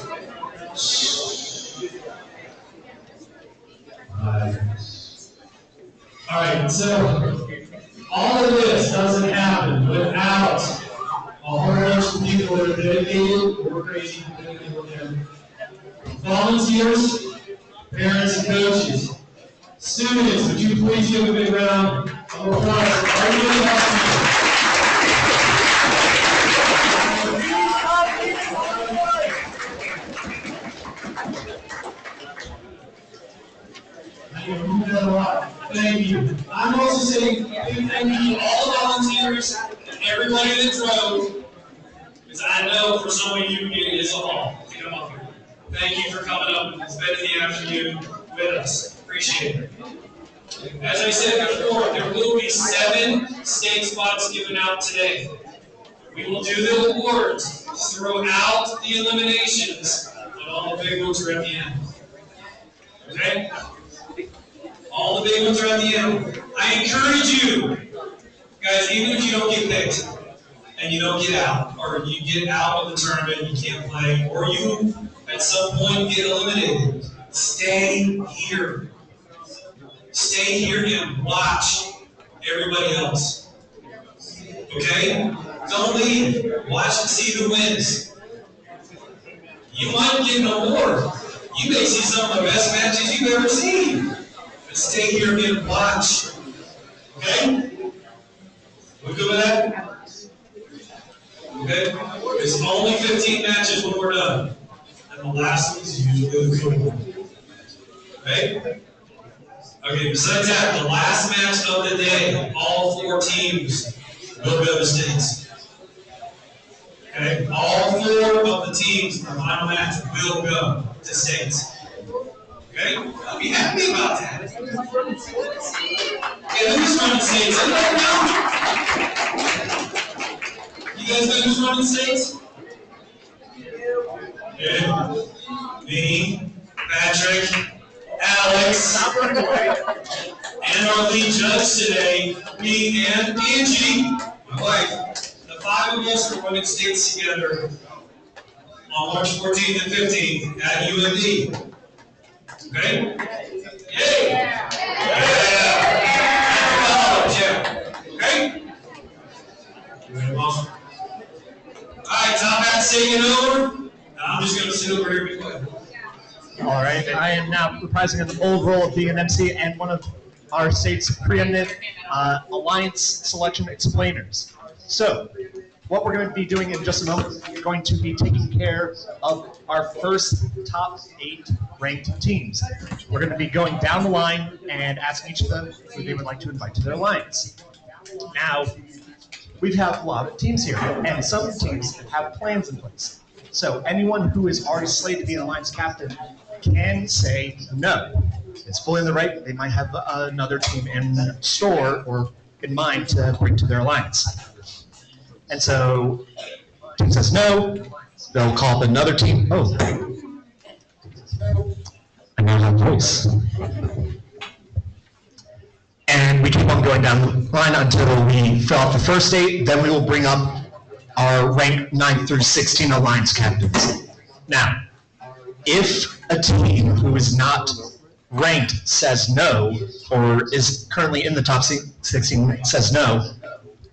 Alright, so all of this doesn't happen without a whole bunch of people that are dedicated or crazy people there. Volunteers, parents, and coaches. Students, would you please give a big round of applause? Are you really awesome? Thank you. I'm also saying big thank you to all the volunteers and everybody that drove, because I know for some of you it is a haul to come up here. Thank you for coming up and spending the afternoon with us. Appreciate it. As I said before, there will be 7 state spots given out today. We will do the awards throughout the eliminations, but all the big ones are at the end. Okay? All the big ones are at the end. I encourage you, guys, even if you don't get picked and you don't get out, or you get out of the tournament, you can't play, or you at some point get eliminated, stay here. Stay here and watch everybody else. Okay? Don't leave. Watch and see who wins. You might get an award. You may see some of the best matches you've ever seen. But stay here and watch. Okay? We good with that? Okay? It's only 15 matches when we're done. And the last one is usually the good one. Okay? Okay, besides that, the last match of the day, all 4 teams will go to states. Okay, all 4 of the teams in the final match will go to states. Okay, I'll be happy about that. Okay, who's running states? Anybody know? You guys know who's running states? Yeah. Me, Patrick, Alex, and our lead judge today, me and Angie, my wife. The 5 of us are running states together on March 14th and 15th at UMD. Okay? Yay! Yeah! Okay? Awesome. Alright, top hat taking over. I'm just going to sit over here and be quiet. All right, I am now reprising an old role of being an MC and one of our state's preeminent Alliance selection explainers. So, what we're going to be doing in just a moment, we're going to be taking care of our first top 8 ranked teams. We're going to be going down the line and asking each of them who they would like to invite to their alliance. Now, we have a lot of teams here, and some teams have plans in place. So anyone who is already slated to be an alliance captain can say no. It's fully in the right. They might have another team in store or in mind to bring to their alliance. And so, team says no. They'll call up another team. Oh, I now have voice. And we keep on going down the line until we fill out the first 8. Then we will bring up our ranked 9 through 16 alliance captains. Now, if a team who is not ranked says no, or is currently in the top 16 says no,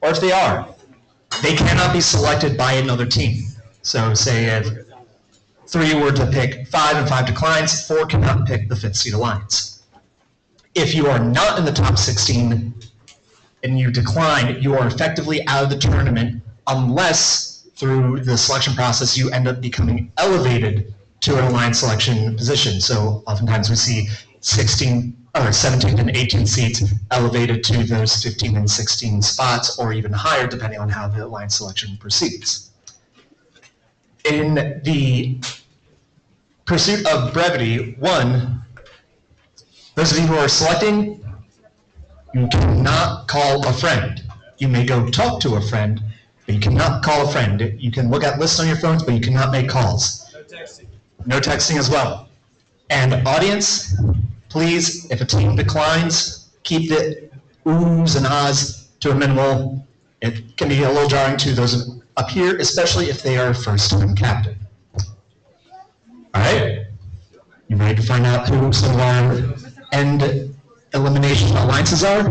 or if they are, they cannot be selected by another team. So say if 3 were to pick 5 and 5 declines, 4 cannot pick the 5th seed alliance. If you are not in the top 16 and you decline, you are effectively out of the tournament unless through the selection process you end up becoming elevated to an alliance selection position. So oftentimes we see 17 and 18 seats elevated to those 15 and 16 spots, or even higher depending on how the alliance selection proceeds. In the pursuit of brevity, 1, those of you who are selecting, you cannot call a friend. You may go talk to a friend, but you cannot call a friend. You can look at lists on your phones, but you cannot make calls. No texting. No texting as well. And audience, please, if a team declines, keep the oohs and ahs to a minimal. It can be a little jarring to those up here, especially if they are first-time captain. All right? You ready to find out who some of our end elimination alliances are?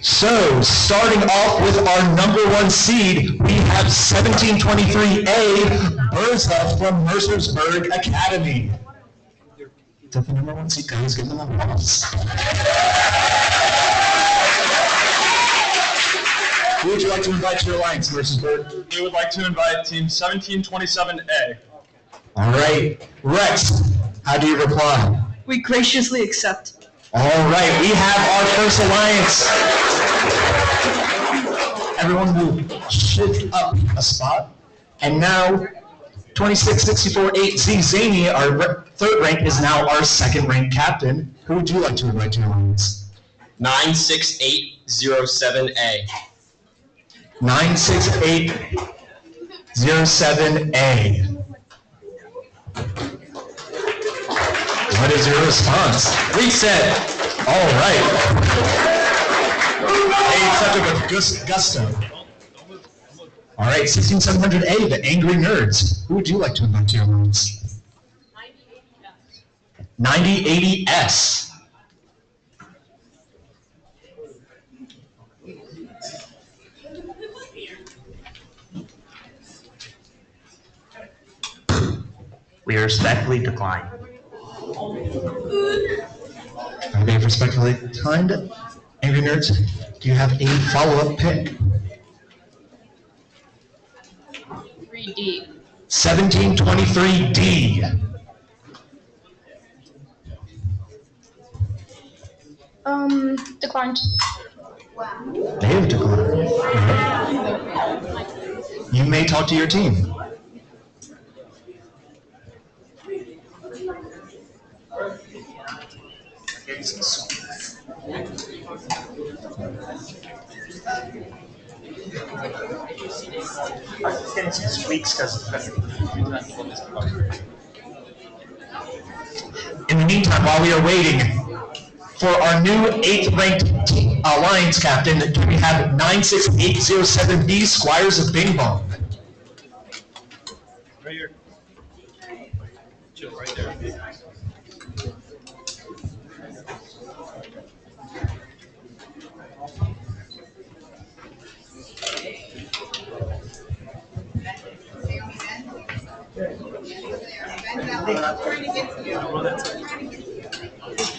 So, starting off with our number 1 seed, we have 1723A, Burza from Mercersburg Academy. Is that the number 1 seed? Guys, give them a applause. Who would you like to invite to your alliance, Mercersburg? We would like to invite team 1727A. All right. Rex, how do you reply? We graciously accept. All right, we have our first alliance. Everyone will shift up a spot. And now, 2664-8Z Zany, our 3rd rank, is now our 2nd ranked captain. Who would you like to invite to your alliance? 96807A. 96807A. What is your response? Reset. All right. They accepted with gusto. All right, 16700A, the Angry Nerds. Who would you like to invite to your alliance? 9080S. We respectfully decline. Are they respectfully declined? Angry Nerds, do you have a follow-up pick? 3D. 1723D. Declined. They have declined. You may talk to your team. It's getting some squeaks because in the meantime, while we are waiting for our new 8th ranked alliance captain, we have 96807B, Squires of Bing Bong. Right here. Chill right there.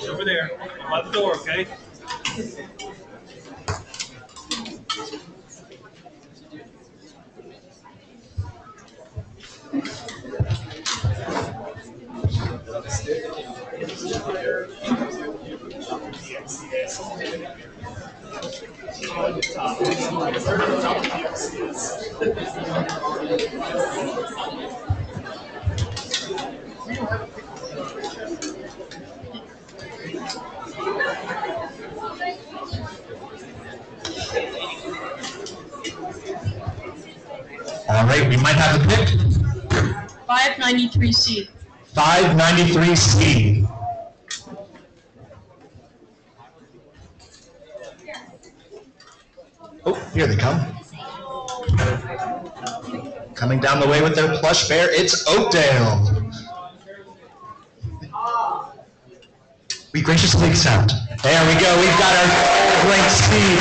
Over there, by the door, okay? All right, we might have a pick. 593C. 593C. Oh, here they come. Coming down the way with their plush bear, it's Oakdale. We graciously accept. There we go, we've got our blank speed.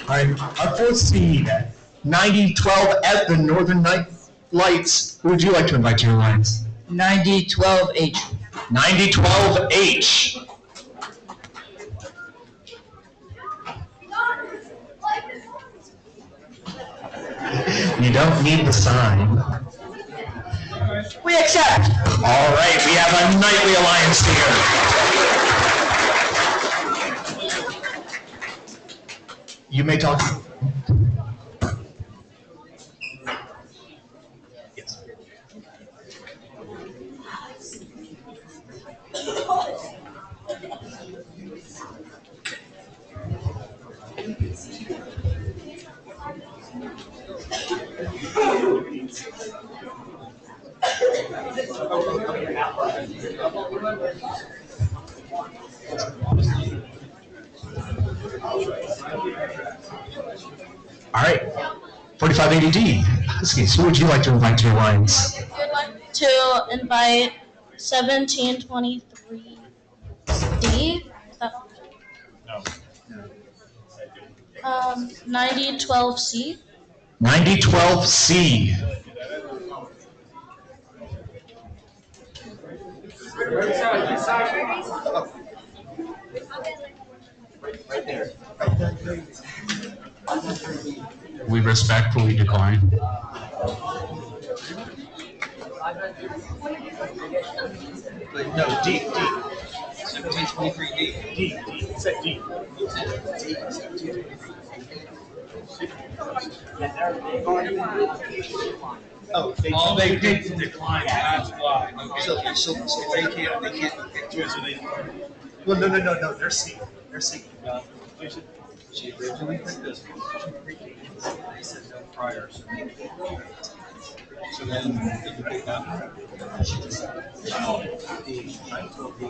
All right, our fourth seed, 9012 at the Northern Lights. Who would you like to invite to your lines? 9012H. 9012H. You don't need the sign. We accept. All right, we have a Nightly Alliance here. You may talk. Yes. All right, 4580D. Huskies, who would you like to invite to your lines? I'd like to invite 1723D. No. 9012C. 9012C. We respectfully decline. No, D. 1723D. D. It said D. Oh, They did decline, that's why. So they can't do it. So they. Well, no. They're C. They're C. She originally picked this one. They said no prior. So then, did you pick that one? She just said, no, D, 912D.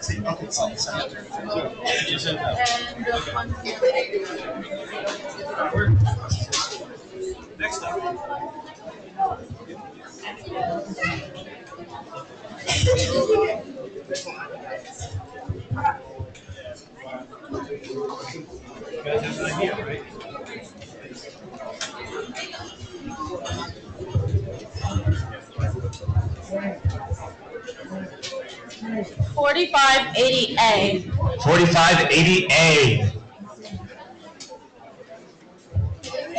See, okay, it's on the side. You said no. Next up. You guys have an idea, right? $45.80A. 4580A.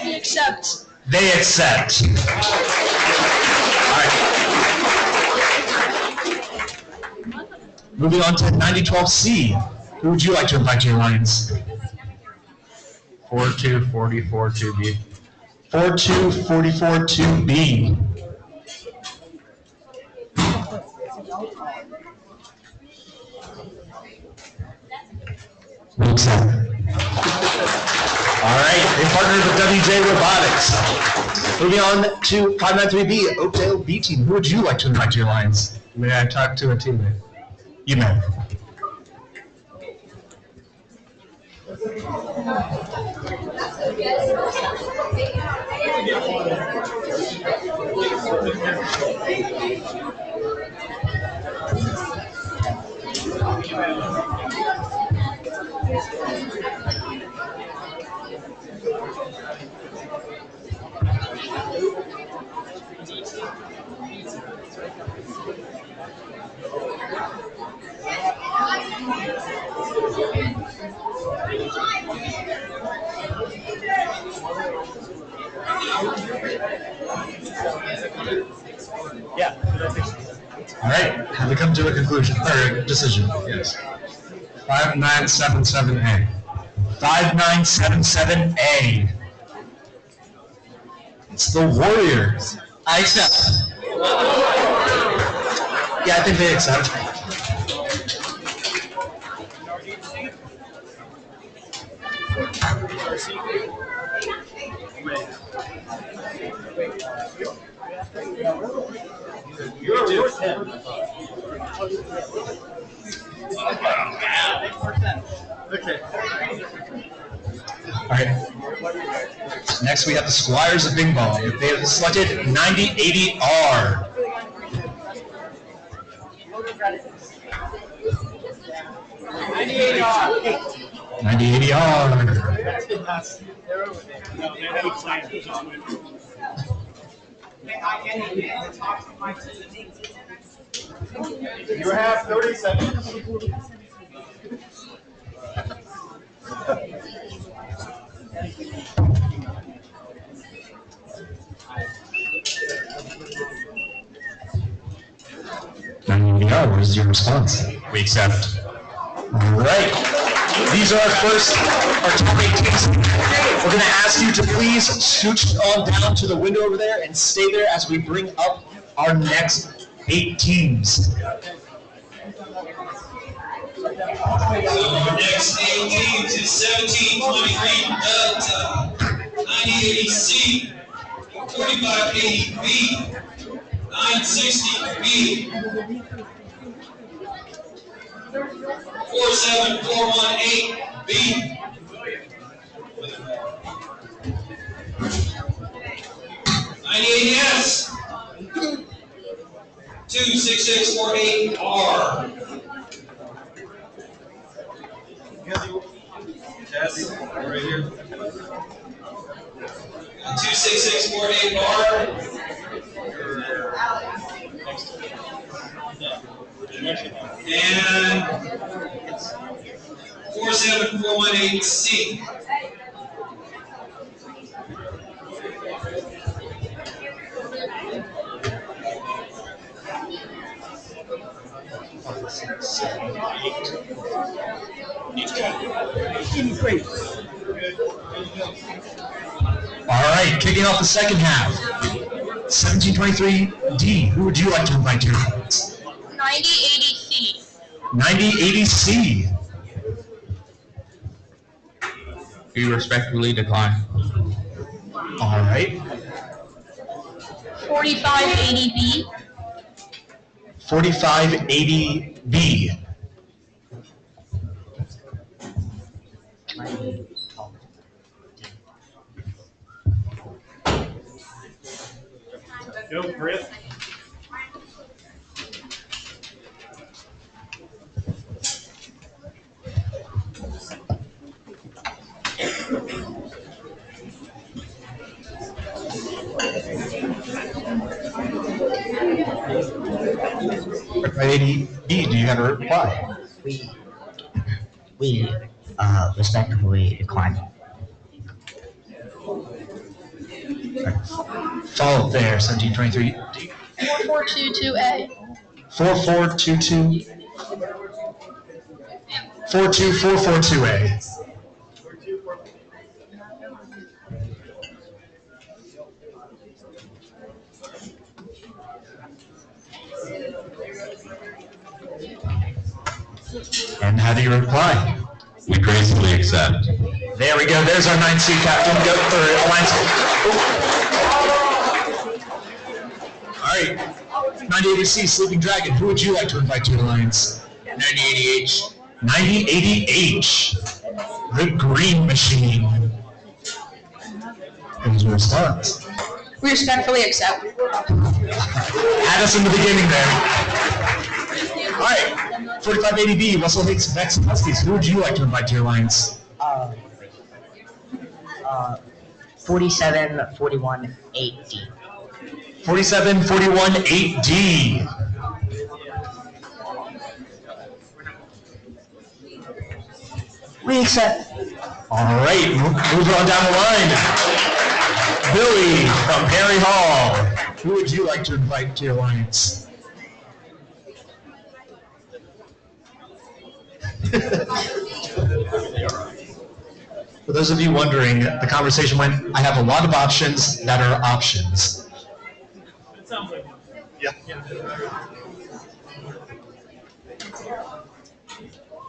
We accept. They accept. All right. Moving on to 9012C. Who would you like to invite to your lines? 42442B. 42442B. We accept. All right, they partnered with WJ Robotics. Moving on to 593B, Oakdale B team. Who would you like to invite to your lines? May I talk to a teammate? You may. Yeah. All right, have we come to a conclusion, or decision? Yes. 5977A. 5977A. It's the Warriors. I accept. Yeah, I think they accept. Okay. All right. Next, we have the Squires of Bing Bong. They have selected 9080R. 9080R. You have 30 seconds. What is your response? We accept. All right. These are our top 8 teams. We're going to ask you to please scooch on down to the window over there and stay there as we bring up our next 8 teams. So our next 8 teams is 1723 Delta, 9080C, 4580B, 960B, 47418B, 9080S, 26648R. Jazzy, right here. 26648R. And 47418C. All right, kicking off the second half. 1723D, who would you like to invite to your comments? 9080C. 9080C. We respectfully decline. All right. 4580B. 4580B. Go, Chris. B, do you have a reply? We respectfully decline. Follow up there, 1723D. 4422A. 4422. 42442A. And how do you reply? We gracefully accept. There we go. There's our 9C captain. Go for Alliance. All right. 9080C, Sleeping Dragon. Who would you like to invite to your Alliance? 9080H. 9080H. The Green Machine. Who's your response? We respectfully accept. Had us in the beginning there. All right. 4580B, Russell Hicks, Vex, and Huskies. Who would you like to invite to your Alliance? 47418D. 47418D. We accept. All right, moving on down the line. Billy from Perry Hall. Who would you like to invite to your Alliance? For those of you wondering, the conversation went, I have a lot of options that are options. It sounds like Yeah. if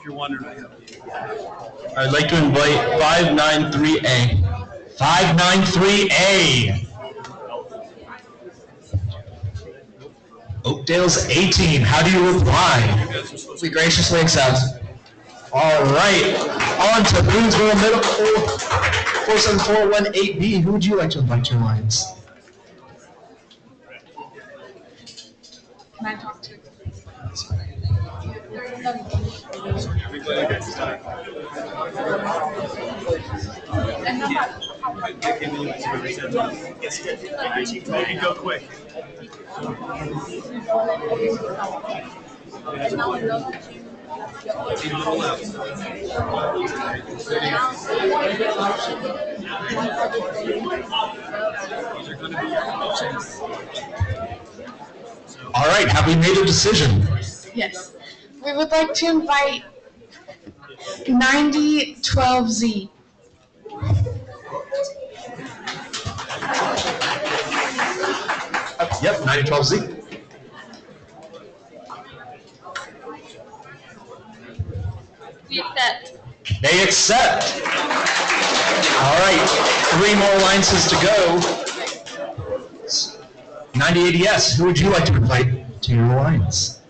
you're wondering, I have. I'd like to invite 593A. 593A. Oakdale's 18. How do you reply? We graciously accept. All right. On to Boonesboro Middle School. 47418B. Who would you like to invite to your lines? Can I talk to? Go quick. All right. Have we made a decision? Yes. We would like to invite 9012Z. Yep, 9012Z. We accept. They accept. All right, 3 more alliances to go. 9080S, who would you like to invite to your alliance?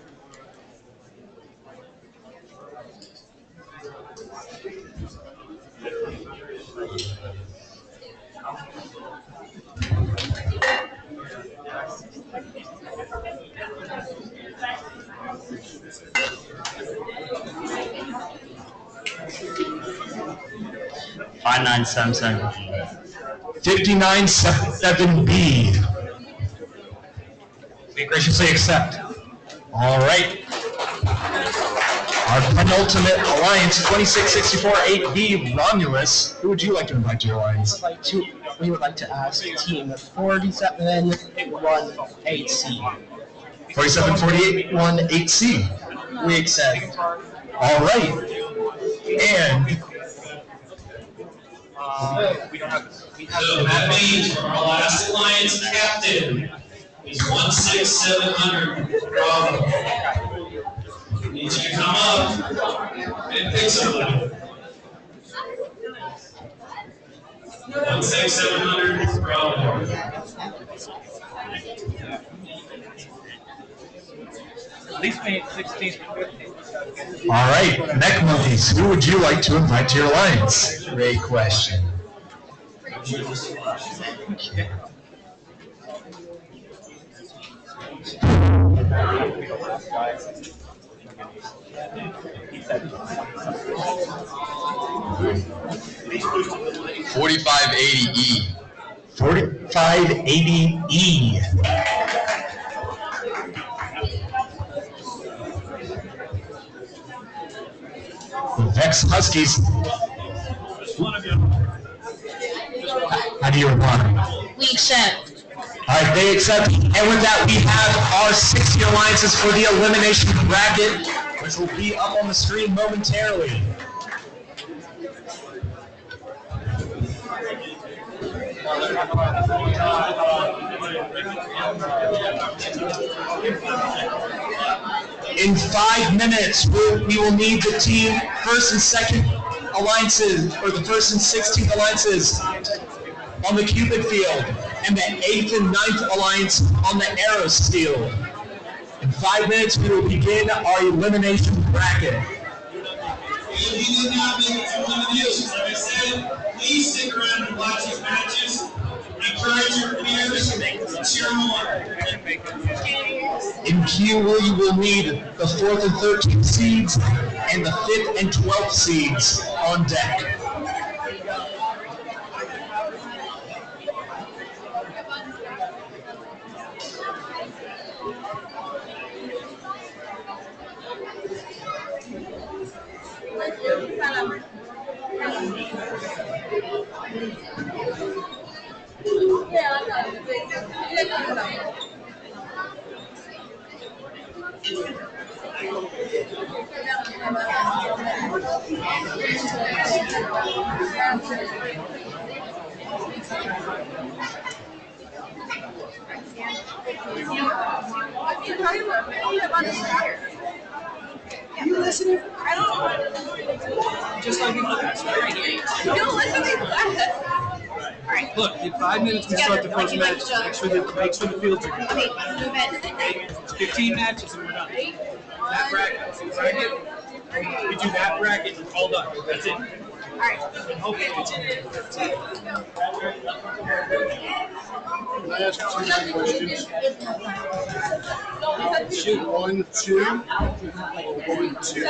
Five nine seven seven. 5977B. We graciously accept. All right. Our penultimate alliance, 26648B, Romulus. Who would you like to invite to your alliance? We would like to ask team 4718C. 474818C. We accept. All right. And So that means our last alliance captain is 16700 Bravo. Need you to come up and pick somebody. 16700 Bravo. At least made 16th or 15th. all right, Mech Monkeys, who would you like to invite to your alliance? Great question. 4580E. 4580E. Vex Huskies. How do you reply? We accept. All right, they accept. And with that, we have our 60 alliances for the elimination bracket, which will be up on the screen momentarily. In 5 minutes, we will need the team first and second alliances, or the first and 16th alliances on the Cupid field, and the 8th and 9th alliance on the Aeros field. In 5 minutes, we will begin our elimination bracket. If you did not make it to eliminations, like I said, please stick around and watch these matches. Encourage your peers and cheer them on. In Q, we will need the 4th and 13th seeds and the 5th and 12th seeds on deck. You listening? I don't know. Just like in class, right? You're listening to that. Alright. Look, in 5 minutes we start the first match. Make sure the fields are good. Okay, 15 matches and we're done. That bracket. We do that bracket, all done. That's it. Alright. Okay. Can I ask 2 questions? Shoot. 1, 2, or 1, 2?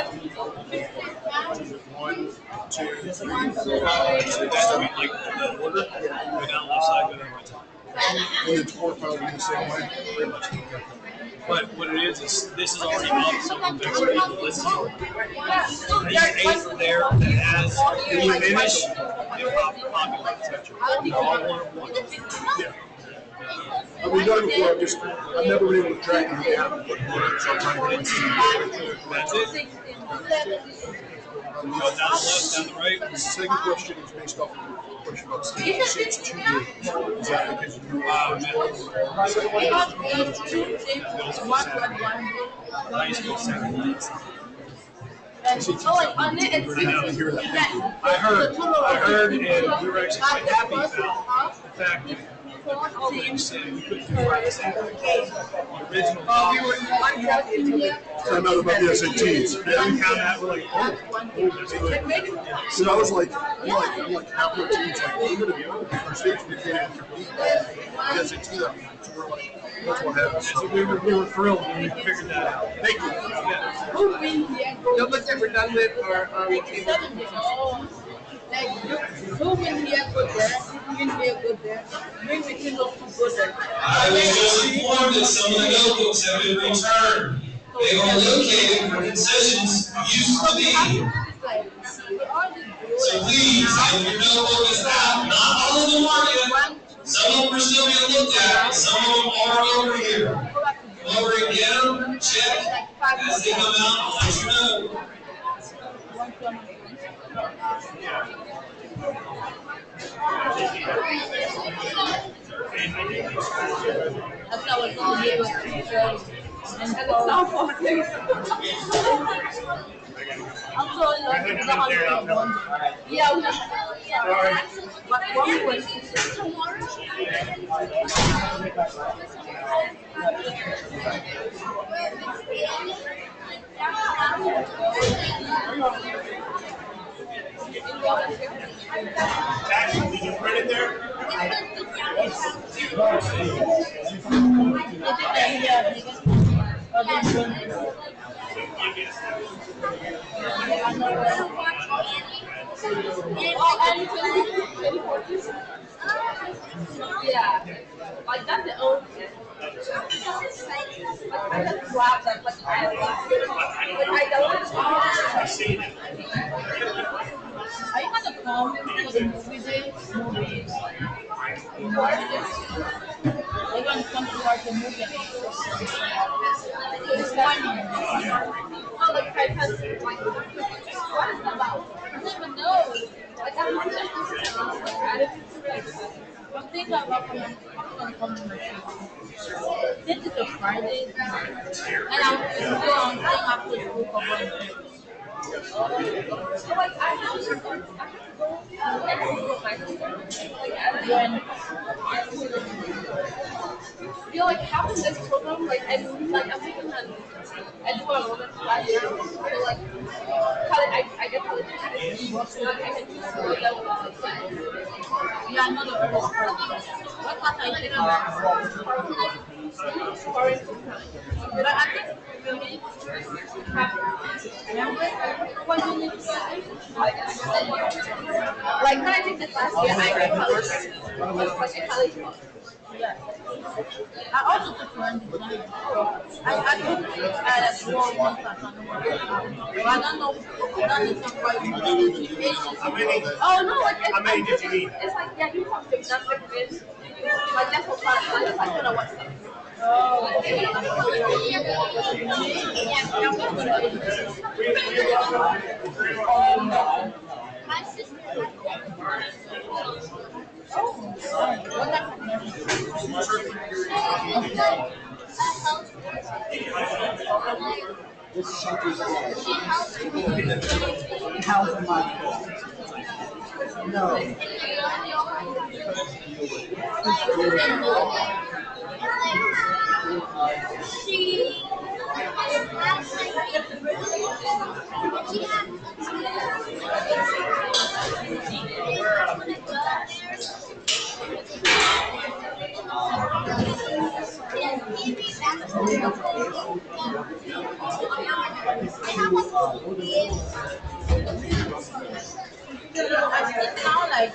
1, 2, 3. So that's like the order. Go down left side, go down right side. And then 4 probably the same way. Pretty much. But what it is this is already up, so there's people listening. There's 8 from there that has when you finish, it populates, etc. All one. Yeah. I've done it before. I've never been able to track it. So I'm trying to get That's it. Go down the left, down the right. The second question is based off of the question about states. It's 2 games. Is that because you High school, 7 nights. I heard, and we were actually quite happy about the fact that you said we couldn't do right the original. Found out about the SATs. Yeah, we found out, we're like, oh, that's good. So I was like, I'm like halfway to it's like, we're going to be able to do our states, we can't compete. The SAT, so we're like, that's what happened. So we were thrilled when we figured that out. Thank you. No, but they're redundant or we can. Who win here good there? Win here good there. Bring the king of good there. I was just informed that some of the notebooks have been returned. They are located where concessions used to be. So please, if your notebook is out, not all of them are yet. Some of them are still being looked at. Some of them are over here. Come over and get them, check. As they come out, I'll let you know. That's how it's going to be with teachers. And it's not politics. I'm so in love with the one. Yeah, we just. But one question. Did you print it there? Yeah, like that's the old. I just grabbed that, but I don't. Are you gonna come for the movie day? Movies. Are you gonna come to watch the movie? It's funny. Oh, like I had like, what is it about? I don't even know. Like I'm not I'm thinking about coming to my show. This is a Friday, and I'm still on thing after school for one. So like I have to go with my sister. Like when you're like having this program, like and like I'm thinking that I do what I want to class now. So like college, I get college so like I can do school level. Yeah, I'm not the first person. What class are you taking? But I think really what you need to study. Like when I did this last year, I read college. Like a college book. Yeah. I also took one design. I took at a small one class. But I don't know. I don't need some quite. Oh no! Like How many did you need? It's like yeah, you have gymnastics. Like that's what class. I don't know what stuff. Oh. My sister. Oh. It's not like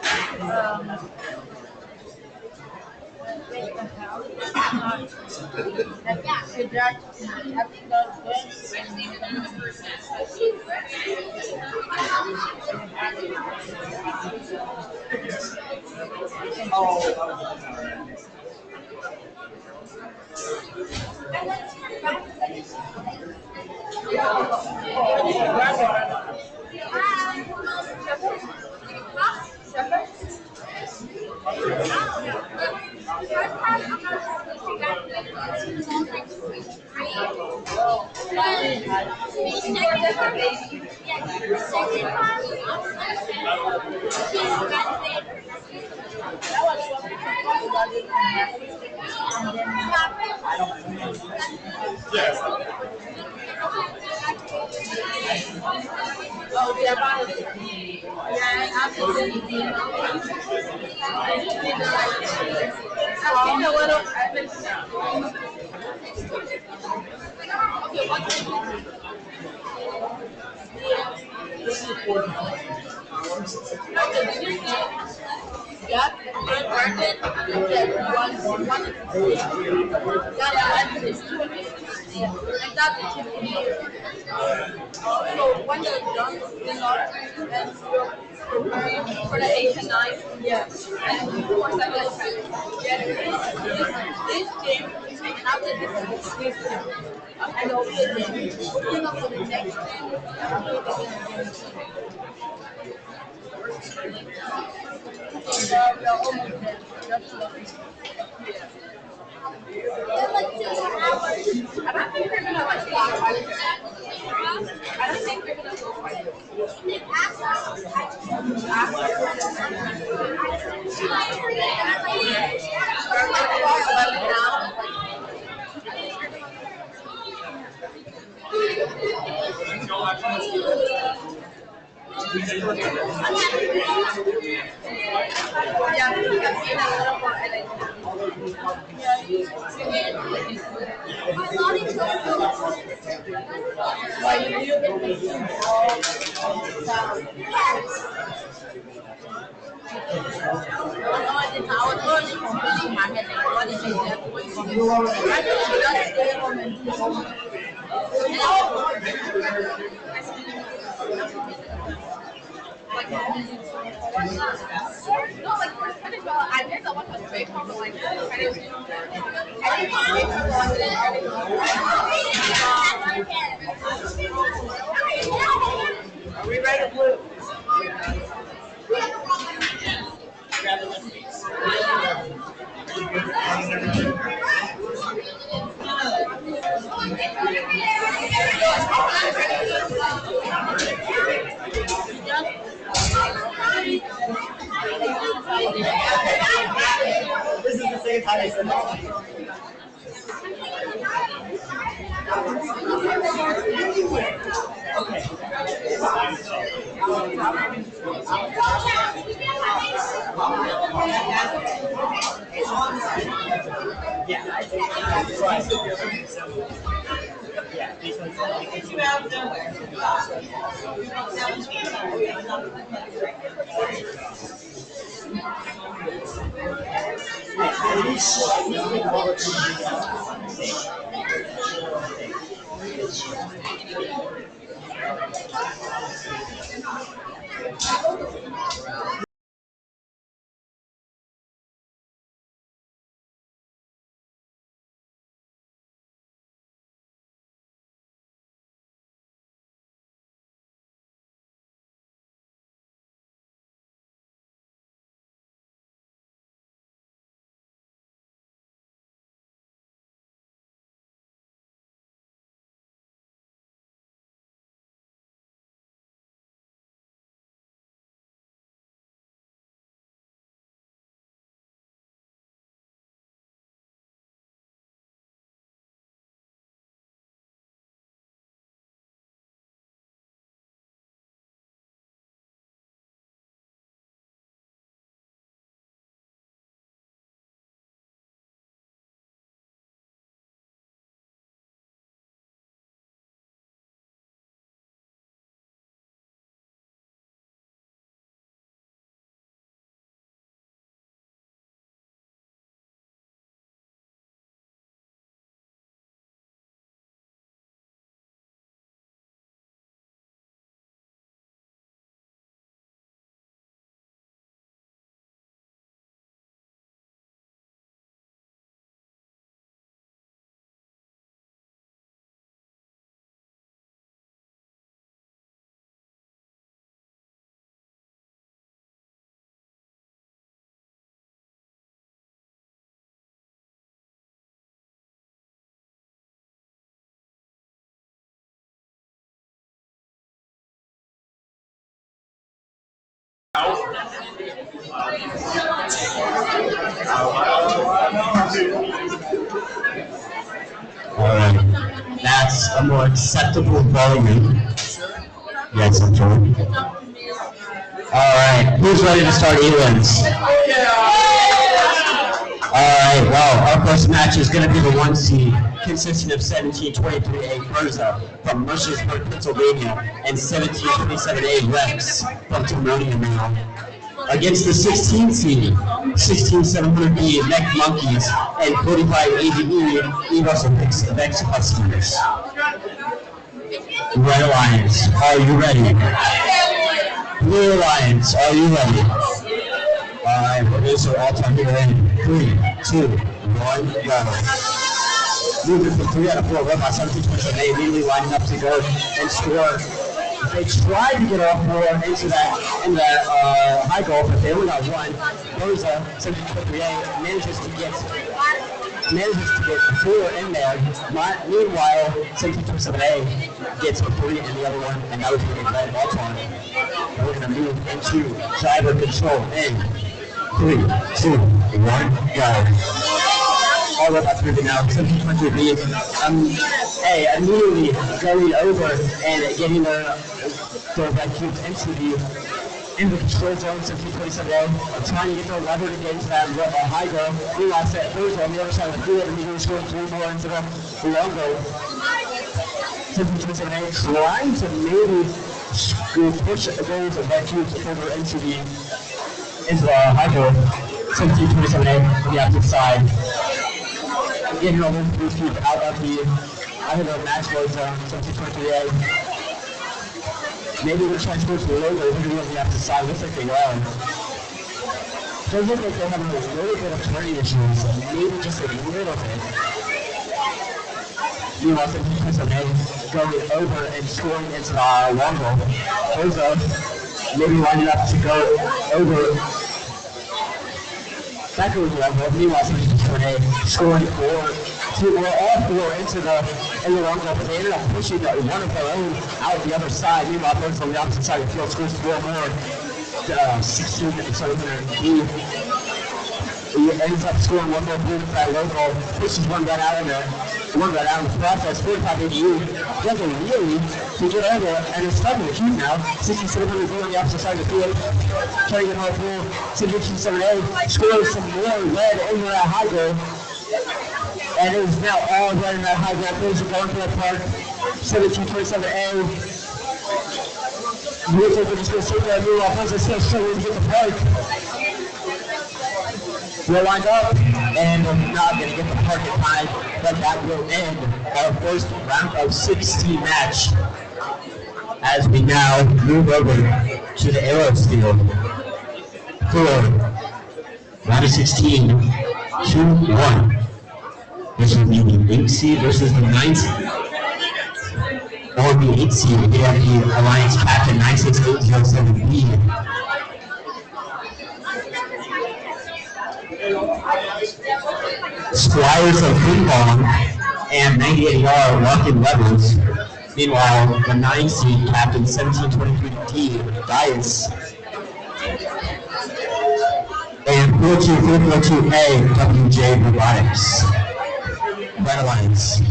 for the 8 and 9. Yes. And of course, I was this game after this game. And also looking up for the next we're almost there. I don't think we're gonna like I don't think we're gonna go fight. Are we ready to blue? This is the same time as the Alright, that's a more acceptable volume. Yes, I'm sure. Alright, who's ready to start elims? Alright, well, our first match is going to be the 1 seed, consisting of 1723A Burza from Mercersburg, Pennsylvania, and 1727A Rex from Timonium now, against the 16 seed, 16700B Neck Monkeys, and 4580E E-Russell Picks of X Huskies. Red Alliance, are you ready? Blue Alliance, are you ready? Alright, we're going to start all time here in 3, 2, 1, go. Moving from 3 out of 4, Red by 1727A immediately lining up to go and score. They tried to get off more into that high goal, but they only got one. Burza, 1723A, manages to get 4 in there. Meanwhile, 1727A gets 3 in the other one, and that was going to be red ball time. We're going to move into driver control in 3, 2, 1, go. All robots moving now. 1723B immediately going over and getting their red cubes into the control zone. 1727A trying to get their lever to get into that high goal. Meanwhile, Burza on the other side of the field, immediately scoring 3 more into the long goal. 1727A trying to maybe push those red cubes over into the high goal. 1727A on the opposite side. Getting all those cubes out of the match load zone. 1723A. Maybe they're trying to go to the logo, they're going to be on the opposite side. Looks like they are. Does look like they're having a little bit of turning issues, maybe just a little bit. Meanwhile, 1727A going over and scoring into the long goal. Burza maybe lining up to go over. Back over the long goal. Meanwhile, 1727A scoring 4, 2 or all 4 into the long goal, but they ended up pushing one of their own out the other side. Meanwhile, Burza on the opposite side of the field scores 4 more. 16,700B. He ends up scoring 1 more blue for that low goal. Pushes one right out in the process. 4580U doesn't really to get over, and it's starting to keep now. 6700B on the opposite side of the field. Trying to get hard through. 1727A scores some more red over that high goal. And it is now all red in that high goal. Those are going for the park. 1727A. Looks like we're just going to sit there and move off. Burza still struggling to get the park. We're lined up, and we're not going to get the park in time, but that will end our first round of 16 match as we now move over to the Arrows field for round of 16, 2-1. This will be the 8 seed versus the 9 seed. Or the 8 seed, we have the Alliance Captain 96807B. Squires of Ping-Pong and 98R Walking Levels. Meanwhile, the 9 seed Captain 1723D Dyaus and 42442A WJ Robotics. Red Alliance.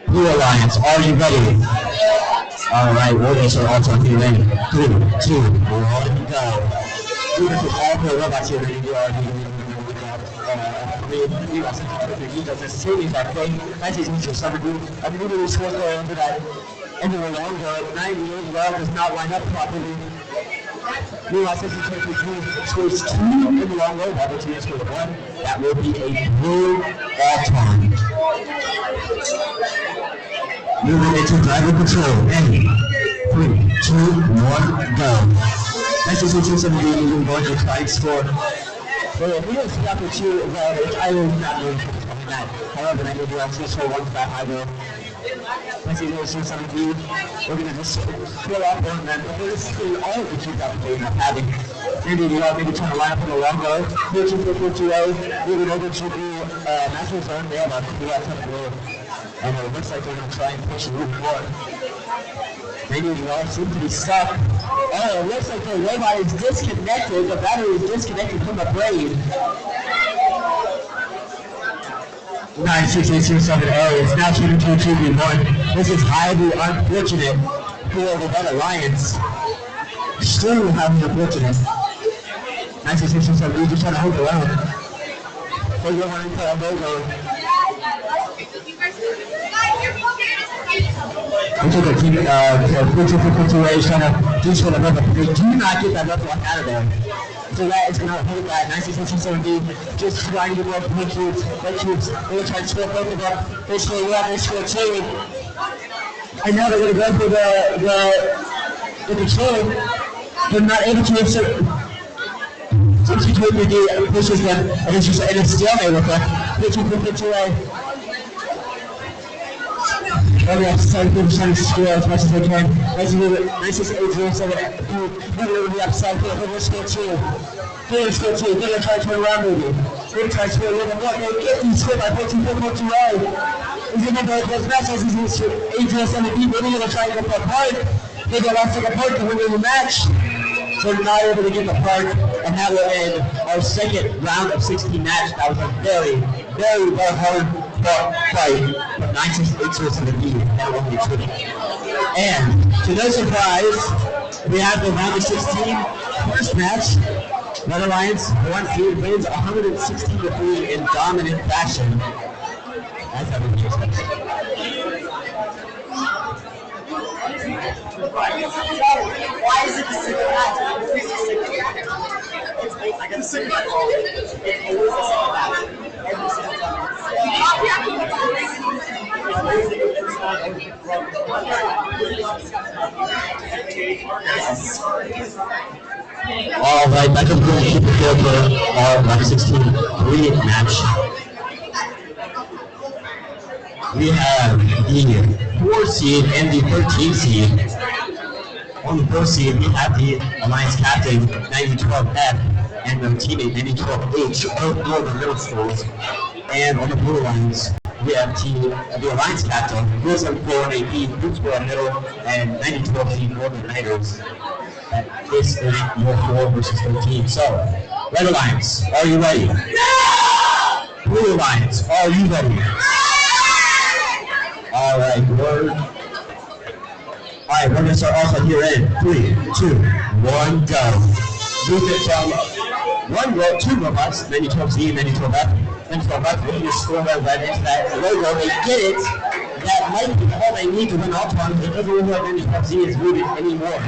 Blue Alliance, are you ready? Alright, we'll get our all-time here in 3, 2, 1, go. Beautiful all four robots here in the yard. He does the same exact thing. 1967 immediately scores there into the long goal. 98 does not line up properly. Meanwhile, 1723 scores 2 in the long goal. While the team scores 1. That will be a blue all-time. Moving into driver control. And 3, 2, 1, go. 1967 going to try and score. Well, he was stuck with 2 as well, which I was not really focused on that. However, I did well to score 1 for that high goal. 1967 we're going to just fill off one of them. But we're just seeing all of the keys that we end up having. Maybe trying to line up on the long goal. 4-2-4-4-2-0. Moving over to the national zone. They have a cool outside goal. And it looks like they're going to try and push a little more. Maybe we all seem to be stuck. Oh, it looks like the robot is disconnected. The battery is disconnected from the brain. 96807A is now shooting to 2v1. This is highly unfortunate for the Red Alliance. Extremely highly unfortunate. 96807B just trying to hold their own. So you're running for a logo. Which is a team, which is trying to do for the river. They do not get that left block out of there. So that is going to hold that 96670 just trying to get more red cubes. They're going to try to score both of them. They score one, they score two. And now they're going to go for the control. They're not able to insert. Substitute pushes them, and it's just in a stalemate with them. 15 away. Every episode, people trying to score as much as they can. 96807, moving over the upside, they're going to score two. They're going to score two. They're going to try to turn around, maybe. They're going to try to score a little more. They get these scored by 14-4-2-0. He's going to go close match as he's going to AJS and the people. They're going to try to go for a park. They get off to the park to win the match. They're not able to get the park, and that will end our second round of 16 match. That was a very, very, very hard fight from 968 to the lead, and only winning. And to no surprise, we have the round of 16 first match. Red Alliance, one seed, wins 116-3 in dominant fashion. That's how we expected. Why is it the second match? I got the second match. It's always the second match. Every single time. All right, back up to keep it good for our round 16 3 match. We have the 4 seed and the 13 seed. On the 4 seed, we have the Alliance captain, 9012F, and their teammate, 9012H, both Northern Middle Schools. And on the blue lines, we have the Alliance captain, Burza 4AP, Bootsboro Middle, and 9012C Northern Knights. This is your 4 versus 13. So, Red Alliance, are you ready? No! Blue Alliance, are you ready? All right, we're going to start off here in 3, 2, 1, go. Move it from 2 robots, 9012Z and 9012F. 9012F, looking to score that right into that logo. They get it. That might be all they need to win all times. It doesn't look like 9012Z is moving anymore.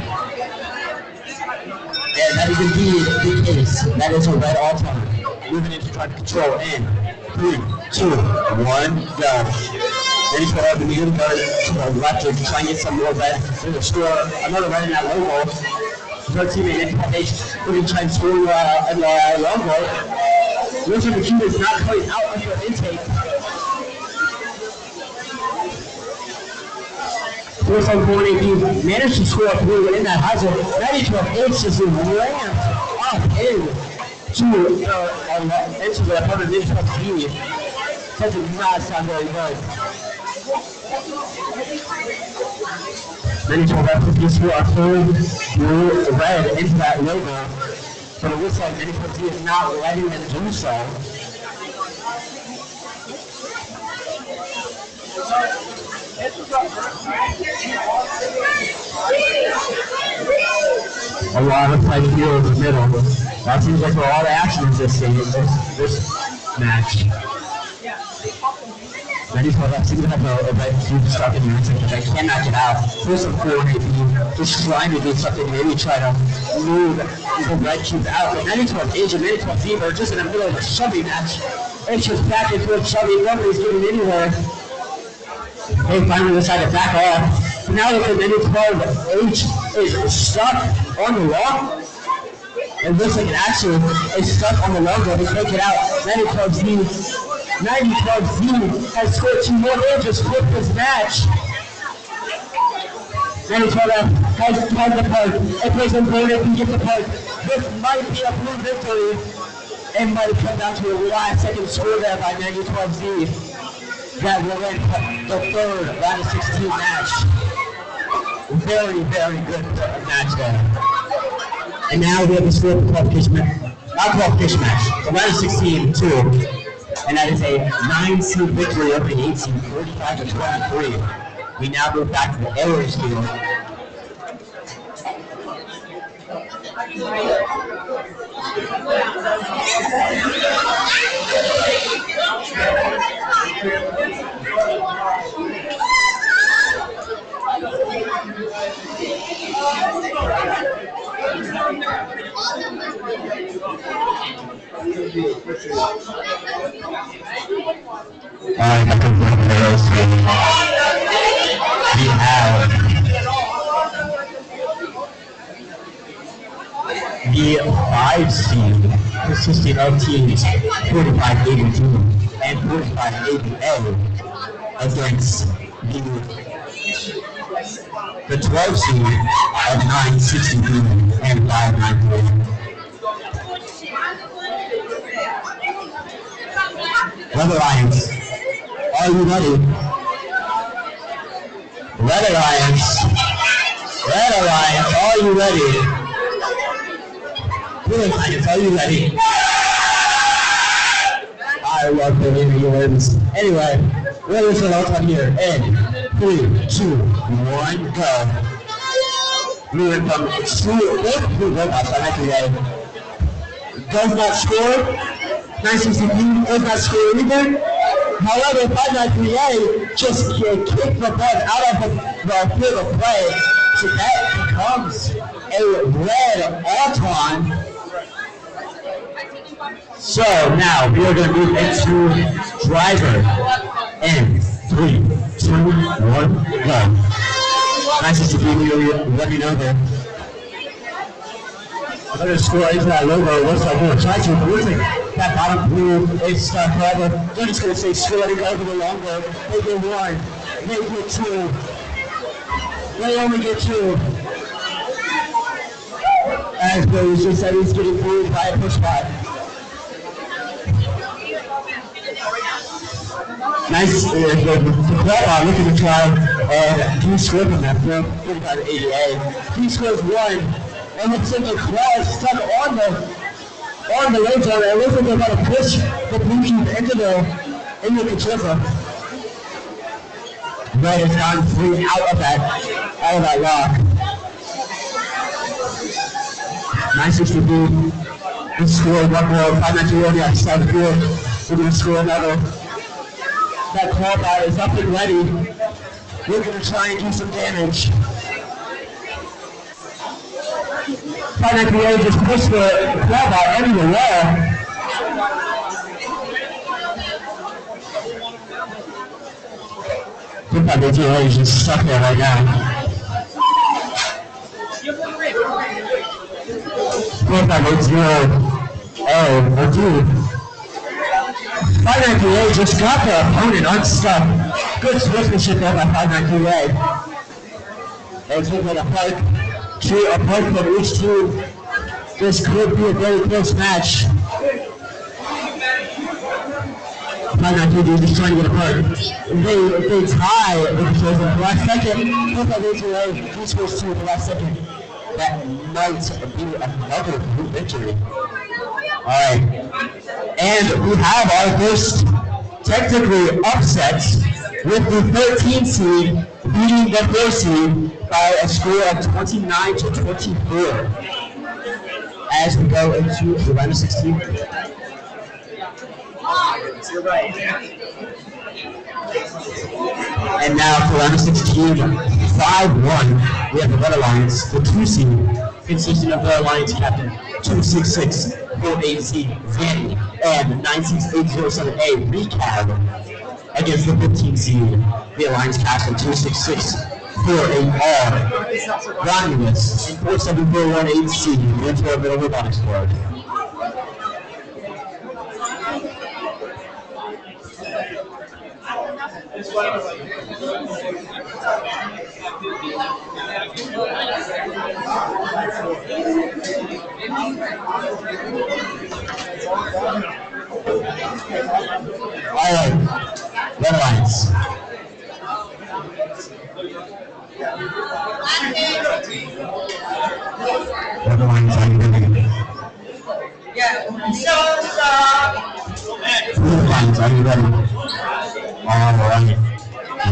And that is indeed the case. That is a red all time. Moving into trying to control in 3, 2, 1, go. Then he's going to open the good guard to the left to try and get some more red. They're going to score another red in that low goal. Their teammate, Innovate, we're going to try and score in the low goal. Looks like the cube is not coming out of their intake. First on 4AP managed to score a blue in that high zone. 9012H just ramped up into the opponent 9012Z. That did not sound very good. 9012F just score a blue red into that logo. But it looks like 9012Z is not letting them do so. A lot of fight here in the middle. That seems like where all the action is this match. 9012F seems to have a red cube stuck in the intake, but they cannot get out. There's some 4AP just trying to do something, maybe try to move the red cube out. But 9012H and 9012Z are just in the middle of a shoving match. It's just back and forth shoving, nobody's getting anywhere. They finally decide to back off. But now look at 9012H is stuck on the wall. It looks like it actually is stuck on the logo. They take it out. 9012Z has scored 2 more. They just flipped this match. 9012F has the park. It plays them blue. They can get the park. This might be a blue victory. It might come down to a last second score there by 9012Z. That will end the 3rd round of 16 match. Very, very good match there. And now we have the score for qualification match. Not qualification match. The round of 16, 2. And that is a 9-seed victory over the 8 seed, 45-23. We now move back to the errors field. Alright, back to the errors field. We have the 5 seed consisting of teams 45-82 and 45-80A against the 12 seed of 9-63 and 5-93. Red Alliance, are you ready? Red Alliance, are you ready? Blue Alliance, are you ready? I love the way you wins. Anyway, we're going to start here in 3, 2, 1, go. Moving from Blue Robots by 93A. Does not score. 963 does not score either. However, 593A just kicked the ball out of the field of play. So that becomes a red Auton. So now we are going to move into driver. In 3, 2, 1, go. 963, let me know there. Another score into that logo. Looks like we're trying to, but looks like that bottom blue is stuck forever. They're just going to say scoring over the longer. They get 1. They get 2. They only get 2. As Billy just said, he's getting fooled by a push by. Nice, the club looking to try and do score from that throw, 45-80A. He scores 1. And looks like the claw is stuck on the lane zone. It looks like they're about to push the blue cube into the Kachifa. Red has gone free out of that lock. 963. We scored 1 more. 593 on the outside of the field. We're going to score another. That claw bot is up and ready. We're going to try and do some damage. 593A just pushed the claw bot into the wall. I think 593A is just stuck there right now. 4580 593A just got the opponent unstuck. Good sportsmanship there by 593A. It's looking like a point from each team. This could be a very close match. 593A just trying to get a point. They tie with the last second. 4580 he scores 2 in the last second. That might be another group victory. Alright. And we have our first technically upset with the 13 seed beating the 4 seed by a score of 29-24 as we go into the round of 16. You're right. And now for round of 16, 5-1, we have the Red Alliance, the 2 seed, consisting of the Alliance captain 266-480 Zany and 96807A Recab against the 15 seed, the Alliance captain 266-48R Romulus and 47418C into our middle robotics squad. Alright, Red Alliance. Fans, are you ready? Alright.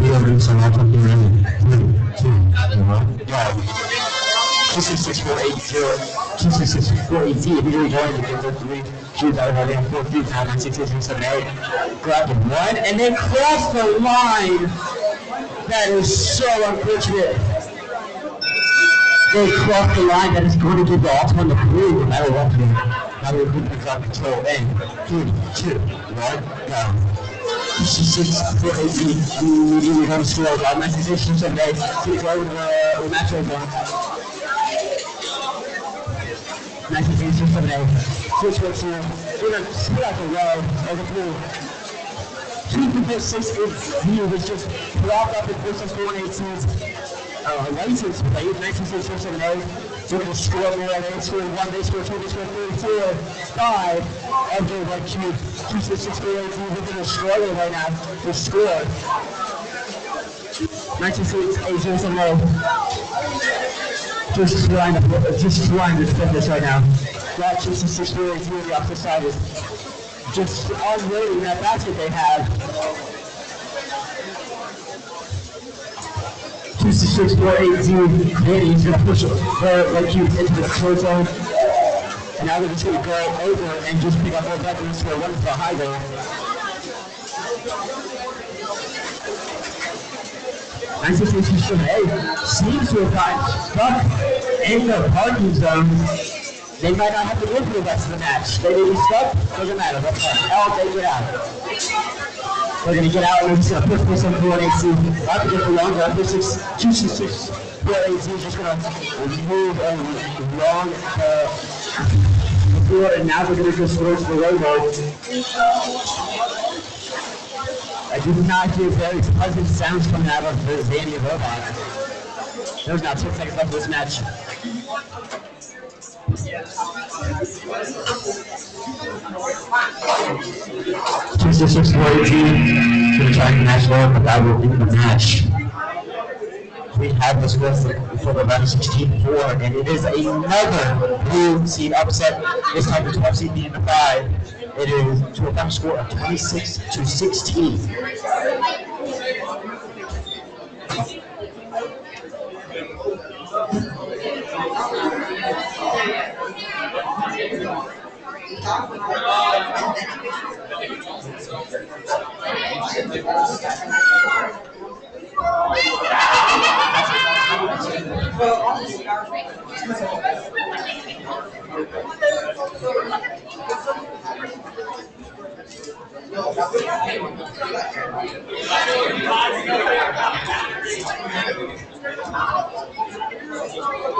We are doing some out here ready. 3, 2, 1, go. 266-480. If you're going to get the 3, choose out of our 4 feet, pound 966-7-8. Grab the 1, and then cross the line. That is so unfortunate. They cross the line. That is going to give the Ultimate the blue, no matter what. Now we're going to control. And 3, 2, 1, go. 266-480. We're going to score. 966-7-8. Please go with the match over. 966-7-8. Switch right here. We're going to split out the row over through. 256-8 was just dropped up in versus 418's license plate. 966-7-8. So we're going to score there. They scored 1, they scored 2, they scored 3, 4, 5. After like 266-418, we're going to struggle right now to score. 966-8-0-7-0. Just trying to flip this right now. That 266-418 on the opposite side is just unloading that basket they have. 266-418. Danny's going to push their right cube into the short zone. And now they're just going to go over and just pick up more backwards for one for the high goal. 966-7-8 seems to have gotten stuck in the parking zone. They might not have to win for the rest of the match. They may be stuck, doesn't matter. That's fine. They get out. They're going to get out and we're just going to push this into 418. About to get the longer. 266-418 is just going to move along the floor, and now they're going to just go to the Robo. I do not hear very pleasant sounds coming out of the Zany robot. There's now 10 seconds left of this match. 266-418 going to try and match low, but that will be the match. We have the score for the round 16-4, and it is another blue seed upset. This time the 12 seed being the 5. It is to a final score of 26-16.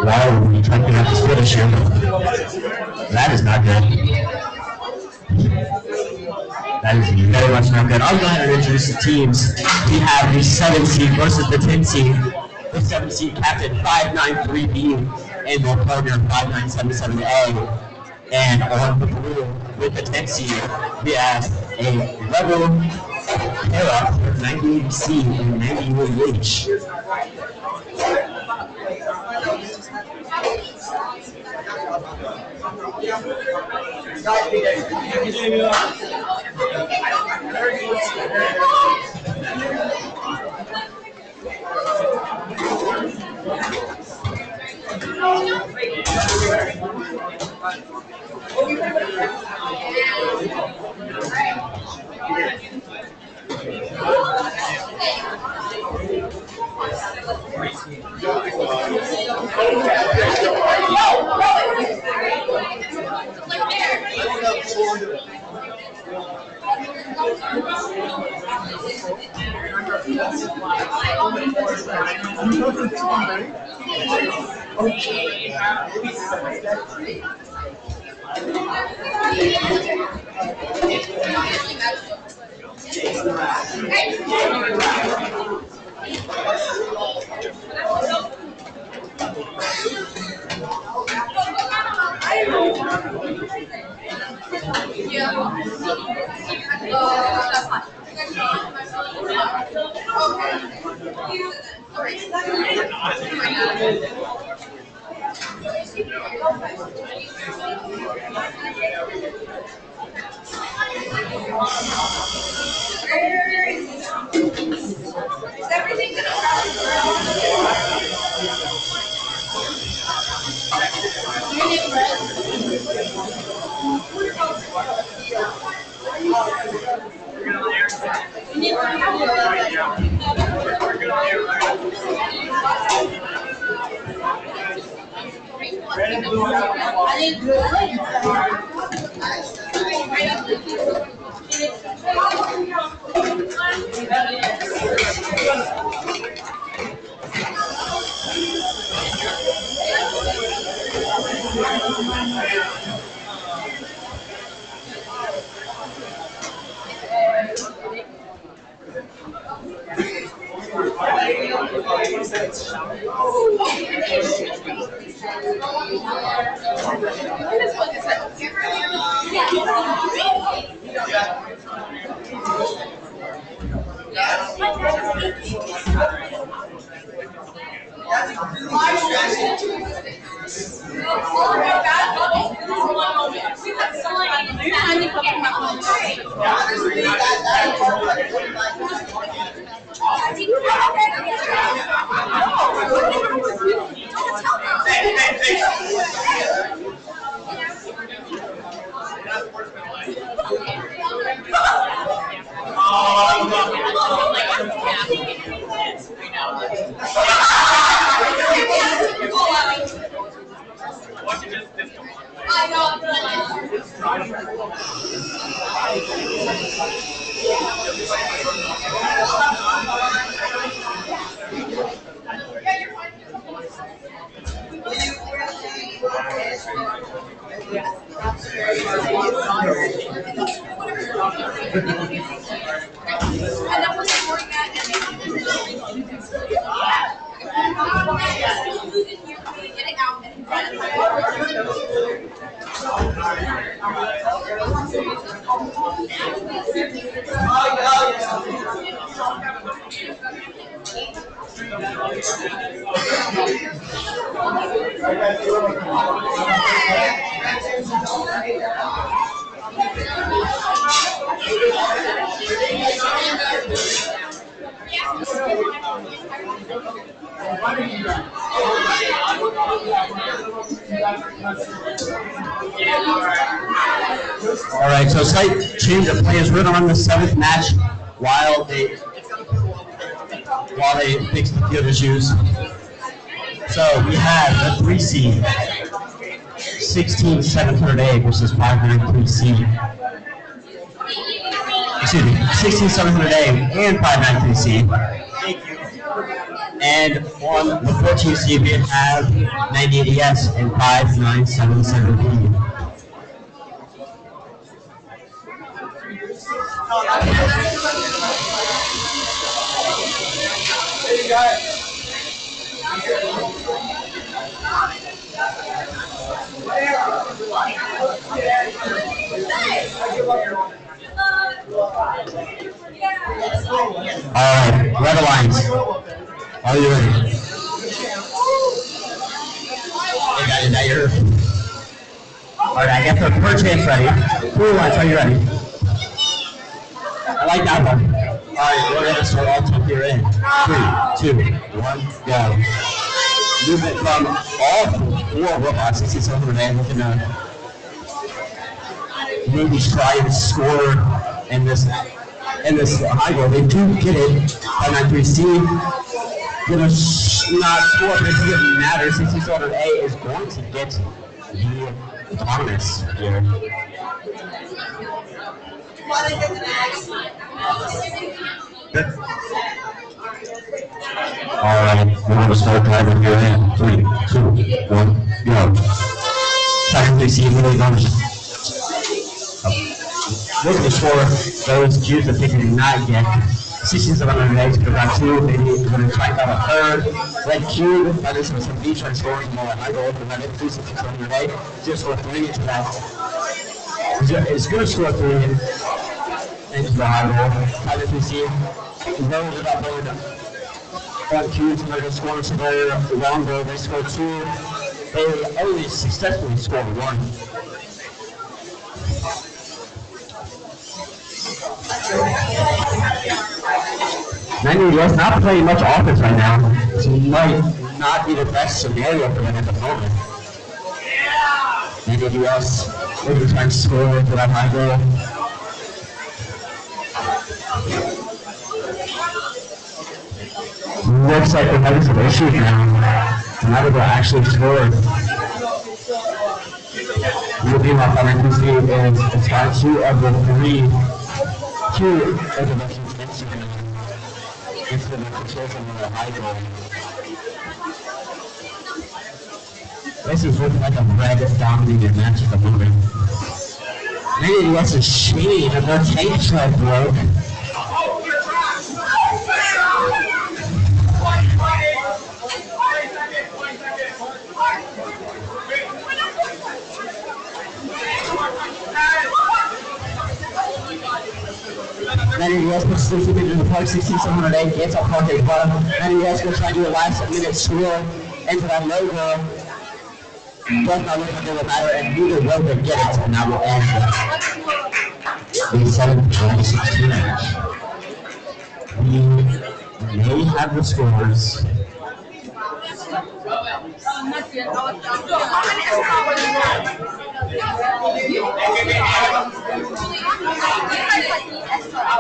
Wow, we tried to get this finish here. That is not good. That is very much not good. I'll go ahead and introduce the teams. We have the 7 seed versus the 10 seed. The 7 seed captain 593B and their partner 5977A. And on the blue with the 10 seed, we have a Rebel Hera 98C and 90UH. All right, so slight change of plans. We're gonna run the 7th match while they fix the field issues. So we have the 3 seed, 16700A versus 593 seed. Excuse me, 16700A and 593 seed. And on the 14 seed we have 9080S and 5977B. Alright, Red Alliance. Are you ready? Is that your... Alright, I got the per chance ready. Blue Alliance, are you ready? I like that one. Alright, we're going to start all top here in 3, 2, 1, go. Movement from all 4 robots, 6700A, looking to maybe try and score in this high goal. They do get it. 593C gonna not score, but it doesn't matter. 6700A is going to get the autonomous here. Alright, we're going to start driving here in 3, 2, 1, go. 593C really going to look at the score. Those Jews that they did not get 16700A to about 2, maybe we're going to try and have a third. Red Cube, that is some beach trying to score more. I go over that 16700A, just score 3 into that. It's going to score 3 into the high goal. 593C, loaded it up on Cubes, and they're going to score some very long goal. They score 2. They only successfully scored 1. Dyaus not playing much offense right now. This might not be the best scenario for them at the moment. Dyaus maybe trying to score for that high goal. Looks like they're having some issues now. Now they're actually scored. The meanwhile, Finalists is star 2 of the 3. 2 interventions into the chairs and the high goal. This is looking like a red dominated match at the moment. Maybe it was a shame that their tank truck broke. MS&HS puts 60 meters in the park, 16,708, gets up park at the bottom. MS&HS going to try to do a last minute score into that low goal. Does not look like it will matter, and neither will they get it, and that will end the 7-16 match. We may have the scores.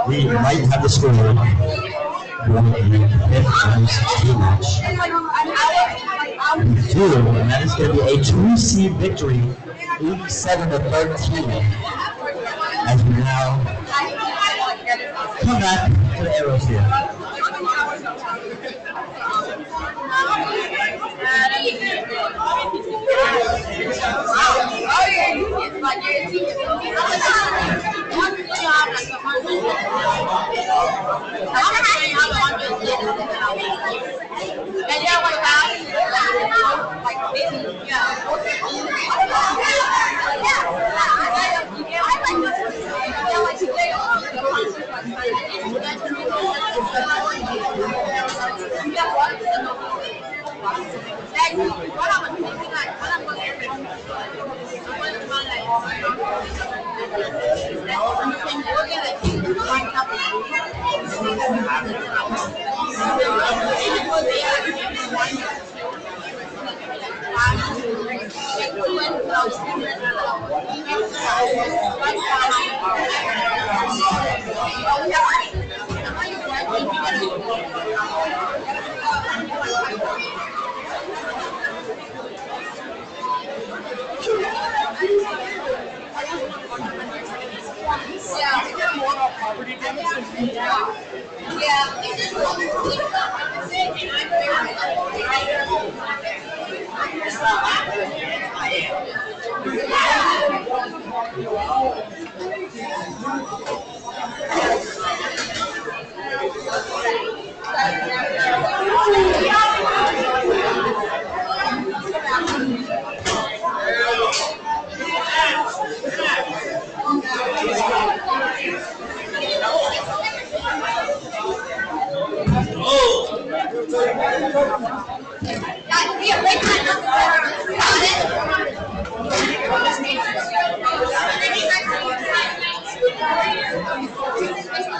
We might have the score for the 5th match. We do, and that is going to be a 2-seed victory, 87-13. As we now come back to the arrows here.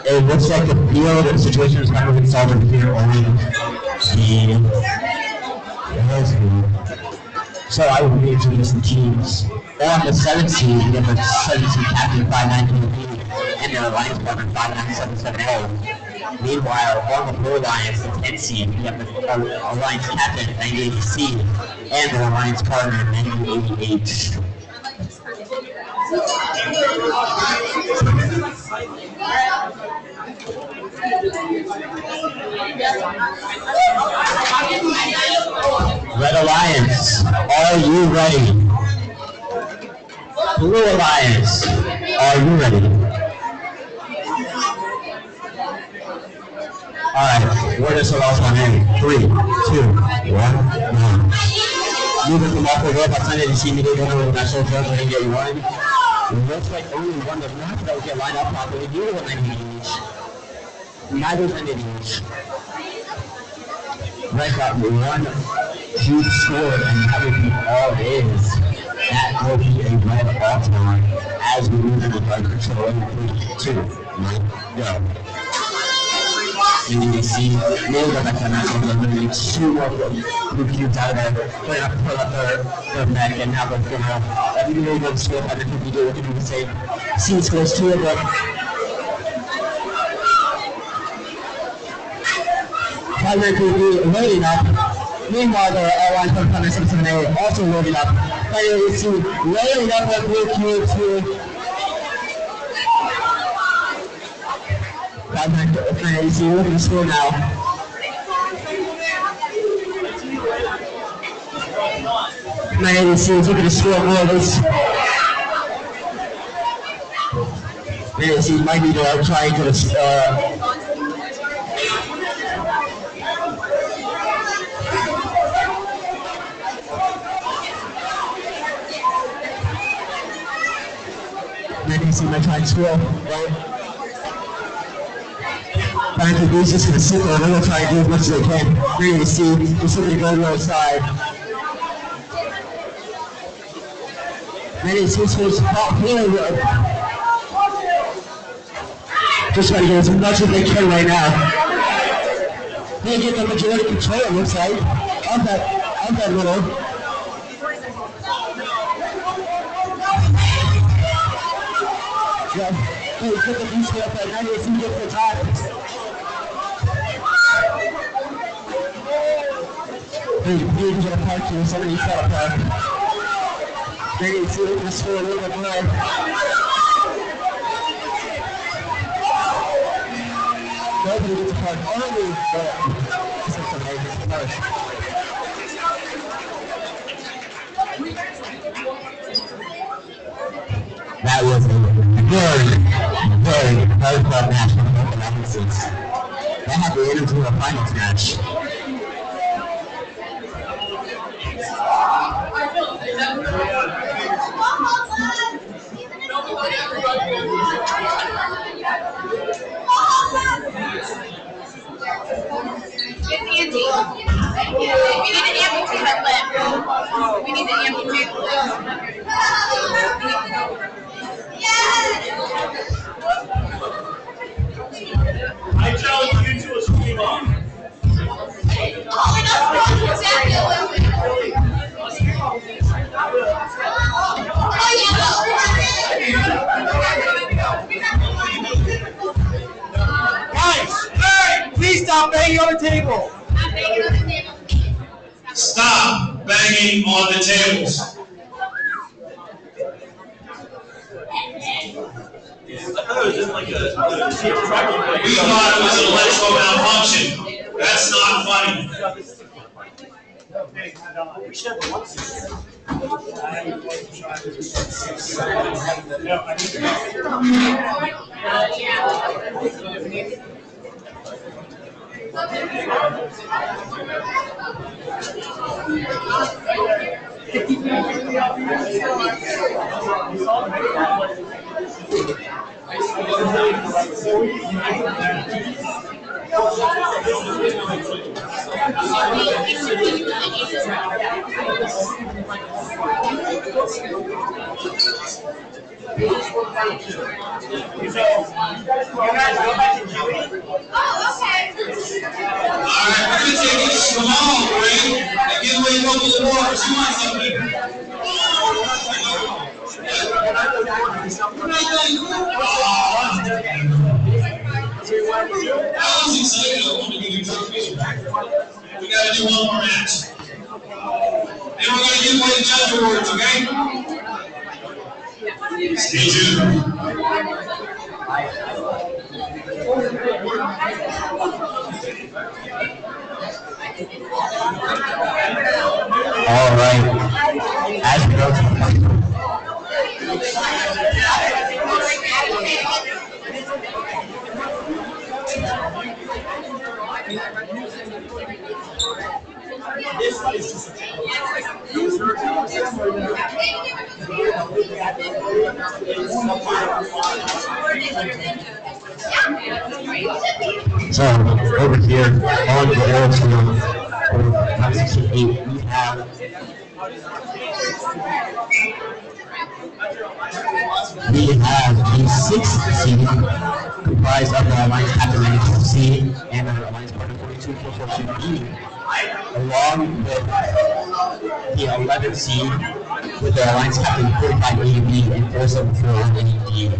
It looks like the field situation is kind of been solved over here on the so I will be introducing teams. On the 7th seed, we have the 7th seed captain 519 and their alliance partner 5977A. Meanwhile, on the Blue Alliance, the 10th seed, we have the alliance captain 98C and their alliance partner 98H. Red Alliance, are you ready? Blue Alliance, are you ready? Alright, we're just about to end. 3, 2, 1, now. Moving from off the road by Sunday to see me go over the national judge and get one. It looks like only one does not that we get lined up properly. Neither one I need each. Neither one I need each. Right got one huge score, and that would be all it is. That will be a red all-time as we move into the control in 3, 2, 1, go. And you can see maybe go back to the national literally 2 more blue cubes out of there. They're going to pull up their neck and now they're going to every really good score. I think we do what we do the same. C scores 2 of them. 593 loading up. Meanwhile, the line from 778 also loading up. 582 loading up with blue cubes here. 582 looking to score now. 986 looking to score more of this. 986 might need to try to Nancy might try to score, right? Frankie B's just going to sit there and they're going to try and do as much as they can. You're going to see, just looking to go to the other side. Nancy was feeling just trying to get as much as they can right now. They get the majority control, it looks like, of that little. Yeah, hey, get the beast up at 98, see get the top. Hey, you're gonna park here, somebody's gotta park. 98, see, they're gonna score a little bit more. Nobody gets a park early, but this is amazing. That was a very, very hard-fought match for both of them since they had to enter into a finals match. We need to amputate that limb. We need to amputate the limb. I challenge you to a scream off. Guys, hey, please stop banging on the table. Stop banging on the tables. I thought it was just like a trucking thing. We thought it was an electrical malfunction. That's not funny. Alright, we're gonna take it small, Ray, and give away a couple of waters. You want something? I was excited. I wanted to give you a trophy. We gotta do one more match. And we're gonna give away the judge awards, okay? Stay tuned. All right. As we go to This is just so over here on the air field, 968, we have the 6th seed comprised of the Alliance Captain 92C and the Alliance Partner 42-442B, along with the 11th seed with the Alliance Captain 4580B and 47480D.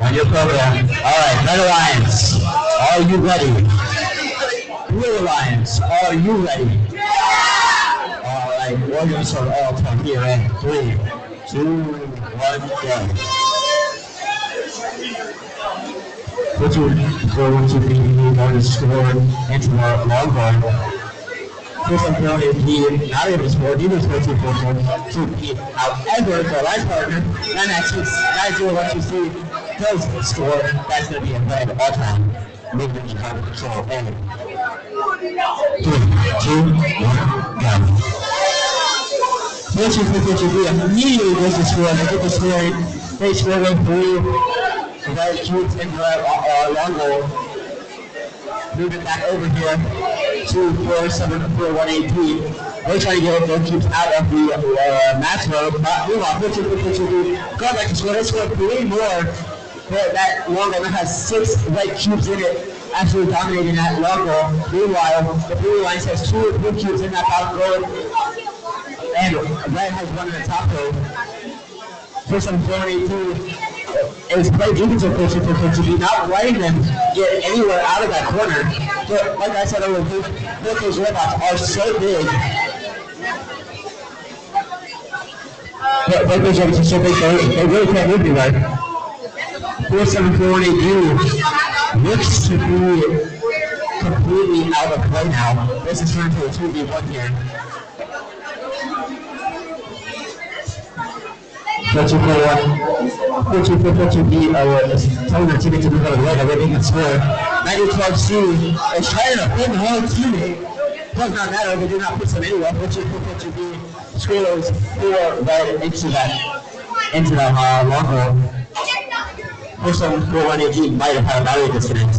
On your program. All right, Red Alliance, are you ready? Blue Alliance, are you ready? All right, we're going to start all time here in 3, 2, 1, go. What you going to be going to score into the long ball? First I'm going to be not able to score, neither is going to be Pete. However, the line partner, 90123, does score. That's going to be a red all time. Moving in time control. And 3, 2, 1, go. First immediately goes to score. They get the scoring. They score with 3. The red cubes in the long goal. Moving back over here. 2-4-7-4-1-8-3. They're trying to get their cubes out of the match mode. Meanwhile, 15-2. Going back to score. They scored 3 more. That long goal has 6 red cubes in it, actually dominating that long goal. Meanwhile, the blue line has 2 blue cubes in that bottom goal, and red has 1 in the top goal. First on 4-8-2 is play defensive coaching for be not letting them get anywhere out of that corner. But like I said earlier, both those robots are so big. But those robots are so big, they really can't move anywhere. 4-7-4-1-8-2 looks to be completely out of play now. This is turned to a 2v1 here. 4-2-4-1-4-2-4-2-B telling their teammate to move out of the way, that way they can score. 9-12-C is trying to pin the whole teammate. Does not matter, they do not push them anywhere. 4-2-4-4-2-B scores 4 red into that long goal. 4-7-4-1-8-2 might have had a value disconnect.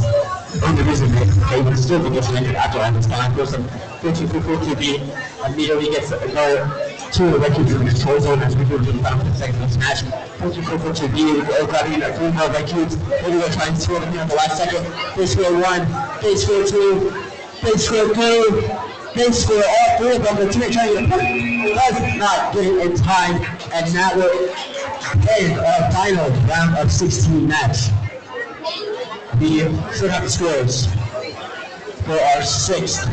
And the reason they would still be disconnected after all this time. 4-2-4-4-2-B immediately gets to go to the red cubes in the control zone as we do the final seconds of this match. 4-2-4-4-2-B grabbing 3 more red cubes. Maybe they'll try and score them here at the last second. They score 1, they score 2, they score 3. They score all 3 of them. The teammate trying to get does not get it in time, and that will end our final round of 16 match. We still have the scores for our 6th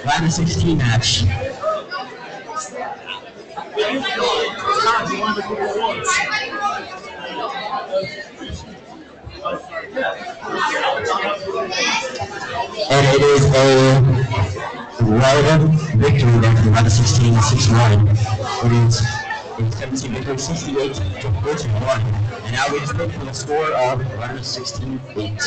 round of 16 match. And it is a red victory there for round of 16, 6-1. It is a 17 victory, 68-41. And now we just look for the score of round of 16, 8.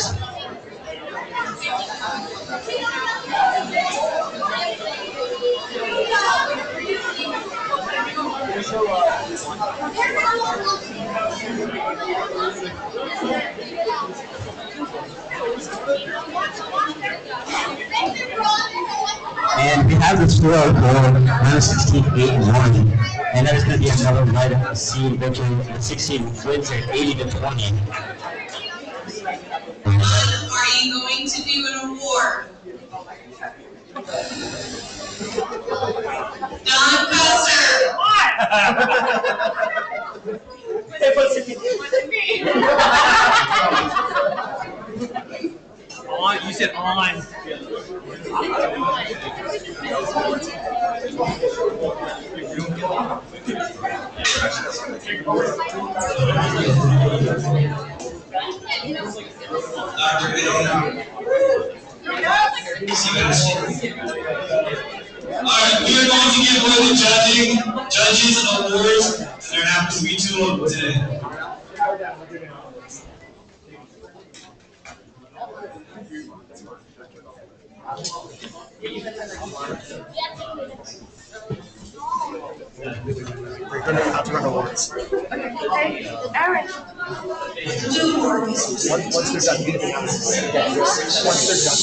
And we have the score for round of 16, 8-1. And that is going to be another red seed victory. The 16 wins at 80-20. Are you going to do an award? Don Foster. On, you said on. Alright, we are going to give away the judges awards. There happens to be 2 of them today. We're going to have to run awards. Okay, Aaron. Once they're done giving out. Once they're done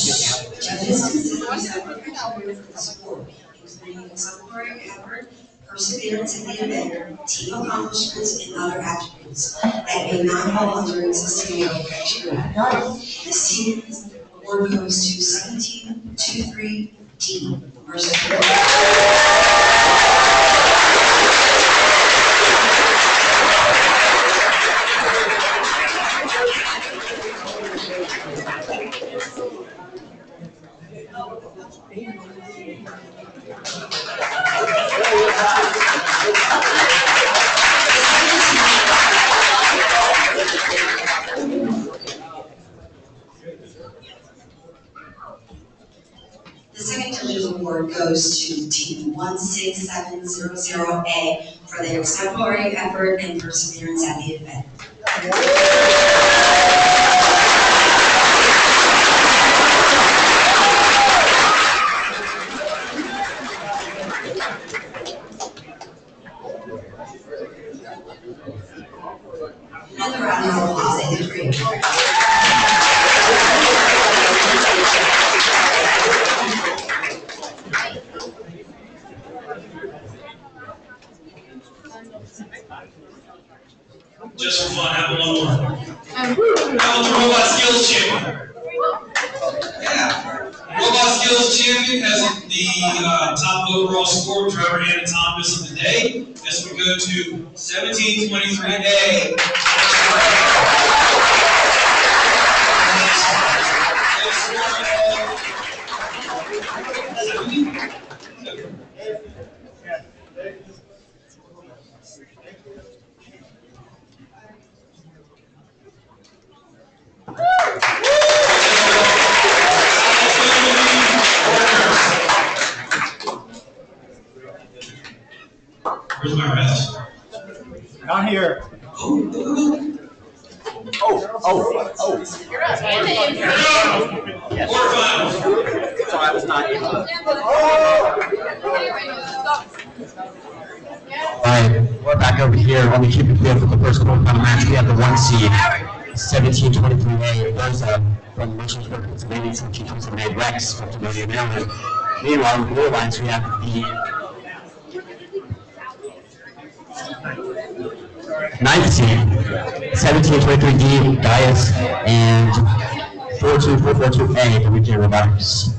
giving out. perseverance in the event, team accomplishments, and other attributes that may not fall under existing criteria. This team award goes to 1723D. The second division award goes to Team 16700A for their exemplary effort and perseverance at the event. Another round of applause, they did great. Just for fun, have one more. How about the Robot Skills Champion? Yeah. Robot Skills Champion has the top overall score, driver anatonomist of the day. This would go to 1723A. Where's my rest? Not here. Quarterfinals. So I was not able to. Alright, we're back over here. Let me keep it clear for the first quarterfinal match. We have the 1 seed, 1723A, Burza from Misfits, Pennsylvania, 1723A, Rex from Demonia, Maryland. Meanwhile, with the blue lines, we have the 9th seed, 1723D, Dyaus, and 42442A, the region Robotics.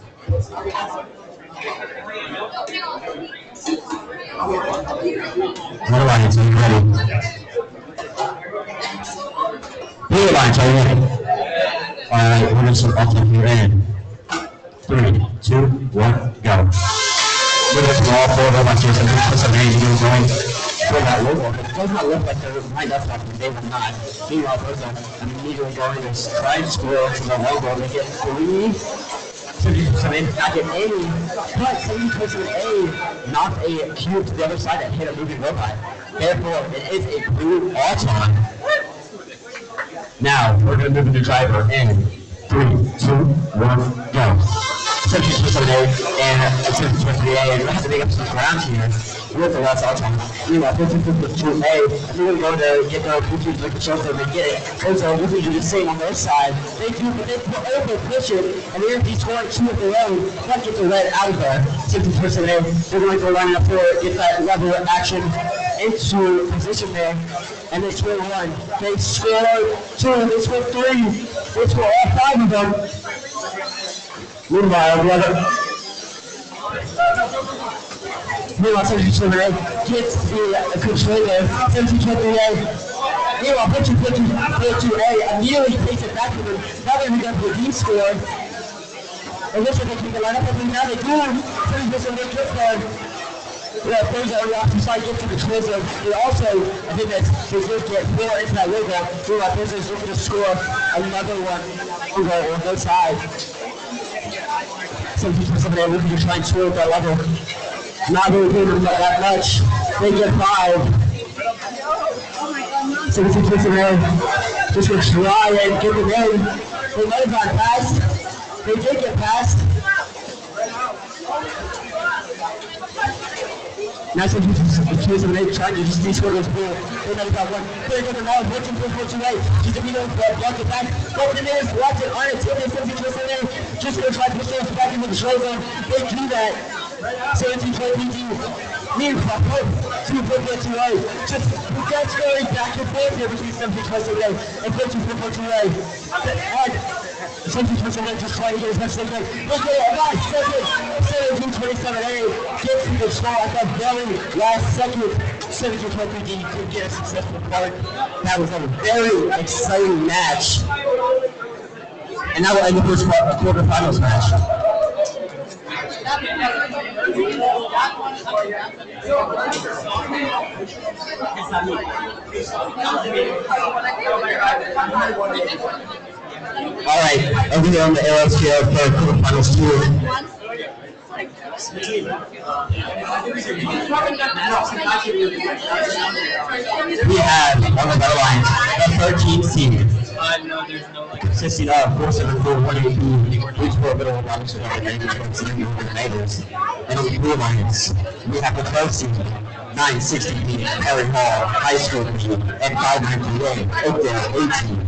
Blue lines, are you ready? Blue lines, are you ready? Alright, we're going to start off here in 3, 2, 1, go. We're going to all 4 robots here, so we're going to put some names going. For that logo, it does not look like they're lined up properly. They were not. Meanwhile, Burza immediately going to try and score to the logo. They get 3. 70% not get any, but 70% knocked a cube to the other side that hit a moving robot. Therefore, it is a blue auton. Now, we're going to move into driver in 3, 2, 1, go. 70% and 70% and we have to make up some ground here. With the last auton. Meanwhile, 50-52A, if you're going to get the 50 to the shoulder and get it, also, we can do the same on their side. They do, but they over push it, and they're going to be scoring 2 of their own. That gets the red out of there. 60% they're going to go line up for it, get that level of action into position there, and they score 1. They score 2, they score 3, they score all 5 of them. Meanwhile, the other. Meanwhile, 7228 gets the control there. 7228. Meanwhile, 52-52-A immediately takes it back to them. Now they're going to get the D score. It looks like they can line up with them. Now they do. 70-28 gets there. Yeah, Burza on the opposite side gets to the control zone. They also, I think that they did get 4 into that logo. Meanwhile, Burza is looking to score another one on both sides. 72-28 looking to try and score at that level. Not really doing that much. They get 5. 72-28 just going to try and get them in. They might have gone past. They did get past. Now 72-28 trying to just de-score those blue. They might have got 1. They're going to now 14-4-2-8. Just a minute, block it back. Over the minutes, watch it on it. 72-28 just going to try to push those back into the show zone. They do that. 17-22 Meanwhile, 2.2A, just that's going back and forth here between 17.2A and 14.2A. And 17.2A just trying to get as much as they can. Look at it, last second, 17.27A gets to the score at the very last second. 17.23D could get a successful part. That was a very exciting match. And that will end the first quarterfinals match. All right, over here on the arrow scale for quarterfinals 2. We have on the battle lines the 13th seed. Consisting of 474, 180, each for a middle robotics with the neighbors. And on the blue lines, we have the 12th seed, 960 Perry Hall High School team, and 598 Oakdale 18.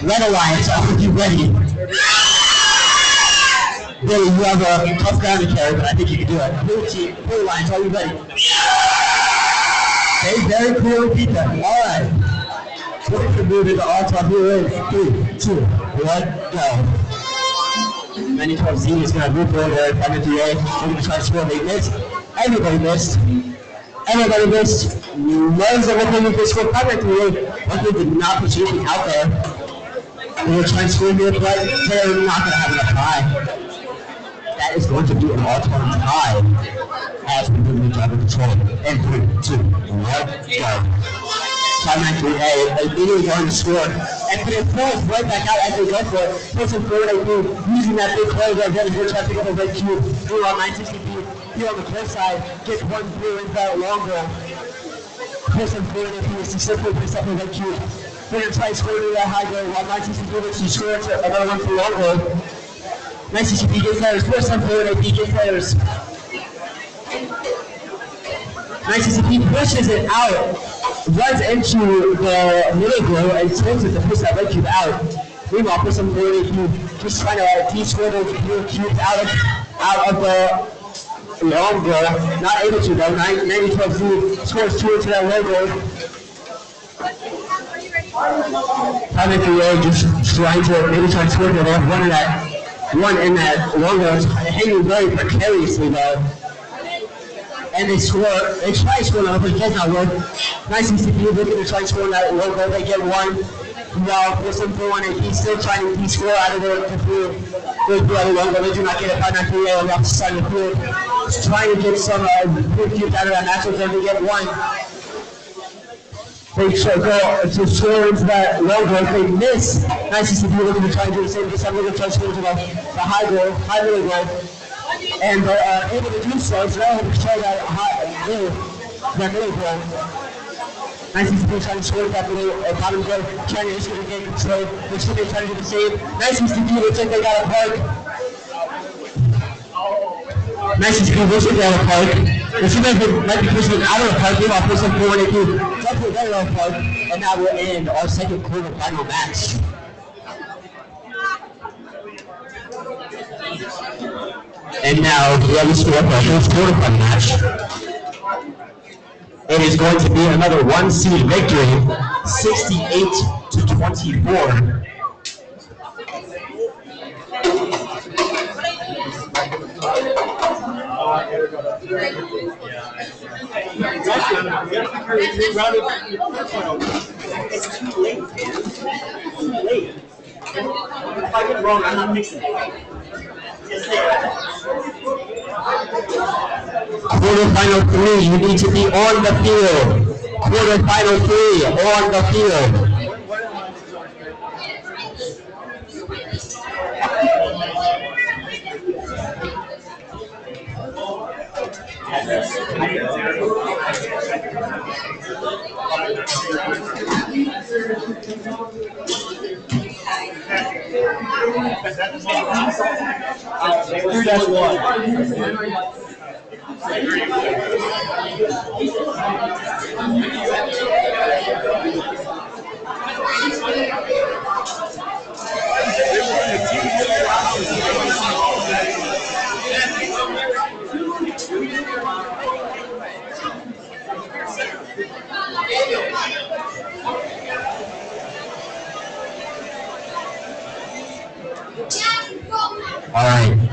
Red Alliance, are you ready? Billy, you have a tough ground to carry, but I think you can do it. Blue Alliance, are you ready? Okay, very clear, repeat that. All right. We're going to move into our top here in 3, 2, 1, go. 12 Z is going to move forward there. 5-3A. We're going to try to score. They missed. Everybody missed. Everybody missed. Loves of what they score. 5-3A. Luckily did not put anything out there. We're going to try and score here, but they're not going to have enough time. That is going to be an all-time tie as we move into driver control. And 3, 2, 1, go. 5-9-3A, immediately going to score. And put it forth right back out as they go for it. Puts in 4-8B, using that big play there. Then we're trying to pick up a red cube. Blue on 960B, here on the close side. Gets one blue into that long goal. Puts in 4-8B, successfully picks up a red cube. We're going to try to score to that high goal. While 960B looks to score another one for long goal. 960B gets players. Puts in 4-8B, gets players. 960B pushes it out, runs into the middle goal and swings it to push that red cube out. Meanwhile, for some red cube, just trying to de-score those blue cubes out of the long goal. Not able to though. 9-12Z scores 2 into that red goal. 5-3A just trying to maybe try to score the one in that long goal, hanging very precariously though. And they score, they try to score another, but it does not work. 960B looking to try to score that low goal, they get one. While Wilson 4-1-8, still trying to score out of the field. They do have a long goal, they do not get it. 5-9-3A on the opposite side of the field. Just trying to get some good cubes out of that matchup, then they get one. They go to score into that low goal, they miss. 960B looking to try to do the same, this time looking to try to score into the high goal, high middle goal. And they're able to do so, so they're able to control that middle goal. 960B trying to score that middle bottom goal, trying to issue the game control, which they're trying to do the same. 960B looks like they got a park. 960B looks like they got a park. It seems like they might be pushing it out of the park, meanwhile pushing 4-8, definitely very low park, and now we'll end our second quarterfinal match. And now the other score for our first quarterfinal match. It is going to be another one-seed victory, 68-24. It's too late, man. It's too late. If I get it wrong, I'm not fixing it. Quarterfinal 3, you need to be on the field. Quarterfinal 3, on the field.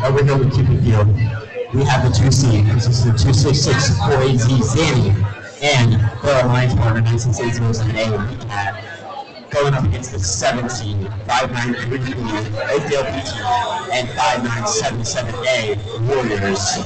over here with Cupid Field, we have the 2 seed, consisting of 266-4AZ Zany, and the Alliance partner 96807A Recap, going up against the 7 seed, 5933 Oakdale PT, and 5977A Warriors.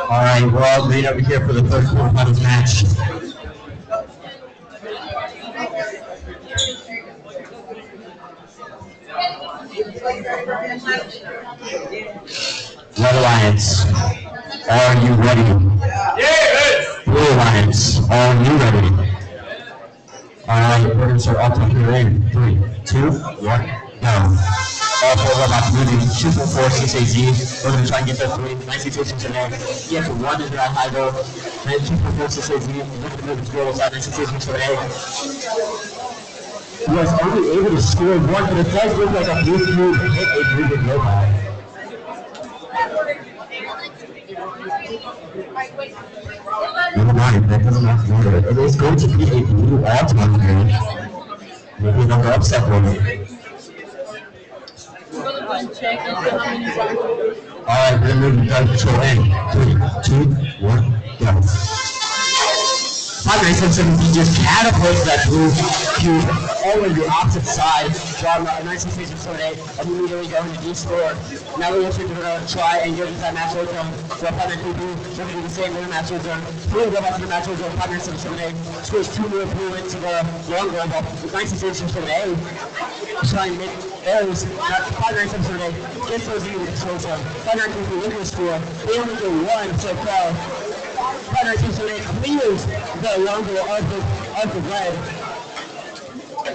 All right, we're all made over here for the third quarterfinals match. Red Alliance, are you ready? Yes! Blue Alliance, are you ready? All right, we're going to start off here in 3, 2, 1, go. All 4 robots moving, shoot for 4, 6AZ. We're going to try and get their 3. Nice situations in there. Yeah, for 1 is that high goal. Then shoot for 4, 6AZ. We're going to move the goal inside. Nice situations for A. He was only able to score 1, but it does look like a boost move and hit a moving robot. Never mind, that doesn't have to matter. It is going to be a blue all-time here. Maybe another upset one. Alright, we're going to move the gun control in. 3, 2, 1, go. 5977 just catapults that blue cube all the way to the opposite side. Draw 96778 immediately going to D score. Now we're going to try and get into that match zone. So 5922, we're going to do the same in the match zone. Blue go back to the match zone. 597778 scores 2 more blue into the long goal ball. 96778 try and make errors. 597778 gets those into the control zone. 5922 into the score. They only get 1 so far. 5978 clears the long goal of the red.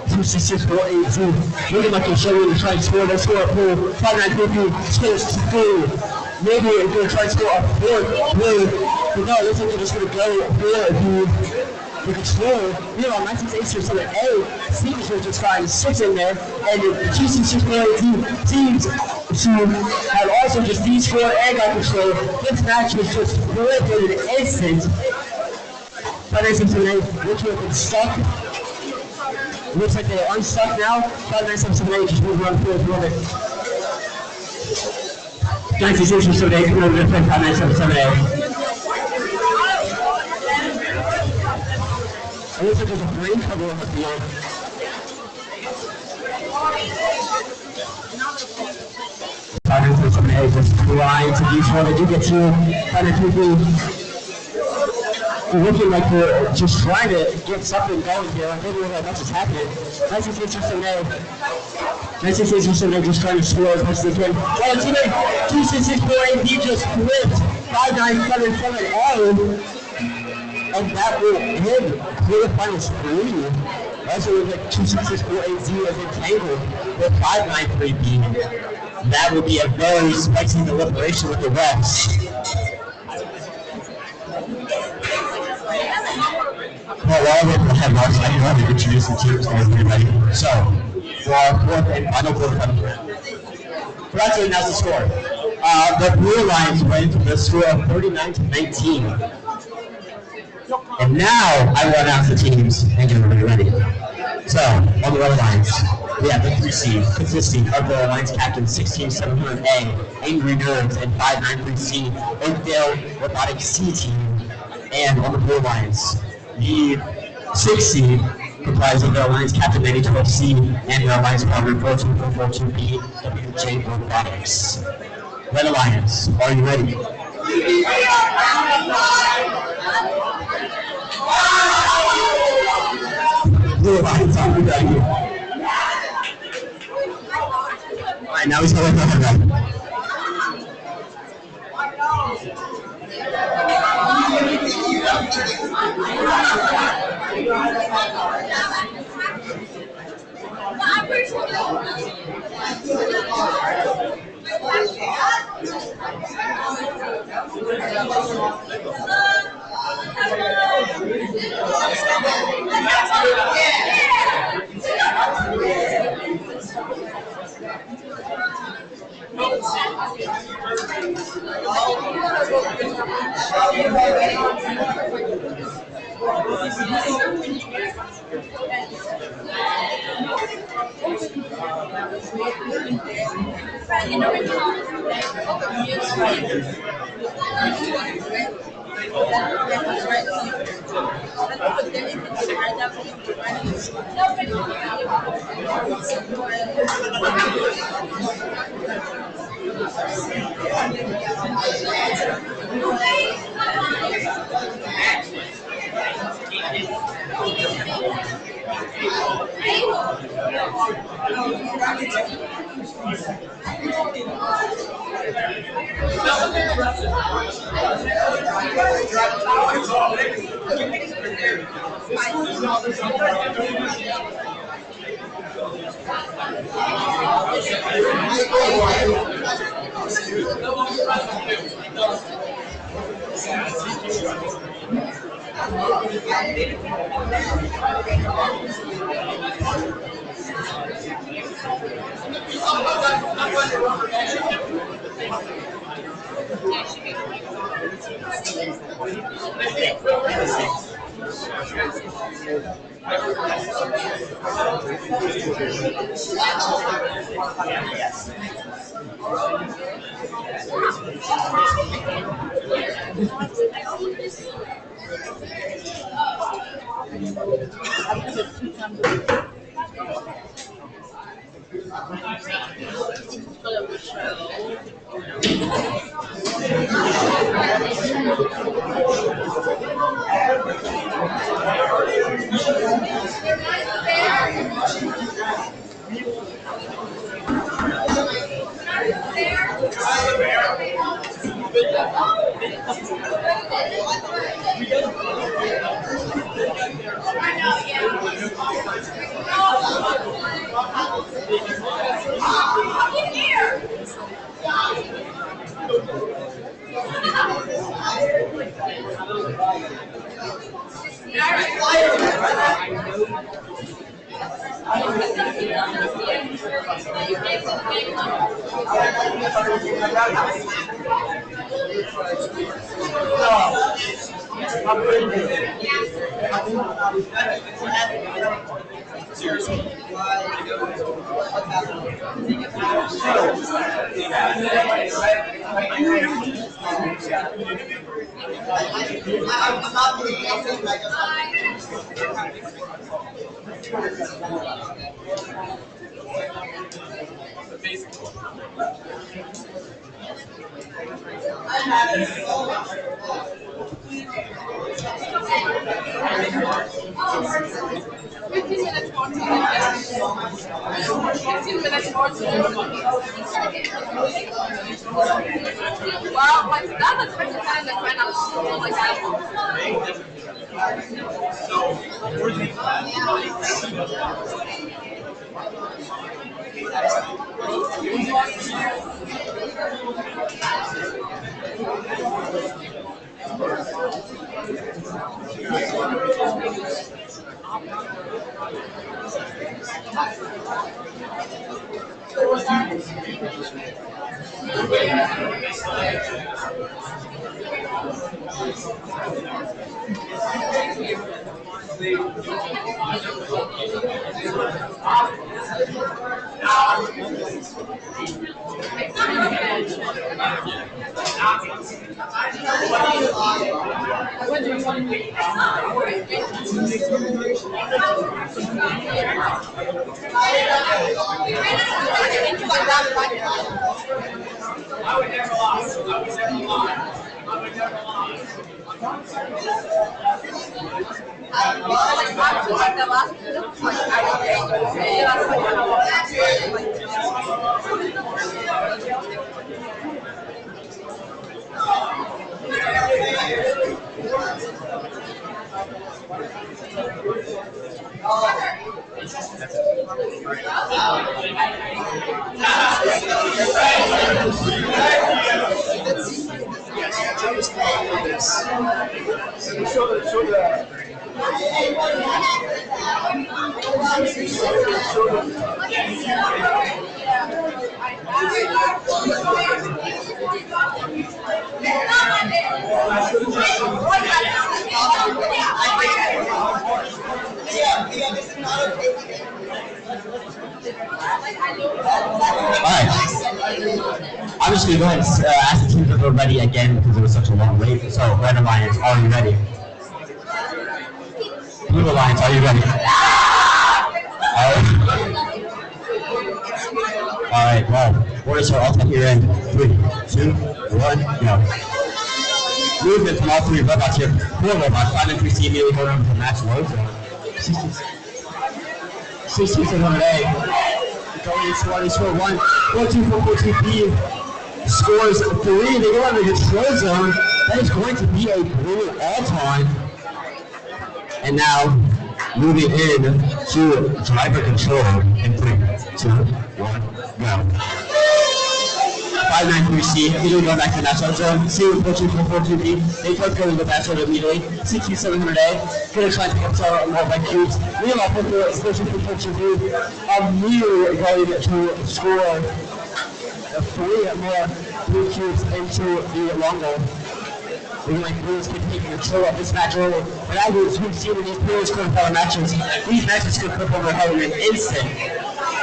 266-482. Looking like they're showing to try and score. They score a pool. 5950 scores 2. Maybe they're going to try and score a 4th blue. But no, it looks like they're just going to go here. You can score. Meanwhile, 1987A seems to just find 6 in there. And the 266-482 seems to have also just these 4 and got control. This match was just flipped in an instant. 5978 looks like it's stuck. Looks like they're unstuck now. 5978 just moved around the field a little bit. 1967-78 coming over to play 5978. It looks like there's a brain cover on the field. 5978 just trying to do so. They do get 2. 5923 looking like they're just trying to get something going here. I think much is happening. 1967 just trying to score as much as they can. Oh, today, 266-4AZ just flipped 5977A. And that will hit the final screen. Also, with like 266-4AZ as entangled with 593B. That would be a very spicy deliberation with the refs. Well, while we're ahead, Marks, I want to introduce the teams and get ready. So, for our 4th and final quarterfinal round. We're actually announce the score. The Blue Alliance went with a score of 39-19. And now I will announce the teams and get everybody ready. So, on the Red Alliance, we have the 3 seed consisting of the Alliance captain 16700A, Angry Nerds, and 593C, Oakdale Robotics C team. And on the Blue Alliance, the 6 seed comprising the Alliance Captain 92C and the Alliance Partner 42442B, WJ Robotics. Red Alliance, are you ready? Blue Alliance, are you ready? Alright, now he's going to the red. Well, what's that? That's pretty kind of like I'm like I would never lie. Alright. I'm just going to go ahead and ask the teams if they're ready again because it was such a long wait. So, Red Alliance, are you ready? Blue Alliance, are you ready? Alright, well, orders are all set here in 3, 2, 1, go. Movement from all three robots here. 4 robots, 5 and 3C immediately going over to the match load zone. 6700A. Going to score 1. 4-2 for 4-2B. Scores 3. They go under the control zone. That is going to be a blue all-time. And now, moving in to driver control in 3, 2, 1, go. 593C, immediately going back to the national zone. 2, 4-2 for 4-2B. They both go to the back zone immediately. 6700A, going to try to pick up some more by cubes. Meanwhile, 4-2 for 4-2B, immediately going to score 3 more blue cubes into the long goal. Looking like Blues can take control of this match early. But as we've seen in these previous quarterfinal matches, these matches could flip over head in an instant.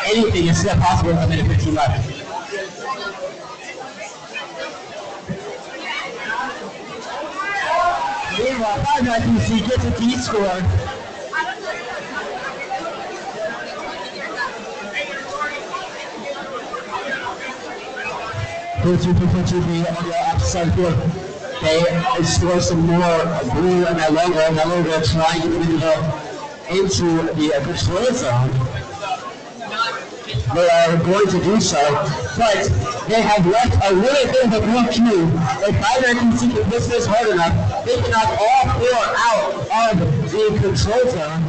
Anything is still possible with a minute 15 left. Meanwhile, 593C gets a D score. Blue 2 for 2B on the opposite field. They score some more blue and that logo trying to get into the control zone. They are going to do so, but they have left a little bit of a blue cube. If 593C can push this hard enough, they can knock all 4 out of the control zone.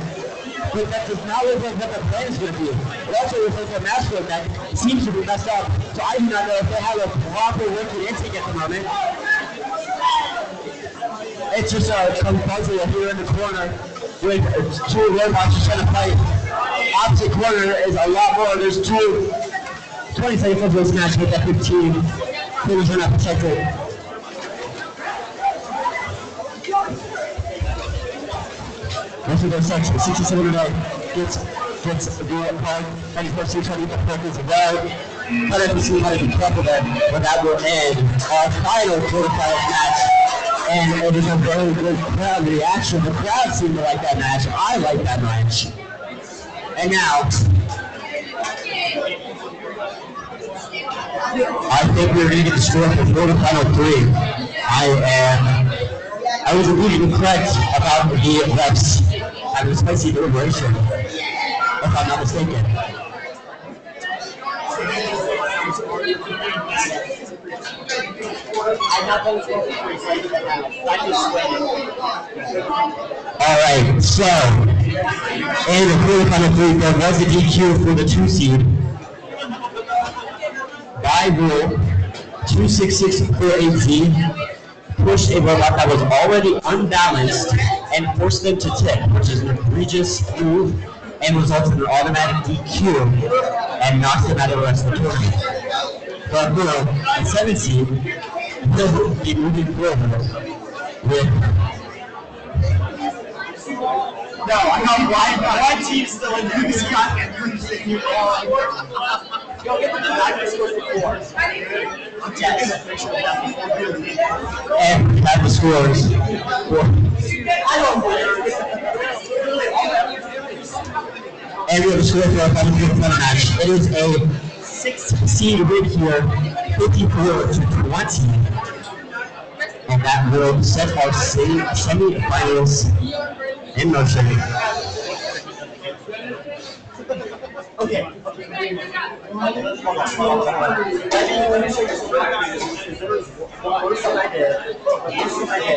But that does not look like what the plan is going to be. It also looks like the match flow that seems to be messed up. So I do not know if they have a proper working intake at the moment. It's just some puzzle here in the corner with 2 robots just trying to fight. Opposite corner is a lot more. There's 20 seconds left of this match with that 15. Finish are not protected. Let's go 67 gets the card. And he's trying to get the focus well. But if we see how to be careful there, but that will end our final quarterfinal match. And it is a very good crowd reaction. The crowd seemed to like that match. I like that match. And now, I think we're going to get the score for quarterfinal 3. I was completely correct about the refs having a spicy deliberation, if I'm not mistaken. Alright, so in the quarterfinal 3, there was a DQ for the 2 seed. By rule, 26648Z pushed a robot that was already unbalanced and forced them to tip, which is an egregious move and resulted in an automatic DQ and knocks them out of the rest of the tournament. But Burza, the 7 seed, will be moving forward with. No, I know why team's still in there. Scott and Bruce and you all. Go get the divided score for 4. Yes. And we have the scores. I don't know. And we have a score for our final match. It is a 6th seed win here, 54-20. And that will set our semi-finals in motion. Okay.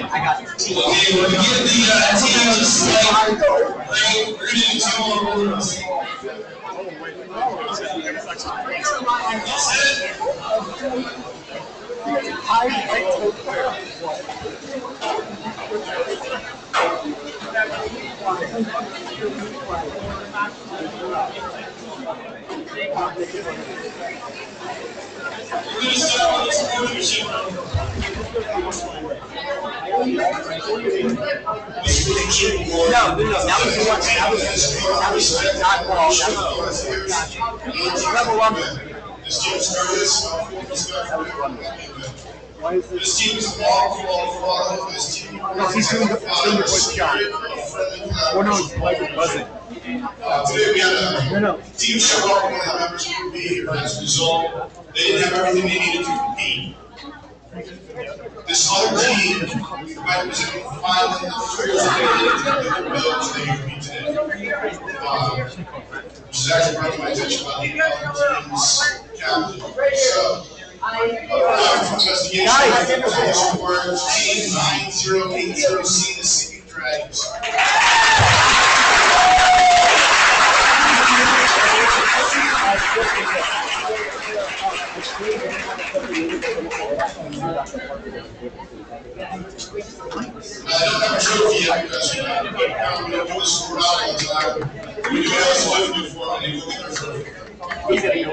I got it. Okay, we're gonna give the team just like, we're gonna do 2 more moves. We're gonna start with the Sportsmanship round. No, that was not ball. Level 1. This team started this team is all for this team. No, he's doing the push shot. Or no, it's like buzzing. Today we had a team show up one of the members couldn't be here. As a result, they didn't have everything they needed to compete. This other team representing finally the first day of the Rebellious they compete today. Which is actually brought to my attention by the other team's captain. So, investigation reports team 9080C, the Sleeping Dragons. I don't have a trophy yet because I'm going to do this for out all the time. We do have stuff to do for them, and they will get their trophy. He's going to go.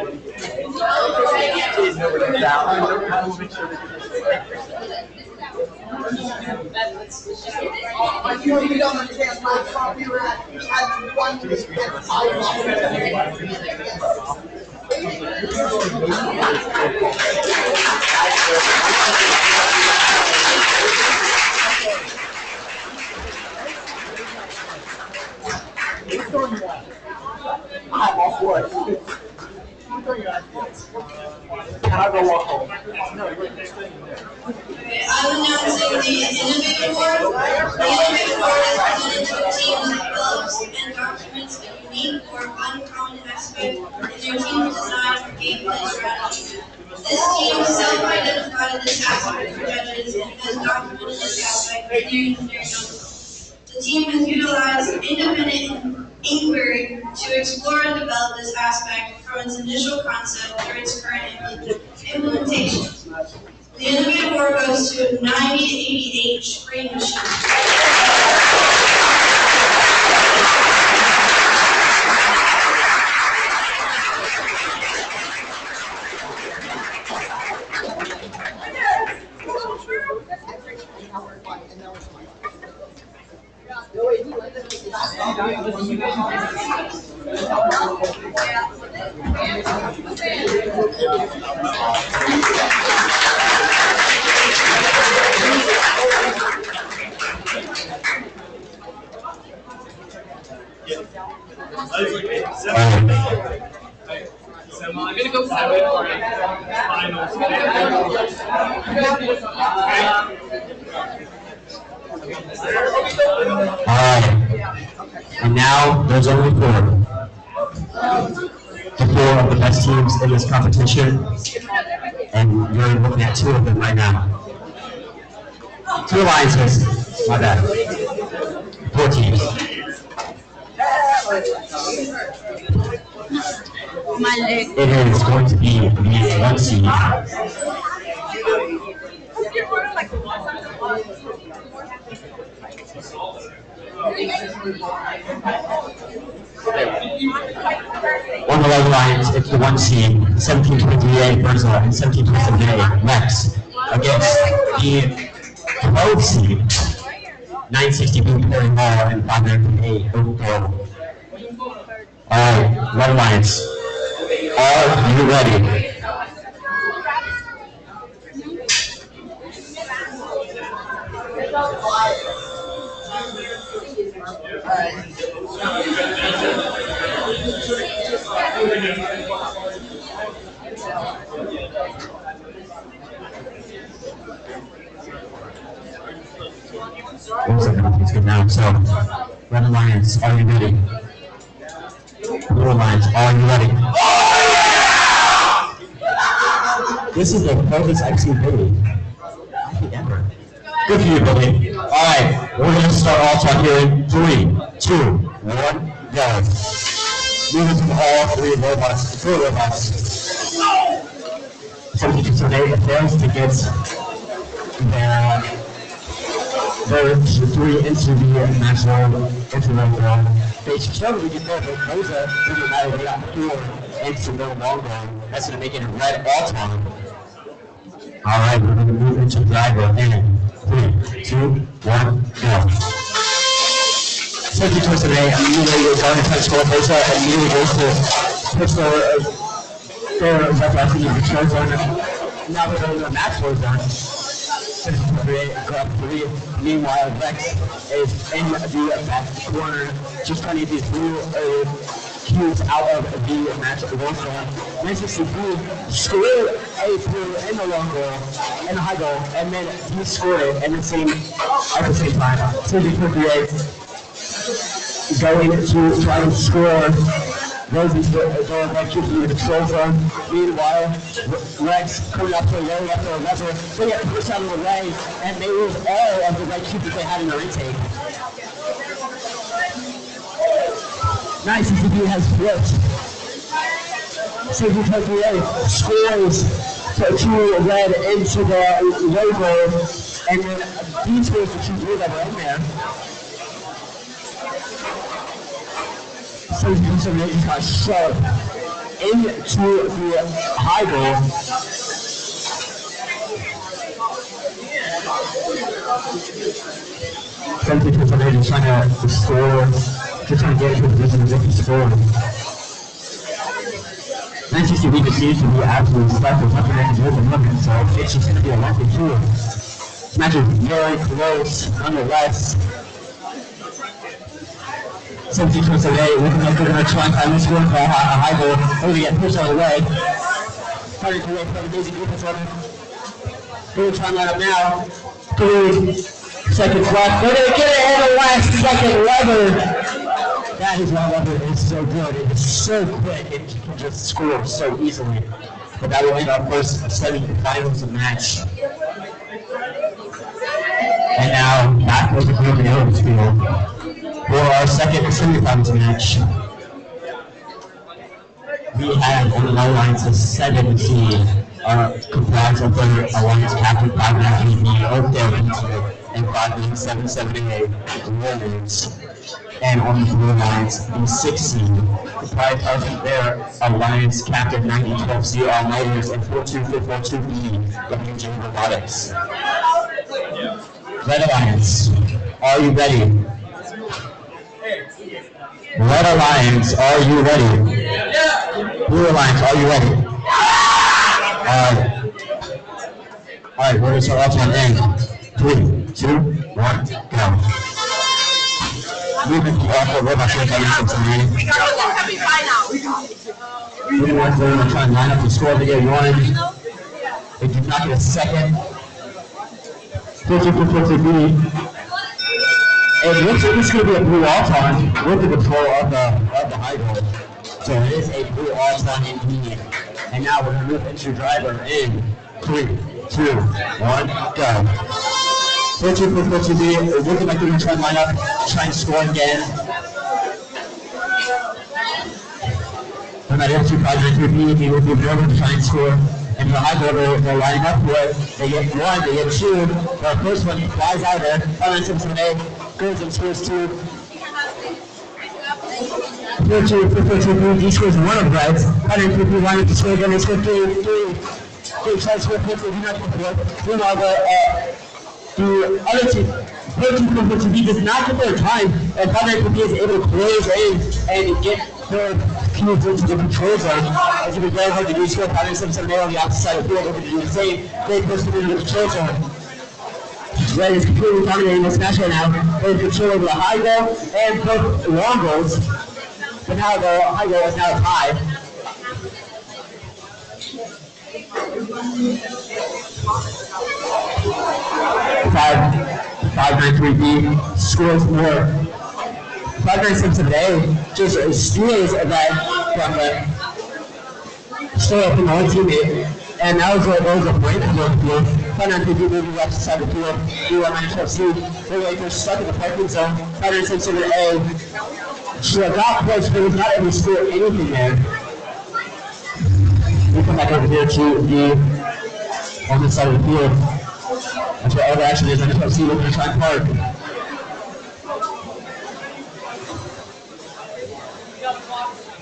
He's nowhere to down. You don't understand my copyright has 1 minute and 5 I'm all for it. Can I go walk home? No, you're staying there. I'm announcing the Innovate Award. The Innovate Award is presented to a team that develops and documents a unique or uncommon aspect in their team's design or gameplay strategy. This team self-identified this aspect for judges and has documented this aspect in their engineering notes. The team has utilized independent inquiry to explore and develop this aspect from its initial concept through its current implementation. The Innovate Award goes to 9080H Brain Machine. I'm gonna go finals. Alright. And now there's only 4. The 4 of the best teams in this competition. And you're looking at 2 of them right now. 2 alliances. My bad. 4 teams. It is going to be the 1 seed. On the leg lines, it's the 1 seed, 1728 Burza and 1727 Lex against the 12 seed, 960 Perry Mall and 508 Oakdale. Alright, red lines. Are you ready? Looks like everything's good now. So, Red Alliance, are you ready? Blue Alliance, are you ready? This is the furthest I've seen Billy. I think ever. Good for you, Billy. Alright, we're going to start all talk here in 3, 2, 1, go. Moving from all 3 robots, 4 robots. So they fails to get their 3 into the maximum into the round. They struggled to get there, but Burza didn't matter. They got 4 into the long run. That's going to make it a red all time. Alright, we're going to move into driver in 3, 2, 1, go. Safety choice today, immediately you're going to try to score Burza, immediately goes to push their referee in the control zone. Now we're going to the match floor zone. Go up 3. Meanwhile, Rex is in the back corner, just trying to get these blue cues out of the match goal zone. Manchester Blue scored a blue in the long goal, in the high goal, and then he scored it at the same time. So the going to try to score. Those going back to the control zone. Meanwhile, Rex coming up to the way after a lever. They get pushed out of the way, and they lose all of the red cube that they had in their intake. Nice, CCP has flipped. CCP scores to red into the logo, and then detours the 2 blue that were in there. So he got shoved into the high goal. Something trying to score, just trying to get into a position to score. Manchester United seems to be absolutely stuck with nothing they can do with the movement, so it's just going to be a lucky 2. This match is very close, nonetheless. Something towards the way, looking like they're going to try and find this one for a high goal. They're going to get pushed out of the way. Trying to wait for the amazing defense on it. They're going to try and line up now. 3 seconds left. They're going to get it in the last second lever. That is why lever is so good. It is so quick. It can just score so easily. But that will end our first semi-finals of match. And now, back over to the Oakdale field. For our second semi-finals match, we have on the lines a 7 seed, comprised of the Alliance Captain 598B, Oakdale BT, and 59778 Warriors. And on the blue lines, the 6 seed, comprised of their Alliance Captain 9012C All-Nighters and 42442B, WJ Robotics. Red Alliance, are you ready? Red Alliance, are you ready? Blue Alliance, are you ready? Alright, we're going to start off on end. 3, 2, 1, go. Moving off the robot shake out from Zany. Moving on, they're going to try and line up the score to get 1. They do not get a second. 50-50-B. It looks like it's going to be a blue all-time with the control of the high goal. So it is a blue all-time indeed. And now we're going to move into driver in 3, 2, 1, go. 42-52B, it's looking like they're going to try and line up, try and score again. We're not able to 5-9-3B, they will be able to try and score. And the high goal, they're lining up for it. They get 1, they get 2. The first one flies out there. 5-9-7-7-8. Goes and scores 2. 4-2-4-2-3. He scores 1 of the reds. 5-9-3-B line up to score again. They score 3. They try to score 4. They do not get 4. Meanwhile, the other team, 4-2-4-2-B does not get their time. And 5-9-3-B is able to close in and get their cubes into the control zone. As you can very hard to do, score 5-7-7-8 on the opposite side of the field. Able to do the same. They push them into the control zone. Red is completely dominating this match right now. They have control over the high goal and both long goals. But now the high goal is now tied. 593B scores more. 597A just steals that from the stole from our teammate. And that was a point in the field. 593B moving left side of the field. B1 they're like they're stuck in the parking zone. 597A. She got close, but was not able to score anything there. We come back over here to the on this side of the field. That's where all the action is. NFFC looking to try and park.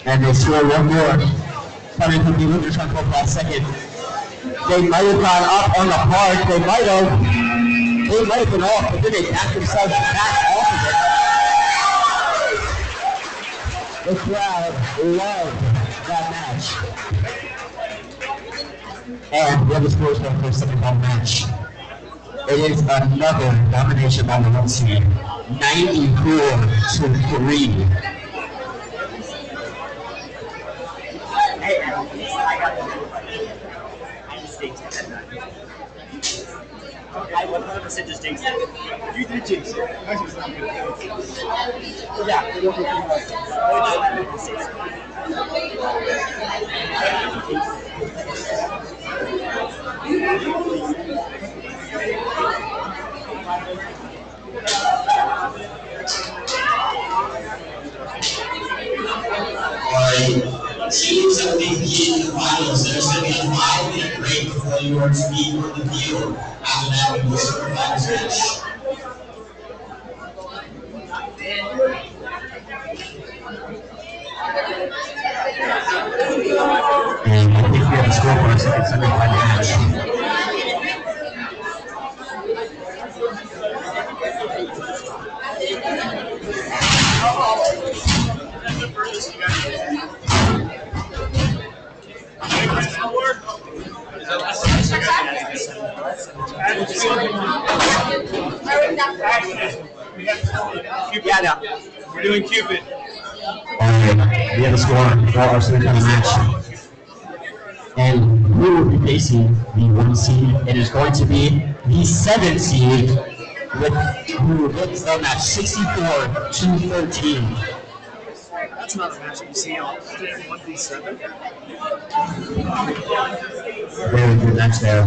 And they score one more. Probably could be looking to try and park last second. They might have gone up on the park. They might have been off, but then they backed themselves back off of it. The crowd loved that match. And we have the scores for the first second ball match. It is another domination by the 1 seed, 94-3. I 100% just jinxed it. You did jinx it. Yeah. Teams that will be competing in the finals, there's going to be a 5-minute break before you are to meet on the field. After that, we will start the finals match. And I think we have a score for our second semifinal match. Yeah, no. We're doing Cupid. Alright, we have a score for our semifinal match. And we will be facing the 1 seed. It is going to be the 7 seed who wins the match 64-13. That's not a match you see on 1v7. Very good match there.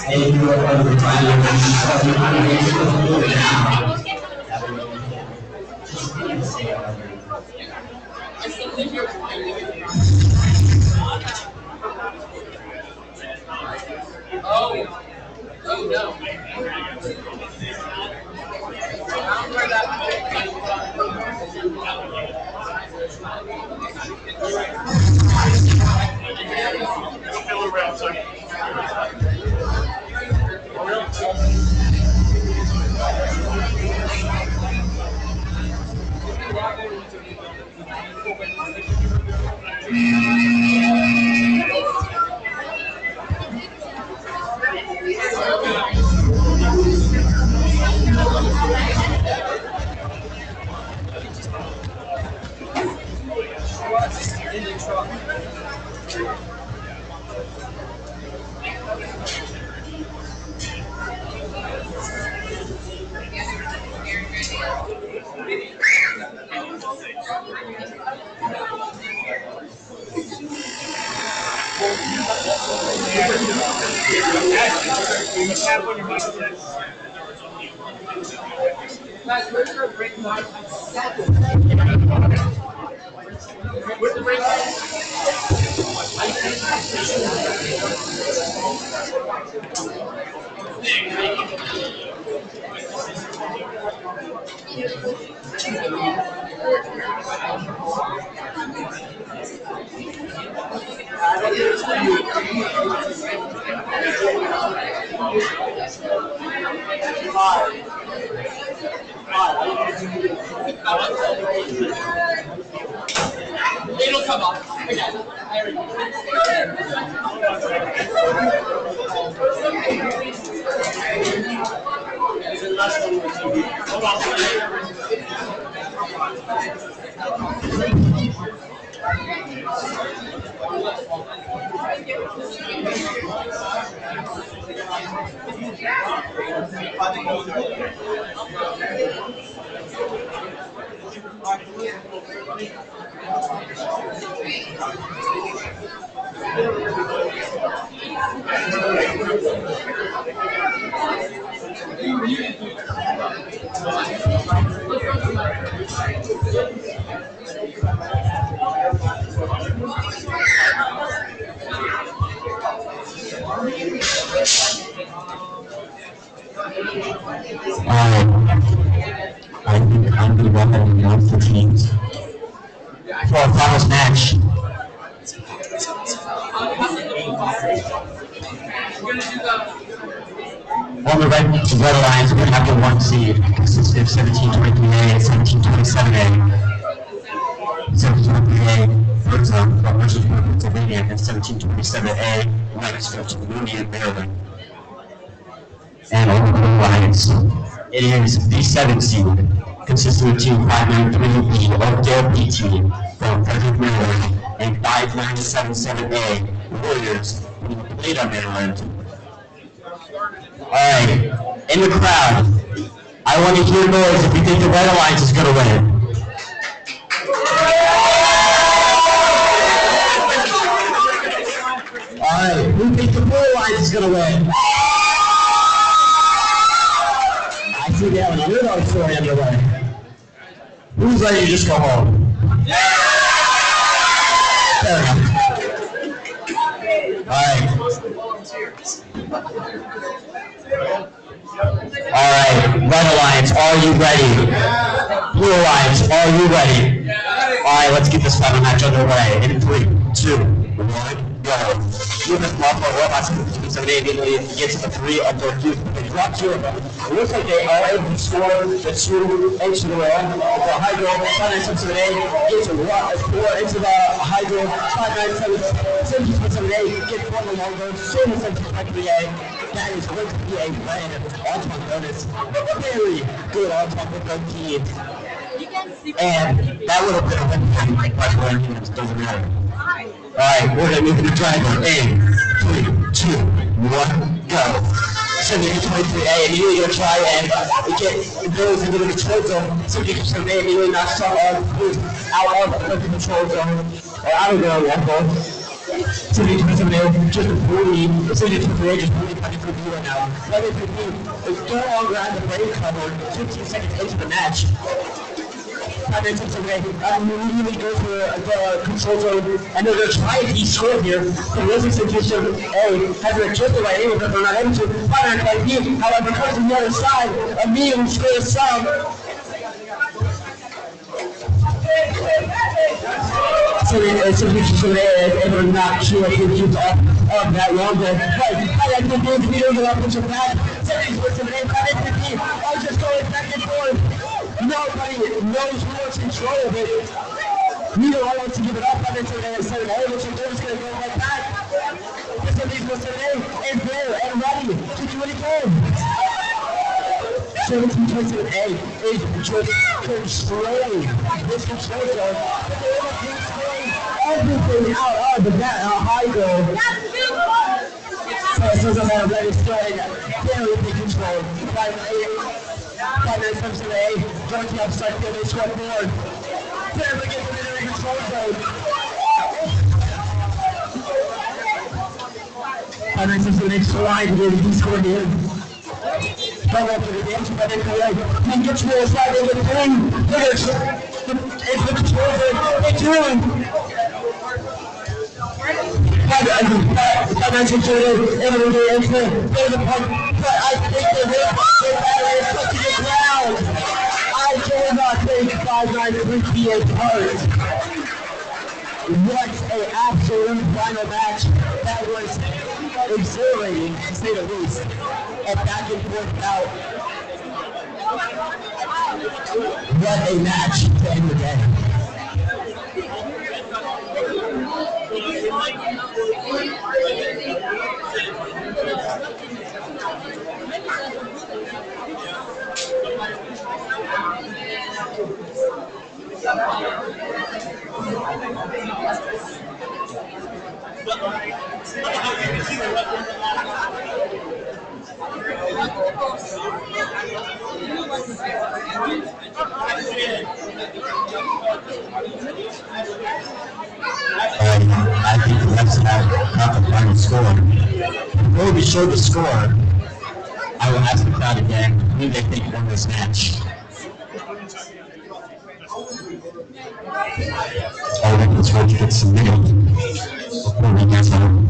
And you are part of the It'll come up. I think I'm going to go ahead and announce the teams for our finals match. On the red alliance, we're going to have the 1 seed, consisting of 1723A and 1727A. 1723A, Burza, from Richardsburg, Pennsylvania, and 1727A, Rex, from Columbia, Maryland. And on the blue alliance, it is the 7 seed, consisting of team 593B, Oakdale B team, from Frederick, Maryland, and 5977A, Warriors, from Oakdale, Maryland. Alright, in the crowd, I want to hear noise if you think the Red Alliance is going to win. gonna win. I see they have an underdog story underway. Who's ready to just go home? Fair enough. All right, Red Alliance, are you ready? Blue Alliance, are you ready? All right, let's get this final match underway. In 3, 2, 1, go. Unit Buffalo Robots immediately gets the 3 of their youth. They drop 2 of them. It looks like they are able to score the 2 into the wall. The Hydro 59778 gets a 4 into the Hydro 59778 gets 1 longer. Same as 738. That is going to be a win. On-top bonus. Very good on-top with 13. And that would have been a win for Mike Buffalo. It doesn't matter. Alright, we're going to move into driver. In 3, 2, 1, go. Sending into 23A, immediately going to try and get those into the control zone. Sending into 23A, immediately knocks out of the control zone. Or out of the wall. Sending into 23A, just a 40. Sending into 23A, just 40 coming through B right now. 23B is no longer at the break cover. 15 seconds into the match. Immediately go for the control zone, and they're going to try to destroy here. The Resistance System A has an adjusted right angle, but they're not able to. 595B, however, comes from the other side, immediately squares some. So the System A is able to knock 2 of the cubes off of that long ball. But 595B is going up into back. 595B are just going back and forth. Nobody knows who wants control of it. Neither one wants to give it up. I'm going to say, what they're going to go right back. This one needs to stay and there and ready to do it again. 17-27A is just controlling this control zone. But they're able to explain everything out of the high goal. So it doesn't matter that it's starting very big control. 5-9-7-7-A, going to the outside field, they score forward. Barely gets into the control zone. 5-9-7-7-A trying to get a score here. Don't go for the damage, but they can get to the side, they get through. It's the control zone, they do. 5-9-7-7-A, able to get into the punt, but I think they will. I cannot think 5-9-3 apart. What an absolute final match. That was exhilarating, to say the least. A back and forth bout. What a match to end the day. I think that's not the final score. Before we show the score, I will ask the crowd again who they think won this match. All of this vote gets submitted before we get home.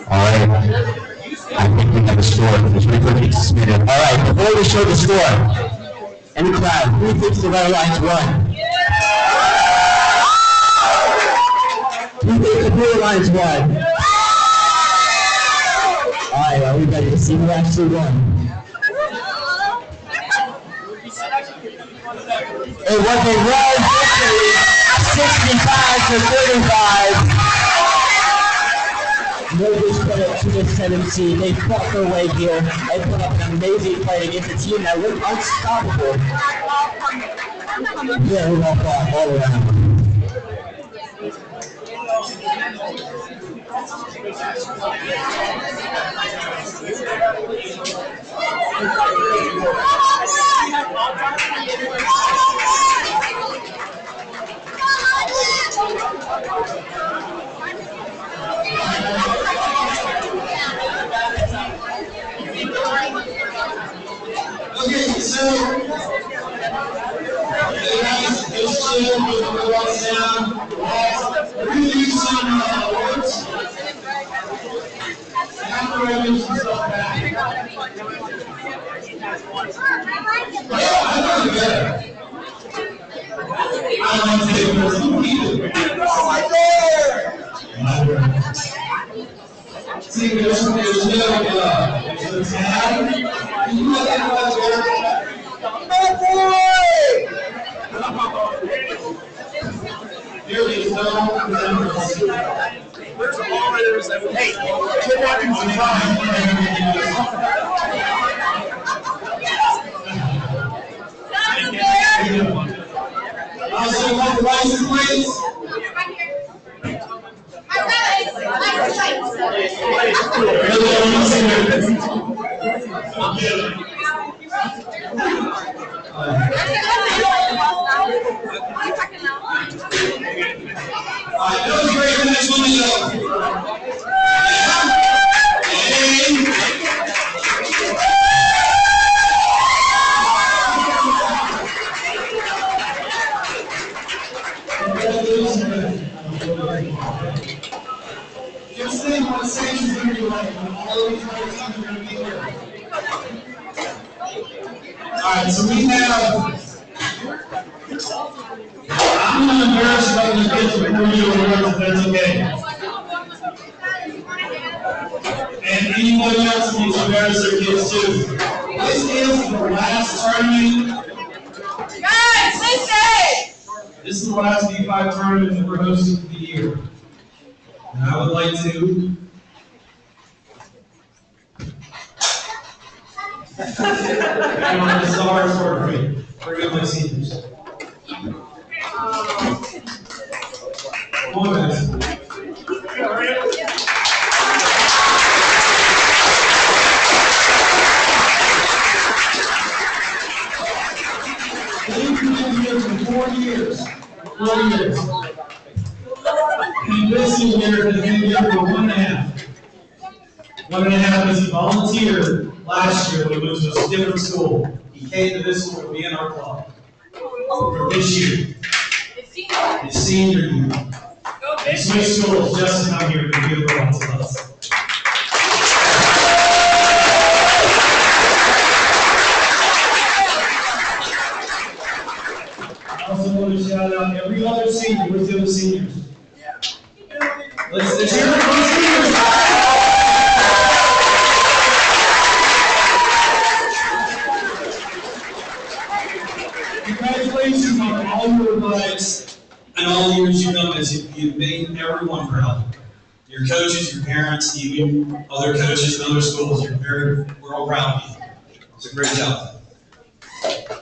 All right, I think we have a score. It's pretty submitted. All right, before we show the score, in the crowd, who thinks the Red Alliance won? Who thinks the Blue Alliance won? All right, are we ready to see who actually won? It was a road victory, 65-35. No disrespect credit to this NMC. They fought their way here and put up an amazing fight against a team that looked unstoppable. Yeah, we all fought all around. Okay, so guys, just chill, put the walls down. We're gonna do some awards. After I move some stuff back. Yeah, I know you better. I like to take this one either. Right there! See, there's no tab. You know that right there? Oh boy! There is no numbers. There's operators that would hey, kidnapping some time. So you want the license plates? Alright, that was great. Next one to go. Just think what Saints is going to be like when all of these other teams are going to be here. Alright, so we have. I'm going to embarrass you other kids before you awards if that's okay. And anybody else needs to embarrass their kids too. This is the last tournament. Guys, listen! This is the last V5 tournament that we're hosting for the year. And I would like to I'm on the stars for me. Bring up my seniors. Come on, guys. They've been here for 4 years. 4 years. And this year has been here for 1.5. 1.5 because he volunteered last year when he went to a different school. He came to this school to be in our club. For this year. His senior year. He switched schools just to come here to be with lots of us. I also want to shout out every other senior. Where's the other seniors? Let's hear it for the seniors. Congratulations on all your lives and all the years you've done this. You've made everyone proud. Your coaches, your parents, even other coaches in other schools, we're all proud of you. It's a great job.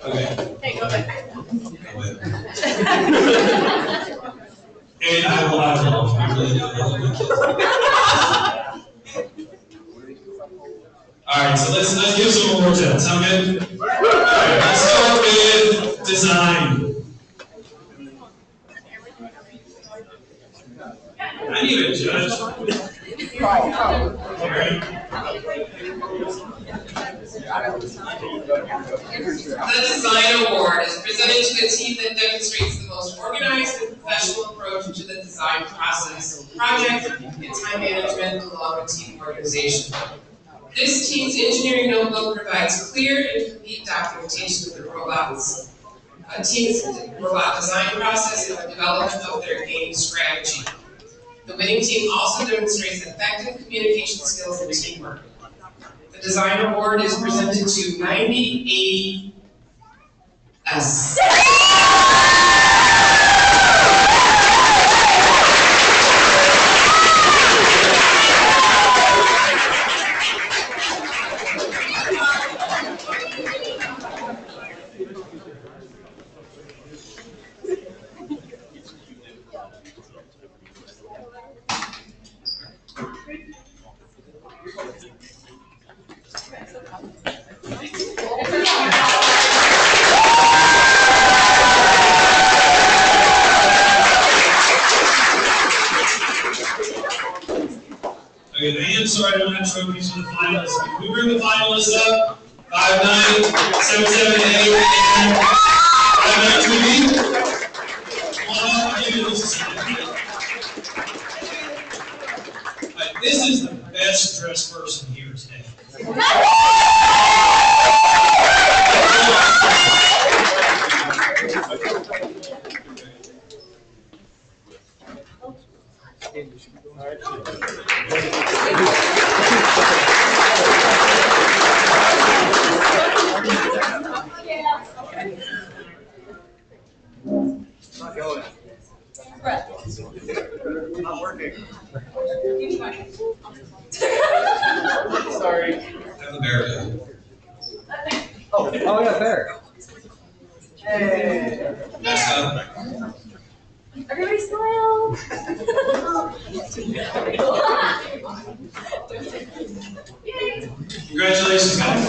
Okay. Hey, go ahead. Go ahead. And I will have to help. I really do. Alright, so let's give some awards out. Sound good? Alright, let's start with design. I need a judge. The Design Award is presented to a team that demonstrates the most organized and professional approach to the design process, project, and time management along with team organization. This team's engineering notebook provides clear and complete documentation of the robots, a team's robot design process, and the development of their game strategy. The winning team also demonstrates effective communication skills and teamwork. The Design Award is presented to 9080S. good. And sorry, I don't have trophies for the finalists. Can we bring the finalists up? 5'9", 7'7", 8, and 5'9", 2B. This is the best dressed person here today. Not working. Sorry. Have the bear down. Oh, yeah, bear. Hey. Next up. Everybody smile. Congratulations, guys.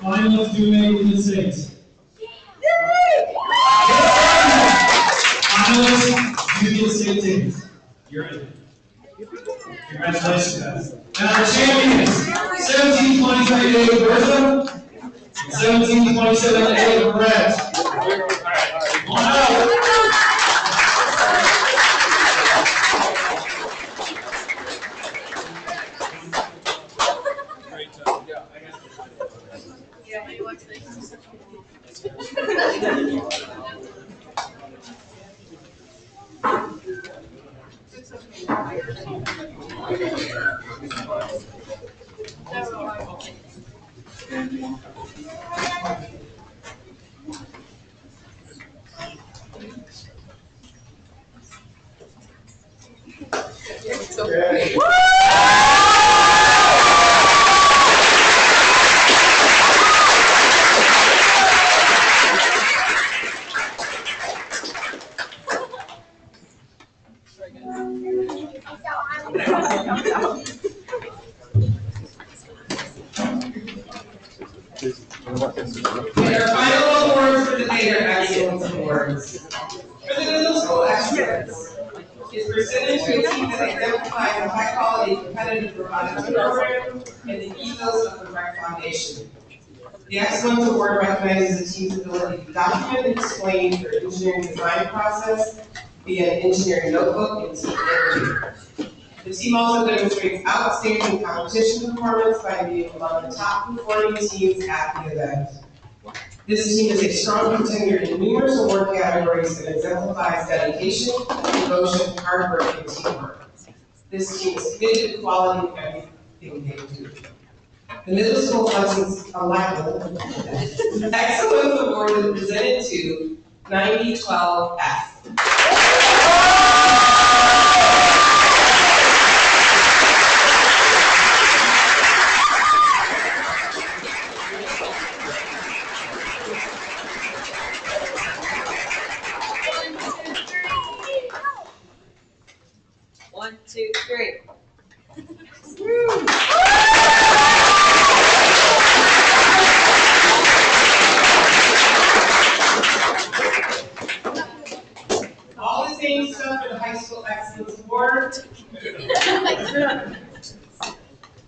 Finalists do make in the States. Finalists do get state tickets. You're in. Congratulations, guys. Now the champions, 1723A Burza, 1727A Red. Come on out. Okay, our final awards for the day are excellence awards. For the middle school excellence is presented to a team that exemplifies a high quality competitive robotics program and the ethos of the Rec Foundation. The excellence award recognizes the team's ability to document and explain their engineering design process via an engineering notebook and team interview. The team also demonstrates outstanding competition performance by being among the top performing teams at the event. This team is a strong contender in numerous award categories and exemplifies dedication, devotion, hard work, and teamwork. This team is committed to quality in everything they do. The middle school excellence award is presented to 9012F. One, two, three. All the same stuff for the high school excellence award.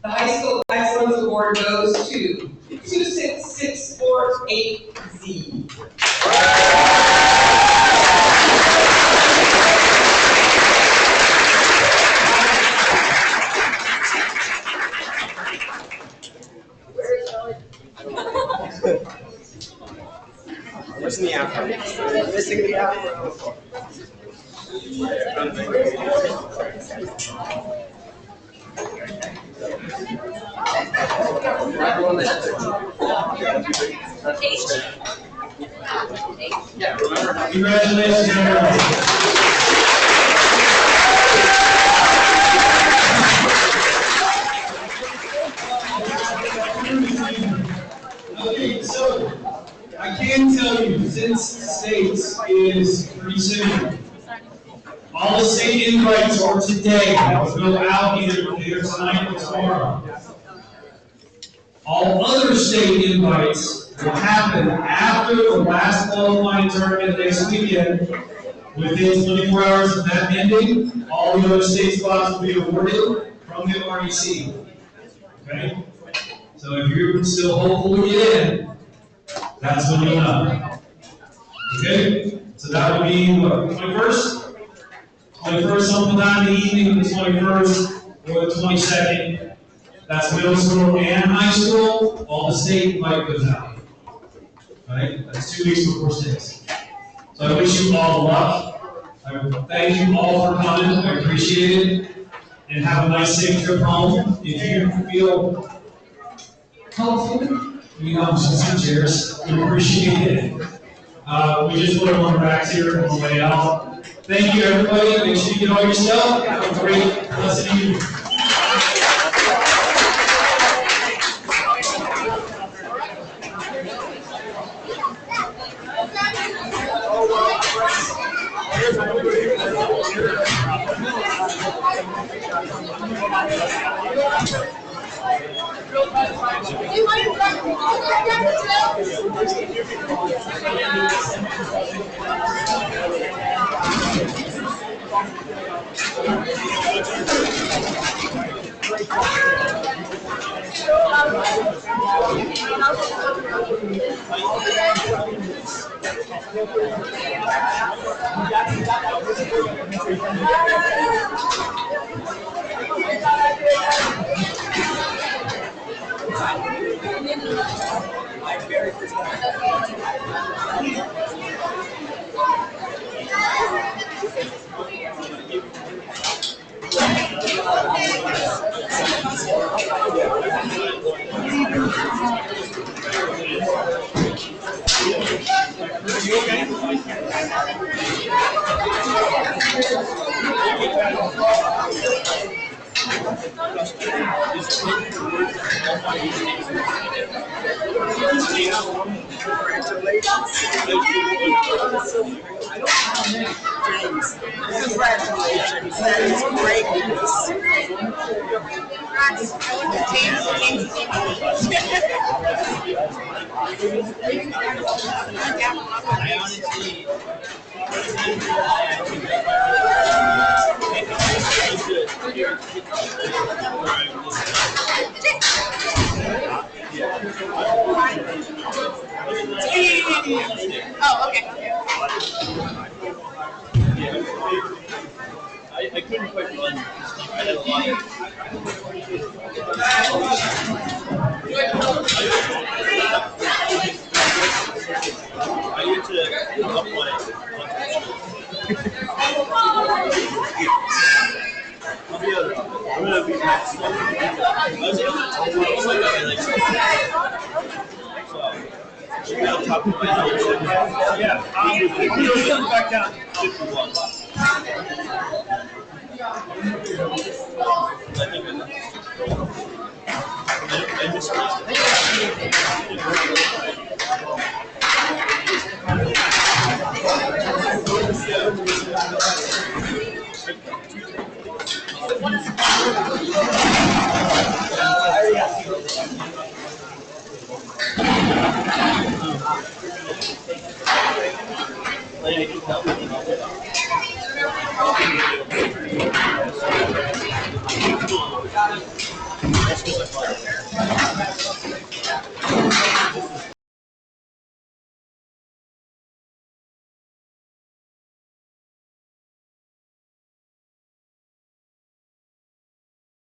The high school excellence award goes to 26648Z. Missing the afro. Missing the afro. Congratulations, everyone. Okay, so I can tell you, since states is pretty soon, all the state invites are today. They'll go out either tonight or tomorrow. All other state invites will happen after the last qualifying tournament next weekend. Within 24 hours of that ending, all the other state spots will be awarded from the REC. Okay? So if you're still hopeful to get in, that's when you'll know. Okay? So that would be what, 21st? 21st, sometime in the evening, the 21st or the 22nd. That's middle school and high school. All the state invite goes out. Right? That's 2 weeks before states. So I wish you all luck. I thank you all for coming. I appreciate it. And have a nice, safe trip home. If you feel helpful, you know, some chairs. We appreciate it. We just put them on the racks here on the way out. Thank you, everybody. Make sure you get all your stuff. Have a great rest of you. Congratulations. That is great news. Oh, okay. I couldn't quite run. I had a lot of. I used to come up on it. I'm gonna be next. I was able to tell you also like so I'll talk about it. Yeah, I'm coming back down 51. I think I misplaced it.